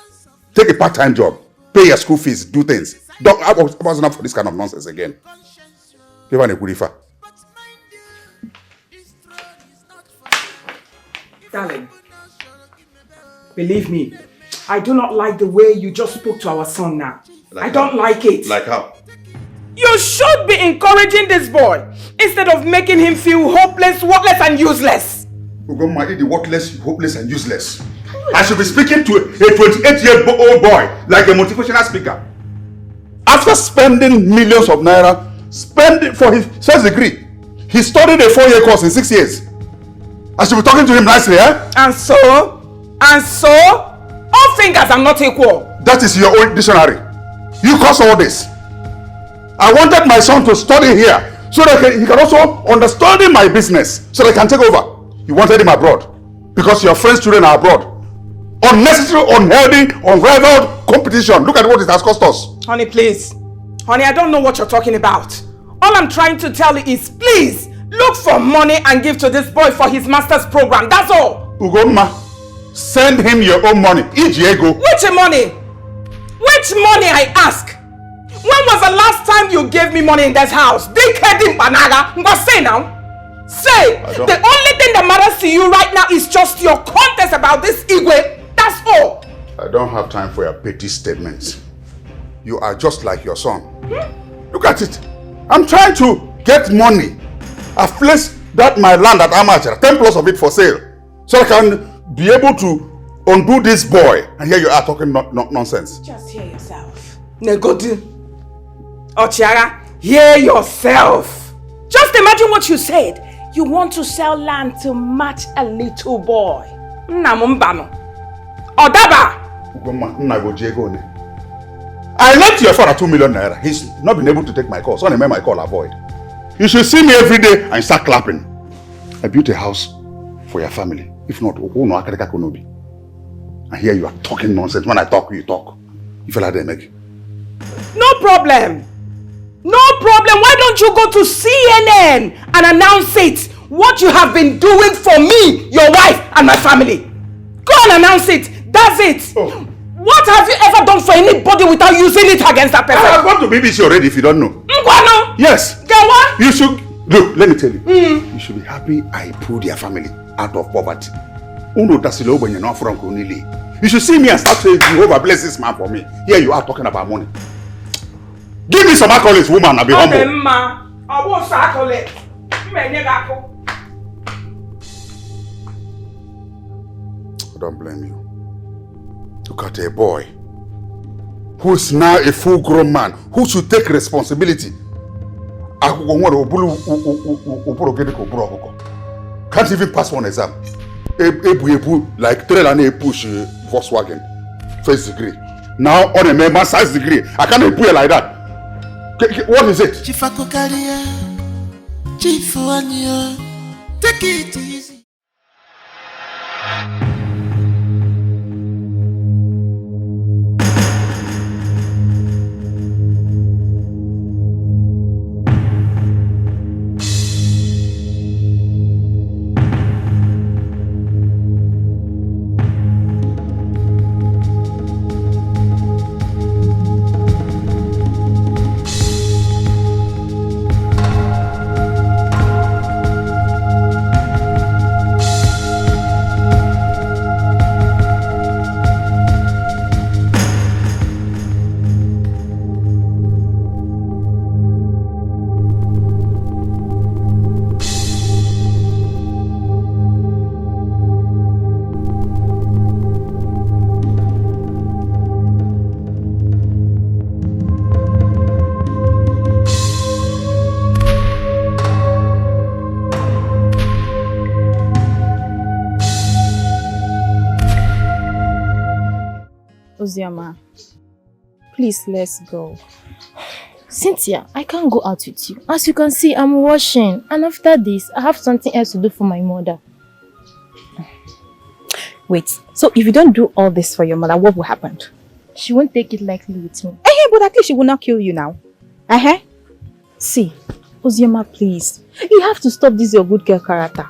Take a part-time job. Pay your school fees. Do things. I wasn't up for this kind of nonsense again. Darling, believe me, I do not like the way you just spoke to our son now. I don't like it. Like how? You should be encouraging this boy instead of making him feel hopeless, worthless and useless. Ugoma, the worthless, hopeless and useless. I should be speaking to a 28-year-old boy like a motivational speaker. After spending millions of naira, spending for his first degree, he studied a 4-year course in 6 years. I should be talking to him nicely, eh? And so, all fingers are not equal. That is your own dictionary. You caused all this. I wanted my son to study here so that he can also understand my business so that I can take over. You wanted him abroad because your friends' children are abroad. Unnecessary, unhealthy, unrivaled competition. Look at what it has cost us. Honey, please. Honey, I don't know what you're talking about. All I'm trying to tell you is please look for money and give to this boy for his master's program. That's all. Ugoma, send him your own money. Ijiego. Which money? Which money, I ask? When was the last time you gave me money in this house? Dickheading Banaga. Say now. Say. The only thing that matters to you right now is just your contest about this Igwe. That's all. I don't have time for your petty statements. You are just like your son. Look at it. I'm trying to get money I've placed that my land at Amateur, 10 plus of it for sale. So I can be able to undo this boy. And here you are talking nonsense. Just hear yourself. Negodu. Ochiara, hear yourself. Just imagine what you said. You want to sell land to match a little boy. Namumbano. Odaba. I left your father 2 million naira. He's not been able to take my call. So I made my call avoid. You should see me every day and start clapping. I built a house for your family. If not, and here you are talking nonsense. When I talk, you talk. You feel like they make. No problem. No problem. Why don't you go to CNN and announce it? What you have been doing for me, your wife, and my family. Go and announce it. That's it. Oh. What have you ever done for anybody without using it against that person? I've gone to BBC already if you don't know. Ngwano? Yes. Gawa? You should... Look, let me tell you. You should be happy I pulled your family out of poverty. You should see me and start saying, Jehovah bless this man for me. Here you are talking about money. Give me some accolades, woman, and be humble. I don't blame you. Look at a boy who is now a full-grown man who should take responsibility. Can't even pass one exam. Like trailer and push Volkswagen first degree. Now on a master's degree, I can't put it like that. What is it? Chief Akokalia, Chief Wanyo, take it easy. Ozioma, please let's go. Cynthia, I can't go out with you. As you can see, I'm washing. And after this, I have something else to do for my mother. Wait, so if you don't do all this for your mother, what will happen? She won't take it lightly with me. But at least she will not kill you now. See, Ozioma, please. You have to stop this your good girl character.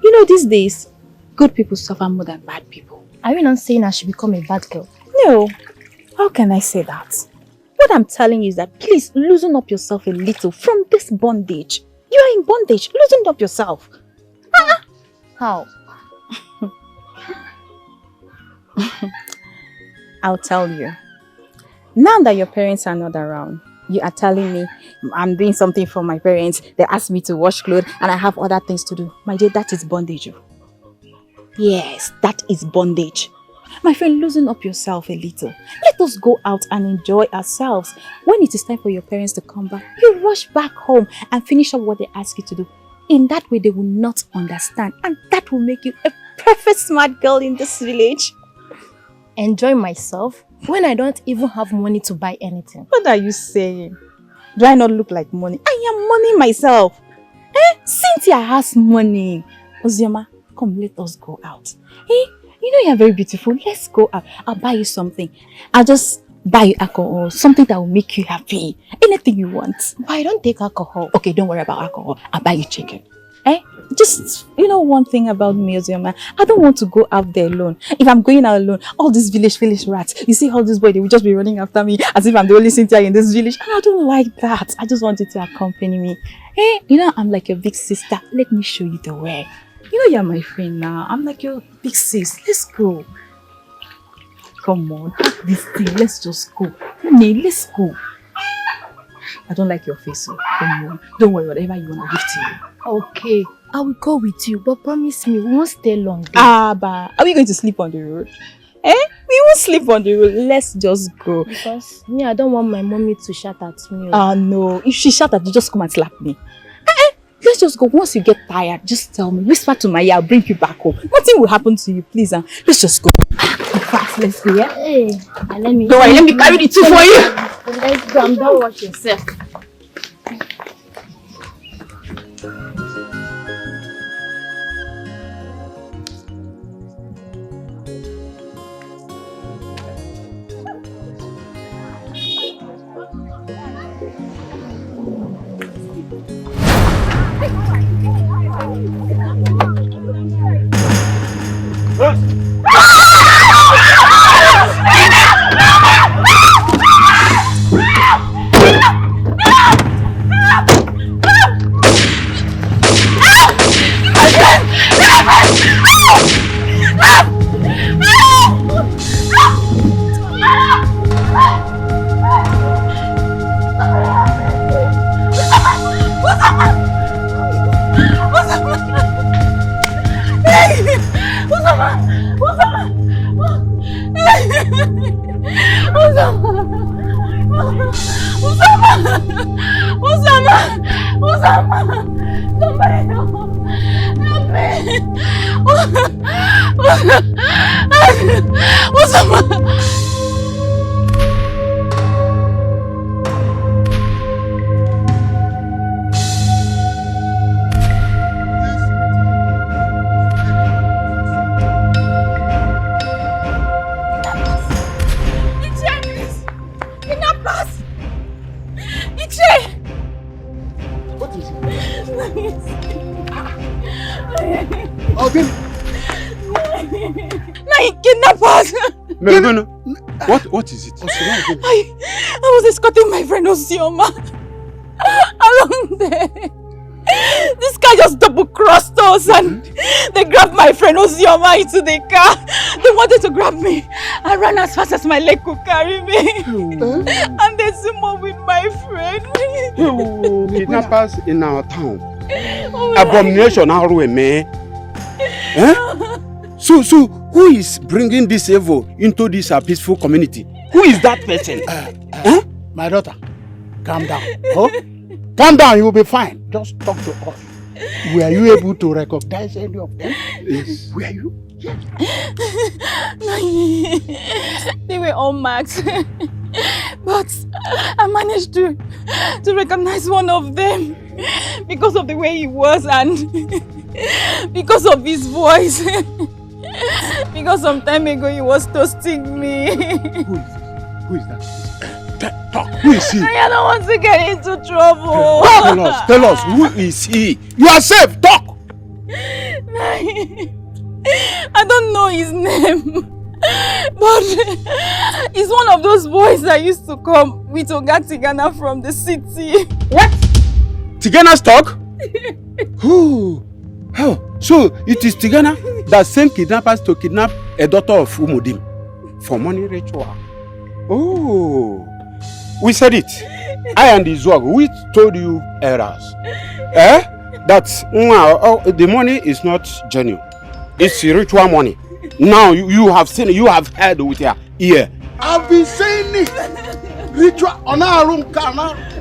You know, these days, good people suffer more than bad people. Are you not saying I should become a bad girl? No. How can I say that? What I'm telling you is that please loosen up yourself a little from this bondage. You are in bondage. Loosen up yourself. How? I'll tell you. Now that your parents are not around, you are telling me I'm doing something for my parents. They ask me to wash clothes and I have other things to do. My dear, that is bondage. Yes, that is bondage. My friend, loosen up yourself a little. Let us go out and enjoy ourselves. When it is time for your parents to come back, you rush back home and finish up what they ask you to do. In that way, they will not understand. And that will make you a perfect smart girl in this village. Enjoy myself when I don't even have money to buy anything. What are you saying? Do I not look like money? I am money myself. Cynthia has money. Ozioma, come, let us go out. You know you're very beautiful. Let's go out. I'll buy you something. I'll just buy you alcohol. Something that will make you happy. Anything you want. But I don't take alcohol. Okay, don't worry about alcohol. I'll buy you chicken. Just, you know one thing about me, Ozioma, I don't want to go out there alone. If I'm going out alone, all these village rats, you see all these boys, they will just be running after me as if I'm the only Cynthia in this village. And I don't like that. I just want you to accompany me. You know, I'm like your big sister. Let me show you the way. You know you're my friend now. I'm like your big sis. Let's go. Come on, have this thing. Let's just go. Let's go. I don't like your face, so come on. Don't worry, whatever you want, I'll give to you. Okay, I will go with you, but promise me we won't stay long. But are we going to sleep on the road? We won't sleep on the road. Let's just go. Because me, I don't want my mommy to shout at me. No. If she shout at you, just come and slap me. Let's just go. Once you get tired, just tell me. Whisper to my ear, I'll bring you back home. Nothing will happen to you, please. Let's just go. Fast, let's go, yeah? Hey, let me... Don't worry, let me carry the two for you. Let's go, don't watch yourself. What is it? I was escorting my friend Osioma along there. This guy just double-crossed us and they grabbed my friend Osioma into the car. They wanted to grab me. I ran as fast as my leg could carry me. And there's someone with my friend. Kidnappers in our town. Abomination man. So who is bringing this evil into this peaceful community? Who is that person? My daughter, calm down. Oh? Calm down, you will be fine. Just talk to us. Were you able to recognize any of them? Yes. Were you? Yes. They were all marked. But I managed to recognize one of them because of the way he was and because of his voice. Because some time ago he was toasting me. Who is that? Talk. Who is he? I don't want to get into trouble. Tell us, who is he? You are safe, talk! I don't know his name. But he's one of those boys that used to come with Oga Tigana from the city. What? Tigana's talk? Who? How? So it is Tigana that sent kidnappers to kidnap a daughter of Umudim for money ritual. Oh, we said it. I and Izwag, we told you errors. That the money is not genuine. It's ritual money. Now you have seen, you have heard with your ear. I've been saying it. Ritual on our room,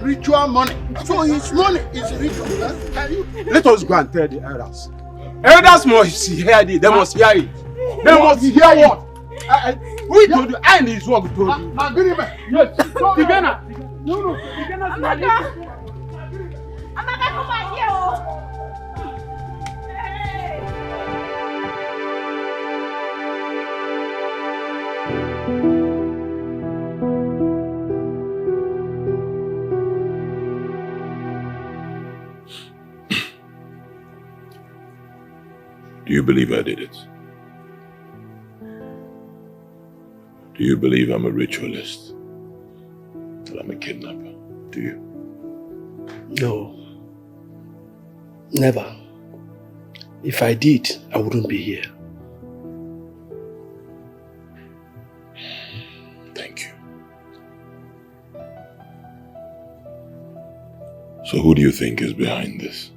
ritual money. So his money is ritual. Can you? Let us go and tell the elders. Elders must hear it. They must hear it. They must hear what? We told you, and his work told you. Agreement. Yes. Tigana. No. Tigana's money. Amaka, come back here. Do you believe I did it? Do you believe I'm a ritualist? That I'm a kidnapper? Do you? No. Never. If I did, I wouldn't be here. Thank you. So who do you think is behind this?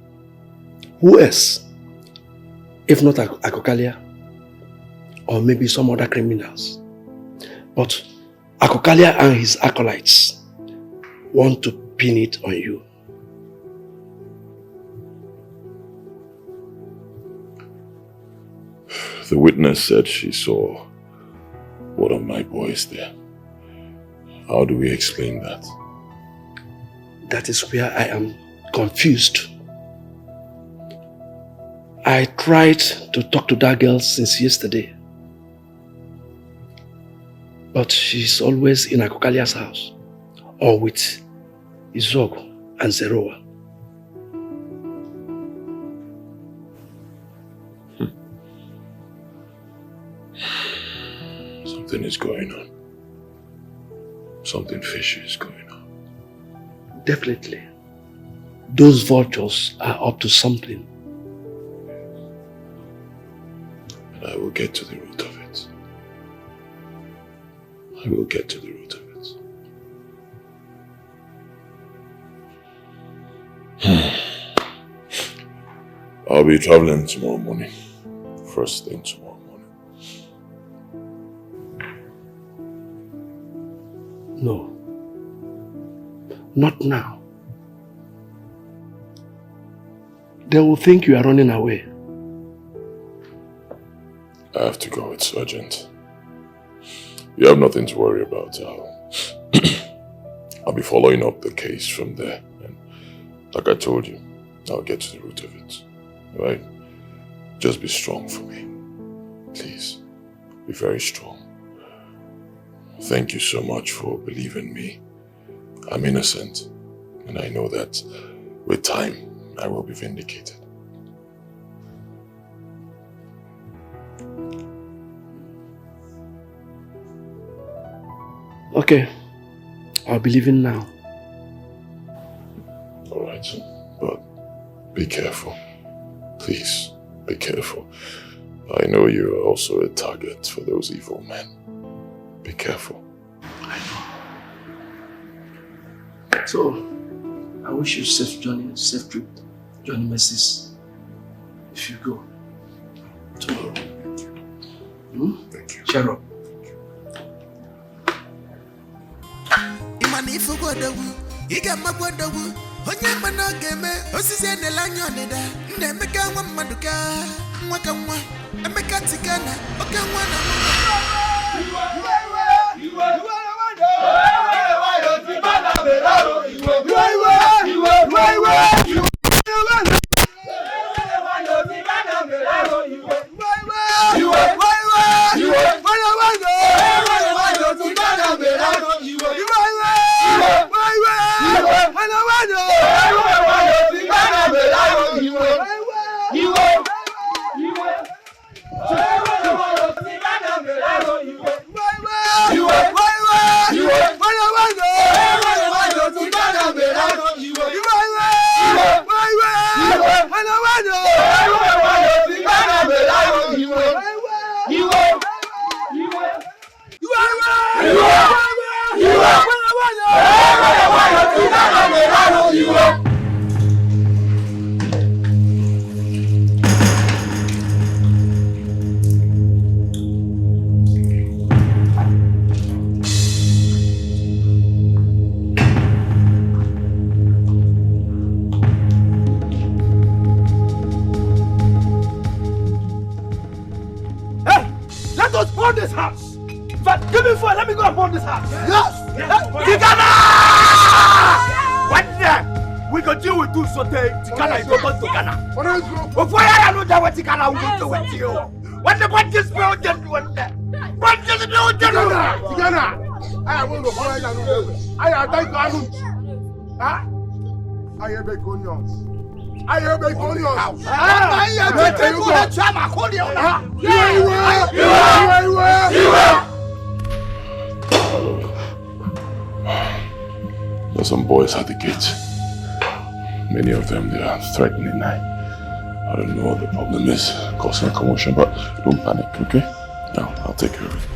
Who else? If not Akokalia, or maybe some other criminals. But Akokalia and his acolytes want to pin it on you. The witness said she saw one of my boys there. How do we explain that? That is where I am confused. I tried to talk to that girl since yesterday. But she's always in Akokalia's house. Or with Izogo and Zeroa. Something is going on. Something fishy is going on. Definitely. Those vultures are up to something. And I will get to the root of it. I will get to the root of it. I'll be traveling tomorrow morning. First thing tomorrow morning. No. Not now. They will think you are running away. I have to go, it's urgent. You have nothing to worry about. I'll be following up the case from there. And like I told you, I'll get to the root of it. Alright? Just be strong for me. Please. Be very strong. Thank you so much for believing me. I'm innocent. And I know that with time, I will be vindicated. Okay. I'll be leaving now. Alright, but be careful. Please, be careful. I know you're also a target for those evil men. Be careful. So, I wish you safe journey, safe trip, journey messes. If you go tomorrow. Thank you. Cheer up. Onye mana game osisi enela anya onida nna emeka nwa mmaduka nwa ka nwa emeka tikana oke nwa na this house. But give me food, let me go and burn this house. Yes! Tikana! What the? We go deal with two sote. Tikana is going to Ghana. Before I know that what Tikana will do with you. What the what this building doing there? What this building doing? Tikana! I will go for I thank you. Huh? I have a onions. I have a onions. I have There's some boys at the gate. Many of them, they are threatening. I don't know what the problem is, causing a commotion, but don't panic, okay? No, I'll take care of it.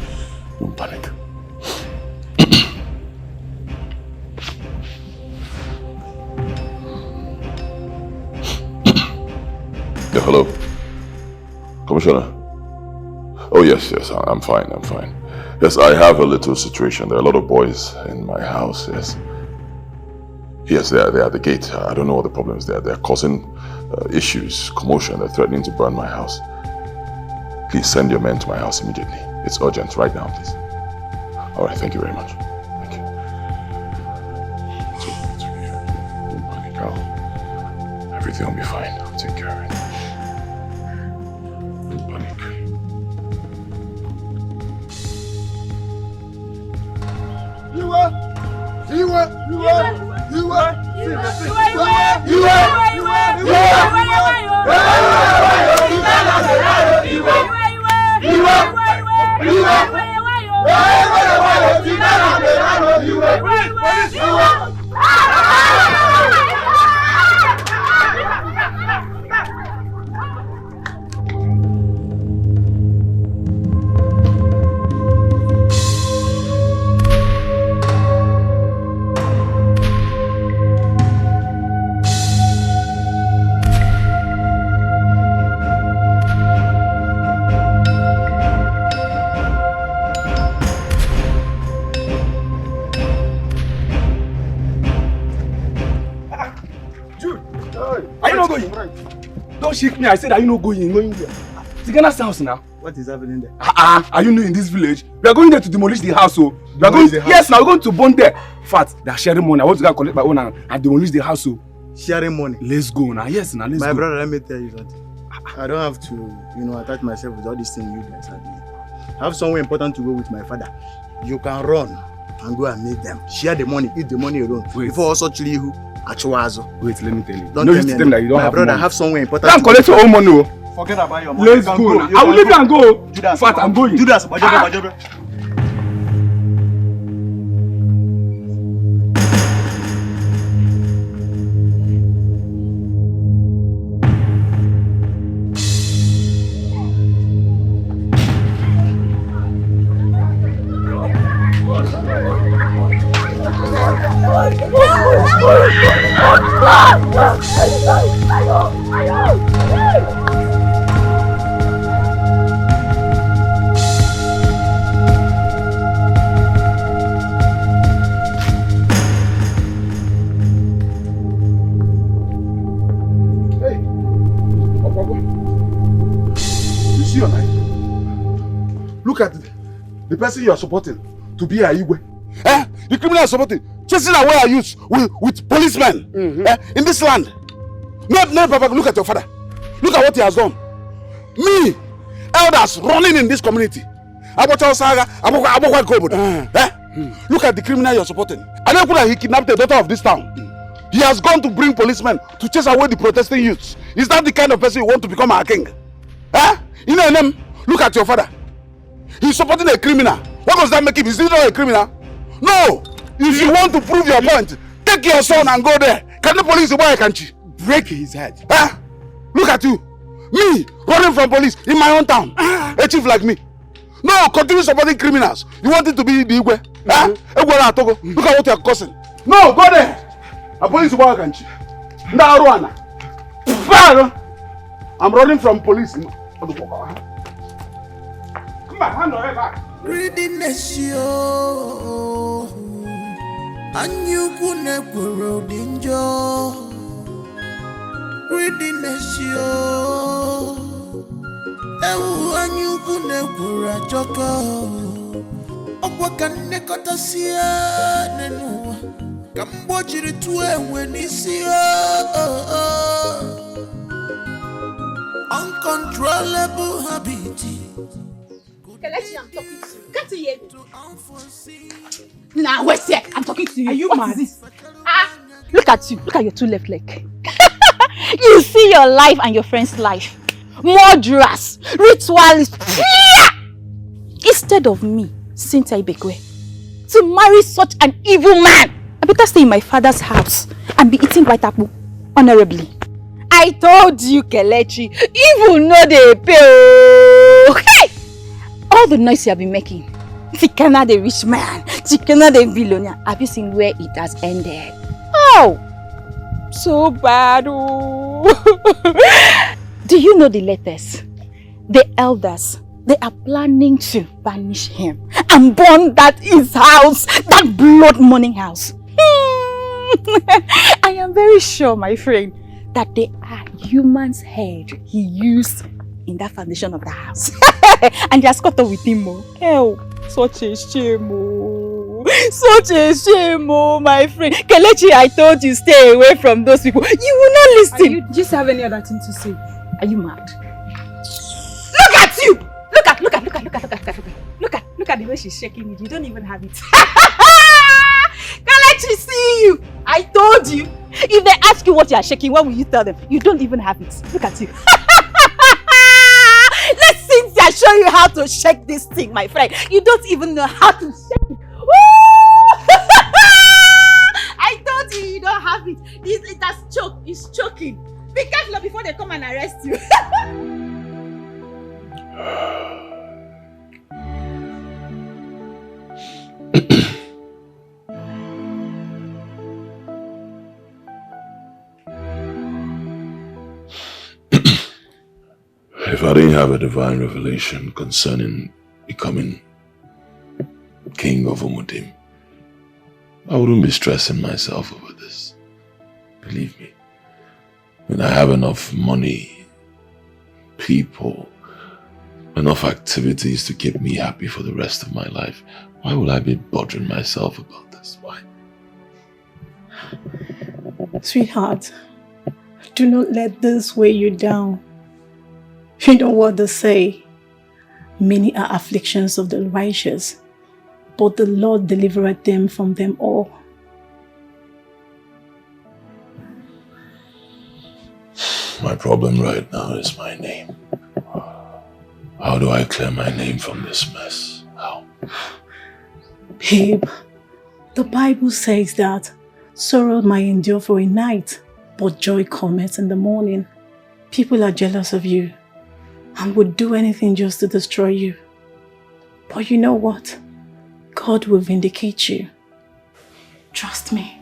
Don't panic. Yeah, hello. Commissioner. Oh, yes, I'm fine. Yes, I have a little situation. There are a lot of boys in my house, yes. Yes, they are at the gate. I don't know what the problem is there. They're causing issues, commotion. They're threatening to burn my house. Please send your men to my house immediately. It's urgent right now, please. All right, thank you very much. Thank you. It's okay. Don't panic, everything will be fine. I'll take care of it. Don't panic. Don't shake me. I said, are you not going? Going there. Tigana's house now. What is happening there? Are you new in this village? We are going there to demolish the house. So we are going. Yes, now we're going to burn there. In fact, they are sharing money. I want to go collect my own and demolish the house. So sharing money. Let's go now. Yes, now let's go. My brother, let me tell you that I don't have to, attach myself with all these things you guys are doing. I have somewhere important to go with my father. You can run and go and meet them. Share the money, eat the money alone. Before also chili who. Wait, let me tell you. Don't tell me that you don't have brother, money. Have somewhere important. Don't collect your own money. Forget about your money. Let's go. I will leave you and go. Judas, in fact, I'm going. Judas, Look at the person you are supporting to be a Igwe. The criminal you are supporting, chasing away our youth with policemen in this land. No, Papa, look at your father. Look at what he has done. Me, elders running in this community. Look at the criminal you are supporting. I don't know he kidnapped the daughter of this town. He has gone to bring policemen to chase away the protesting youths. Is that the kind of person you want to become our king? You know them? Look at your father. He's supporting a criminal. What does that make him? Is he not a criminal? No! If you want to prove your point, take your son and go there. Can the police boy can't you? Break his head. Look at you. Me, running from police in my own town. A chief like me. No, continue supporting criminals. You want it to be the Igwe? Look at what you are causing. No, go there. A police boy can't you? I'm running from police. Greediness, yo, and you couldn't grow danger. Greediness, yo, and you couldn't grow a joker. Of what can they cut us here? Come watch it to when it's here. Uncontrollable habit. Kelechi, I'm talking to you. Can't you hear me? Nah, wait here. I'm talking to you. Are you mad? Look at you. Look at your two left leg. You see your life and your friend's life. Murderers, ritualists. Instead of me, Cynthia Ibekwe, to marry such an evil man, I better stay in my father's house and be eating white apple honorably. I told you, Kelechi, evil no dey pay. Hey! All the noise you have been making, Tikana the rich man, Tikana the billionaire, have you seen where it has ended? Oh! So bad. Oh. Do you know the latest? The elders, they are planning to banish him and burn his house, that blood money house. I am very sure, my friend, that they are human's head he used in that foundation of the house. And they are scattered with him. Oh, such a shame. Such a shame, my friend. Kelechi, I told you, stay away from those people. You will not listen. You just have any other thing to say? Are you mad? Look at you! Look at the way she's shaking it. You don't even have it. Kelechi, see you. I told you. If they ask you what you are shaking, what will you tell them? You don't even have it. Look at you. Let Cynthia show you how to shake this thing, my friend. You don't even know how to shake it. I told you, you don't have it. It has choked. It's choking. Be careful before they come and arrest you. If I didn't have a divine revelation concerning becoming king of Umudim, I wouldn't be stressing myself over this. Believe me. When I have enough money, people, enough activities to keep me happy for the rest of my life, why would I be bothering myself about this? Why? Sweetheart, do not let this weigh you down. You know what they say? Many are afflictions of the righteous, but the Lord delivereth them from them all. My problem right now is my name. How do I clear my name from this mess? How? Babe, the Bible says that sorrow might endure for a night, but joy cometh in the morning. People are jealous of you and would do anything just to destroy you. But you know what? God will vindicate you. Trust me.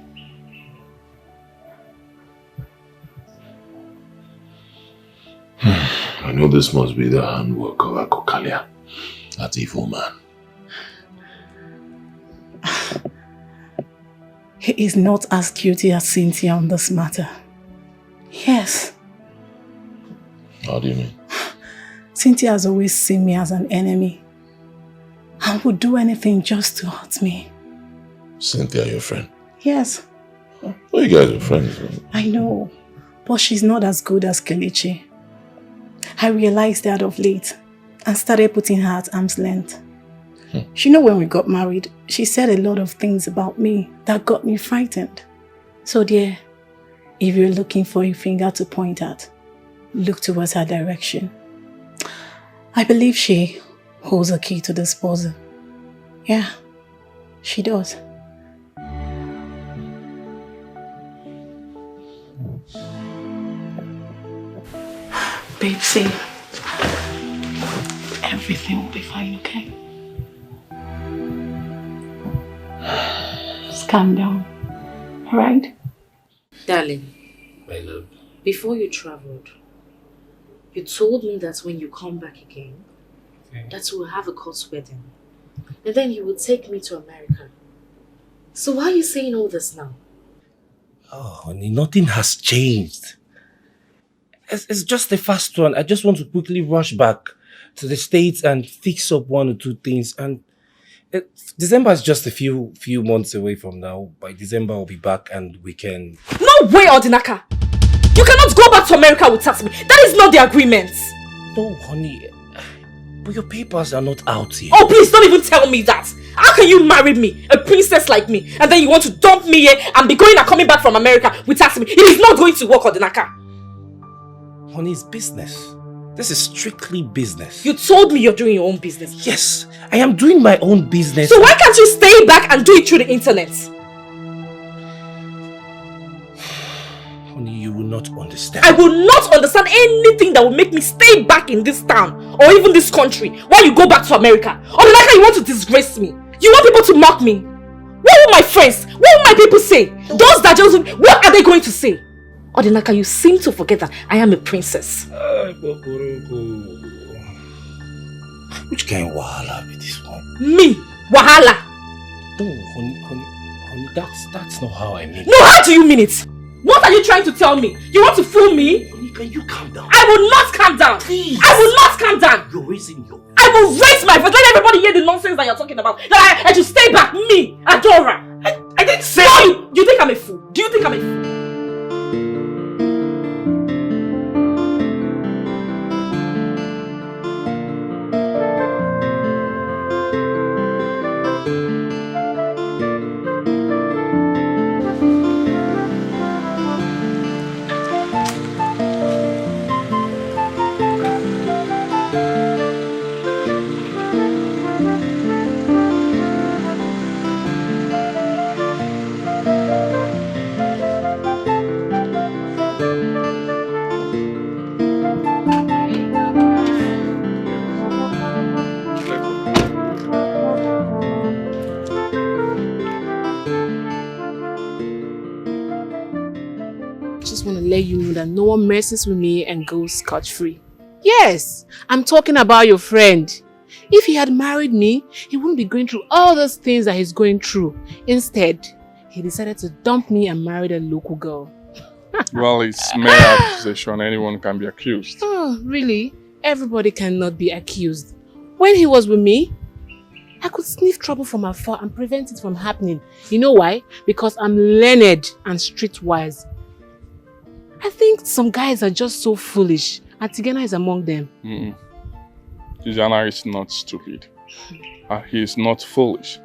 I know this must be the handwork of Akokalia, that evil man. He is not as guilty as Cynthia on this matter. Yes. How do you mean? Cynthia has always seen me as an enemy and would do anything just to hurt me. Cynthia, your friend? Yes. Oh, you guys are friends, right? I know, but she's not as good as Kelechi. I realized that of late and started putting her at arm's length. You know, when we got married, she said a lot of things about me that got me frightened. So dear, if you're looking for a finger to point at, look towards her direction. I believe she holds a key to this puzzle. Yeah, she does. Babe, see, everything will be fine, okay? Just calm down, alright? Darling, My love. before you traveled, you told me that when you come back again, that we'll have a court wedding. And then you will take me to America. So why are you saying all this now? Oh, honey, nothing has changed. It's just a fast one. I just want to quickly rush back to the States and fix up one or two things. And December is just a few months away from now. By December, I'll be back and we can... No way, Odinaka! You cannot go back to America without me. That is not the agreement. No, honey. But your papers are not out yet. Oh, please don't even tell me that. How can you marry me, a princess like me, and then you want to dump me here and be going and coming back from America without me? It is not going to work, Odinaka. Honey, it's business. This is strictly business. You told me you're doing your own business. Yes, I am doing my own business. So why can't you stay back and do it through the internet? Honey, you will not understand. I will not understand anything that will make me stay back in this town or even this country while you go back to America. Odinaka, you want to disgrace me. You want people to mock me. What will my friends, what will my people say? Those that just, what are they going to say? Odinaka, you seem to forget that I am a princess. Which kind of wahala be this one? Me? Wahala? No, honey, that's not how I mean it. No, how do you mean it? What are you trying to tell me? You want to fool me? Honey, can you calm down? I will not calm down. Please. I will not calm down. You're raising your... I will raise my voice. Let everybody hear the nonsense that you're talking about. That I should stay back. Me, Adora. I didn't say... No, you think I'm a fool? Do you think I'm a fool? Let you know that no one messes with me and goes scot-free. Yes, I'm talking about your friend. If he had married me, he wouldn't be going through all those things that he's going through. Instead, he decided to dump me and marry a local girl. Well, it's mere accusation. Anyone can be accused. Oh, really? Everybody cannot be accused. When he was with me, I could sniff trouble from afar and prevent it from happening. You know why? Because I'm learned and streetwise. I think some guys are just so foolish, and Tigana is among them. Tijana is not stupid. He is not foolish.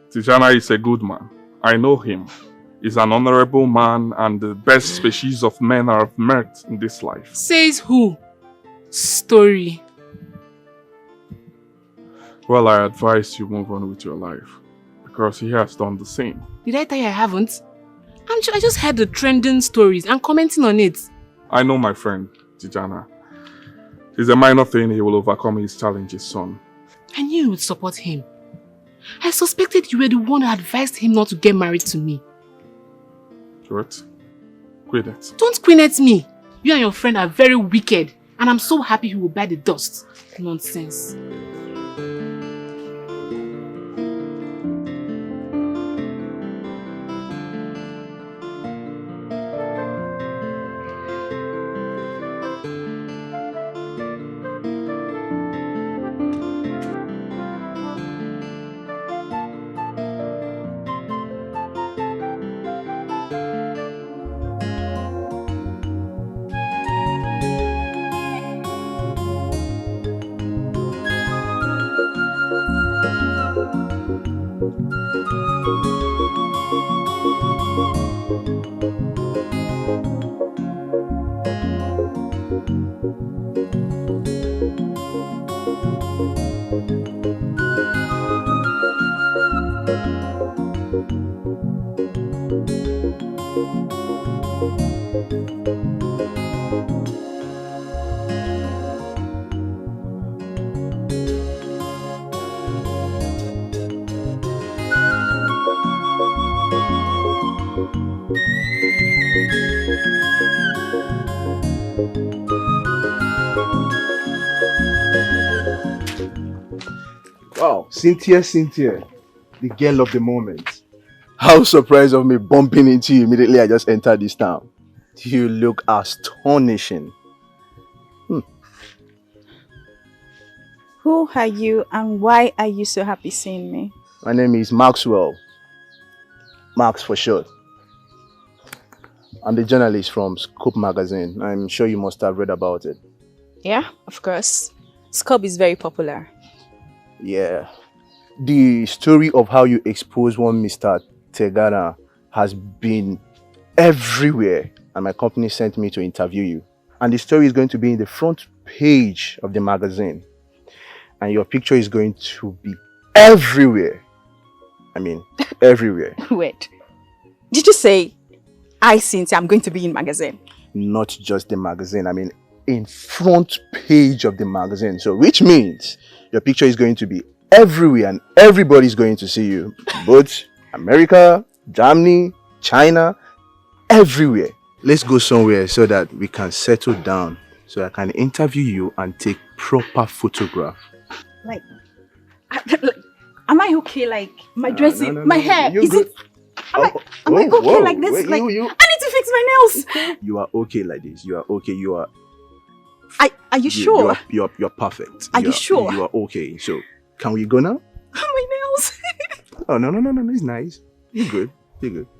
Tijana is a good man. I know him. He's an honorable man and the best species of men I've met in this life. Says who? Story. Well, I advise you move on with your life, because he has done the same. Did I tell you I haven't? I just heard the trending stories and commenting on it. I know my friend, Tijana. It's a minor thing. He will overcome his challenges soon. I knew you would support him. I suspected you were the one who advised him not to get married to me. What? Quit it. Don't queen at me. You and your friend are very wicked, and I'm so happy he will bite the dust. Nonsense. Wow, Cynthia, the girl of the moment. How surprised of me bumping into you immediately I just entered this town. You look astonishing. Who are you and why are you so happy seeing me? My name is Maxwell. Max for short. I'm the journalist from Scoop magazine. I'm sure you must have read about it. Yeah, of course. Scoop is very popular. Yeah. The story of how you expose one Mr. Tegana has been everywhere, and my company sent me to interview you. And the story is going to be in the front page of the magazine. And your picture is going to be everywhere. I mean, everywhere. Wait. Did you say, Cynthia, I'm going to be in magazine? Not just the magazine. I mean, in front page of the magazine. So, which means your picture is going to be everywhere and everybody's going to see you. Both America, Germany, China, everywhere. Let's go somewhere so that we can settle down so I can interview you and take proper photograph. Like, am I okay? Like, my dressing, my hair, is it... Am I okay like this? Wait, like, I need to fix my nails. You are okay like this. You are okay. You are... Are you sure? You're perfect. Are you sure? You are okay. So, can we go now? My nails. Oh, no. It's nice. You're good.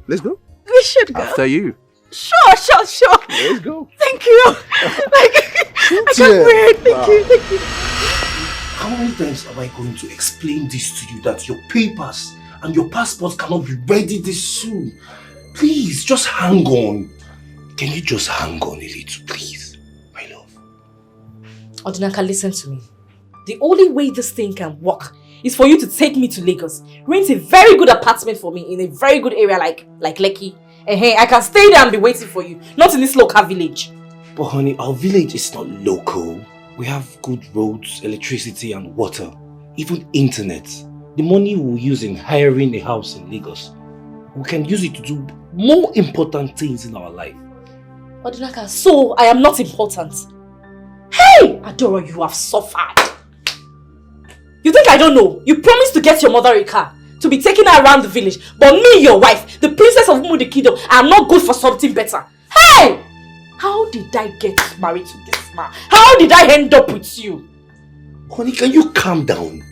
Let's go. We should go. After you. Sure. Let's go. Thank you. I can't wait. Thank you. How many times am I going to explain this to you that your papers and your passport cannot be ready this soon? Please, just hang on. Can you just hang on a little, please? My love. Odinaka, listen to me. The only way this thing can work is for you to take me to Lagos. Rent a very good apartment for me in a very good area like Lekki. Hey, I can stay there and be waiting for you, not in this local village. But honey, our village is not local. We have good roads, electricity and water, even internet. The money we'll use in hiring a house in Lagos, we can use it to do more important things in our life. Odinaka, so I am not important. Hey! Adora, you have suffered. You think I don't know? You promised to get your mother a car, to be taking her around the village. But me, your wife, the princess of Umudikido, I am not good for something better. Hey! How did I get married to this man? How did I end up with you? Honey, can you calm down?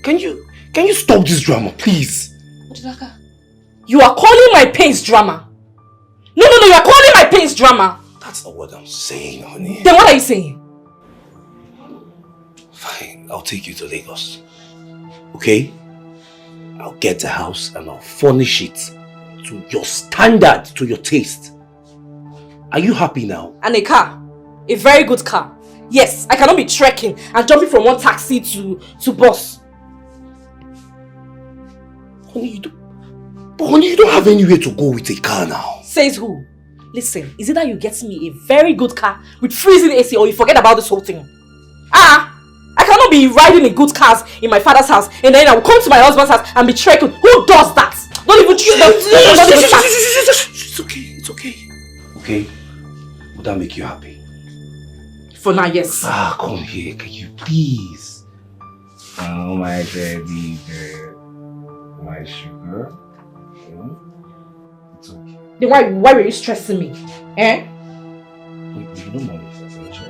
Can you stop this drama, please? Odinaka, you are calling my pains drama. No, you are calling my pains drama. That's not what I'm saying, honey. Then what are you saying? Fine, I'll take you to Lagos. Okay? I'll get the house and I'll furnish it to your standard, to your taste. Are you happy now? And a car. A very good car. Yes, I cannot be trekking and jumping from one taxi to bus. Honey, you don't have anywhere to go with a car now. Says who? Listen, is it that you get me a very good car with freezing AC or you forget about this whole thing? I cannot be riding in good cars in my father's house and then I will come to my husband's house and be trekking. Who does that? Don't even It's okay. Okay? Would that make you happy? For now, yes. Come here, can you please? Oh, my baby girl. My sugar. It's okay. Then why were you stressing me? Eh? Wait, you don't want it, that's sure.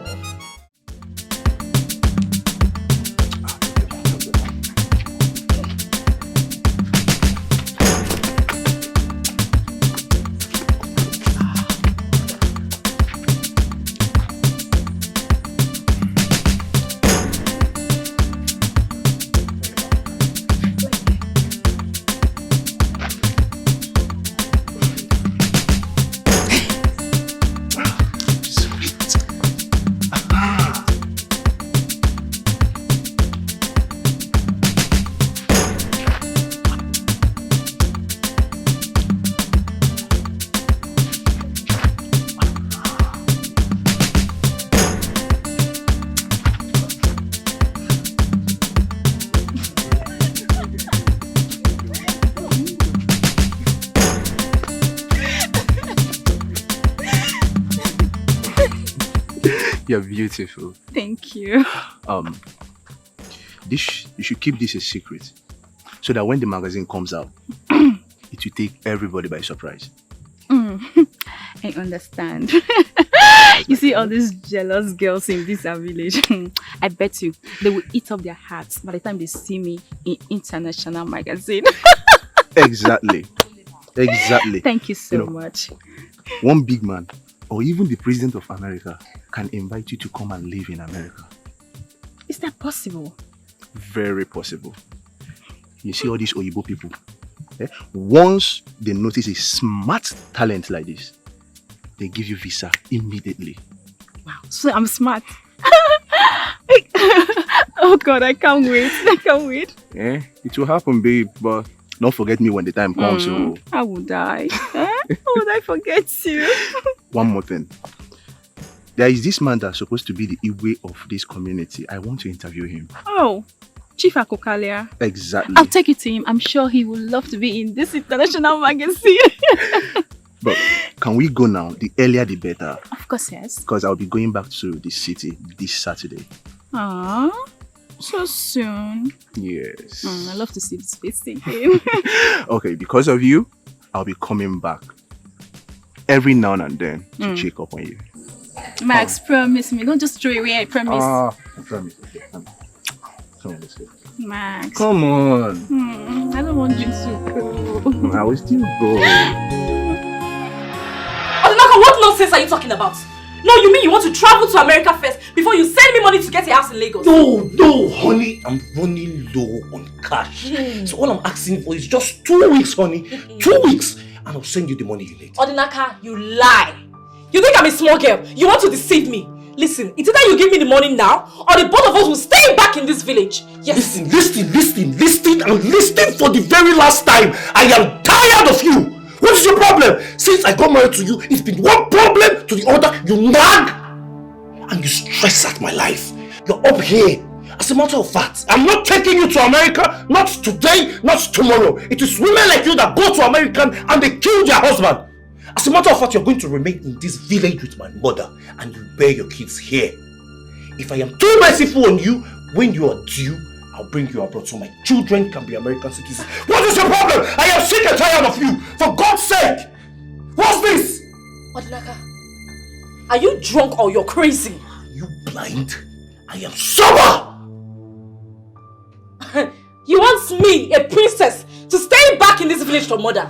You're beautiful. Thank you. You should keep this a secret, so that when the magazine comes out, it will take everybody by surprise. I understand. You see all these jealous girls in this village. I bet you they will eat up their hearts by the time they see me in international magazine. Exactly. Thank you so much. One big man, or even the president of America, can invite you to come and live in America. Is that possible? Very possible. You see all these Oyibo people, once they notice a smart talent like this, they give you visa immediately. Wow, so I'm smart. Oh God, I can't wait. It will happen, babe, but don't forget me when the time comes. So How would I? How would I forget you? one more thing. There is this man that's supposed to be the Igwe of this community. I want to interview him. Oh, Chief Akokalia. Exactly. I'll take it to him. I'm sure he would love to be in this international magazine. But can we go now? The earlier the better. Of course, yes. Because I'll be going back to the city this Saturday. Aww, so soon. Yes. I love to see this face again. Okay, because of you, I'll be coming back every now and then to check up on you. Max, promise me. Don't just throw away, I promise. I promise. Okay, come on, let's go. Max. Come on. I don't want you to go. I will still go. Adora, what nonsense are you talking about? No, you mean you want to travel to America first before you send me money to get a house in Lagos? No, honey. I'm running low on cash. So all I'm asking for is just 2 weeks, honey. 2 weeks. And I'll send you the money you need. Odinaka, you lie. You think I'm a small girl? You want to deceive me? Listen, it's either you give me the money now or the both of us will stay back in this village. Yes. Listen, and listen for the very last time. I am tired of you. What is your problem? Since I got married to you, it's been one problem to the other. You nag and you stress out my life. You're up here. As a matter of fact, I'm not taking you to America, not today, not tomorrow. It is women like you that go to America and they kill their husband. As a matter of fact, you're going to remain in this village with my mother and you bear your kids here. If I am too merciful on you, when you are due, I'll bring you abroad so my children can be American citizens. What is your problem? I am sick and tired of you. For God's sake! What's this? Odinaka, are you drunk or you're crazy? Are you blind? I am sober! You want me, a princess, to stay back in this village to mother?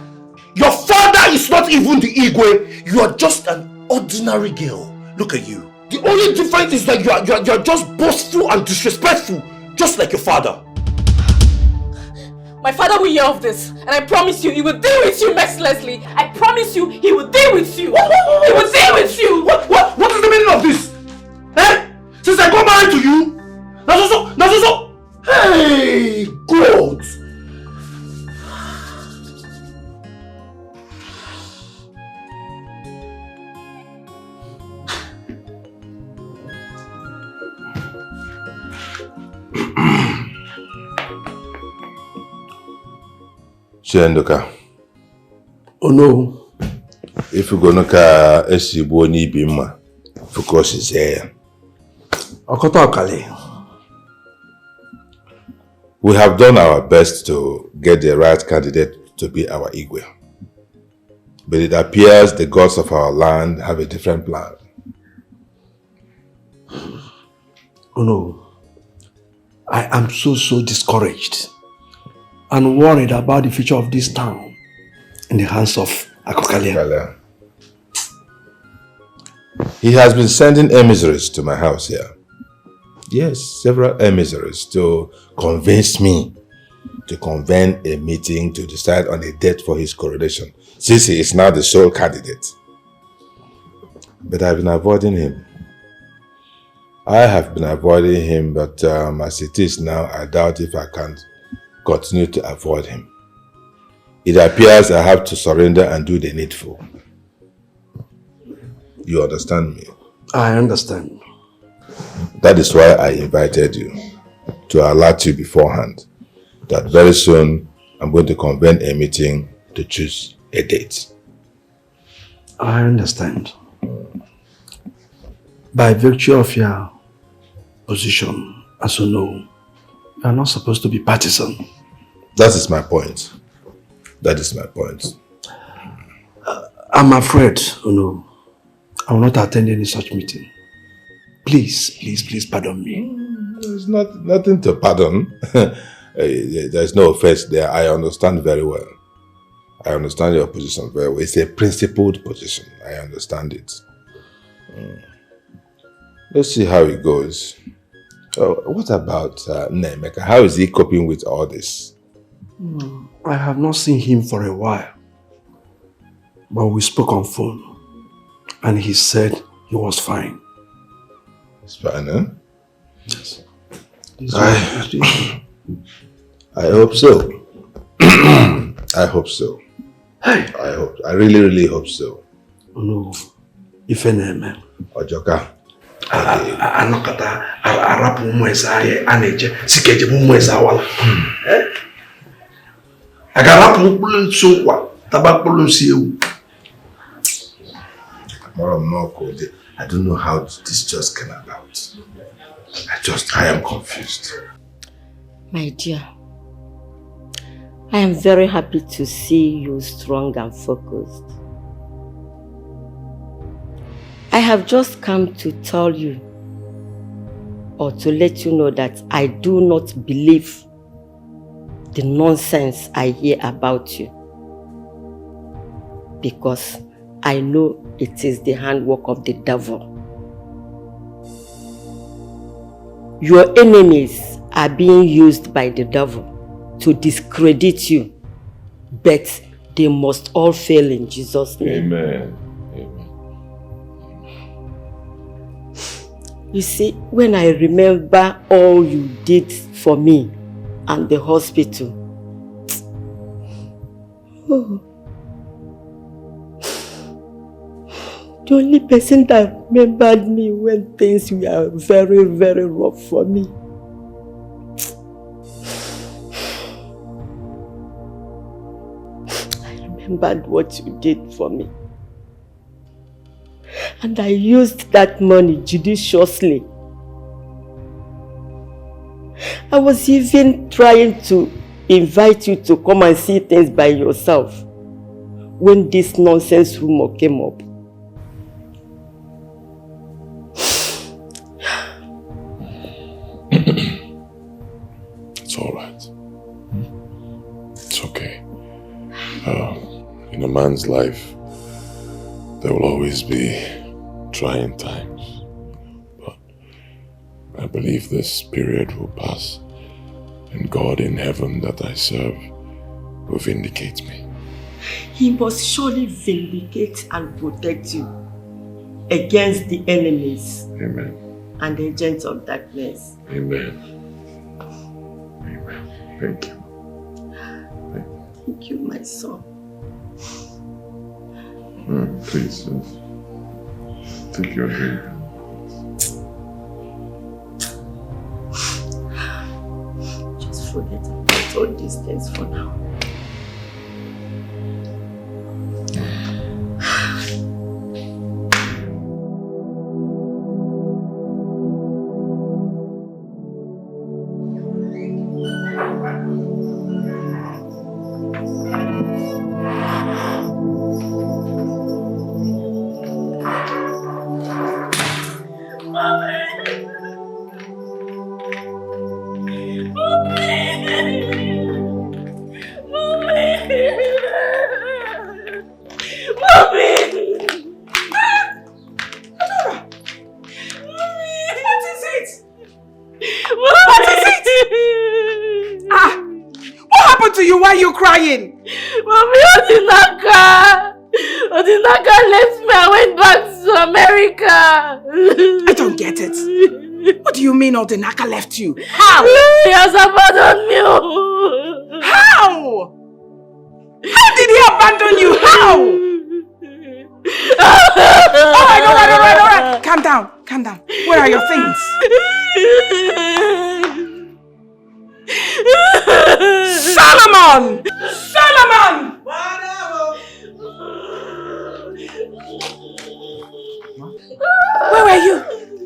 Your father is not even the Igwe. You are just an ordinary girl. Look at you. The only difference is that you are just boastful and disrespectful, just like your father. My father will hear of this, and I promise you, he will deal with you mercilessly. I promise you, he will deal with you. He will deal with you. What is the meaning of this? Eh? Since I got married to you? That's also. Hey, God. Chendoka. Oh no. If you go noka esibo ni bima, focus is here. Akokalia. We have done our best to get the right candidate to be our Igwe. But it appears the gods of our land have a different plan. Oh no. I am so discouraged and worried about the future of this town in the hands of Akokalia. He has been sending emissaries to my house here. Yes, several emissaries to convince me to convene a meeting to decide on a date for his coronation, since he is now the sole candidate. But I've been avoiding him. I have been avoiding him, but as it is now, I doubt if I can continue to avoid him. It appears I have to surrender and do the needful. You understand me? I understand. That is why I invited you, to alert you beforehand that very soon I'm going to convene a meeting to choose a date. I understand. By virtue of your position, as you know, you are not supposed to be partisan. That is my point. That is my point. I'm afraid, I will not attend any such meeting. Please pardon me. There's nothing to pardon. There's no offense there. I understand very well. I understand your position very well. It's a principled position. I understand it. Let's see how it goes. What about Nemeka? How is he coping with all this? I have not seen him for a while. But we spoke on phone. And he said he was fine. It's fine, huh? Yes. I hope so. I hope so. I really hope so. No. If any Ojoka. Anokata arapu mweza aye aneje sikeje mweza wala. Agarapu mkulu nsokwa tabakulu nsi ewu. I don't know how this just came about. I am confused. My dear, I am very happy to see you strong and focused. I have just come to tell you or to let you know that I do not believe the nonsense I hear about you, because I know it is the handwork of the devil. Your enemies are being used by the devil to discredit you, but they must all fail in Jesus' name. Amen. You see, when I remember all you did for me and the hospital, the only person that remembered me when things were very, very rough for me. I remembered what you did for me. And I used that money judiciously. I was even trying to invite you to come and see things by yourself when this nonsense rumor came up. It's all right. It's okay. In a man's life, there will always be trying times. But I believe this period will pass, and God in heaven that I serve will vindicate me. He must surely vindicate and protect you against the enemies. Amen. And the agents of darkness. Amen. Amen. Thank you. Thank you, my son. Please, take your drink. Just forget about all these things for now. Crying. Mommy, Odinaka left me and went back to America. I don't get it. What do you mean Odinaka left you? How? He has abandoned me. How? How did he abandon you? How? All right. Calm down. Where are your things? Solomon! Where were you?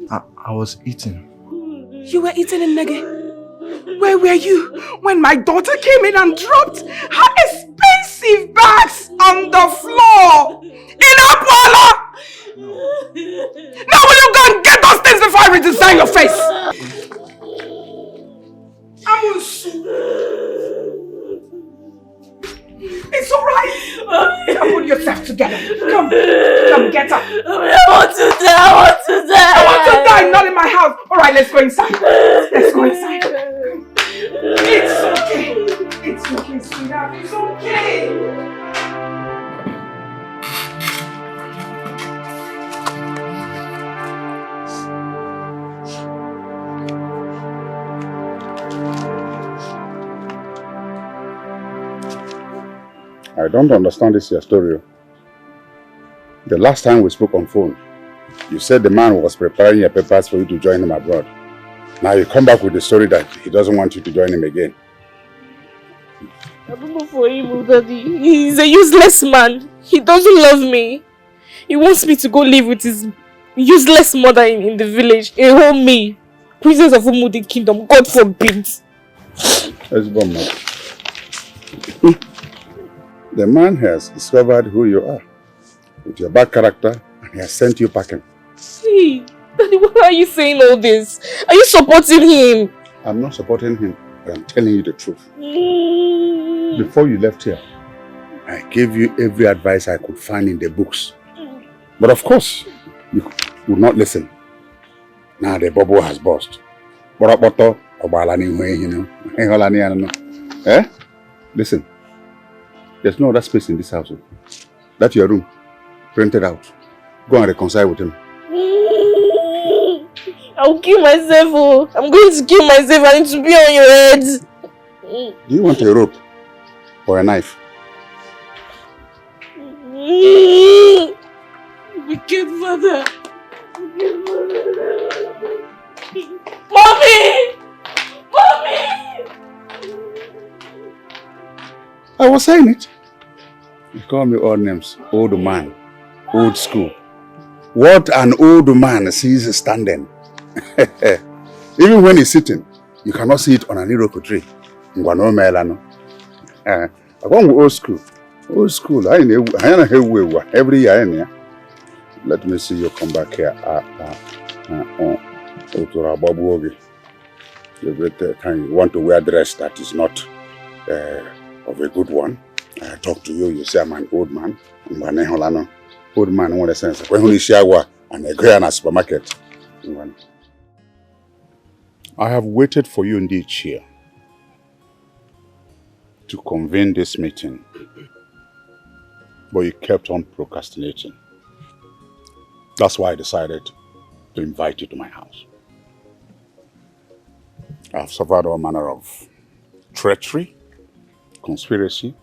I was eating. You were eating in Nege? Where were you when my daughter came in and dropped her expensive bags on the floor in Apwala? Now will you go and get those things before I redesign your face? It's alright. Come put yourself together. Come get her. I want to die. I want to die, not in my house. Alright, let's go inside. It's okay, sweetheart. It's okay. I don't understand this your story. The last time we spoke on phone, you said the man was preparing your papers for you to join him abroad. Now you come back with the story that he doesn't want you to join him again. I don't know for him, Daddy. He's a useless man. He doesn't love me. He wants me to go live with his useless mother in the village. A whole me. Princess of Umudi Kingdom. God forbid. The man has discovered who you are with your bad character and he has sent you packing. See, Daddy, why are you saying all this? Are you supporting him? I'm not supporting him, but I'm telling you the truth. Before you left here, I gave you every advice I could find in the books. But of course, you would not listen. Now the bubble has burst. Eh? Listen, there's no other space in this house. That's your room. Rent it out. Go and reconcile with him. I'll kill myself. Oh. I'm going to kill myself. I need to be on your head. Do you want a rope or a knife? Wicked mother. Mommy! Mommy! I was saying it. You call me old names. Old man. Old school. What an old man sees standing. Even when he's sitting, you cannot see it on an iroko tree. I want old school. Old school. I know every year. Let me see you come back here. Every time you want to wear a dress that is not of a good one, I talk to you, you say I'm an old man. Old man in what sense? When you share and I go in a supermarket. I have waited for you in the chair to convene this meeting, but you kept on procrastinating. That's why I decided to invite you to my house. I've suffered all manner of treachery, conspiracy,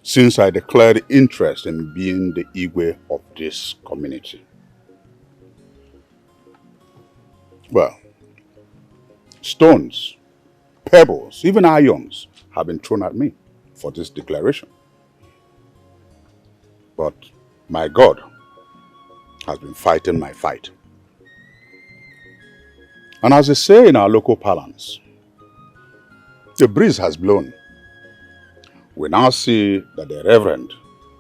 since I declared interest in being the Igwe of this community. Well, stones, pebbles, even irons have been thrown at me for this declaration. But my God has been fighting my fight. And as they say in our local parlance, the breeze has blown. We now see that the Reverend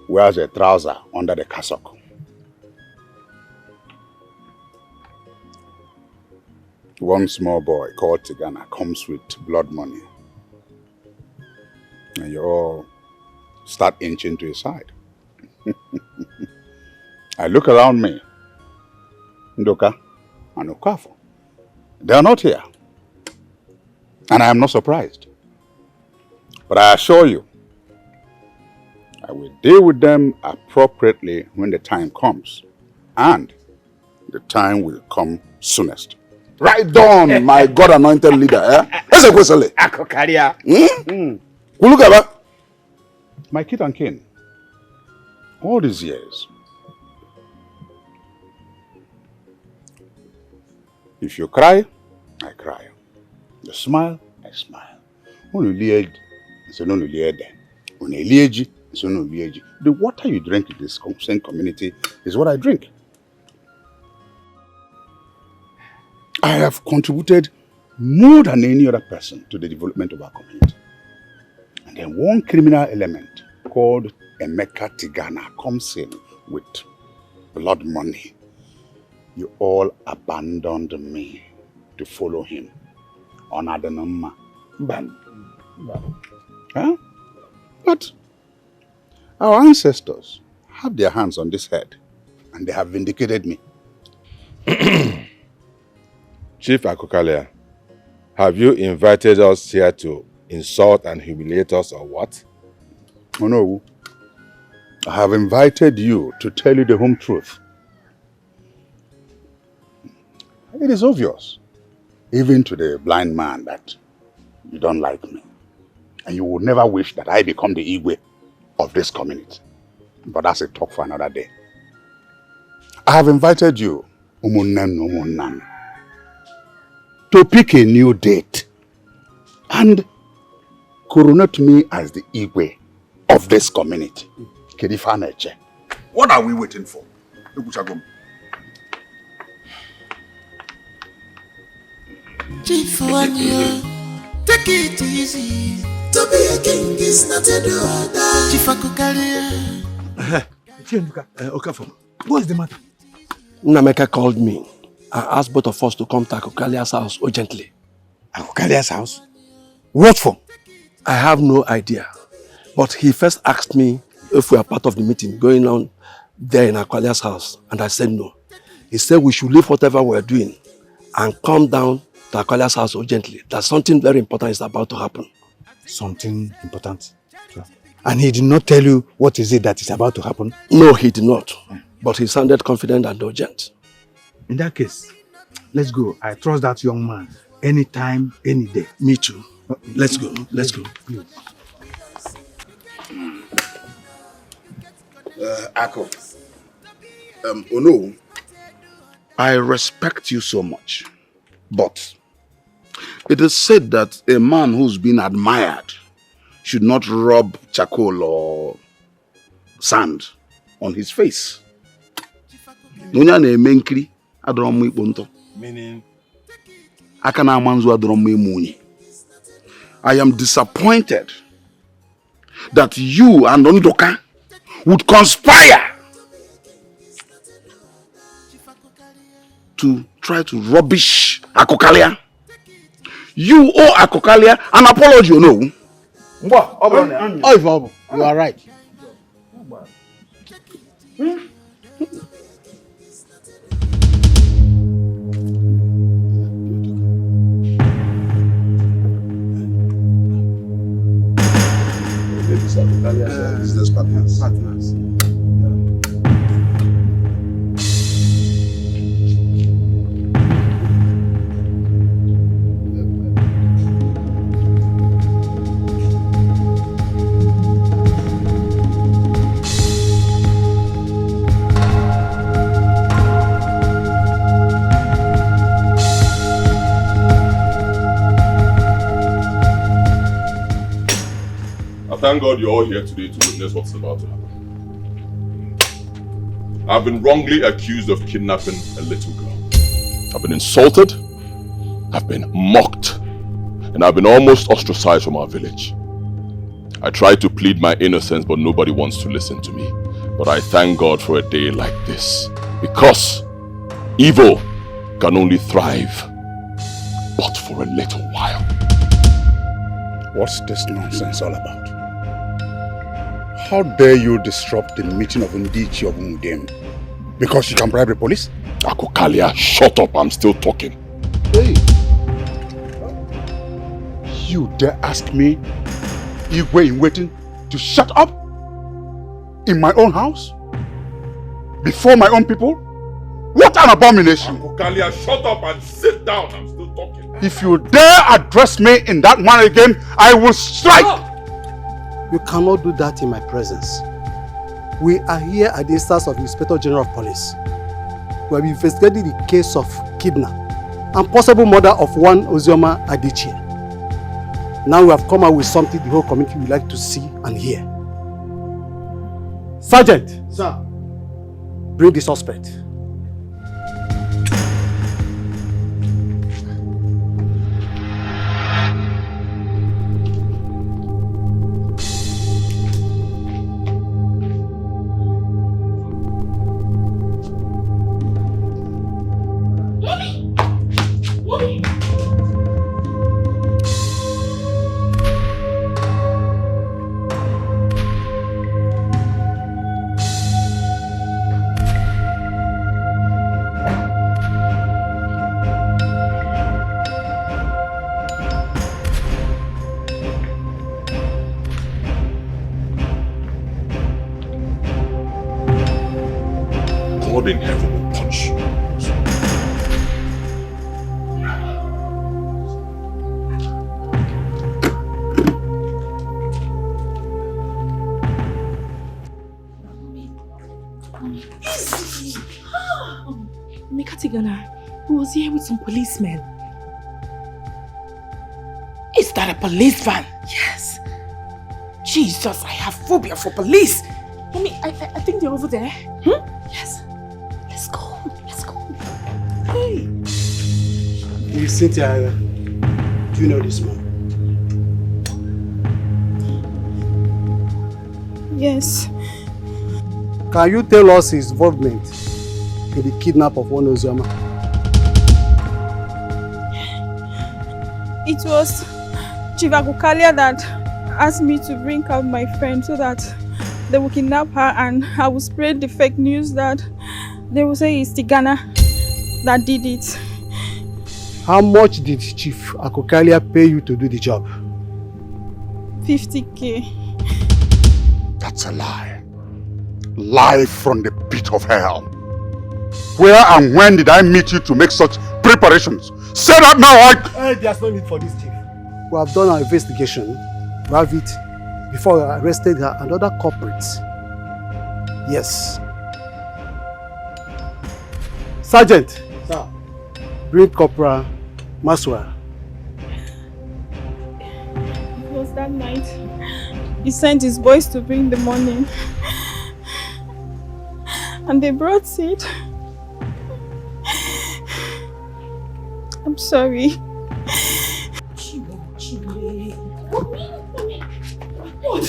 wears a trouser under the cassock. One small boy called Tigana comes with blood money. And you all start inching to his side. I look around me. Ndoka and Okafor. They are not here. And I am not surprised. But I assure you, I will deal with them appropriately when the time comes. And the time will come soonest. Right on, my God-anointed leader. Akokalia. Kulugaba. My kid and kin. All these years, if you cry, I cry. You smile, I smile. The water you drink in this same community is what I drink. I have contributed more than any other person to the development of our community. And then one criminal element called Emeka Tigana comes in with blood money. You all abandoned me to follow him. Onadenoma. Huh? But our ancestors have their hands on this head and they have vindicated me. Chief Akokalia, have you invited us here to insult and humiliate us or what? Oh no. I have invited you to tell you the home truth. It is obvious, even to the blind man, that you don't like me. And you would never wish that I become the Igwe of this community. But that's a talk for another day. I have invited you, Umunnan, to pick a new date and coronate me as the Igwe of this community. What are we waiting for? Ebuchagom. Chief one year, take it easy. To be a king is not a do. Chief Akokalia. Okafor. What's the matter? Nnameka called me and asked both of us to come to Akokalia's house urgently. Akokalia's house? What for? I have no idea. But he first asked me if we are part of the meeting going on there in Akokalia's house, and I said no. He said we should leave whatever we're doing and come down to Akokalia's house urgently. That something very important is about to happen. Something important? And he did not tell you what is it that is about to happen? No, he did not. But he sounded confident and urgent. In that case, let's go. I trust that young man. Anytime, any day. Me too. Let's go. Let's go. Please. Ako. Ono, I respect you so much. But it is said that a man who's been admired should not rub charcoal or sand on his face. Meaning? I am disappointed that you and Ondoka would conspire to try to rubbish Akokalia. You owe Akokalia an apology, you know. You are right. Business partners. Thank God you're all here today to witness what's about to happen. I've been wrongly accused of kidnapping a little girl. I've been insulted, I've been mocked, and I've been almost ostracized from our village. I tried to plead my innocence, but nobody wants to listen to me. But I thank God for a day like this, because evil can only thrive, but for a little while. What's this nonsense all about? How dare you disrupt the meeting of Ndichi of Umudem? Because you can bribe the police? Akokalia, shut up, I'm still talking. Hey! You dare ask me, Igwe in waiting, to shut up? In my own house? Before my own people? What an abomination! Akokalia, shut up and sit down, I'm still talking. If you dare address me in that manner again, I will strike! Oh. You cannot do that in my presence. We are here at the instance of the Inspector General of Police. We have investigated the case of kidnap and possible murder of one Ozioma Adichie. Now we have come out with something the whole community would like to see and hear. Sergeant! Sir. Bring the suspect. God in heaven will punch you. Mekatigana, he was here with some policemen. Is that a police van? Yes. Jesus, I have phobia for police. Mommy, I think they're over there. Yes. Let's go. Let's go. Hey. You Cynthia, do you know this man? Yes. Can you tell us his involvement in the kidnap of one Ozioma? It was Chief Akokalia that asked me to bring out my friend so that they will kidnap her and I will spread the fake news that they will say it's Tigana that did it. How much did Chief Akokalia pay you to do the job? 50K. That's a lie. Lie from the pit of hell. Where and when did I meet you to make such preparations? Say that now! There's no need for this, Chief. We have done our investigation. We have it before we arrested her and other culprits. Yes. Sergeant. Sir. Bring Corporal Maswa. It was that night. He sent his boys to bring the money. And they brought it. I'm sorry. What?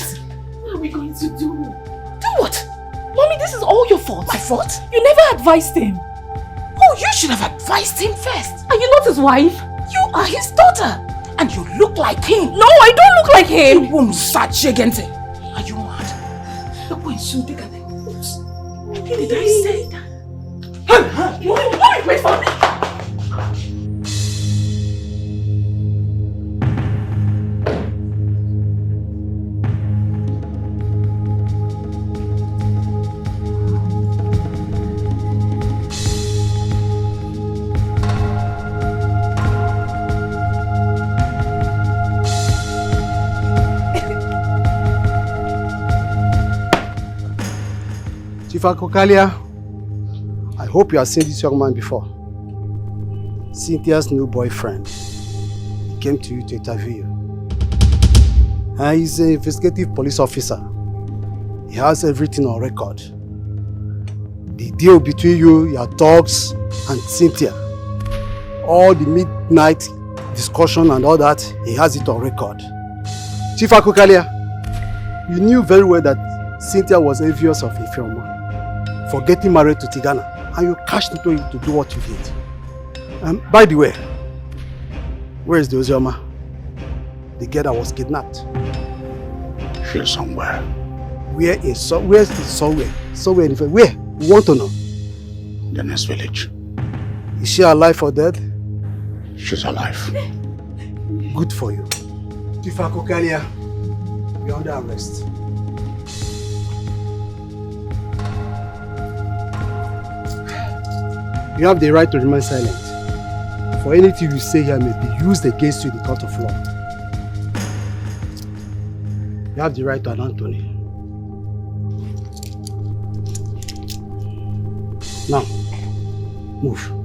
What are we going to do? Do what? Mommy, this is all your fault. My fault? You never advised him. Oh, you should have advised him first. Are you not his wife? You are his daughter. And you look like him. No, I don't look like him. You won't search against him. Are you mad? The boy should take at the boots. Did I say that? Mommy, wait for me. Chief Akokalia, I hope you have seen this young man before. Cynthia's new boyfriend. He came to you to interview you. And he's an investigative police officer. He has everything on record. The deal between you, your dogs, and Cynthia. All the midnight discussion and all that, he has it on record. Chief Akokalia, you knew very well that Cynthia was envious of Ifeoma for getting married to Tigana, and you cashed into it to do what you did. And by the way, where is the Ozioma? The girl that was kidnapped. She's somewhere. Where is somewhere? Somewhere in the where? We want to know. The next village. Is she alive or dead? She's alive. Good for you. Chief Akokalia, you're under arrest. You have the right to remain silent. For anything you say here may be used against you in the court of law. You have the right to an Anthony. Now, move.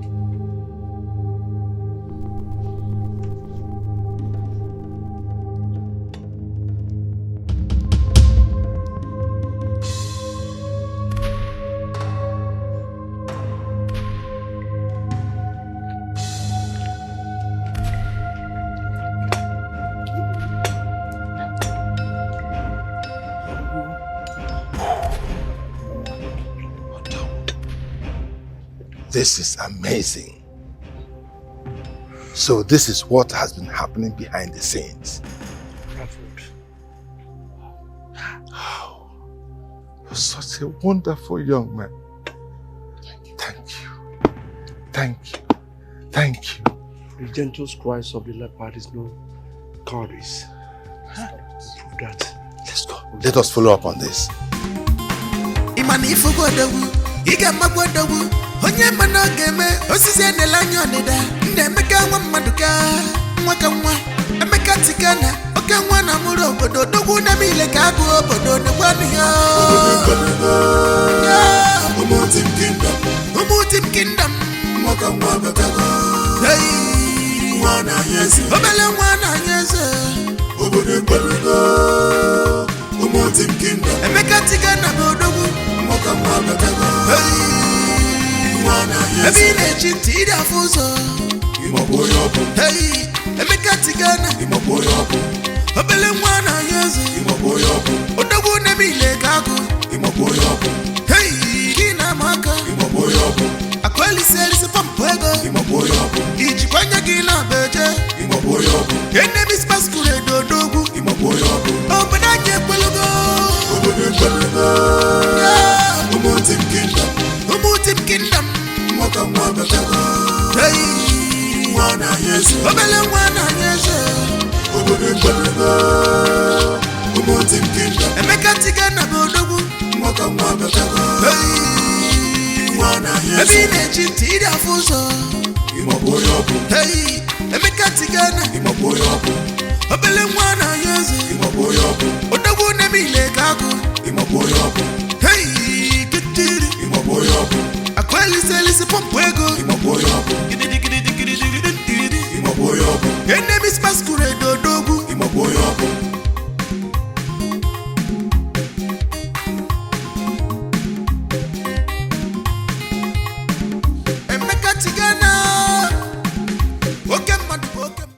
This is amazing. So this is what has been happening behind the scenes. Oh, you're such a wonderful young man. Thank you. Thank you. Thank you. The gentle cries of the leopard is no cowardice. Prove that. Let's go. Let us follow up on this. Onye mana game osisi enela anya onida na-emeka nwa mmaduka nwaka nwa emeka tikana oke nwa na mụrụ obodo dogwu na mile ka agụ obodo n'egwanu ya Umutim kingdom nwaka nwa batago nwa na yeze obele nwa na yeze obodo egwanugo Umutim kingdom emeka tikana obodo Hey, Emeka Tigana, Obele mwana Yesu, Odogu Nebile Kaku, Hey, Kina Maka, Akweli Selisi Pampwego, Ichipanya Gina Beje, Enemies Pascule Dodogu, Obadanye Pelugo, Umutim Kingdom, Hey. Mwana Yesu, Obele mwana Yesu, Umutim Kingdom, Emeka Tigana Bodogu, Hey, mwana Yesu, Ebine Chiti Afuso, Hey, Emeka Tigana, Obele mwana Yesu,